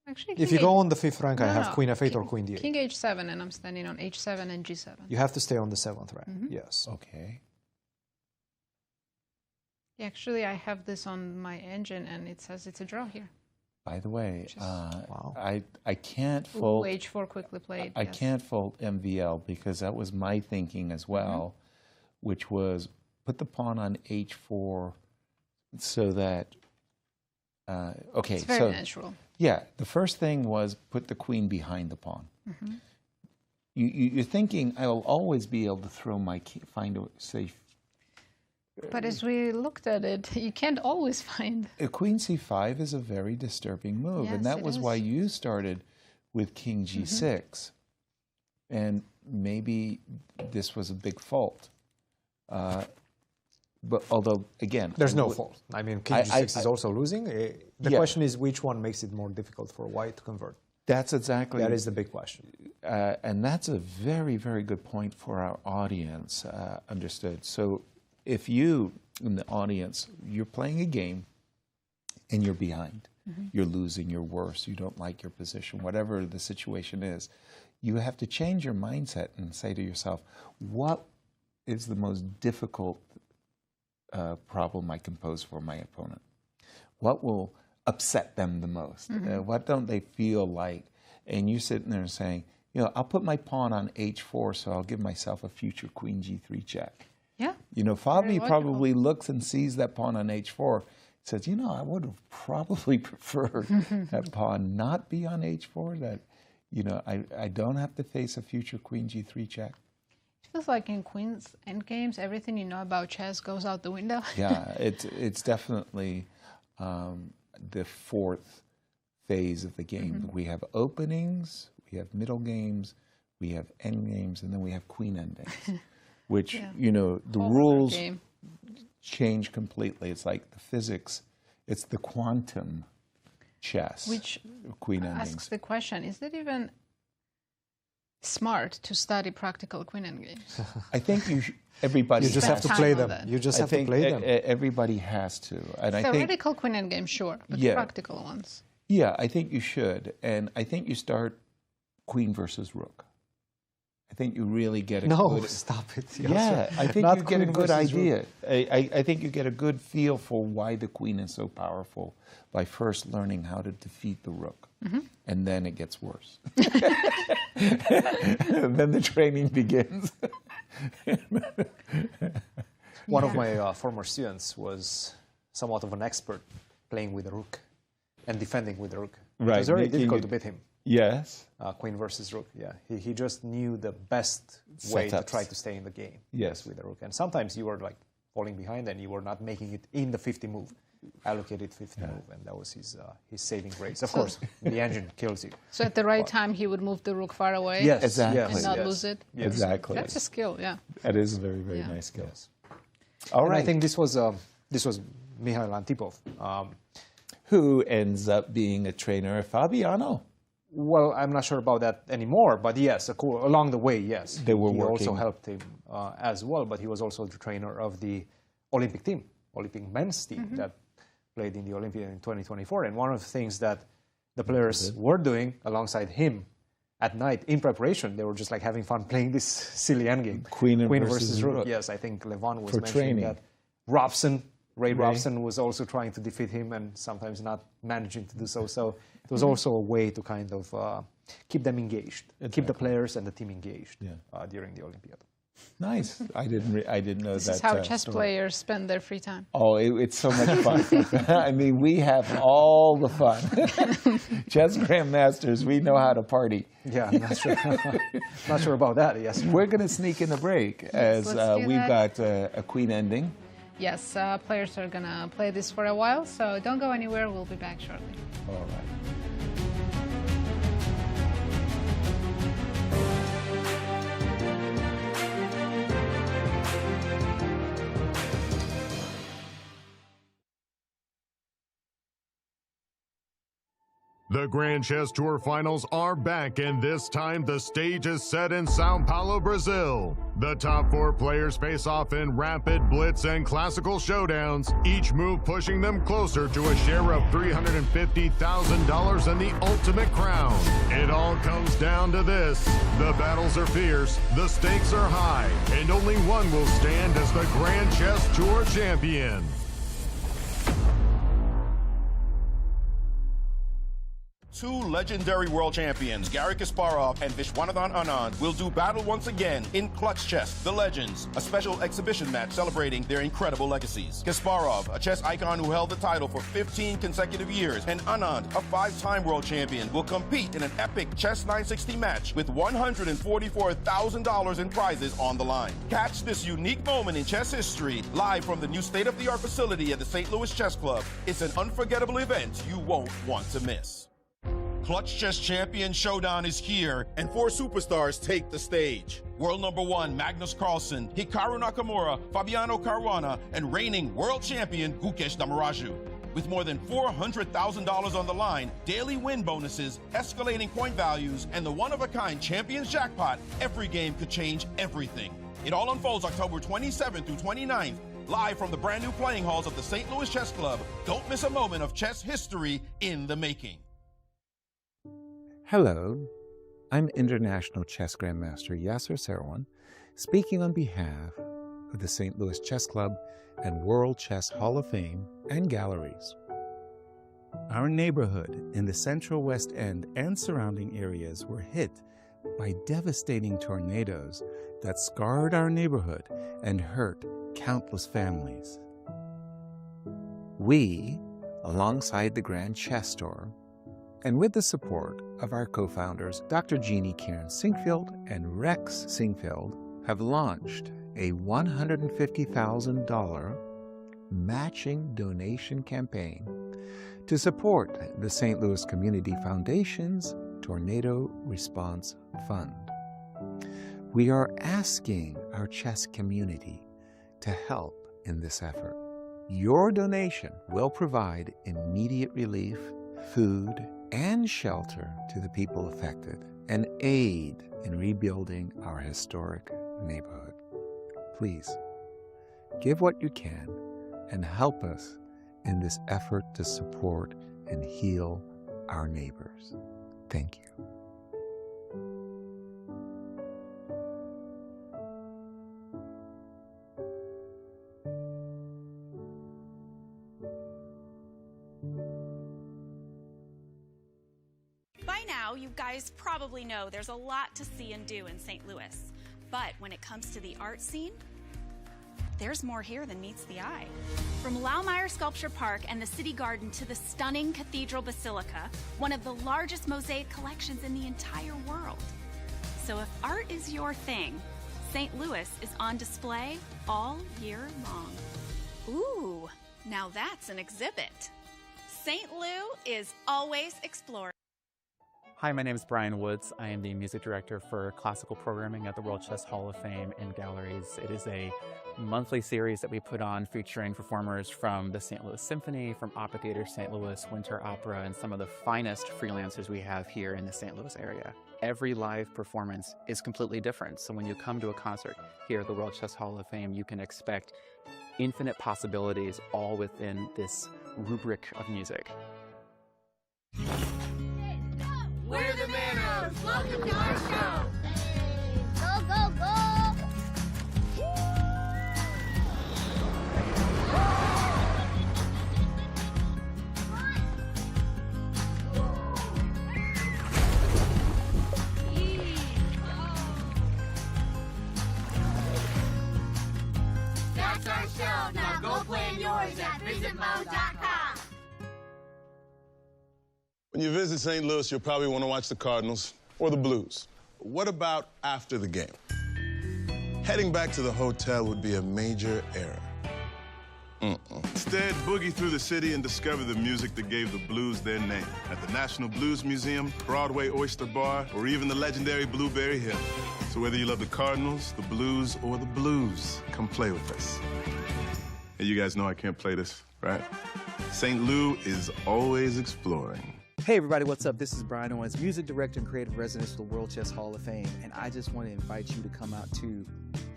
Actually, If king you go H- on the 5th rank, I No, have no, queen f8 or king- queen d8. King h7, and I'm standing on h7 and g7. You have to stay on the 7th rank, Mhm. yes. Okay. Actually, I have this on my engine, and it says it's a draw here. By the way, Wow. I can't Ooh, fold. h4 quickly played. I yes. can't fold MVL because that was my thinking as well, which was put the pawn on h4 so that. Okay, It's very so natural. yeah, the first thing was put the queen behind the pawn. You're thinking I will always be able to throw my key, find a safe. But as we looked at it, you can't always find. A queen c5 is a very disturbing move, Yes, and that it was is. why you started with king g6, and maybe this was a big fault. But although again, There's no w- fault. I mean, king g6 is also losing. The Yeah. question is which one makes it more difficult for white to convert. That's exactly. That is the big question. And that's a very, very good point for our audience. Understood. So if you, in the audience, you're playing a game and you're behind, you're losing, you're worse, you don't like your position, whatever the situation is, you have to change your mindset and say to yourself, what is the most difficult problem I can pose for my opponent? What will upset them the most? What don't they feel like? And you're sitting there saying, you know, I'll put my pawn on h4, so I'll give myself a future queen g3 check. Yeah. You know, Very Fabi logical. probably looks and sees that pawn on h4, says, you know, I would have probably preferred that pawn not be on h4, that, you know, I don't have to face a future queen g3 check. It feels like in Queen's endgames, everything you know about chess goes out the window. Yeah, it's definitely the fourth phase of the game. We have openings, we have middle games, we have end games, and then we have queen endings, which, Yeah. you know, the Whole rules game. change completely. It's like the physics, it's the quantum chess, Which queen asks endings. the question, is it even smart to study practical queen endgames? I think everybody You just Spend have to time play on them. that. You just I have to think play them. everybody has to. And I think, Theoretical queen endgames, sure, but Yeah. practical ones. yeah, I think you should. And I think you start queen versus rook. I think you really get a No, good... stop it. Yeah, I think Not you get a queen good versus rook. idea. I think you get a good feel for why the queen is so powerful by first learning how to defeat the rook. And then it gets worse. Then the training begins. One of my former students was somewhat of an expert playing with the rook and defending with the rook. Right, It was very making difficult it- to beat him. Yes. Queen versus rook, yeah. He just knew the best way to Setups. try to stay in the game. Yes. With the rook. And sometimes you were like falling behind and you were not making it in the 50 move. allocated fifth move, and that was his saving grace. Of course, the engine kills you. So at the right time, he would move the rook far away. Yes, exactly. And not lose it. Yes. Exactly. That's a skill, yeah. That is a very, very nice skill. Yes. All and right. I think this was Mikhail Antipov. Who ends up being a trainer of Fabiano. Well, I'm not sure about that anymore, but yes, along the way, yes. They were he working. also helped him as well, but he was also the trainer of the Olympic team, Olympic men's team that played in the Olympiad in 2024. And one of the things that the players were doing alongside him at night in preparation, they were just like having fun playing this silly endgame. Queen versus Rook. Yes, I think Levon was mentioning that Ray Robson was also trying to defeat him and sometimes not managing to do so. So it was also a way to kind of keep them engaged, keep the players and the team engaged during the Olympiad. Nice. I didn't know this that. This is how chess players spend their free time. Oh, it's so much fun. I mean, we have all the fun. Chess grandmasters, we know how to party. Yeah, I'm not sure. Not sure about that. Yes, we're going to sneak in the break as we've got a queen ending. Yes, players are going to play this for a while, so don't go anywhere. We'll be back shortly. All right. The Grand Chess Tour Finals are back, and this time the stage is set in Sao Paulo, Brazil. The top 4 players face off in rapid, blitz, and classical showdowns, each move pushing them closer to a share of $350,000 and the ultimate crown. It all comes down to this. The battles are fierce, the stakes are high, and only one will stand as the Grand Chess Tour champion. Two legendary world champions, Garry Kasparov and Viswanathan Anand, will do battle once again in Clutch Chess, The Legends, a special exhibition match celebrating their incredible legacies. Kasparov, a chess icon who held the title for 15 consecutive years, and Anand, a 5-time world champion, will compete in an epic Chess 960 match with $144,000 in prizes on the line. Catch this unique moment in chess history live from the new state-of-the-art facility at the St. Louis Chess Club. It's an unforgettable event you won't want to miss. Clutch Chess Champion Showdown is here, and 4 superstars take the stage. World number 1, Magnus Carlsen, Hikaru Nakamura, Fabiano Caruana, and reigning world champion, Gukesh Damaraju. With more than $400,000 on the line, daily win bonuses, escalating point values, and the one-of-a-kind Champions Jackpot, every game could change everything. It all unfolds October 27th through 29th, live from the brand new playing halls of the St. Louis Chess Club. Don't miss a moment of chess history in the making. Hello, I'm International Chess Grandmaster Yasser Seirawan, speaking on behalf of the St. Louis Chess Club and World Chess Hall of Fame and Galleries. Our neighborhood in the Central West End and surrounding areas were hit by devastating tornadoes that scarred our neighborhood and hurt countless families. We, alongside the Grand Chess Tour, and with the support of our co-founders, Dr. Jeannie Karen Sinkfield and Rex Sinkfield, have launched a $150,000 matching donation campaign to support the St. Louis Community Foundation's Tornado Response Fund. We are asking our chess community to help in this effort. Your donation will provide immediate relief, food, and shelter to the people affected, and aid in rebuilding our historic neighborhood. Please, give what you can and help us in this effort to support and heal our neighbors. Thank you. By now, you guys probably know there's a lot to see and do in St. Louis. But when it comes to the art scene, there's more here than meets the eye. From Laumeier Sculpture Park and the City Garden to the stunning Cathedral Basilica, one of the largest mosaic collections in the entire world. So if art is your thing, St. Louis is on display all year long. Ooh, Now that's an exhibit. St. Lou is always exploring. Hi, my name is Brian Woods. I am the music director for classical programming at the World Chess Hall of Fame and Galleries. It is a monthly series that we put on featuring performers from the St. Louis Symphony, from Opera Theater St. Louis, Winter Opera, and some of the finest freelancers we have here in the St. Louis area. Every live performance is completely different. So when you come to a concert here at the World Chess Hall of Fame, you can expect infinite possibilities all within this rubric of music. We're the Manos. Welcome to our show. Go, go, go. That's our show. Now go play yours at visitmo.com. When you visit St. Louis, you'll probably want to watch the Cardinals or the Blues. What about after the game? Heading back to the hotel would be a major error. Instead, boogie through the city and discover the music that gave the Blues their name at the National Blues Museum, Broadway Oyster Bar, or even the legendary Blueberry Hill. So whether you love the Cardinals, the Blues, or the Blues, come play with us. Hey, you guys know I can't play this, right? St. Lou is always exploring. Hey everybody, what's up? This is Brian Owens, music director and creative resident of the World Chess Hall of Fame, and I just want to invite you to come out to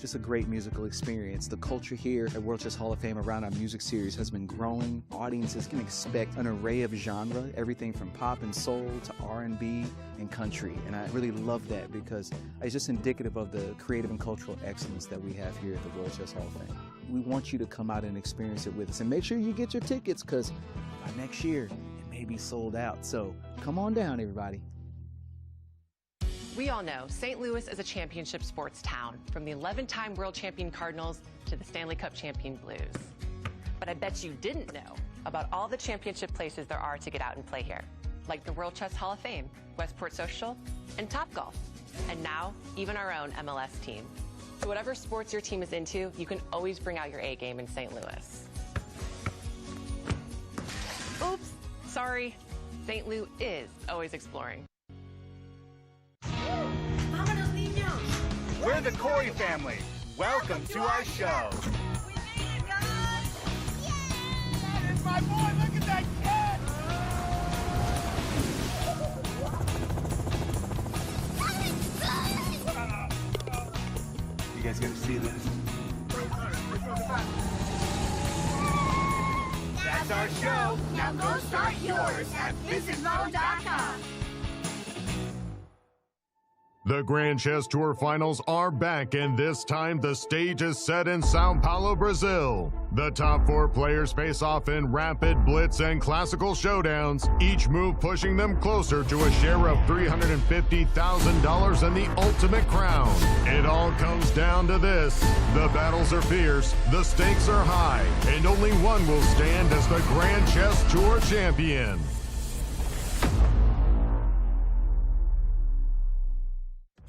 just a great musical experience. The culture here at World Chess Hall of Fame around our music series has been growing. Audiences can expect an array of genre, everything from pop and soul to R&B and country, and I really love that because it's just indicative of the creative and cultural excellence that we have here at the World Chess Hall of Fame. We want you to come out and experience it with us, and make sure you get your tickets because by next year, may be sold out. So come on down, everybody. We all know St. Louis is a championship sports town, from the 11-time world champion Cardinals to the Stanley Cup champion Blues. But I bet you didn't know about all the championship places there are to get out and play here, like the World Chess Hall of Fame, Westport Social, and Topgolf, and now even our own MLS team. So whatever sports your team is into, you can always bring out your A game in St. Louis. Oops. Sorry, St. Lou is always exploring. We're the Corey family. Welcome to our show. We made it, guys! Yeah! That is my boy. Look at that kid! You guys gotta see this. That's our show. Now go start yours at visitmo.com. The Grand Chess Tour Finals are back, and this time the stage is set in Sao Paulo, Brazil. The top 4 players face off in rapid, blitz, and classical showdowns, each move pushing them closer to a share of $350,000 and the ultimate crown. It all comes down to this. The battles are fierce, the stakes are high, and only one will stand as the Grand Chess Tour champion.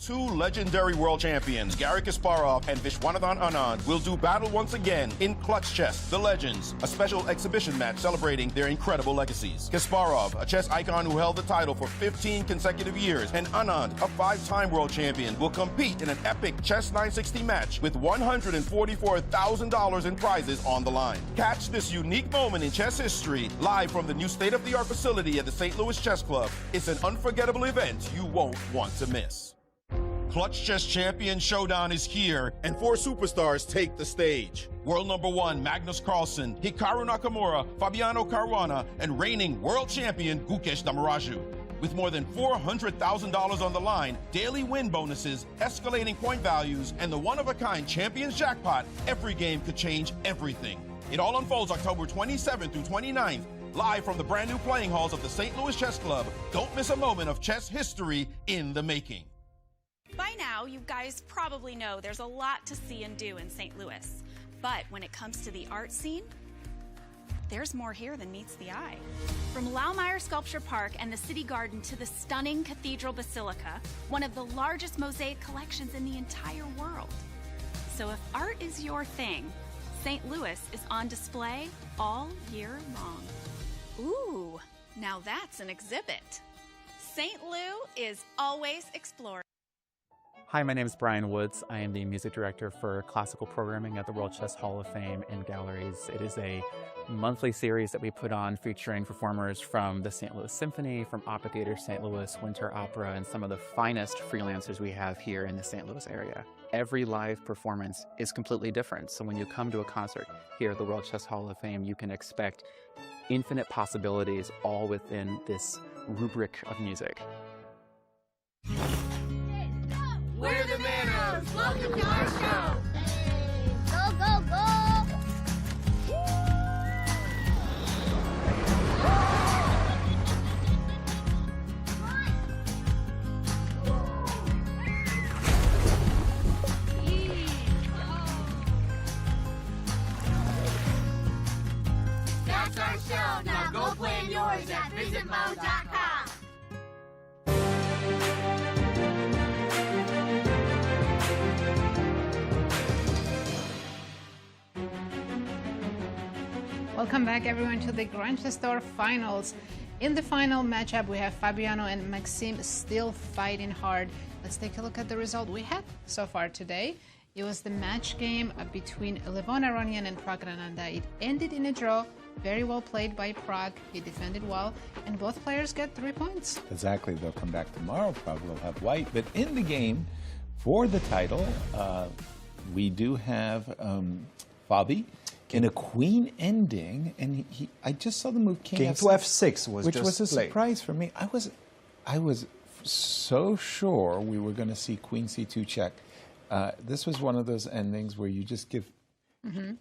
Two legendary world champions, Garry Kasparov and Viswanathan Anand, will do battle once again in Clutch Chess, The Legends, a special exhibition match celebrating their incredible legacies. Kasparov, a chess icon who held the title for 15 consecutive years, and Anand, a 5-time world champion, will compete in an epic Chess 960 match with $144,000 in prizes on the line. Catch this unique moment in chess history live from the new state-of-the-art facility at the St. Louis Chess Club. It's an unforgettable event you won't want to miss. Clutch Chess Champion Showdown is here, and 4 superstars take the stage. World number 1, Magnus Carlsen, Hikaru Nakamura, Fabiano Caruana, and reigning world champion, Gukesh Damaraju. With more than $400,000 on the line, daily win bonuses, escalating point values, and the one-of-a-kind Champions Jackpot, every game could change everything. It all unfolds October 27th through 29th, live from the brand new playing halls of the St. Louis Chess Club. Don't miss a moment of chess history in the making. By now, you guys probably know there's a lot to see and do in St. Louis. But when it comes to the art scene, there's more here than meets the eye. From Laumeier Sculpture Park and the City Garden to the stunning Cathedral Basilica, one of the largest mosaic collections in the entire world. So if art is your thing, St. Louis is on display all year long. Ooh, now that's an exhibit. St. Lou is always exploring. Hi, my name is Brian Woods. I am the music director for classical programming at the World Chess Hall of Fame and Galleries. It is a monthly series that we put on featuring performers from the St. Louis Symphony, from Opera Theater St. Louis, Winter Opera, and some of the finest freelancers we have here in the St. Louis area. Every live performance is completely different. So when you come to a concert here at the World Chess Hall of Fame, you can expect infinite possibilities all within this rubric of music. We're the Manos. Welcome to our show. Go, go, go. That's our show. Now go plan yours at visitmo.com. Welcome back, everyone, to the Grand Chess Tour Finals. In the final matchup, we have Fabiano and Maxime still fighting hard. Let's take a look at the result we had so far today. It was the match game between Levon, Aronian, and Praggnanandhaa. It ended in a draw. Very well played by Prag. He defended well, and both players get 3 points. Exactly. They'll come back tomorrow. Prag will have white. But in the game for the title, we do have Fabi in a queen ending, and I just saw the move King to F6 was which just was a played. surprise for me. I was so sure we were going to see Queen C2 check. This was one of those endings where you just give.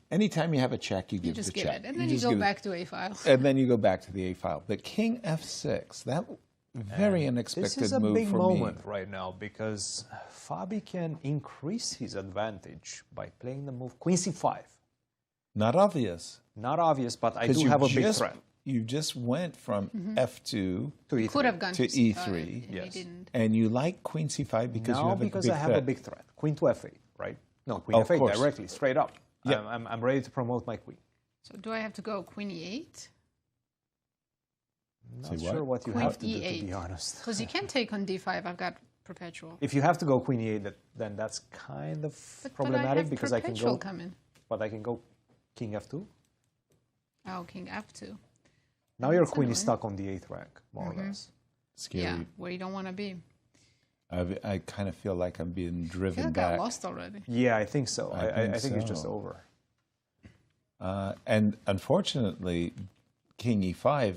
Anytime you have a check, you give just the give check. it, and then you go back to A file. And then you go back to the A file. But King F6, that very unexpected This is a move big for moment me. right now because Fabi can increase his advantage by playing the move Queen C5. Not obvious. Not obvious, but I do have a big threat. You just went from F2 to E3. Could have gone to to E3. and Yes. he didn't. And you like Queen C5 because you No, have a because big I have threat. a big threat. Queen to F8, right? No, Queen Of F8 course. directly, straight up. Yeah. I'm ready to promote my queen. So do I have to go Queen E8? Not Say sure what you Queen have to do, E8. to be honest. Because you can take on D5. I've got perpetual. If you have to go Queen E8, then that's kind of problematic but I have because I can perpetual go. coming. But I can go King F2. Oh, King F2. Now your That's queen is annoying. stuck on the 8th rank, more or less. Scary. Yeah, where you don't want to be. I kind of feel like I'm being I feel driven like back. I lost already. Yeah, I think so. I I think it's just so. over. And unfortunately, King E5,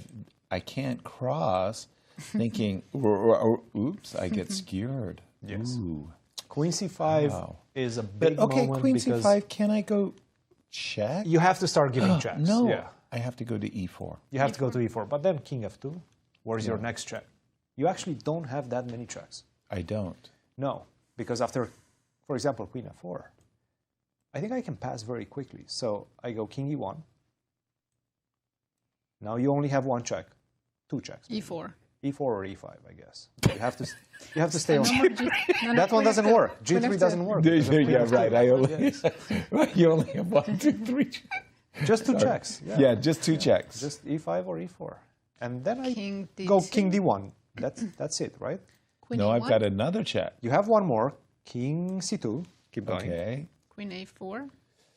I can't cross thinking, oops, I get skewered. Yes. Ooh. Queen C5 Wow. is a big But, okay, moment Queen because C5, can I go check? you have to start giving checks. No, Yeah. I have to go to E4. You have to go to E4, but then King F2. Where's your Yeah. next check? You actually don't have that many checks. I don't. No, because after, for example, Queen F4, I think I can pass very quickly. So I go King E1. Now you only have one check, two checks. maybe. E4. E4 or E5, I guess. You have to stay on. No more G- no, no, That one Queen doesn't F2. work. Queen G3 F2. doesn't work. because of Queen Yeah, F2. right. I only, Yes. you only have 1, 2, 3 checks. Just two Sorry. checks. Yeah, just two checks. Just E5 or E4. And then I King go D2. King D1. That's it, right? Queen No, E1. I've got another check. You have one more. King C2. Keep going. Okay. Queen A4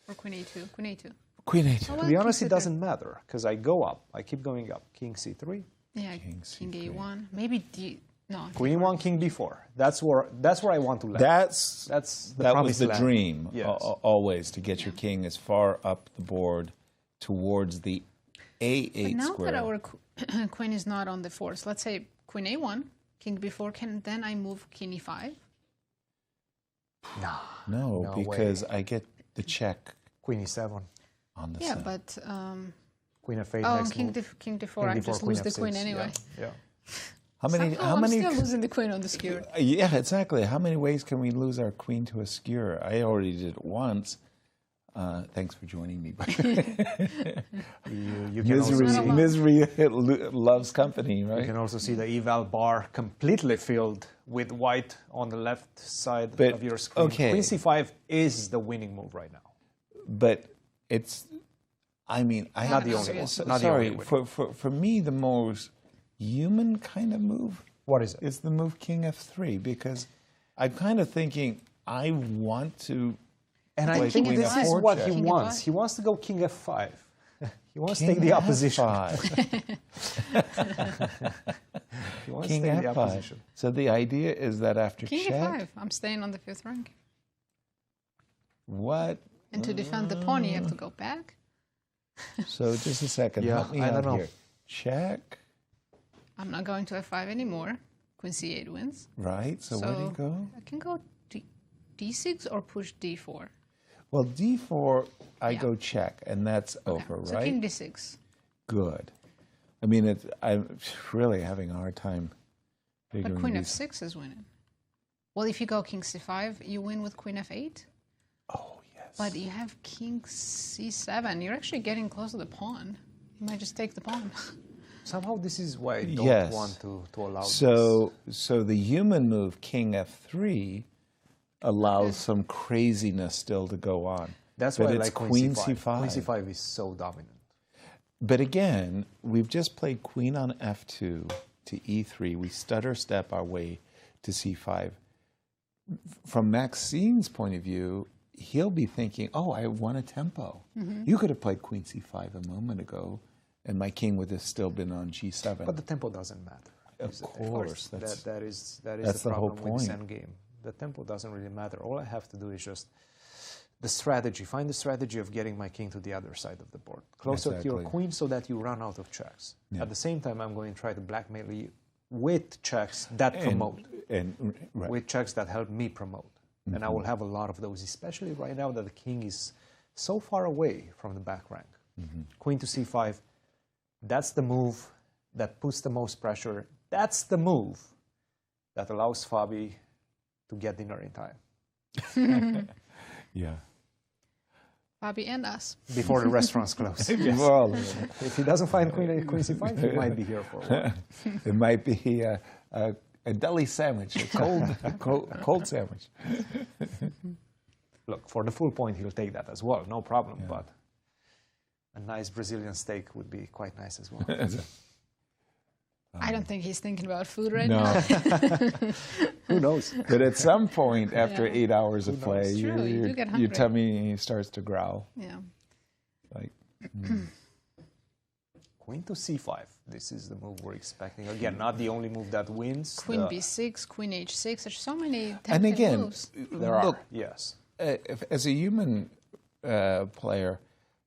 or Queen A2? Queen A2. Queen Oh, A2. well, To be honest, King it doesn't matter because I go up. I keep going up. King C3. Yeah, King King C3. A1. Maybe D. No. Queen E1, King D4. That's where I want to land. That's the that was promised the land. dream, Yes. always, to get your king as far up the board towards the A8 But now square. that our queen is not on the fours, let's say Queen A1, King B4, can then I move King E5? No, No, because way. I get the check Queen E7. on the Yeah, side. but Queen F8 oh, next King, move. King D4, King I D4, just Queen lose the F6. queen anyway. Yeah. How many? Somehow How many? I'm still losing the queen on the skewer. Yeah, exactly. How many ways can we lose our queen to a skewer? I already did it once. Thanks for joining me. You can also see, misery loves company, right? you can also see the eval bar completely filled with white on the left side But, of your screen. okay. Queen C5 is the winning move right now. But it's, I mean, I Not the only one. Not the sorry, only one. for me, the most human kind of move. What is it? Is the move King F3, because I'm kind of thinking I want to. And I play think Queen this is F4 what check. he wants. He wants to go King F5. He wants to King take the opposition. F5. He wants King to take the F5. opposition. So the idea is that after King check, E5. I'm staying on the 5th rank. what? And to defend the pawn, you have to go back. So just a second. Yeah, help me I out don't know. here. Check. I'm not going to F5 anymore. Queen C8 wins. Right. So where do you go? I can go D6 or push D4. Well, D4, I Yeah. go check, and that's over, So right? King D6. Good. I mean, I'm really having a hard time But figuring Queen these. F6 is winning. Well, if you go King C5, you win with Queen F8. Oh, yes. But you have King C7. You're actually getting close to the pawn. You might just take the pawn. Somehow this is why I don't Yes. want to allow this. So the human move, King F3, allows some craziness still to go on. That's but why I it's like Queen C5. C5. Queen C5 is so dominant. But again, we've just played Queen on F2 to E3. We stutter step our way to C5. From Maxime's point of view, he'll be thinking, oh, I won a tempo. Mhm. You could have played Queen C5 a moment ago, and my king would have still been on G7. But the tempo doesn't matter. Of course. That is that's the the whole problem with this point. endgame. The tempo doesn't really matter. All I have to do is just the strategy. Find the strategy of getting my king to the other side of the board, closer to your Exactly. queen, so that you run out of checks. Yeah. At the same time, I'm going to try to blackmail you with checks that promote, Right. with checks that help me promote. And I Mhm. will have a lot of those, especially right now that the king is so far away from the back rank. Mhm. Queen to C5, that's the move that puts the most pressure. That's the move that allows Fabi to get dinner in time. Yeah. Fabi and us. Before the restaurants close. Yes. Well, if he doesn't find Queen C5, he might be here for a while. It might be a deli sandwich, a cold sandwich. Look, for the full point, he'll take that as well, no problem. But a nice Brazilian steak would be quite nice as well. I don't think he's thinking about food right No. now. Who knows? But at some point, after Yeah. 8 hours of Who knows? play, It's true, you do get your hungry. tummy starts to growl. Yeah. Like, Queen to C5. This is the move we're expecting. Again, not the only move that wins. Queen The- B6, Queen H6. There's so many and tempting again, moves. There look, are, yes. As a human player,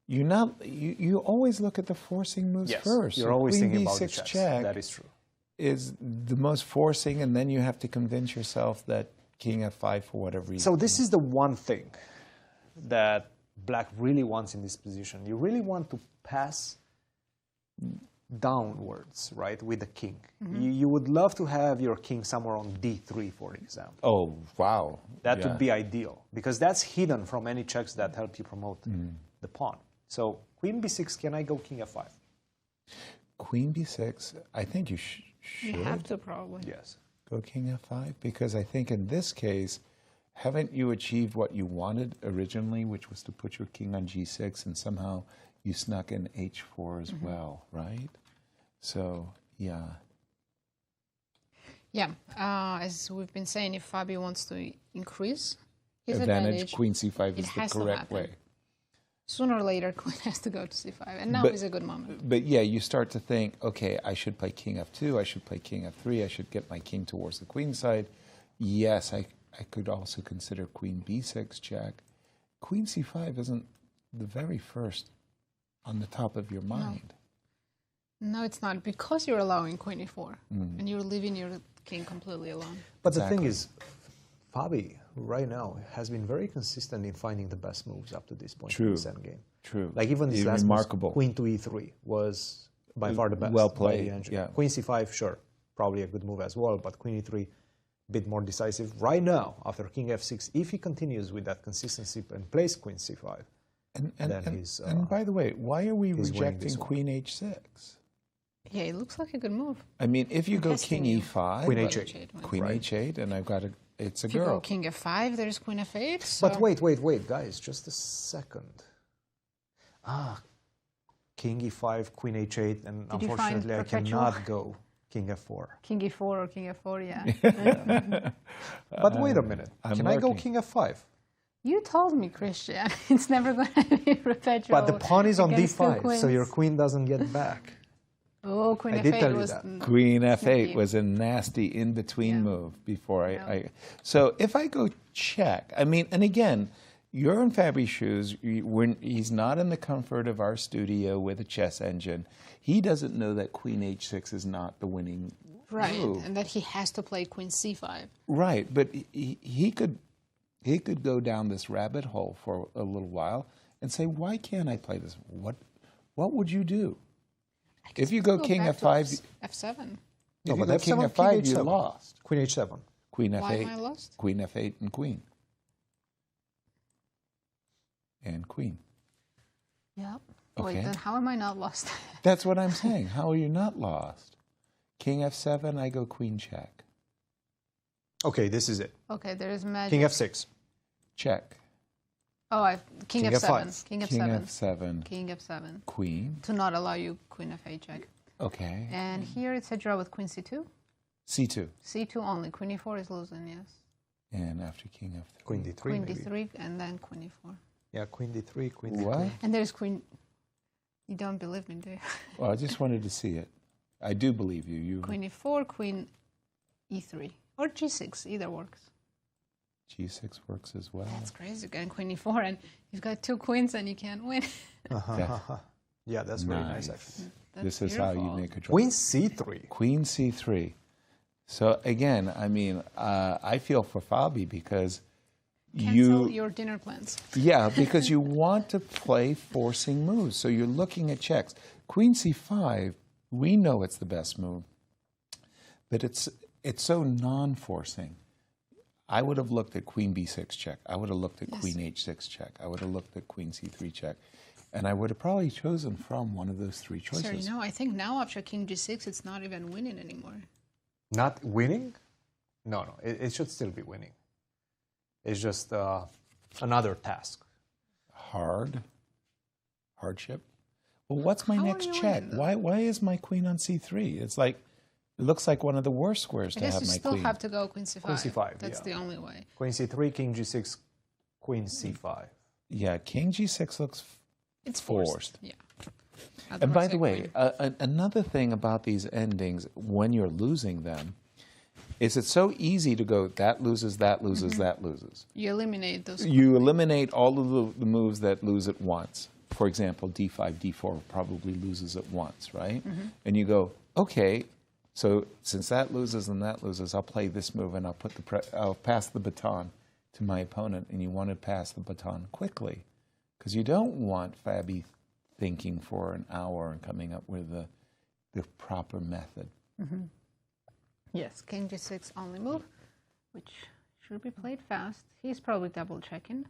you always look at the forcing moves Yes, first. you're So always Queen thinking about the B6 checks. check That is true. is the most forcing, and then you have to convince yourself that King F5 for whatever reason. So this is the one thing that Black really wants in this position. You really want to pass downwards, right, with the king. Mhm. You would love to have your king somewhere on D3, for example. Oh, wow. That Yeah. would be ideal, because that's hidden from any checks that help you promote the pawn. So Queen B6, can I go King F5? Queen B6, I think you should. You have to probably. Yes. Go King F5, because I think in this case, haven't you achieved what you wanted originally, which was to put your king on G6, and somehow you snuck in H4 as well, right? So, yeah. Yeah, as we've been saying, if Fabi wants to increase his Advantage, Queen C5 it is the has to correct happen. way. Sooner or later, Queen has to go to C5, and now But- is a good moment. But yeah, you start to think, okay, I should play King F2, I should play King F3, I should get my king towards the queen side. Yes, I could also consider Queen B6 check. Queen C5 isn't the very first on the top of your mind. No, it's not, because you're allowing Queen E4, Mm. and you're leaving your king completely alone. But the thing is, Fabi, right now, has been very consistent in finding the best moves up to this point True. in this endgame. True. Like even this It's last remarkable. move, Queen to E3 was by far the best. Well by played, the engine. yeah. Queen C5, sure, probably a good move as well, but Queen E3, a bit more decisive. Right now, after King F6, if he continues with that consistency and plays Queen C5, then he's... And by the way, why are we he's winning rejecting this one. Queen H6? Yeah, it looks like a good move. I mean, if you go Testing King you. E5, Queen but- H8. Queen Right. H8, and I've got it's a If you go girl. King F5, there's Queen F8. So But wait, guys, just a second. King e5, queen h8, and Did you find unfortunately I perpetual? cannot go king f4. King e4 or king f4, yeah. But wait a minute, I'm can I go lurking. king f5? You told me, Christian, it's never going to be perpetual. But the pawn is on against two d5, so your queens. queen doesn't get back. Oh, queen I did tell f8 you was... that. Queen f8 sneaky. was a nasty in-between move before I... So if I go check, I mean, and again, you're in Fabi's shoes. He's not in the comfort of our studio with a chess engine. He doesn't know that queen h6 is not the winning Right, move. and that he has to play queen c5. Right, but he could go down this rabbit hole for a little while and say, why can't I play this? What would you do? If you go king back to f5... f7. If No, you but go f7, king king f5, you h7. lost. Queen h7. Queen Why f8, am I lost? queen f8, and queen. And queen. Yep. Okay. Wait, then how am I not lost? That's what I'm saying. How are you not lost? King f7, I go queen check. Okay, this is it. Okay, there is magic. King f6. Check. Oh, king King f7. f5. King f7. King f7. King f7. Queen. To not allow you queen f8 check. Okay. And here it's a draw with queen c2. c2. C2 only. Queen e4 is losing, yes. And after king f3. Queen d3. Queen maybe. d3 and then queen e4. Yeah, queen d3, queen d3. What? And there's queen... You don't believe me, do you? Well, I just wanted to see it. I do believe you. Queen e4, queen e3. Or g6, either works. G6 works as well. That's crazy. And queen e4, and you've got two queens and you can't win. Yeah, that's very nice, actually. This is how you beautiful. make a draw. Queen c3. Queen c3. So again, I mean, I feel for Fabi because Cancel your dinner plans. Yeah, because you want to play forcing moves. So you're looking at checks. Queen c5, we know it's the best move, but it's so non-forcing. I would have looked at queen b6 check. I would have looked at queen h6 check. I would have looked at queen c3 check. And I would have probably chosen from one of those three choices. Sir, you know, I think now after king g6, it's not even winning anymore. Not winning? No, it should still be winning. It's just another task. Hardship? Well, what's my How are next you check? winning, Why is my queen on c3? It's like, it looks like one of the worst squares I to guess have you my still queen. have to go queen c5. Queen c5, That's yeah. the only way. Queen c3, king g6, queen c5. Yeah, king g6 looks It's forced. Yeah. And by the way, another thing about these endings, when you're losing them, is it's so easy to go, that loses, that loses, that loses. You eliminate those. You eliminate all of the moves that lose at once. For example, d5, d4 probably loses at once, right? And you go, okay, so since that loses and that loses, I'll play this move and I'll pass the baton to my opponent. And you want to pass the baton quickly because you don't want Fabi thinking for an hour and coming up with the proper method. Yes, king g6 only move, which should be played fast. He's probably double checking.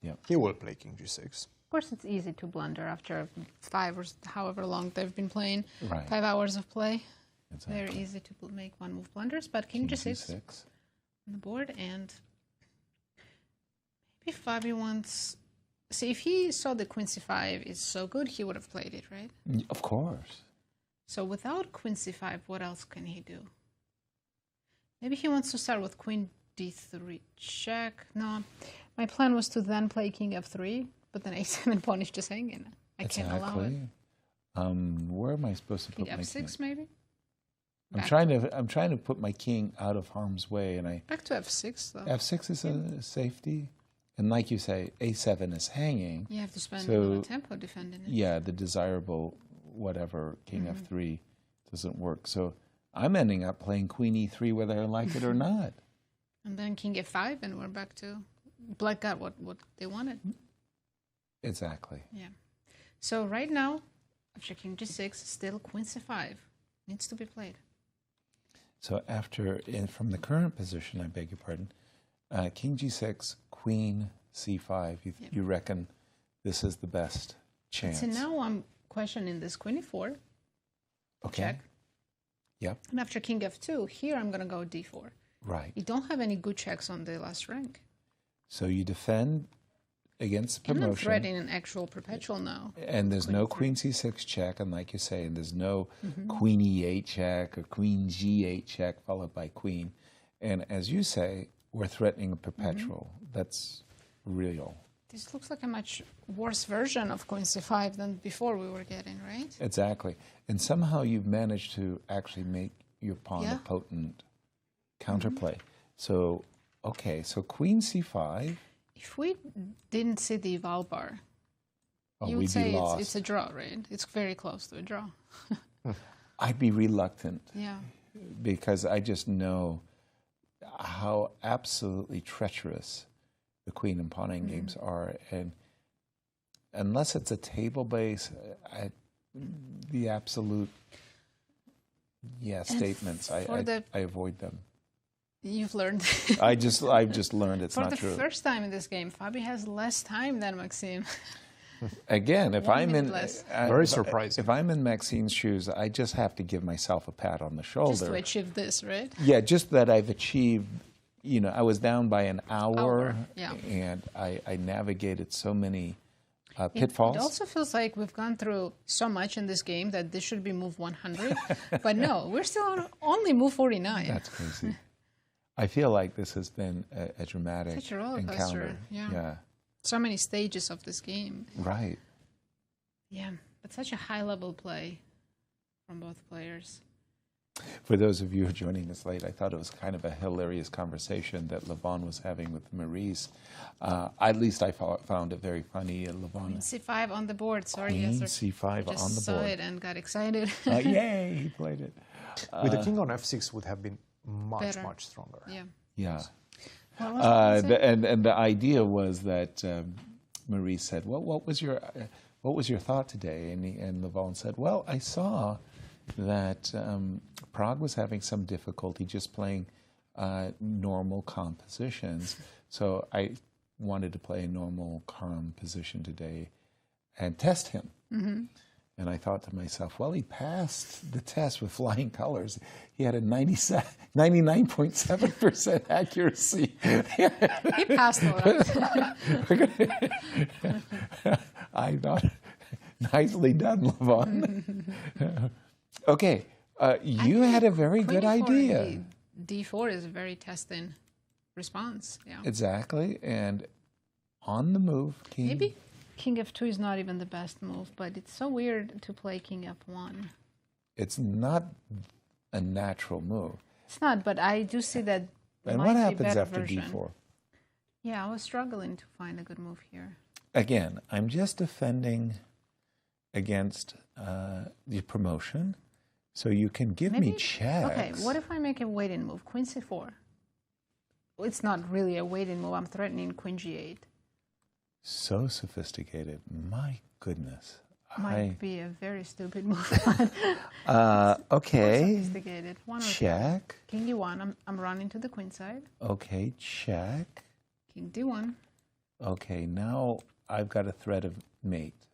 Yeah, he will play king g6. Of course, it's easy to blunder after 5 or however long they've been playing. Right. 5 hours of play. Exactly. Very easy to make one move blunders, but king g6 on the board, and maybe Fabi wants. See, if he saw the queen c5 is so good, he would have played it, right? Of course. So without queen c5, what else can he do? Maybe he wants to start with queen d3 check. No, my plan was to then play king f3, but then a7 pawn is just hanging. I can't allow it. Where am I supposed to King put my king? f6 maybe? I'm trying to put my king out of harm's way, and Back to f6 though. f6 is a safety, and like you say, a7 is hanging. You have to spend so, a lot of tempo defending it. Yeah, the desirable whatever king f3 doesn't work. So I'm ending up playing queen e3 whether I like it or not. And then king f5, and we're back to black got what they wanted. Exactly. Yeah. So right now, after king g6, still queen c5 needs to be played. So from the current position, I beg your pardon, king g6, queen c5, you reckon this is the best chance? So now I'm questioning this queen e4. Okay. Check. Yep. And after king f2, here I'm going to go d4. Right. You don't have any good checks on the last rank. So you defend against I'm not promotion. threatening an actual perpetual now. And there's no queen c6 check, and like you say, and there's no queen e8 check or queen g8 check followed by queen. And as you say, we're threatening a perpetual. That's real. This looks like a much worse version of queen c5 than before we were getting, right? Exactly. And somehow you've managed to actually make your pawn a potent counterplay. So, okay, so queen c5. If we didn't see the eval bar, you would we'd say be lost. it's a draw, right? It's very close to a draw. I'd be reluctant. Yeah. Because I just know how absolutely treacherous the queen and pawn games are. And unless it's a table base, the absolute statements, I avoid them. You've learned. I've just learned it's not true. For the first time in this game, Fabi has less time than Maxime. Again, if I'm in very surprising. If I'm in Maxime's shoes, I just have to give myself a pat on the shoulder. Just to achieve this, right? Yeah, just that I've achieved. You know, I was down by an hour, and I navigated so many pitfalls. It also feels like we've gone through so much in this game that this should be move 100, but no, we're still on only move 49. That's crazy. I feel like this has been a dramatic Such a roller encounter. coaster. Yeah. So many stages of this game. Right. Yeah, but such a high-level play from both players. For those of you who are joining us late, I thought it was kind of a hilarious conversation that Levon was having with Maurice. At least I found it very funny. Levon. Queen c5 on the board. Sorry, Queen yes, c5 on the board. Just saw it and got excited. Yay, he played it. With the king on f6 would have been much stronger. Yeah. Yeah. And the idea was that Maurice said, "Well, what was your thought today?" And Levon said, "Well, I saw that Prague was having some difficulty just playing normal compositions, so I wanted to play a normal composition today and test him." And I thought to myself, well, he passed the test with flying colors. He had a 99.7% accuracy. He passed all right. I thought, nicely done, Levon. Okay, you had a very good idea. D4 is a very testing response. Yeah. Exactly, and on the move, king. Maybe king f2 is not even the best move, but it's so weird to play king f1. It's not a natural move. It's not, but I do see that. And what happens after d4? Yeah, I was struggling to find a good move here. Again, I'm just defending against the promotion, so you can give me checks. Okay, what if I make a waiting move, queen c4? It's not really a waiting move. I'm threatening queen g8. So sophisticated. My goodness. Might be a very stupid move. Okay. Sophisticated. Check. King e1. I'm running to the queen side. Okay, check. King d1. Okay, now I've got a threat of mate.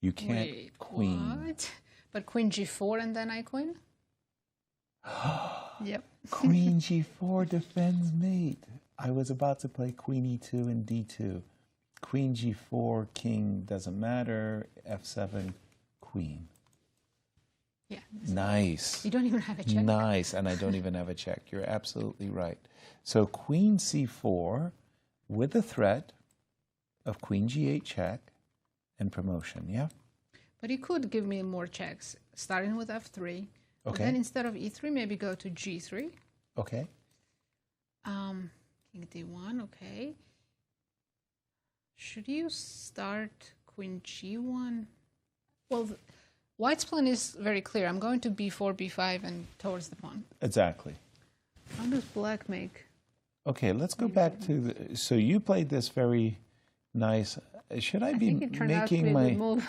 You can't queen. What? But queen g4 and then I queen? Yep. Queen g4 defends mate. I was about to play queen e2 and d2. Queen g4, king doesn't matter. f7, queen. Yeah. Nice. You don't even have a check. Nice, and I don't even have a check. You're absolutely right. So queen c4 with the threat of queen g8 check and promotion, yeah? But he could give me more checks, starting with f3. Okay. Then instead of e3, maybe go to g3. Okay. King d1, okay. Should you start queen g1? Well, white's plan is very clear. I'm going to b4, b5, and towards the pawn. Exactly. How does black make? Okay, let's go back to the... So you played this very nice... Should I be making my... Move.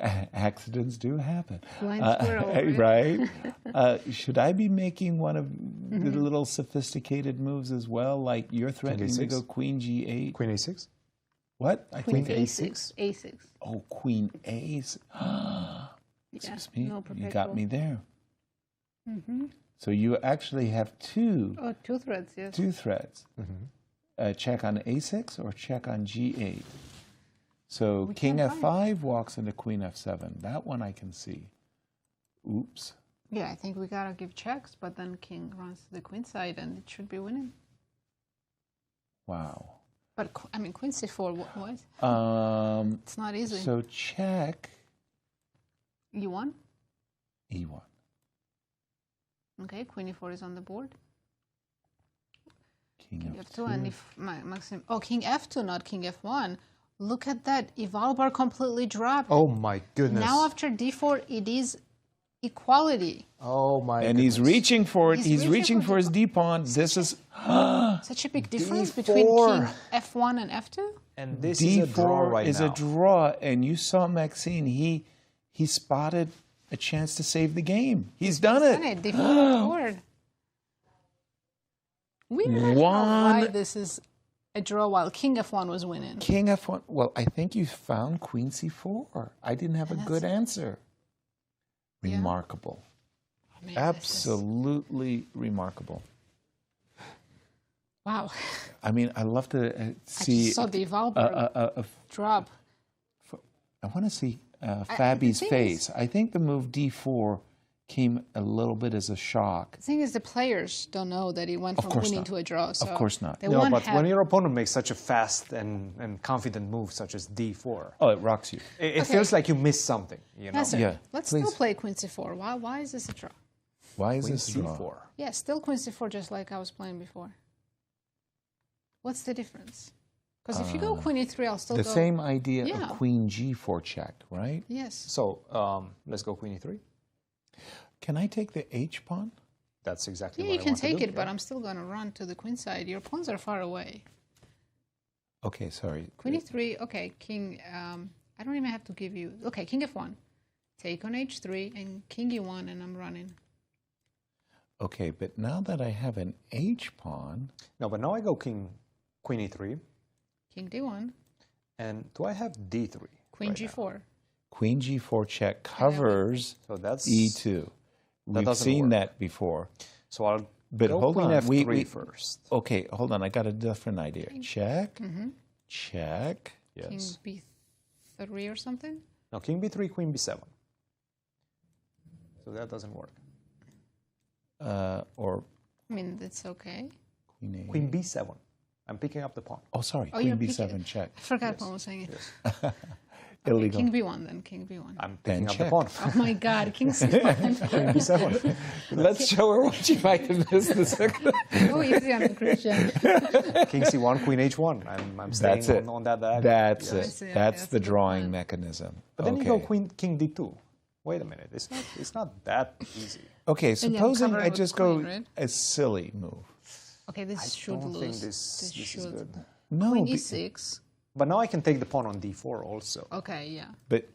Accidents do happen. Blind squirrel, right? Should I be making one of the little sophisticated moves as well? Like you're threatening to go queen g8? Queen a6? What? Queen a6. A6. Oh, queen a6. Excuse me. No you got me there. Mm-hmm. So you actually have two. Oh, two threads, yes. Two threads. check on a6 or check on g8? So king f5 walks into queen f7. That one I can see. Oops. Yeah, I think we gotta give checks, but then king runs to the queen side and it should be winning. Wow. But I mean, queen c4, what? It's not easy. So check. E1? E1. Okay, queen e4 is on the board. King f2, and if Maxime, oh, king f2, not king f1. Look at that, eval bar completely dropped. Oh my goodness. Now after d4, it is equality. Oh my And goodness. he's reaching for it. He's reaching for his d pawn. This is such a big difference between king f1 and f2. And this d4 is a draw right is now. a draw, and you saw Maxime. He spotted a chance to save the game. He's done it. D4 board. We don't know why this is a draw while king f1 was winning. King f1. Well, I think you found queen c4. I didn't have a good answer. Remarkable. Absolutely remarkable. Wow. I mean, I love to I see. just saw the eval bar drop. I want to see Fabi's face. I think the move d4 came a little bit as a shock. The thing is, the players don't know that he went from winning to a draw. So of course not. They No, but when your opponent makes such a fast and confident move, such as d4, oh, it rocks you. It feels like you missed something. You know? Yeah. Let's still play queen c4. Why is this a draw? Why is Queen this a draw? c4. Yeah, still queen c4, just like I was playing before. What's the difference? Because if you go queen e3, I'll still the go... The same idea Yeah. of queen g4 check, right? Yes. So let's go queen e3. Can I take the h pawn? That's exactly Yeah, what you I can want to take do. it, but I'm still going to run to the queen side. Your pawns are far away. Okay, sorry. Queen e3, okay, king... I don't even have to give you... Okay, king f1. Take on h3 and king e1, and I'm running. Okay, but now that I have an h pawn... No, but now I go queen e3. King d1. And do I have d3? Queen g4. Queen g4 check covers so that's, e2. We've seen that before. So I'll but go hold queen on. f3 first. Okay, hold on. I got a different idea. Check. Check. Yes. King b3 or something? No, king b3, queen b7. So that doesn't work. Or I mean, that's okay. queen a. Queen b7. I'm picking up the pawn. Oh, sorry. Oh, queen you're b7 check. I forgot Paulo was saying it. Yes. Okay, Illegal. king b1 then, king b1. I'm picking up the pawn. Oh my god, king c1. Queen b7. Let's show her what she might have missed the second. Go easy on Christian. King c1, queen h1. I'm staying on that diagonal. That's Yes. it. That's the drawing mechanism. But then you go king d2. Wait a minute. It's not that easy. Okay, supposing cover I with just queen, go right? a silly move. Okay, this should don't lose. think this is should. good. No, Queen e6. But now I can take the pawn on d4 also. Okay, yeah. but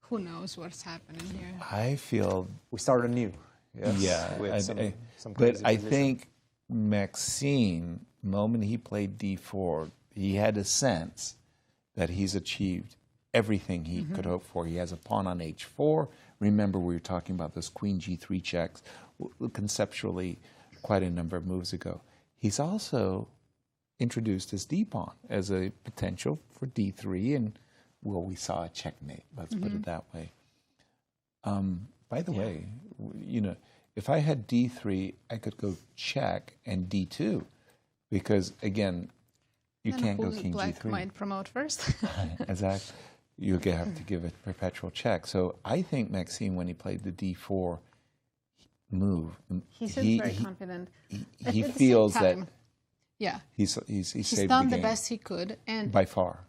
Who knows what's happening here? I feel We start anew. Yes, yeah. with some But crazy I position. think Maxime, the moment he played d4, he had a sense that he's achieved everything he could hope for. He has a pawn on h4. Remember, we were talking about this queen g3 checks conceptually quite a number of moves ago. He's also introduced his d-pawn as a potential for d3, and well, we saw a checkmate. Let's put it that way. By the way, you know, if I had d3, I could go check and d2, because again, you Then can't go who's king black g3. might promote first. Exactly. You have to give a perpetual check. So I think Maxime, when he played the d4 move, He seems very confident. He At the feels same that time, yeah, he's he's saved done the the game best he could, and by far.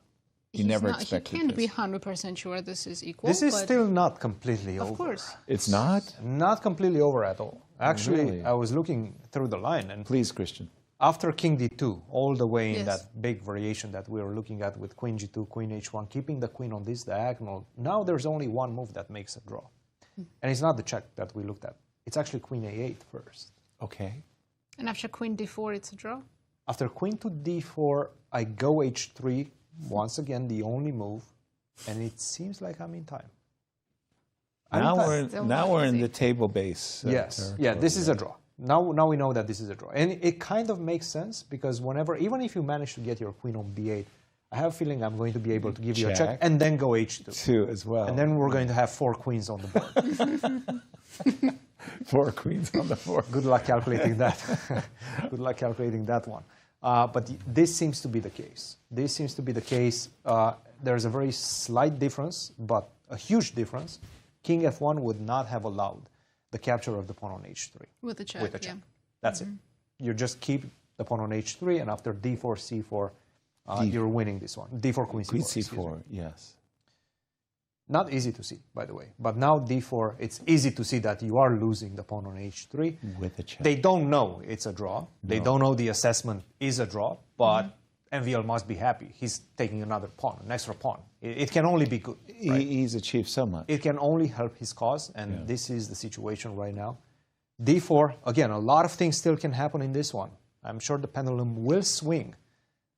He never he expected can't this. be 100% sure this is equal. This is but still not completely over. of course. It's not? Not completely over at all. Actually, Really? I was looking through the line, and Please, Christian. after king d2, all the way in Yes. that big variation that we were looking at with queen g2, queen h1, keeping the queen on this diagonal, now there's only one move that makes a draw. And it's not the check that we looked at. It's actually queen a8 first. Okay. And after queen d4, it's a draw. After queen to d4, I go h3, once again the only move, and it seems like I'm in time. Now Still we're not in easy. the table base. Yes, yeah, this is a draw. Now we know that this is a draw. And it kind of makes sense because whenever, even if you manage to get your queen on b8, I have a feeling I'm going to be able to give you a check and then go h2. 2 as well. And then we're going to have 4 queens on the board. 4 queens on the board. Good luck calculating that. Good luck calculating that one. But this seems to be the case. This seems to be the case. There's a very slight difference, but a huge difference. King f1 would not have allowed the capture of the pawn on h3. With a check, yeah. That's it. You just keep the pawn on h3, and after d4, c4, you're winning this one. d4, queen c4. Queen c4, yes. Not easy to see, by the way. But now d4, it's easy to see that you are losing the pawn on h3. With a check. They don't know it's a draw. They don't know the assessment is a draw, but MVL must be happy. He's taking another pawn, an extra pawn. It can only be good. Right? He's achieved so much. It can only help his cause, and this is the situation right now. d4, again, a lot of things still can happen in this one. I'm sure the pendulum will swing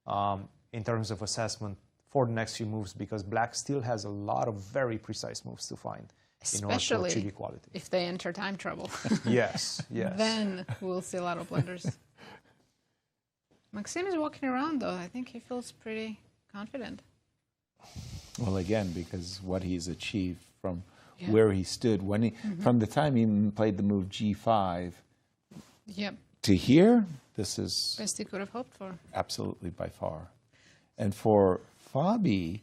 in terms of assessment for the next few moves because black still has a lot of very precise moves to find in order to achieve equality. If they enter time trouble. Yes. Then we'll see a lot of blunders. Maxime is walking around, though. I think he feels pretty confident. Well, again, because what he's achieved from where he stood when he, from the time he played the move g5 to here, this is best he could have hoped for. Absolutely, by far. And for Fabi,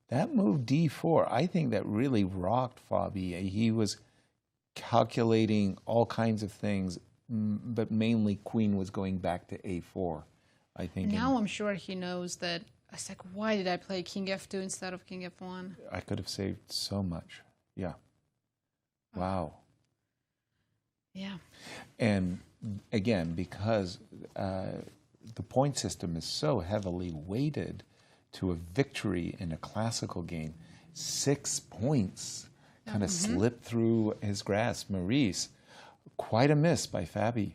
that move d4, I think that really rocked Fabi. He was calculating all kinds of things, but mainly queen was going back to a4. I think now I'm sure he knows that. I was like, why did I play king f2 instead of king f1? I could have saved so much. Yeah. Wow. Yeah. And again, because the point system is so heavily weighted to a victory in a classical game, 6 points kind of slipped through his grasp. Maurice, quite a miss by Fabi.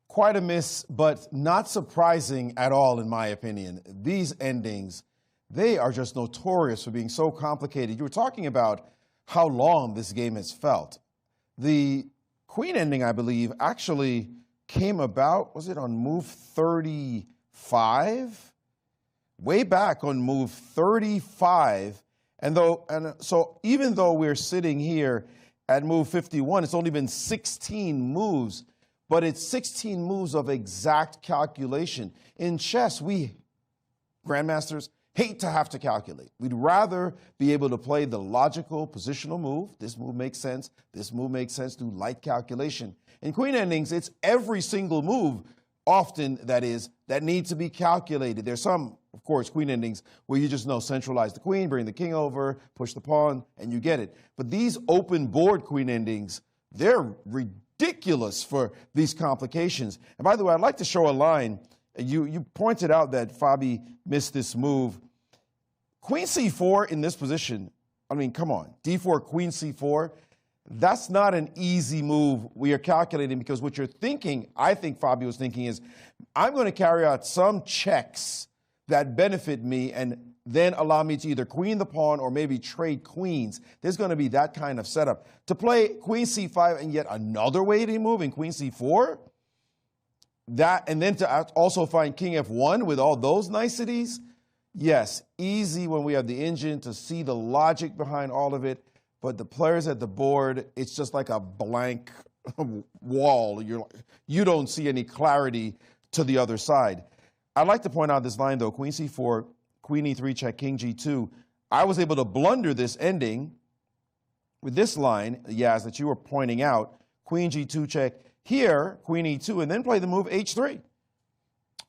Quite a miss, but not surprising at all, in my opinion. These endings, they are just notorious for being so complicated. You were talking about how long this game has felt. The queen ending, I believe, actually came about, was it on move 35? Way back on move 35. And so even though we're sitting here at move 51, it's only been 16 moves. But it's 16 moves of exact calculation. In chess, we, grandmasters, hate to have to calculate. We'd rather be able to play the logical positional move. This move makes sense. This move makes sense. Do light calculation. In queen endings, it's every single move, often that is, that needs to be calculated. There's some, of course, queen endings where you just know centralize the queen, bring the king over, push the pawn, and you get it. But these open board queen endings, they're ridiculous for these complications. And by the way, I'd like to show a line. You pointed out that Fabi missed this move. Queen c4 in this position, I mean, come on. d4, queen c4, that's not an easy move we are calculating because what you're thinking, I think Fabi was thinking is, I'm going to carry out some checks that benefit me and then allow me to either queen the pawn or maybe trade queens. There's going to be that kind of setup. To play queen c5 and yet another waiting move in queen c4, that, and then to also find king f1 with all those niceties, yes, easy when we have the engine to see the logic behind all of it, but the players at the board, it's just like a blank wall. You don't see any clarity to the other side. I'd like to point out this line, though, queen c4, queen e3 check, king g2. I was able to blunder this ending with this line, Yas, that you were pointing out, queen g2 check, here, queen e2, and then play the move h3.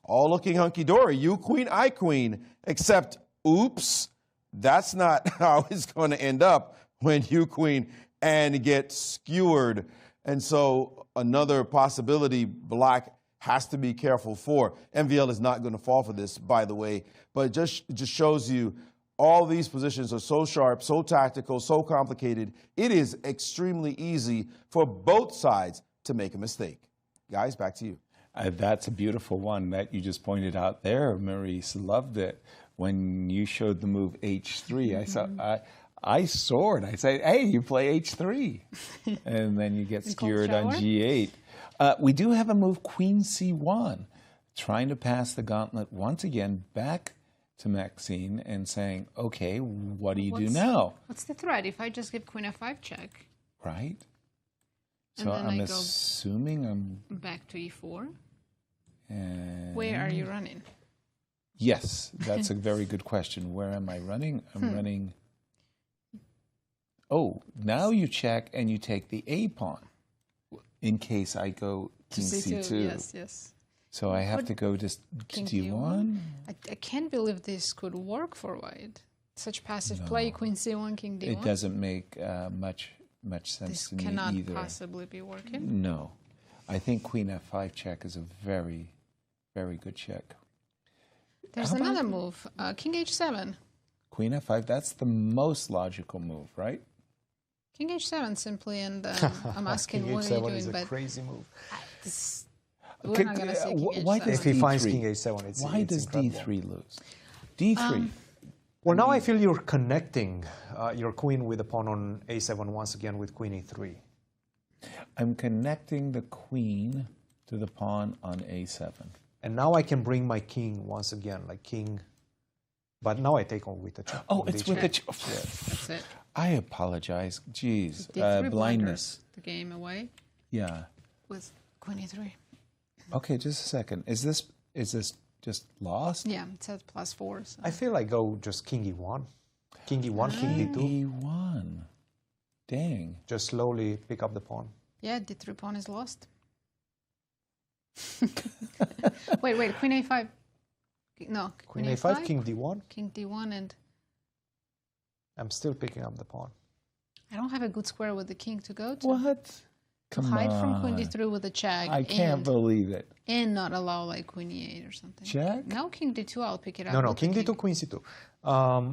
All looking hunky-dory. You queen, I queen, except, oops, that's not how it's going to end up when you queen and get skewered. And so another possibility black has to be careful for. MVL is not going to fall for this, by the way, but it just shows you all these positions are so sharp, so tactical, so complicated. It is extremely easy for both sides to make a mistake. Guys, back to you. That's a beautiful one that you just pointed out there, Maurice. Loved it when you showed the move h3. I soared. I said, hey, you play H3. And then you get skewered on G8. We do have a move, Queen C1, trying to pass the gauntlet once again back to Maxime and saying, okay, what do you do now? What's the threat if I just give Queen F5 check? Right. And So then I'm I assuming I'm... back to E4. And Where are you running? Yes, that's a very good question. Where am I running? I'm running... Oh, now you check and you take the A pawn in case I go King C2. Yes, yes. So I have to go to D1? I can't believe this could work for white. Such passive play, Queen C1, King D1. It doesn't make much sense to me either. This cannot possibly be working. No. I think Queen F5 check is a very, very good check. There's another move, King H7. Queen F5, that's the most logical move, right? King H7 simply, and I'm asking King what H7 are you doing? is a but crazy move. We're not going to say King H7. If he finds King H7, why does D3 lose? D3. Well, now I feel you're connecting your queen with the pawn on A7 once again with Queen E3. I'm connecting the queen to the pawn on A7. And now I can bring my king once again, like king. But now I take on with the check. Oh, it's with the check. That's it. I apologize. Jeez. D3 Blindness. The game away. Yeah. With Queen E3. Okay, just a second. Is this just lost? Yeah, it says +4. So. I feel I go just King E1. King E1, King D2. E1. Dang. Just slowly pick up the pawn. Yeah, D3 pawn is lost. wait, Queen A5. No, Queen A5, King D1. King D1 and... I'm still picking up the pawn. I don't have a good square with the king to go to. What? To hide from Queen D3 with a check. I can't believe it. And not allow like Queen E8 or something. Check? Now King D2, I'll pick it up. No, King D2, Queen C2.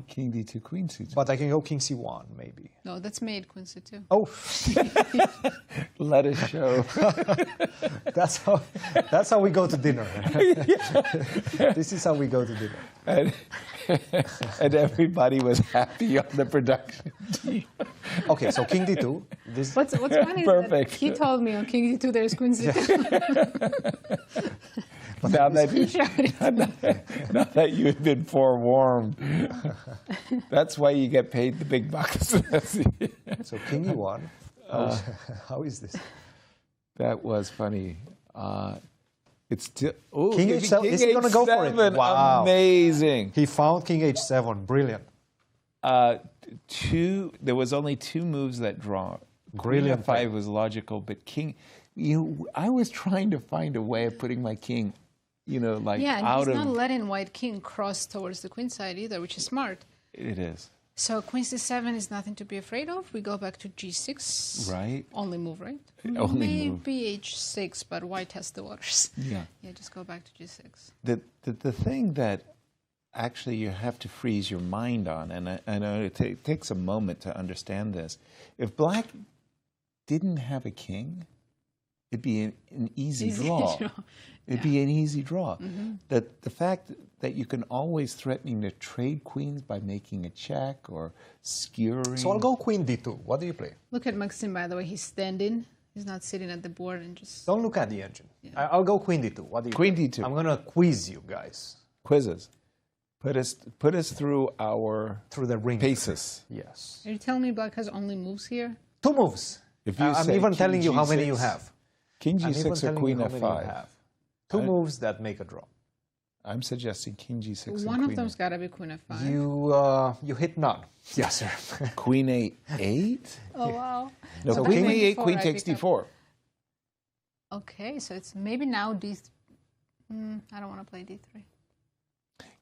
King D2, Queen C2. But I can go King C1, maybe. No, that's made Queen C2. Oh. Let us show. That's how we go to dinner. This is how we go to dinner. And everybody was happy on the production team. Okay, so King D2. What's funny is that he told me on King D2 there's Queen C2. Now that you have been forewarned, that's why you get paid the big bucks. So King E1. How is this? That was funny. It's still King H7. Is he going to go for it? Wow. Amazing. He found King H7. Brilliant. There was only 2 moves that draw. Brilliant. Queen F5 was logical, but King. I was trying to find a way of putting my king, like yeah, and out he's of. not letting white king cross towards the queen side either, which is smart. It is. So Queen C7 is nothing to be afraid of. We go back to G6. Right. Only move, right? Only move. Maybe H6, but white has the waters. Yeah. Yeah, just go back to G6. The thing that actually you have to freeze your mind on, and I know it takes a moment to understand this. If black didn't have a king, it'd be an easy draw. It'd be an easy draw. Mm-hmm. The fact that you can always threaten to trade queens by making a check or skewering. So I'll go Queen D2. What do you play? Look at Maxime, by the way. He's standing. He's not sitting at the board and just... Don't look at the engine. Yeah. I'll go Queen D2. What do you Queen play? D2. I'm going to quiz you guys. Quizzes. Put us through our... Through the ring. Paces. Yes. Are you telling me black has only moves here? 2 moves. If you I'm even telling you how many you have. King G6 or Queen F5. 2 moves that make a draw. I'm suggesting King G6 One and of them's got to be Queen F5. You hit none. Yes, sir. Queen A8? Oh, wow. No, So Queen Queen A8, D4, Queen I takes pick up. D4. Okay, so it's maybe now D... I don't want to play D3.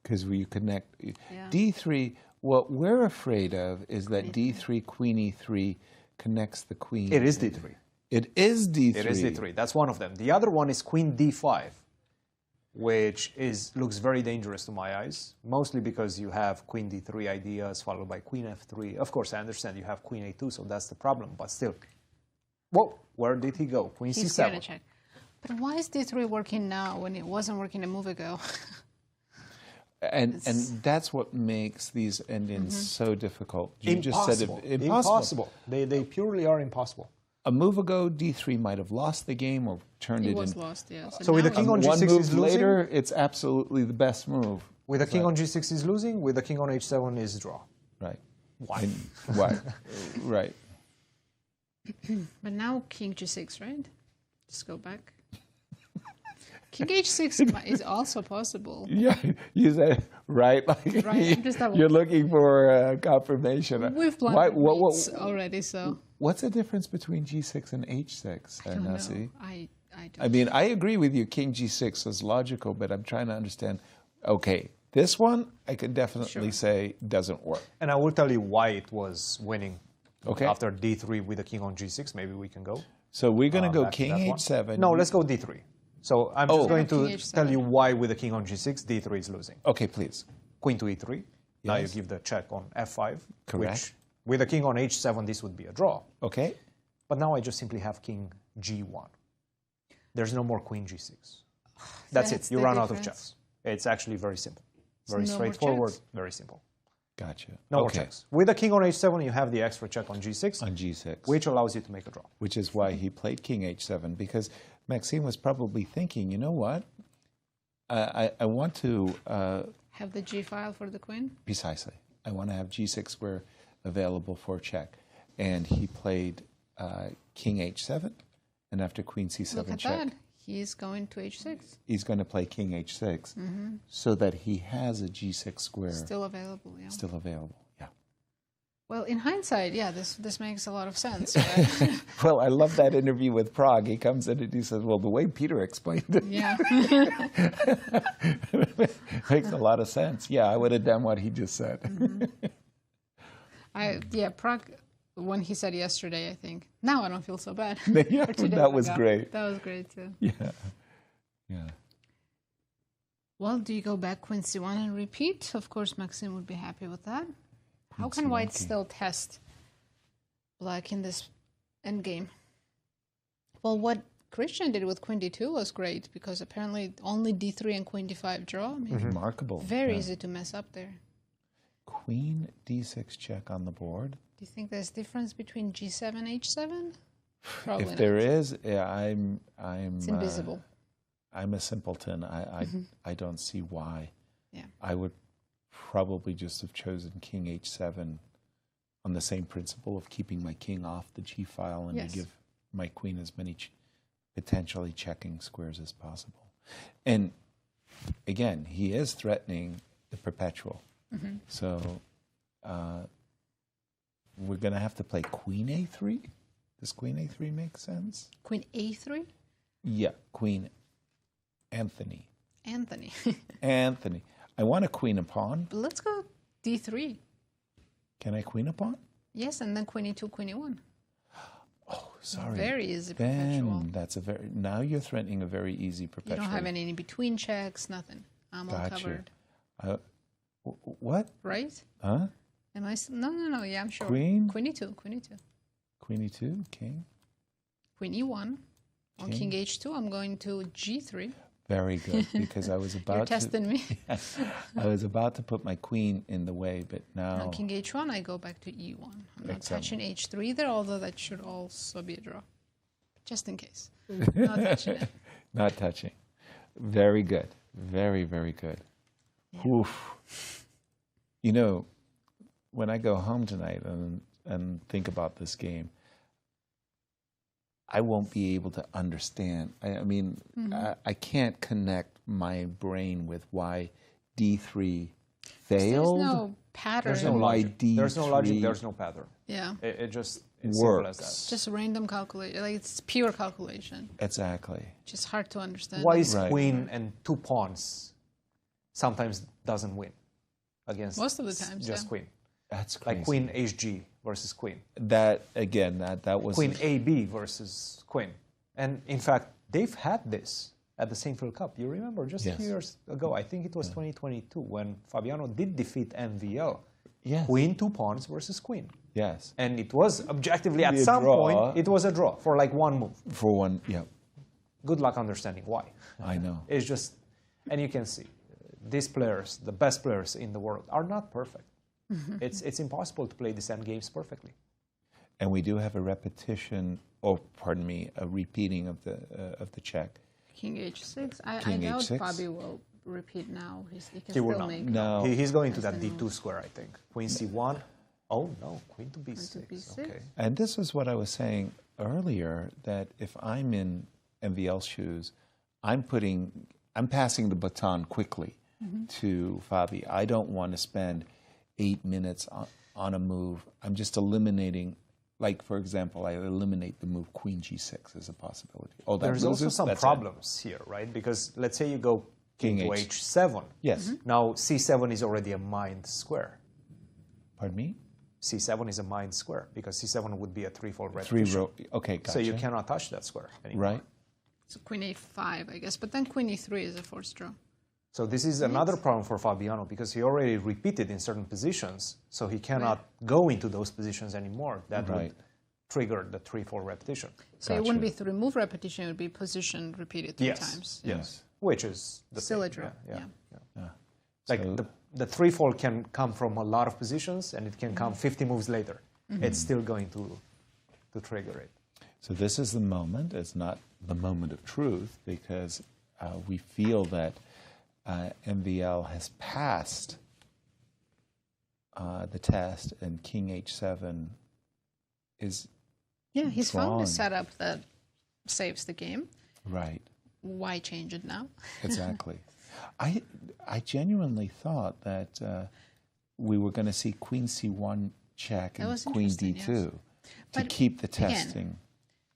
Because you connect. Yeah. D3, what we're afraid of is that D3, Queen E3 connects the queen. It is D3. It is D3. It is D3. That's one of them. The other one is Queen D5, which looks very dangerous to my eyes, mostly because you have Queen D3 ideas followed by Queen F3. Of course, I understand you have Queen A2, so that's the problem, but still. Whoa, where did he go? Queen He's C7. gonna check. But why is D3 working now when it wasn't working a move ago? And that's what makes these endings so difficult. You just said it, impossible. They purely are impossible. A move ago, D3 might have lost the game or turned it in. It was lost, yeah. So with the king on G6 one is move losing. later, it's absolutely the best move. With the king on G6 is losing. With the king on H7 is draw. Right. Why? Why? Right. But now king G6, right? Just go back. King H6 is also possible. Yeah, you said right. Like Right, I'm just you're looking for confirmation. We've planted beats already, so. What's the difference between G6 and H6? I don't know. Nazi? I don't I mean, I agree with you. King G6 is logical, but I'm trying to understand. Okay, this one I could definitely say doesn't work. And I will tell you why it was winning. Okay. After D3 with the king on G6, maybe we can go. So we're going to go back to King that one. H7. No, let's go D3. So I'm just going King to H7. tell you why with the king on G6, D3 is losing. Okay, please. Queen to E3. Now you Yes. give the check on F5. Correct. Which, with the king on H7, this would be a draw. Okay. But now I just simply have king G1. There's no more queen G6. That's it. That's You the run out of difference. checks. It's actually very simple. Very no more straightforward, checks. very simple. Gotcha. No more Okay. checks. With the king on H7, you have the extra check on G6, On G6. which allows you to make a draw. Which is why he played King H7, because Maxime was probably thinking, you know what? I want to, Have the G file for the queen? precisely, I want to have G6 square available for check. And he played King H7, and after Queen C7 Look at check, that. He's going to H6. he's going to play King H6 so that he has a G6 square Still available, yeah. still available. Yeah. Well, in hindsight, yeah, this makes a lot of sense. Right? Well, I love that interview with Prague. He comes in and he says, well, the way Peter explained it Yeah. makes a lot of sense. Yeah, I would have done what he just said. Prague, when he said yesterday, I think, now I don't feel so bad. Yeah, Or 2 days that was ago. great. That was great, too. Yeah. Yeah. Well, do you go back Queen C1 and repeat? Of course, Maxime would be happy with that. How can White still test Black in this endgame? Well, what Cristian did with Queen D2 was great, because apparently only D3 and Queen D5 draw. I mean, Remarkable. very Yeah. easy to mess up there. Queen D6 check on the board. Do you think there's difference between G7 and H7? Probably If there not. is, yeah, I'm. It's invisible. I'm a simpleton. I don't see why. Yeah. I would probably just have chosen King H7 on the same principle of keeping my king off the G file and Yes. to give my queen as many potentially checking squares as possible. And again, he is threatening the perpetual. So we're going to have to play Queen A3. Does Queen A3 make sense? Queen A3? Yeah, Queen Anthony. Anthony. Anthony. I want a queen a pawn. But let's go D3. Can I queen a pawn? Yes, and then Queen E2, Queen E1. Oh, sorry. Very easy perpetual. Ben, that's a very, now you're threatening a very easy You perpetual. don't have any in between checks, nothing. I'm all Gotcha. covered. What? Right? Huh? Am I? No. Yeah, I'm sure. Queen? Queen E2. Queen E2. Queen E2, king. Queen E1. On King H2, I'm going to G3. Very good, because I was about You're testing me. I was about to put my queen in the way, but now. On King H1, I go back to E1. I'm not Excellent. touching H3 either, although that should also be a draw. Just in case. Not touching it. Not touching. Very good. Very, very good. Yeah. Oof. You know, when I go home tonight and think about this game, I won't be able to understand. I mean, I can't connect my brain with why D3 failed. There's no pattern. There's no Why logic. D3 There's no logic. There's no pattern. Yeah. It just it's simple as works. that. Just random calculation. Like, it's pure calculation. Exactly. Just hard to understand. Why is Right. queen and 2 pawns sometimes doesn't win against Most of the times, just yeah. queen? That's crazy. Like queen HG versus queen. That again, that was Queen AB versus queen. And in fact, they've had this at the St. Phil Cup. You remember just a Yes. few years ago, I think it was 2022, when Fabiano did defeat MVL. Yes. Queen 2 pawns versus queen. Yes. And it was objectively at Be a some draw. point, it was a draw for like one move. For one, yeah. Good luck understanding why. I know. It's just, and you can see, these players, the best players in the world, are not perfect. It's impossible to play these endgames perfectly. And we do have a repetition, or pardon me, a repeating of the check. King h6. I King doubt h6. Fabi will repeat now. He can He will still not. make. No. He's going to that d2 square, I think. Queen c1. Oh, no. Queen to b6. b6. Okay. And this is what I was saying earlier, that if I'm in MVL shoes, I'm passing the baton quickly to Fabi. I don't want to spend 8 minutes on a move. I'm just eliminating, like, for example, I eliminate the move Queen G6 as a possibility. Oh, that There's loses? also some That's problems here, right? Because let's say you go King to H. h7. Yes. Now c7 is already a mined square. Pardon me? c7 is a mined square because c7 would be a 3-fold Three repetition. row. Okay, gotcha. So you cannot touch that square anymore. Right. So Queen a5, I guess. But then Queen e3 is a forced draw. So this is another problem for Fabiano because he already repeated in certain positions, so he cannot go into those positions anymore. That would trigger the 3-4 repetition. So it wouldn't be 3 move repetition, it would be position repeated 3 Yes. times. Yes. Which is the Still thing. a draw. Yeah. Like the 3-4 can come from a lot of positions and it can come 50 moves later. It's still going to trigger it. So this is the moment. It's not the moment of truth because we feel that MVL has passed the test and King H7 is Yeah, he's found drawn. a setup that saves the game. Right. Why change it now? Exactly. I genuinely thought that we were going to see Queen C1 check and Queen D2 to But keep the again, testing.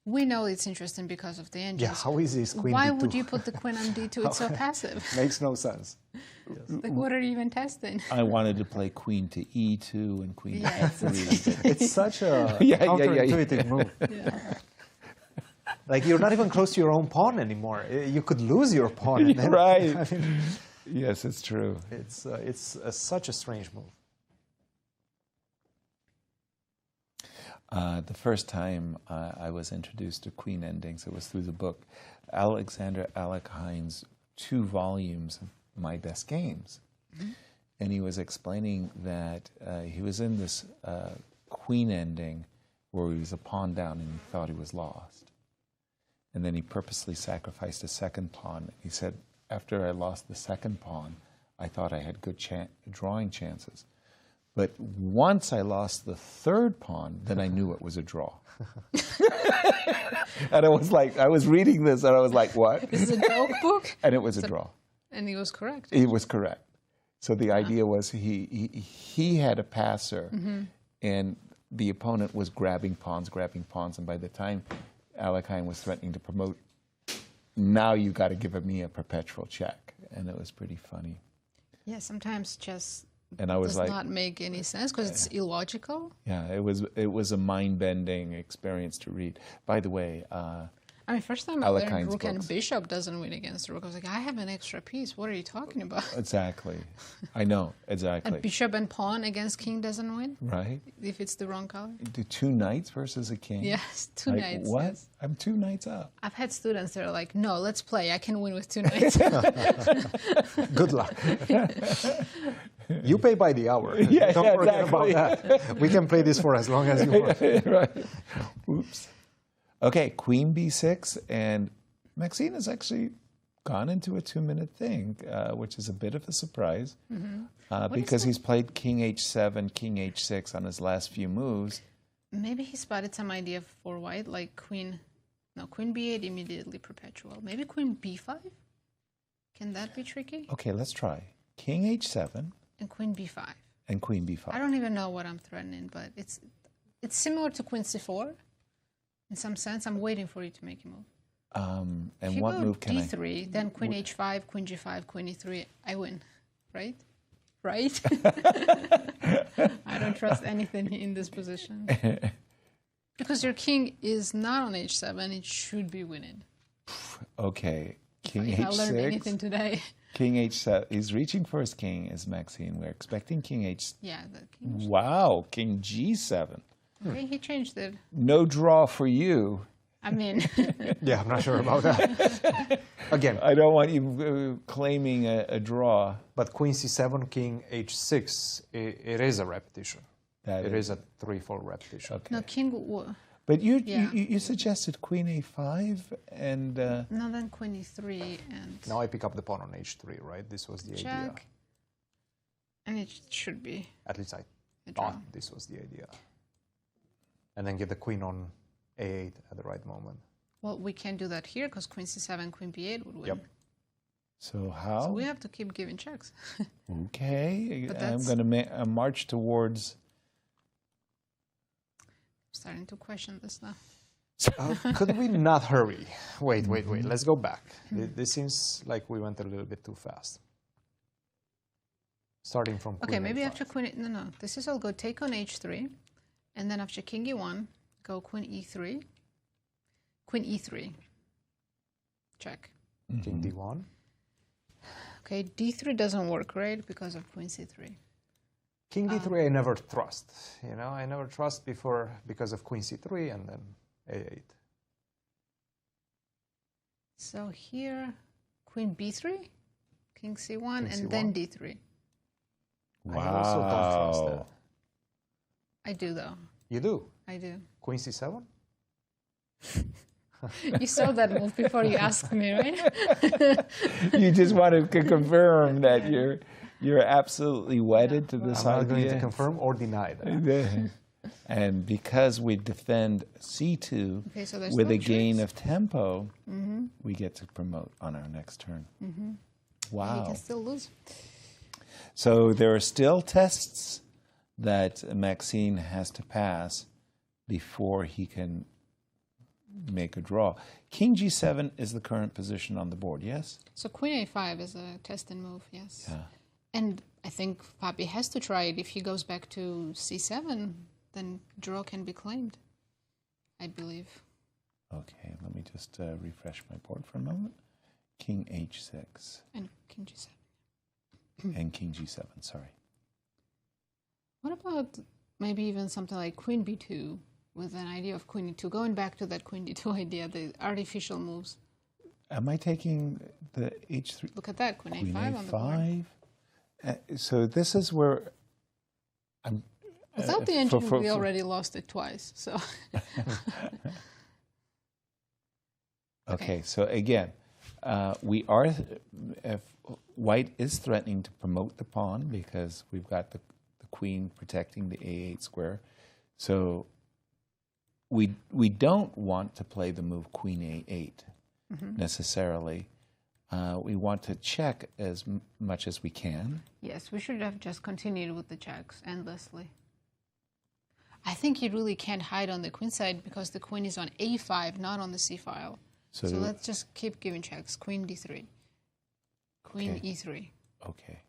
We know it's interesting because of the engines. Yeah, how easy is Queen Why D2? would you put the Queen on D2? It's so passive. Makes no sense. Like, what are you even testing? I wanted to play Queen to E2 and Queen to F3. It's such a counterintuitive move. Like, you're not even close to your own pawn anymore. You could lose your pawn. And then, Right. I mean, Yes, it's true. It's such a strange move. The first time I was introduced to Queen endings, it was through the book Alexander Alekhein's 2 volumes of My Best Games. And he was explaining that he was in this Queen ending where he was a pawn down and he thought he was lost. And then he purposely sacrificed a second pawn. He said, after I lost the second pawn, I thought I had good drawing chances. But once I lost the third pawn, then I knew it was a draw. And I was like, I was reading this and I was like, what? This is a joke book? And it was a draw. And he was correct. He was correct. So the idea was he had a passer and the opponent was grabbing pawns, and by the time Alekhine was threatening to promote, now you got to give me a perpetual check. And it was pretty funny. Yeah, sometimes chess And I was does like, not make any sense because it's illogical. yeah, it was a mind-bending experience to read. By the way, I mean, first time I learned Alekhine's rook and books. bishop doesn't win against the rook. I was like, I have an extra piece. What are you talking about? Exactly. I know, exactly. And bishop and pawn against king doesn't win? Right? If it's the wrong color? Do 2 knights versus a king? Yes, 2 Like, knights. What? Yes. I'm 2 knights up. I've had students that are like, no, let's play. I can win with 2 knights. Good luck. You pay by the hour. Yeah, Don't yeah, forget exactly. about that. We can play this for as long as you want. Right. Oops. Okay, Queen B6, and Maxime has actually gone into a 2-minute thing, which is a bit of a surprise because he's played King H7, King H6 on his last few moves. Maybe he spotted some idea for white, like Queen B8 immediately perpetual. Maybe Queen B5? Can that be tricky? Okay, let's try. King H7 And Queen B5. and Queen B5. I don't even know what I'm threatening, but it's similar to Queen C4 in some sense. I'm waiting for you to make a move. And If you what go move can D3, then Queen H5, Queen G5, Queen E3, I win, right? Right? I don't trust anything in this position. Because your king is not on H7, it should be winning. Okay, King If I learned anything H6, today. King H7. He's reaching for his king, is Maxime. We're expecting King H. Yeah, the king. Wow, King G7. Okay, he changed it. No draw for you. I mean... Yeah, I'm not sure about that. Again, I don't want you claiming a draw. But Queen C7, King H6, it is a repetition. It is a threefold repetition. Okay. No, King... But you, Yeah. you suggested Queen A5 and... No, then Queen E3 and... Now I pick up the pawn on H3, right? This was the idea. Check. And it should be... At least I draw. thought this was the idea. And then get the queen on A8 at the right moment. Well, we can't do that here because Queen C7, Queen B8 would win. Yep. So how? So we have to keep giving checks. Okay, But I'm that's- going to march towards... Starting to question this now. Could we not hurry? Wait. Let's go back. This seems like we went a little bit too fast. Starting from Queen Okay, maybe A5. after Queen... No. This is all good. Take on H3. And then after King E1, go Queen E3. Queen E3. Check. King D1. Okay, D3 doesn't work, right? Because of Queen C3. King D3 I never trust. You know, I never trust because of Queen C3 and then A8. So here, Queen B3, King C1, King and C1. then D3. I also don't trust that. I do, though. You do? I do. Queen C7? You saw that move before you asked me, right? You just wanted to confirm that you're absolutely wedded to this I'm idea. not going to confirm or deny that. And because we defend C2 Okay, so there's with no a gain tricks. of tempo, Mm-hmm. we get to promote on our next turn. Mm-hmm. Wow. You can still lose. So there are still tests that Maxime has to pass before he can make a draw. King G7 is the current position on the board, yes? So Queen A5 is a testing move, yes. Yeah. And I think Fabi has to try it. If he goes back to C7, then draw can be claimed, I believe. Okay, let me just refresh my board for a moment. King H6. And King G7. And King G7, sorry. What about maybe even something like Queen B2 with an idea of Queen E2? Going back to that Queen D2 idea, the artificial moves. Am I taking the H3? Look at that, Queen Queen A5 on the board. So this is where I'm... Without the engine, we already lost it twice, so... Okay, so again, we are... White is threatening to promote the pawn because we've got the queen protecting the A8 square. So we don't want to play the move Queen A8 necessarily. We want to check as much as we can. Yes, we should have just continued with the checks endlessly. I think he really can't hide on the queen side because the queen is on A5, not on the C file. So let's just keep giving checks. Queen D3. Queen Okay. E3. Okay.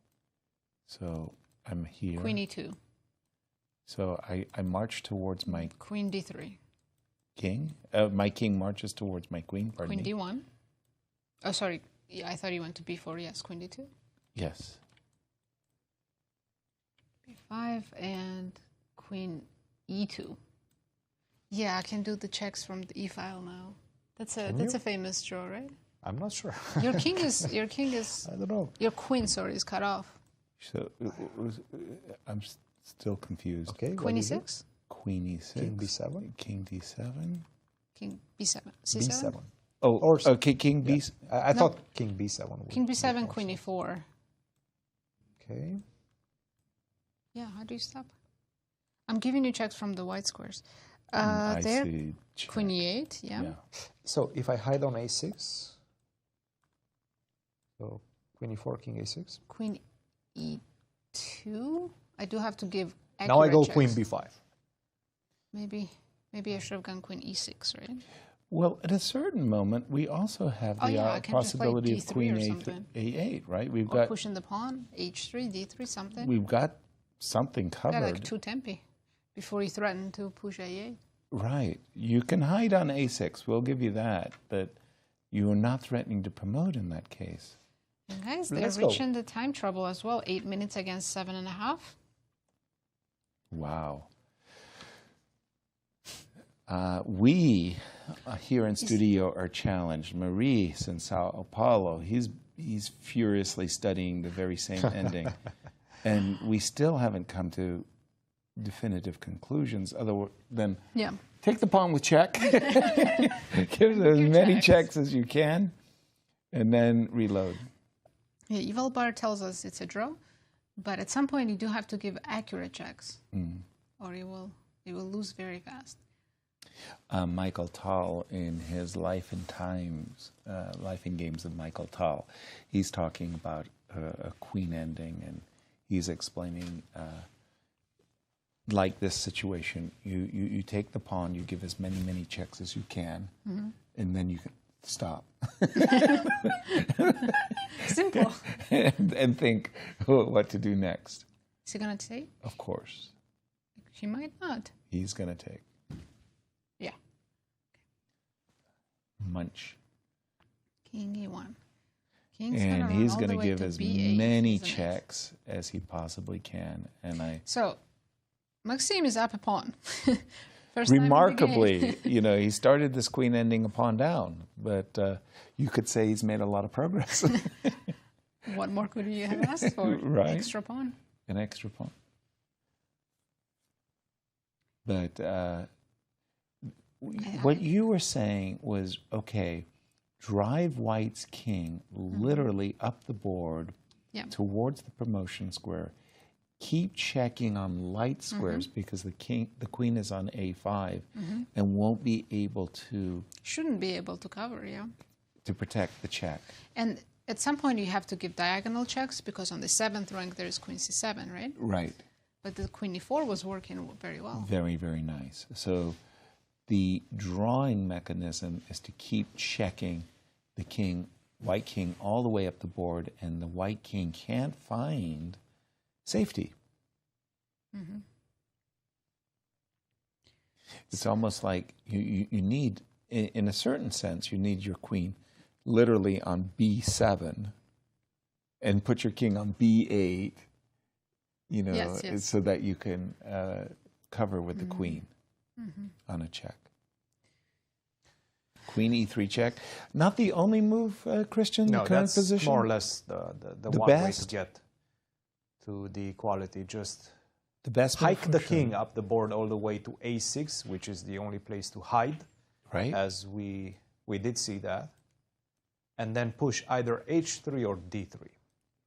So I'm here. Queen E2. So I march towards my Queen D3. king. My king marches towards my queen. Pardon Queen me. D1. Oh, sorry. Yeah, I thought you went to B4. Yes, Queen D2. Yes. B5 and Queen E2. Yeah, I can do the checks from the E file now. That's a famous draw, right? I'm not sure. Your king is I don't know. Your queen, sorry, is cut off. So I'm still confused. Okay. Queen E6. Queen E6. King B7. King D7. King B7. C7. B7. Oh, Or okay, King B. I thought King B7 would King be B7, more Queen so. E4. Okay. Yeah, how do you stop? I'm giving you checks from the white squares. I There, see. Queen E8, yeah. So if I hide on A6, so Queen E4, King A6. Queen E2. I do have to give accurate Now I go checks. Queen B5. Maybe I should have gone Queen E6, right? Well, at a certain moment, we also have Oh, the yeah, I can just play possibility of D3 Queen or something. A8, right? We've Or got pushing the pawn, H3, D3, something. we've got something covered. Yeah, like 2 tempi before you threaten to push A8. Right. You can hide on A6. We'll give you that. But you are not threatening to promote in that case. And guys, they're Let's go. reaching the time trouble as well. 8 minutes against 7.5. Wow. We here in studio are challenged. Maurice in Sao Paulo, he's furiously studying the very same ending. And we still haven't come to definitive conclusions other than take the pawn with check, give as many checks as you can, and then reload. Yeah, Evil Bar tells us it's a draw, but at some point you do have to give accurate checks, or you will lose very fast. Michael Tal, in his Life and Times, Life and Games of Michael Tal, he's talking about a queen ending, and he's explaining, like this situation, you take the pawn, you give as many checks as you can, and then you can stop. Simple. and think what to do next. Is he going to take? Of course. She might not. He's going to take. Yeah. Munch. King E1. And he's going to give as many checks as he possibly can. And So, Maxime is up a pawn. First remarkably, you know, he started this queen ending a pawn down, but you could say he's made a lot of progress. What more could you have asked for? Right. Extra pawn. An extra pawn. But what you were saying was, okay, drive White's king literally up the board towards the promotion square. Keep checking on light squares because the queen is on A5 and won't be able to... Shouldn't be able to cover, to protect the check. And at some point you have to give diagonal checks because on the 7th rank there is queen C7, right? Right. But the queen E4 was working very well. Very, very nice. So the drawing mechanism is to keep checking the king, white king, all the way up the board, and the white king can't find safety. It's almost like you need, in a certain sense, you need your queen literally on B7 and put your king on B8, you know, so that you can cover with the queen on a check. Queen E3 check. Not the only move, Cristian, no, the current that's position? more or less the one best? way to get to the equality. Just the best hike the king up the board all the way to A6, which is the only place to hide. Right. As we did see that. And then push either H3 or D3.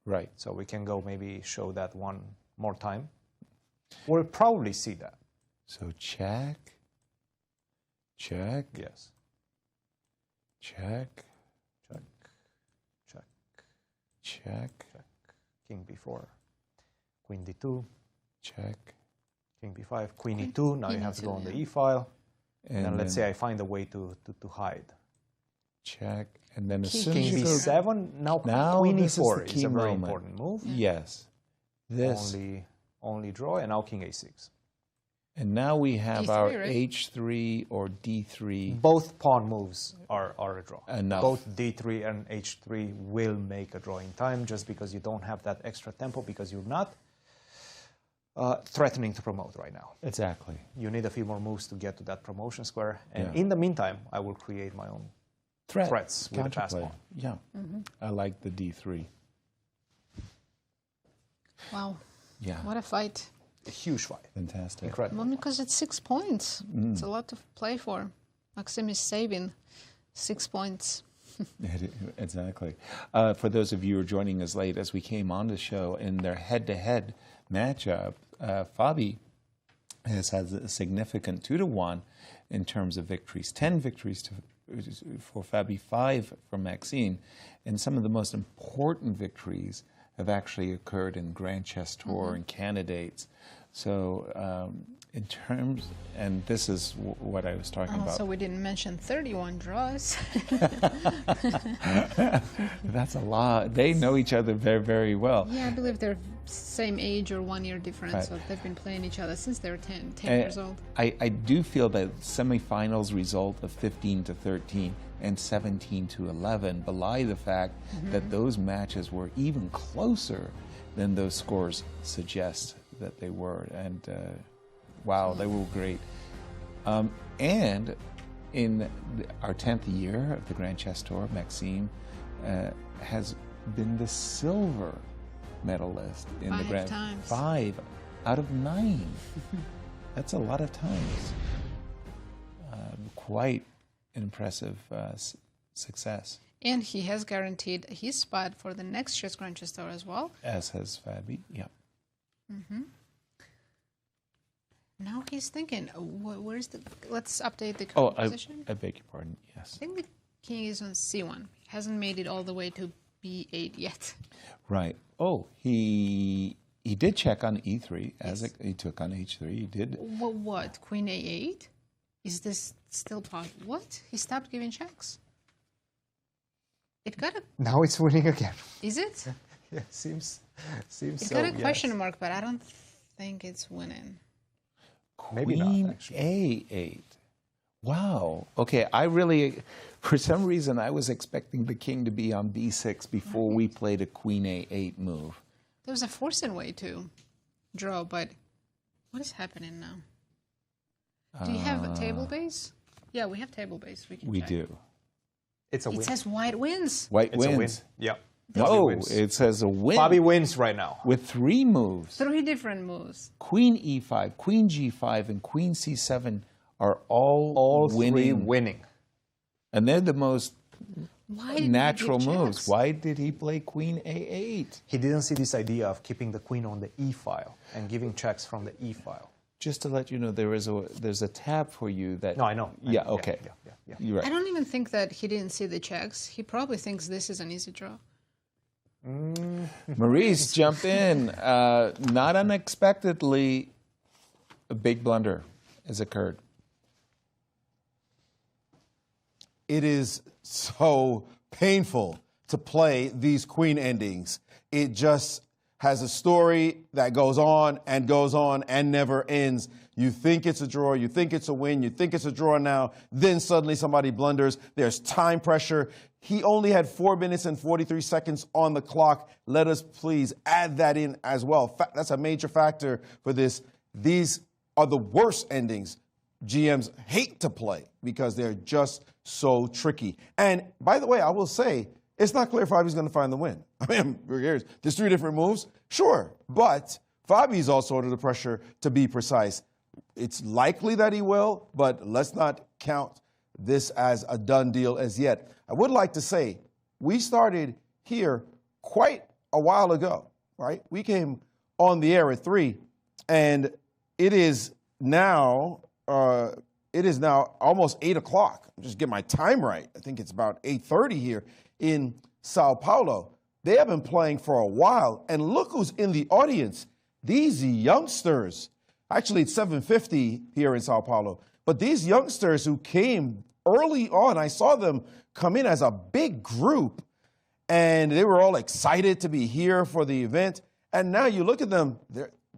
Right. So we can go maybe show that one more time. We'll probably see that. So check. Check. Yes. Check. Check. Check. Check. Check. King B4. Queen D2. Check. King B5. Queen E2. Now you have to go on the E file. And then let's say I find a way to hide. Check. And then as King soon as you go... B7. Now Queen E4 is a very important move. Yes. This. Only draw. And now King A6. And now we have D3, our right? H3 or D3. Both pawn moves are a draw. Enough. Both D3 and H3 will make a draw in time just because you don't have that extra tempo because you're not threatening to promote right now. Exactly. You need a few more moves to get to that promotion square. And in the meantime, I will create my own threats with the pass pawn. Yeah. I like the D3. Wow. Yeah. What a fight. A huge fight. Fantastic. Incredible. Well, because it's 6 points. It's a lot to play for. Maxime is saving 6 points. Exactly. For those of you who are joining us late, as we came on the show, in their head-to-head matchup, Fabi has had a significant 2-1 in terms of victories. 10 victories for Fabi, 5 for Maxime. And some of the most important victories have actually occurred in Grand Chess Tour and candidates. So in terms, and this is what I was talking about. So we didn't mention 31 draws. That's a lot. They know each other very, very well. Yeah, I believe they're same age or 1 year difference. Right. So they've been playing each other since they were 10 years old. I do feel that semifinals result of 15-13 and 17-11 belie the fact that those matches were even closer than those scores suggest that they were. And wow, they were great. And in our 10th year of the Grand Chess Tour, Maxime has been the silver medalist in the Grand. 5 out of 9. That's a lot of times. Quite an impressive success. And he has guaranteed his spot for the next year's Grand Chess Tour as well. As has Fabi, yeah. Now he's thinking, where's the... Let's update the current position. I beg your pardon, yes. I think the king is on c1. He hasn't made it all the way to b8 yet. Right. Oh, he did check on e3, as he took on h3. He did. What? Queen a8? Is this still possible? What? He stopped giving checks. It got a... Now it's winning again. Is it? Yeah, seems it so, got a question mark, but I don't think it's winning. Maybe Queen not, actually. A8. Wow. Okay, I really, for some reason, I was expecting the king to be on B6 before we played a Queen A8 move. There was a forcing way to draw, but what is happening now? Do you have a table base? Yeah, we have table base. We check. do. It's a win. It says white wins. White It's wins. a win. Yep. No, it says a win. Fabi wins right now. With 3 moves. 3 different moves. Queen E5, Queen G5, and Queen C7 are all winning. 3 winning. And they're the most Why did natural he give moves. checks? Why did he play Queen A8? He didn't see this idea of keeping the queen on the E file and giving checks from the E file. Just to let you know, there's a tab for you that... No, I know. Yeah, okay. Yeah. You're right. I don't even think that he didn't see the checks. He probably thinks this is an easy draw. Maurice, jump in. Not unexpectedly, a big blunder has occurred. It is so painful to play these queen endings. It just has a story that goes on and never ends. You think it's a draw, you think it's a win, you think it's a draw now, then suddenly somebody blunders. There's time pressure. He only had 4 minutes and 43 seconds on the clock. Let us please add that in as well. That's a major factor for this. These are the worst endings GMs hate to play because they're just so tricky. And by the way, I will say, it's not clear if Fabi's going to find the win. I mean, there's 3 different moves, sure, but Fabi's also under the pressure to be precise. It's likely that he will, but let's not count this as a done deal as yet. I would like to say we started here quite a while ago, right? We came on the air at 3, and it is now almost 8 o'clock. Just get my time right. I think it's about 8:30 here in Sao Paulo. They have been playing for a while, and look who's in the audience. These youngsters. Actually, it's 7:50 here in Sao Paulo. But these youngsters who came early on, I saw them come in as a big group, and they were all excited to be here for the event. And now you look at them,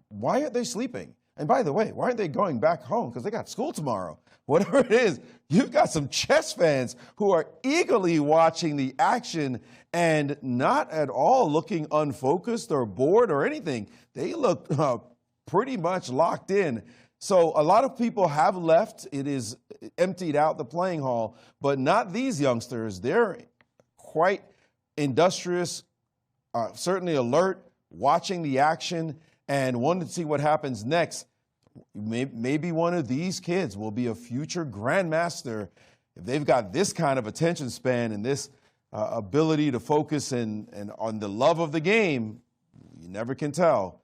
why aren't they sleeping? And by the way, why aren't they going back home? Because they got school tomorrow. Whatever it is, you've got some chess fans who are eagerly watching the action and not at all looking unfocused or bored or anything. They look pretty much locked in. So a lot of people have left. It is emptied out the playing hall, but not these youngsters. They're quite industrious, certainly alert, watching the action, and wanting to see what happens next. Maybe one of these kids will be a future grandmaster if they've got this kind of attention span and this ability to focus and on the love of the game. You never can tell.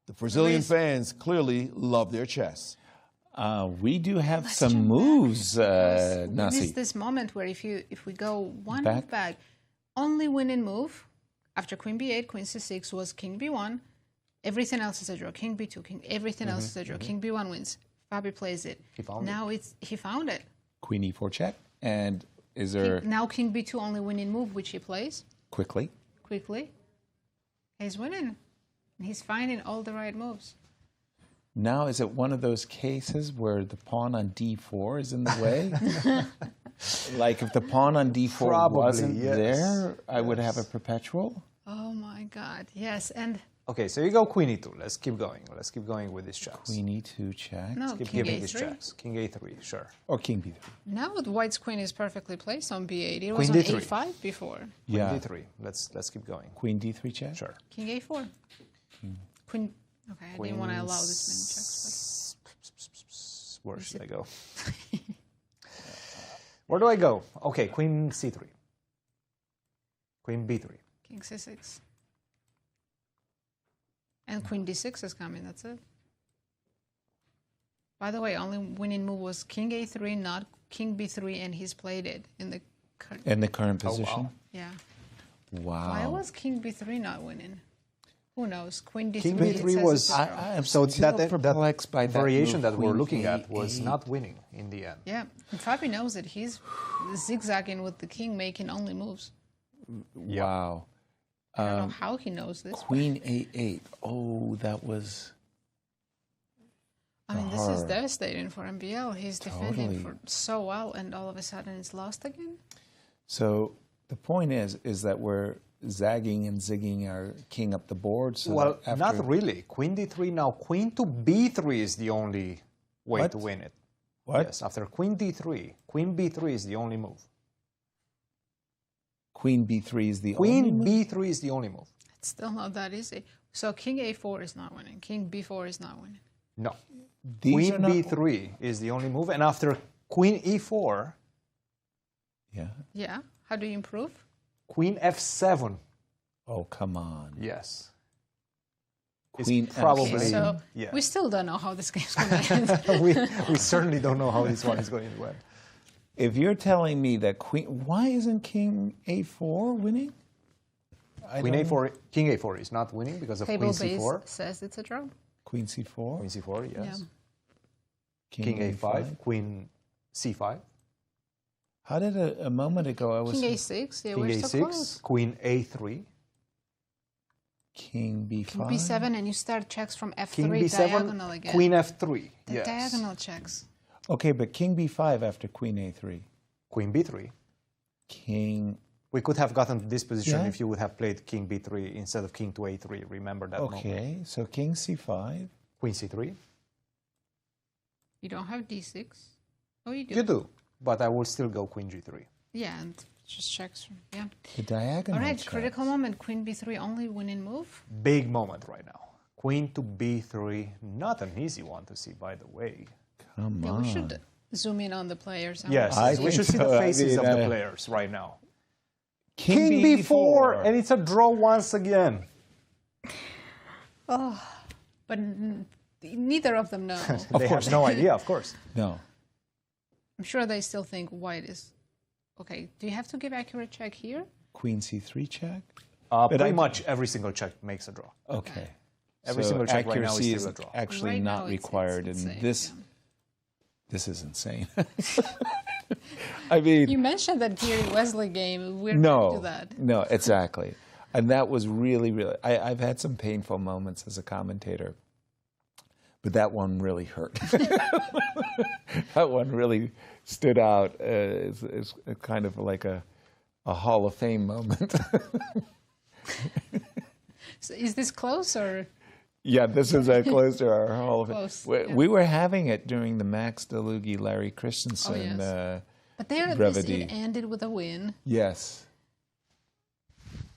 The Brazilian fans clearly love their chess. We do have some moves, Nazi. This is this moment where if we go one move back, only winning move after Queen B8, Queen C6 was King B1. Everything else is a draw. King B2, everything else is a draw. King B1 wins. Fabi plays it. He found it. Queen E4 check. And is there... Now King B2 only winning move, which he plays. Quickly. He's winning. He's finding all the right moves. Now, is it one of those cases where the pawn on D4 is in the way? Like if the pawn on D4 wasn't there, I would have a perpetual? Oh my God, yes. And Okay, so you go queen e2. Let's keep going. Let's keep going with these checks. Queen e2 check. No, Keep king giving these a3. checks. King a3, sure. Or king b3. Now white's queen is perfectly placed on b8. It Queen was on d3. a5 before. Yeah. Queen d3. Let's keep going. Queen d3 check? Sure. King a4. Queen. Okay, I didn't want to allow this many checks. Where should I go? Where do I go? Okay, queen c3. Queen b3. King c6. And queen d6 is coming, that's it. By the way, only winning move was king a3, not king b3, and he's played it in the current position? Oh, wow. Yeah. Wow. Why was king b3 not winning? Who knows? Queen d3. King b3 was I'm so still that perplexed by that variation move, that we're queen looking at A8. was not winning in the end. Yeah, and Fabi knows it. He's zigzagging with the king, making only moves. Wow. I don't know how he knows this. Queen a8. Oh, that was... I mean, this is devastating for MVL. He's defending for so well, and all of a sudden it's lost again. So the point is that we're zagging and zigging our king up the board. So Well, that not after... really. Queen d3 now. Queen to b3 is the only way What? to win it. What? Yes, after queen d3, queen b3 is the only move. Queen b3 is the only Queen move? b3 is the only move. It's still not that easy. So king a4 is not winning. King b4 is not winning. No. These Queen are not- b3 is the only move, and after queen e4, Yeah. Yeah. How do you improve? queen f7. Oh, come on. Yes. Queen It's probably Okay, so yeah. we still don't know how this game's going to end. we certainly don't know how this one is going to end. If you're telling me that queen... Why isn't king a4 winning? Queen a4, king a4 is not winning because of Table queen base c4. says it's a draw. Queen c4? Queen c4, yes. Yeah. King a5, queen c5. How did a moment ago I was... King a6. Yeah, King we're a6, so close. queen a3. King b5? King b7, and you start checks from f3 King b7, diagonal again. queen f3. The Yes. diagonal checks. Okay, but king b5 after queen a3. Queen b3. King... We could have gotten to this position Yeah. if you would have played king b3 instead of king to a3. Remember that moment. Okay, so king c5. Queen c3. You don't have d6. Oh, you do. You do, but I will still go queen g3. Yeah, and just checks. Yeah. The diagonal All right, checks. critical moment. Queen b3, only winning move. Big moment right now. Queen to b3, not an easy one to see, by the way. Come Yeah, on. we should zoom in on the players. Yes, I we think should see so. the I faces mean, of the players right now. King b4, and it's a draw once again. Oh, but neither of them know. They have no idea, of course. No. I'm sure they still think white is... Okay, do you have to give accurate check here? Queen c3 check? Pretty much every single check makes a draw. Okay. Every So single check right now is accuracy still a is draw. actually Right not now it's required, and insane, this is insane. I mean, You mentioned that Geary Wesley game. We're going to do that. No, exactly. And that was really, really... I've had some painful moments as a commentator, but that one really hurt. That one really stood out as kind of like a Hall of Fame moment. So is this close or? Yeah, this is close to our Hall of Fame. Close, We were having it during the Max DeLugie, Larry Oh, Christensen yes. But there, at least brevity. it ended with a win. Yes.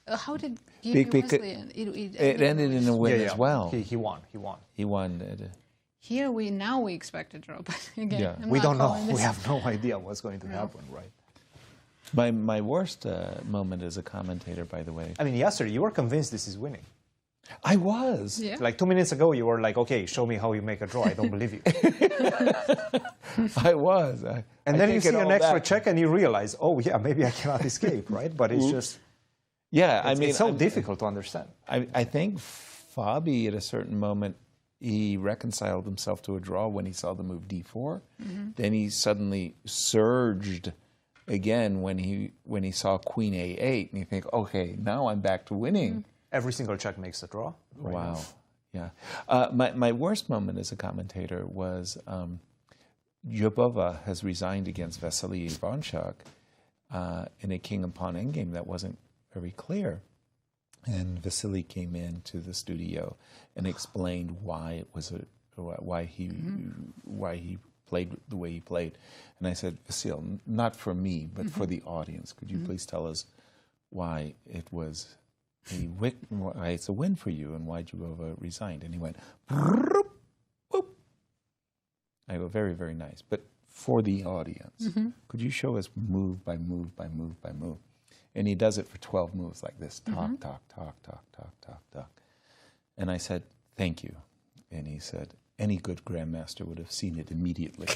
How did Geary Wesley end? It ended in a win as well. He won. He won. Here we expect a draw, but again, Yeah. I'm We not don't know. calling We this. have no idea what's going to happen, right? My worst moment as a commentator, by the way. I mean, Yasser, you were convinced this is winning. I was. Yeah. Like 2 minutes ago, you were like, okay, show me how you make a draw. I don't believe you. I was. And then you see an extra check and you realize, oh, yeah, maybe I cannot escape, right? But it's just... Yeah, I mean... It's so difficult to understand. I think Fabi, at a certain moment, he reconciled himself to a draw when he saw the move d4. Then he suddenly surged again when he saw queen a8. And you think, okay, now I'm back to winning. Every single check makes a draw. Right Wow. now. Yeah. My worst moment as a commentator was Yubova has resigned against Vasily Ivanchuk in a king and pawn endgame that wasn't very clear. And Vasily came into the studio and explained why it was why he played the way he played. And I said, Vasily, not for me, but for the audience, could you please tell us why it was why it's a win for you, and why'd you have resigned? And he went, boop. I go, very, very nice. But for the audience, could you show us move by move by move by move? And he does it for 12 moves like this, talk, talk, talk, talk, talk, talk, talk. And I said, thank you. And he said, any good grandmaster would have seen it immediately.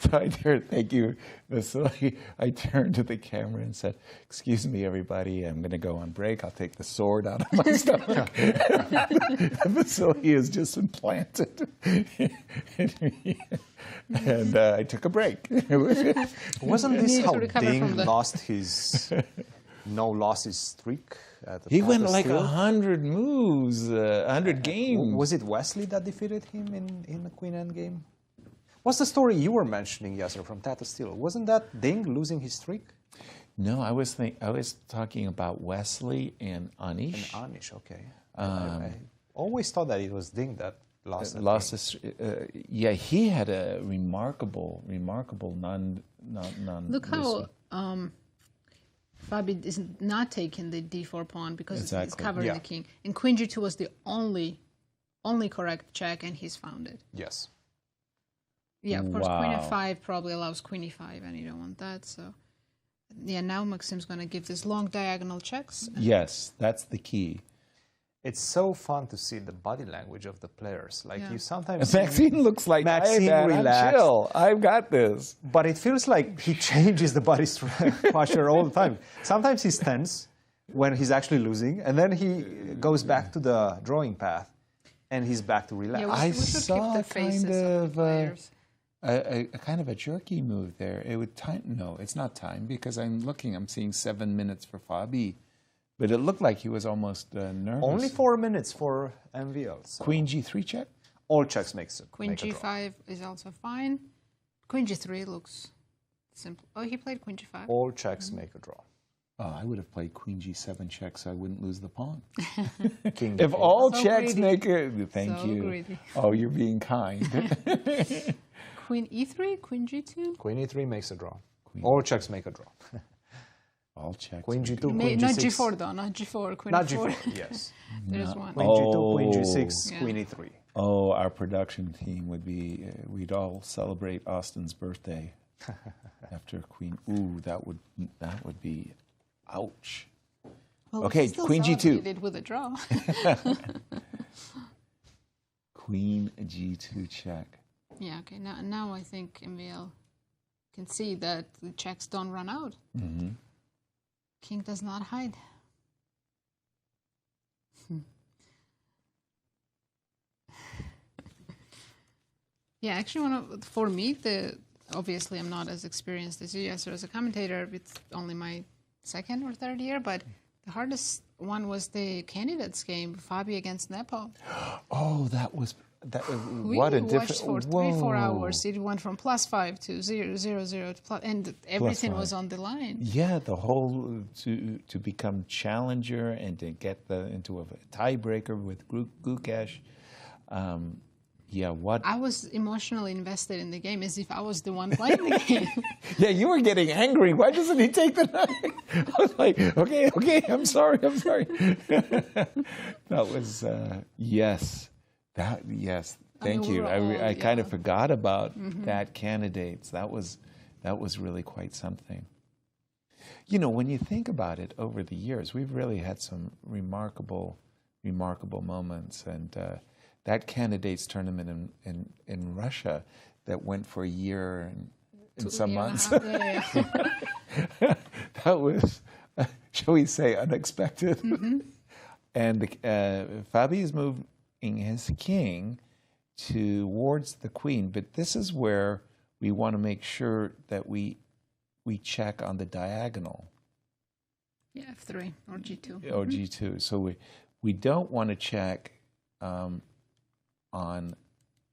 So I turned, thank you, Vasily. I turned to the camera and said, excuse me, everybody, I'm going to go on break. I'll take the sword out of my stomach. Vasily is just implanted. And I took a break. Wasn't this how Ding lost his no-losses streak? He went like 100 moves, 100 games. Was it Wesley that defeated him in the Queen Endgame? What's the story you were mentioning, Yasser, from Tata Steel? Wasn't that Ding losing his streak? No, I was talking about Wesley and Anish. And Anish, okay. I always thought that it was Ding that lost. Yeah, he had a remarkable non. Look how Fabi is not taking the d4 pawn because it's covering the king. And queen g2 was the only correct check, and he's found it. Yes. Yeah, of course, queen f5 probably allows queen e5, and you don't want that. So, yeah, now Maxime's going to give these long diagonal checks. Yes, that's the key. It's so fun to see the body language of the players. Like you sometimes Maxime looks like, Maxime relaxed. I'm chill. I've got this. But it feels like he changes the body posture all the time. Sometimes he's tense when he's actually losing, and then he goes back to the drawing path, and he's back to relax. Yeah, I saw a kind of a jerky move there. It would time. No, it's not time because I'm seeing 7 minutes for Fabi. But it looked like he was almost nervous. Only 4 minutes for MVL. So. Queen g3 check? All checks makes it. Queen g5 is also fine. Queen g3 looks simple. Oh, he played queen g5. All checks make a draw. Oh, I would have played queen g7 check so I wouldn't lose the pawn. King if all so checks greedy. make it, thank so you. Greedy. Oh, you're being kind. Queen e3, queen g2. Queen e3 makes a draw. All checks make a draw. All checks. Queen g2, queen not g6. g4 though, not g4, queen not e4. G4, yes. There's one. Queen g2, queen g6, queen e3. Oh, our production team would be, we'd all celebrate Austin's birthday after queen. Ooh, that would be, ouch. Well, okay, queen g2. With a draw. Queen g2 check. Yeah, okay, now I think MVL can see that the checks don't run out. Mm-hmm. King does not hide. Yeah, actually, for me, obviously I'm not as experienced as you, Yasser, as a commentator. It's only my second or third year, but the hardest one was the candidates game, Fabi against Nepo. Oh, We what a watched difference. for 3-4 hours. It went from +5 to 0-0-0 to plus, and everything was on the line. Yeah, the whole to become challenger and to get into a tiebreaker with Gukesh. I was emotionally invested in the game as if I was the one playing the game. Yeah, you were getting angry. Why doesn't he take the knife? I was like, okay, I'm sorry. That was yes. Thank you. I kind of forgot about that candidates. That was really quite something. You know, when you think about it over the years, we've really had some remarkable moments. And that candidates tournament in Russia that went for a year and some months. That was, shall we say, unexpected. And Fabi is moving his king towards the queen, but this is where we want to make sure that we check on the diagonal. Yeah, f3 or g2. Or g2. So we don't want to check on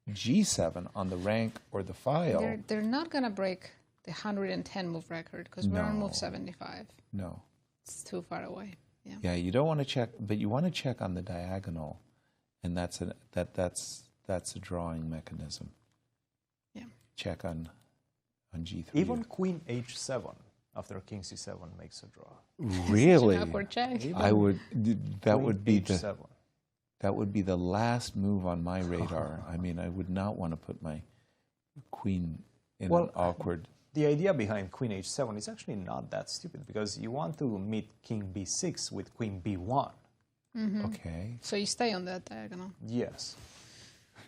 g7 on the rank or the file. They're not going to break the 110 move record because we're on move 75. No. It's too far away. Yeah. Yeah, you don't want to check, but you want to check on the diagonal, and that's a drawing mechanism. Yeah. Check on G3. Even Queen H7 after King C7 makes a draw. Really? Such an awkward check. I would. That Queen would be H7. that would be the last move on my radar. I mean, I would not want to put my queen in an awkward. The idea behind Queen H7 is actually not that stupid because you want to meet King B6 with Queen B1. Mm-hmm. Okay. So you stay on that diagonal. Yes.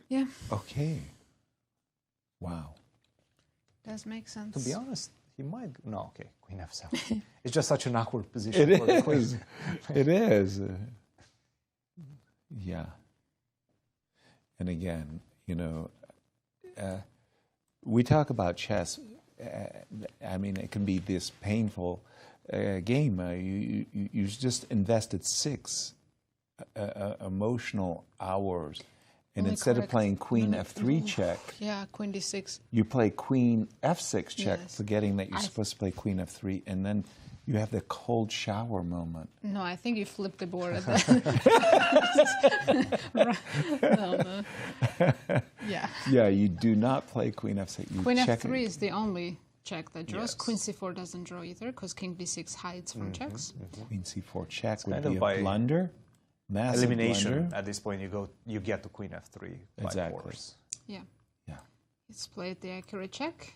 Yeah. Okay. Wow. Does make sense. To be honest, he might. No, okay. Queen F7. It's just such an awkward position It for the queen. is. It is. Yeah. And again, you know, we talk about chess. I mean, it can be this painful game. You just invested 6 emotional hours, and instead of playing Queen F3 check, yeah, Queen D6, you play Queen F6 check, Yes. forgetting that you're supposed to play Queen F3, and then you have the cold shower moment. No, I think you flipped the board at that. No. Yeah. Yeah, you do not play Queen F6. You Queen check F3 it. is the only check that draws. Yes. Queen C4 doesn't draw either because King B6 hides from checks. Queen C4 check It's would kind of be a by blunder. Massive elimination. blunder. At this point, you get to Queen F3 by Exactly. force. Yeah. Yeah. It's played the accurate check.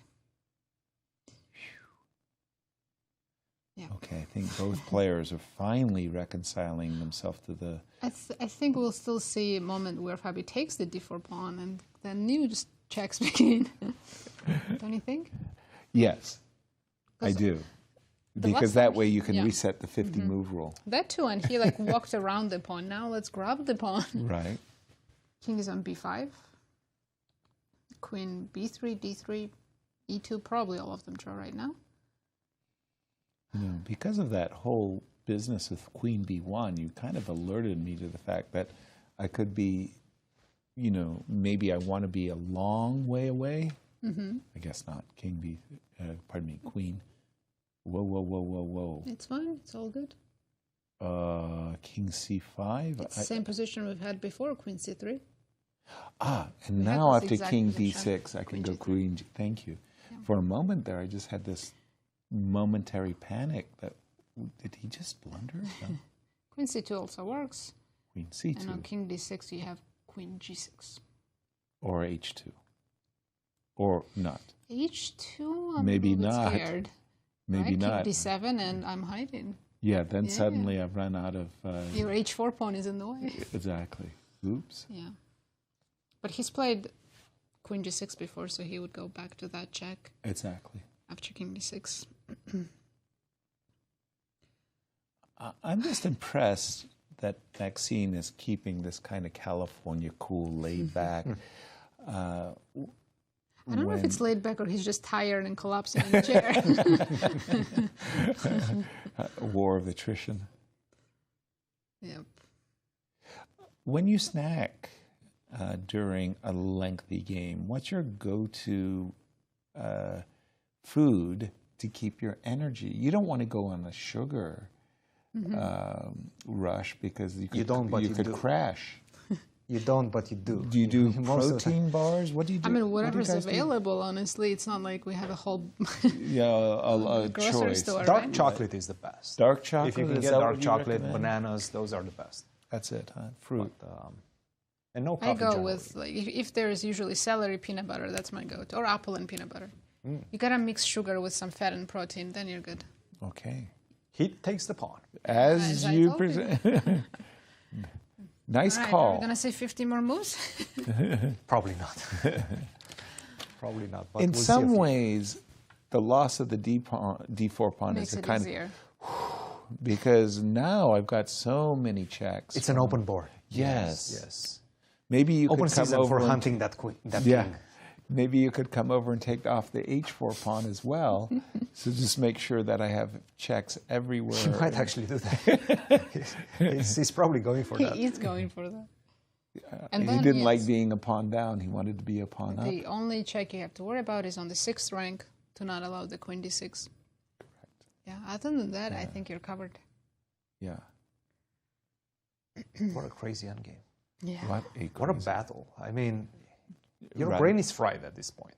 Yeah. Okay, I think both players are finally reconciling themselves to the... I think we'll still see a moment where Fabi takes the d4 pawn and then new checks begin. Don't you think? Yes, I do. Because that way you can reset the 50 move rule. That too, and he like walked around the pawn. Now let's grab the pawn. Right. King is on b5. Queen b3, d3, e2. Probably all of them draw right now. You know, because of that whole business of Queen B1, you kind of alerted me to the fact that I could be, you know, maybe I want to be a long way away. Mm-hmm. I guess not. King B, pardon me, Queen. Whoa, whoa, whoa, whoa, whoa. It's fine. It's all good. King C5. It's the same position we've had before, Queen C3. Ah, and We had now this after exact King position. D6, I can Queen go G3. Queen G. Thank you. Yeah. For a moment there, I just had this momentary panic that, did he just blunder? No. Queen C2 also works. Queen C2. And on King D6, you have Queen G6. Or H2. Or not. H2, I'm Maybe a little bit not. scared. Maybe right? not. King D7, and I'm hiding. Yeah, then Yeah. suddenly I've run out of... Your H4 pawn is in the way. Exactly. Oops. Yeah. But he's played Queen G6 before, so he would go back to that check. Exactly. After King D6. I'm just impressed that Maxime is keeping this kind of California cool, laid back. I don't know if it's laid back or he's just tired and collapsing in the chair. War of attrition. Yep. When you snack during a lengthy game, what's your go-to food to keep your energy? You don't want to go on a sugar rush because you could crash. You don't, but you do. Do you do Most of the time. protein bars? What do you do? I mean, What do you whatever's guys do? available, honestly. It's not like we have a whole Yeah, a grocery choice. store. Dark right? chocolate is the best. Dark chocolate. If you can is get that dark what you chocolate, recommend? bananas, those are the best. That's it, huh? Fruit. But, and no coffee I go generally. with, like, if there is usually celery, peanut butter, that's my go-to. Or apple and peanut butter. You gotta mix sugar with some fat and protein, then you're good. Okay. He takes the pawn. As I you told you. present. Nice All right, call. Are we gonna say 50 more moves? Probably not. Probably not. But In we'll see some a few. ways, the loss of the D4 pawn Makes is a it kind easier. of... Because now I've got so many checks. It's an open board. Yes. Yes. Maybe you Open could come season over for and- hunting that queen. That Yeah. king. Maybe you could come over and take off the H4 pawn as well. So just make sure that I have checks everywhere. He might actually do that. he's probably going for that. He is going for that. He then, didn't like yes, being a pawn down. He wanted to be a pawn up. The only check you have to worry about is on the 6th rank, to not allow the queen d6. Yeah, other than that, I think you're covered. Yeah. What a crazy endgame. Yeah. What a battle. I mean, your Right. brain is fried at this point.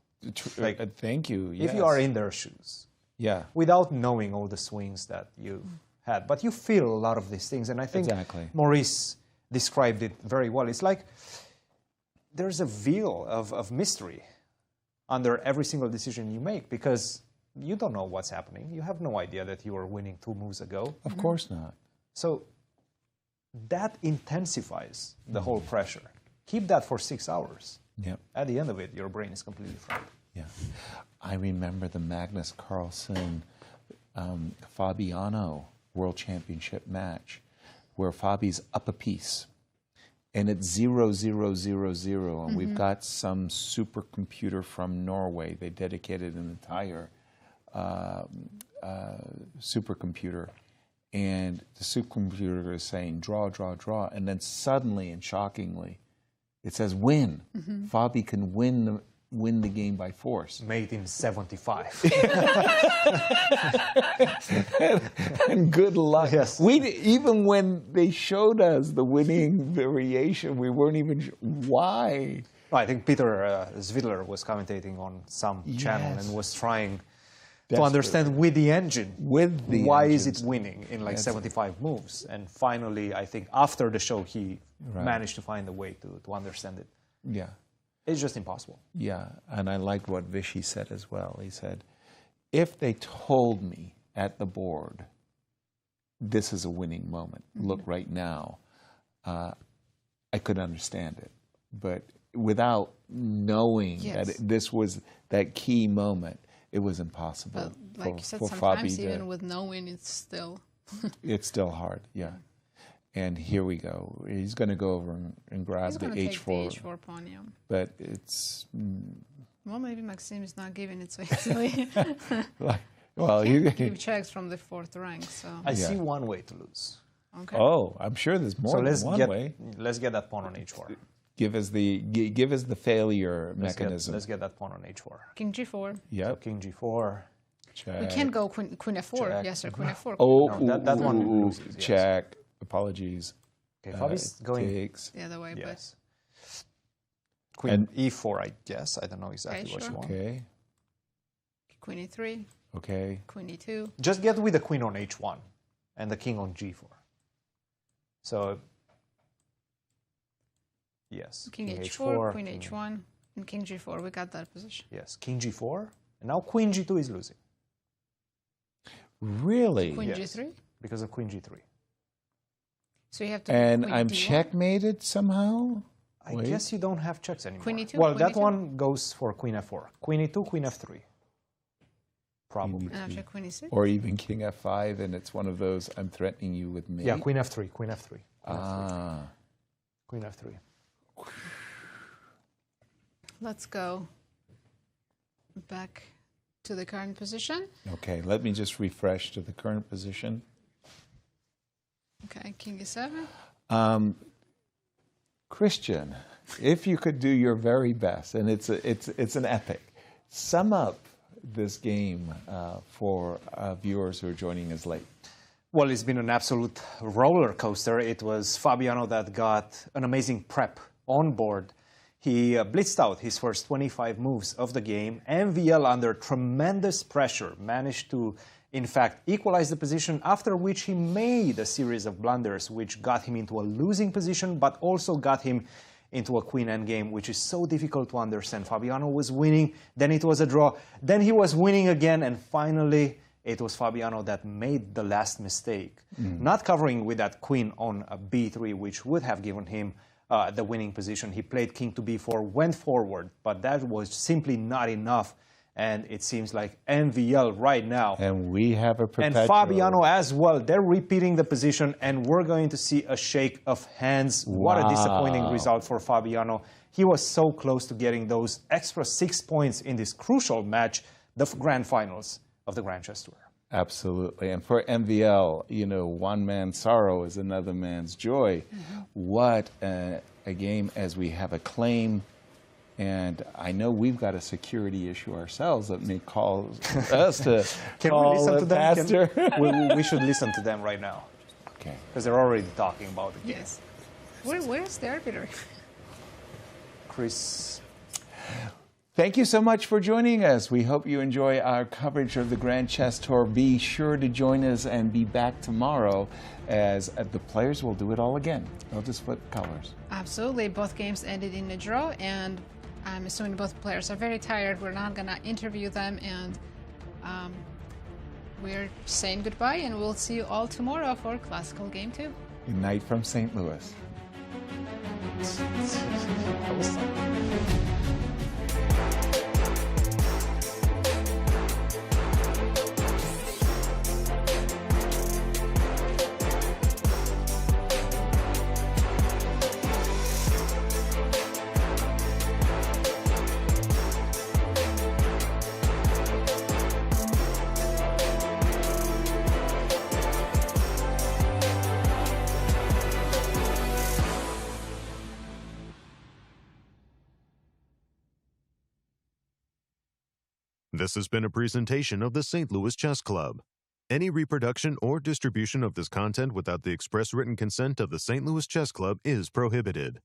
Thank you. If you are in their shoes. Yeah. Without knowing all the swings that you had. But you feel a lot of these things. And I think Maurice described it very well. It's like there's a veil of mystery under every single decision you make because you don't know what's happening. You have no idea that you were winning 2 moves ago. Of course not. So that intensifies the whole pressure. Keep that for 6 hours. Yep. At the end of it, your brain is completely fried. Yeah. I remember the Magnus Carlsen Fabiano World Championship match where Fabi's up a piece and it's 0-0-0-0 and we've got some supercomputer from Norway. They dedicated an entire supercomputer, and the supercomputer is saying draw, draw, draw, and then suddenly and shockingly it says win. Fabi can win the game by force. Made in 75. And good luck. Yes. Even when they showed us the winning variation, we weren't even sure why. I think Peter Zvidler was commentating on some channel and was trying to understand with the engine why is it winning in like 75 moves. And finally, I think after the show, he managed to find a way to understand it. Yeah. It's just impossible. Yeah, and I liked what Vichy said as well. He said, if they told me at the board, this is a winning moment, look right now, I could understand it. But without knowing that this was that key moment, it was impossible. But like you said, for sometimes Fabi even with knowing, it's still... it's still hard, yeah. And here we go. He's going to go over and grab the H4. Take the H4 pawn, yeah. But it's... Well, maybe Maxime is not giving it so easily. Well, you give checks from the 4th rank, so... I see one way to lose. Okay. Oh, I'm sure there's more than one way. Let's get that pawn on H4. Give us the failure mechanism. Let's get that pawn on H4. King G4. Yep. So King G4. Check. We can't go Queen F4. Yes, sir, Queen F4. Oh, no, that one loses. Check. Yes. Apologies. Okay, Fabi's going the other way, yes. But Queen E4, I guess. I don't know exactly what you want. Okay. Queen E3. Okay. Queen E2. Just get with the queen on H1 and the king on G4. So, yes. King H4, Queen H1, and King G4. We got that position. Yes, King G4. And now Queen G2 is losing. Really? Queen G3? Because of Queen G3. So you have to. And Queen I'm D1? checkmated somehow? I guess you don't have checks anymore. Queen E2? Well, Queen that E2? one goes for Queen F4. Queen E2, Queen F3. Probably. And after Queen E6? Or even King F5, and it's one of those, I'm threatening you with mate. Yeah, Queen F3, Queen F3. Queen F3. Let's go back to the current position. Okay, let me just refresh to the current position. Okay, King E7. Christian, if you could do your very best, and it's an epic, sum up this game for viewers who are joining us late. Well, it's been an absolute roller coaster. It was Fabiano that got an amazing prep on board. He blitzed out his first 25 moves of the game. MVL, under tremendous pressure, managed to, in fact, equalize the position, after which he made a series of blunders, which got him into a losing position, but also got him into a queen endgame, which is so difficult to understand. Fabiano was winning, then it was a draw, then he was winning again, and finally it was Fabiano that made the last mistake. Not covering with that queen on a b3, which would have given him the winning position. He played king to b4, went forward, but that was simply not enough. And it seems like MVL right now. And we have a perpetual. And Fabiano as well. They're repeating the position, and we're going to see a shake of hands. Wow. What a disappointing result for Fabiano. He was so close to getting those extra 6 points in this crucial match, the grand finals of the Grand Chess Tour. Absolutely. And for MVL, you know, one man's sorrow is another man's joy. What a game, as we have a claim And I know we've got a security issue ourselves that may call us to Can call we listen to them? faster. We should listen to them right now. Okay. Because they're already talking about it. Yes. Where's the arbiter? Chris. Thank you so much for joining us. We hope you enjoy our coverage of the Grand Chess Tour. Be sure to join us and be back tomorrow as the players will do it all again. They'll just flip colors. Absolutely. Both games ended in a draw, and I'm assuming both players are very tired. We're not going to interview them, and we're saying goodbye, and we'll see you all tomorrow for Classical Game 2. Good night from St. Louis. This has been a presentation of the St. Louis Chess Club. Any reproduction or distribution of this content without the express written consent of the St. Louis Chess Club is prohibited.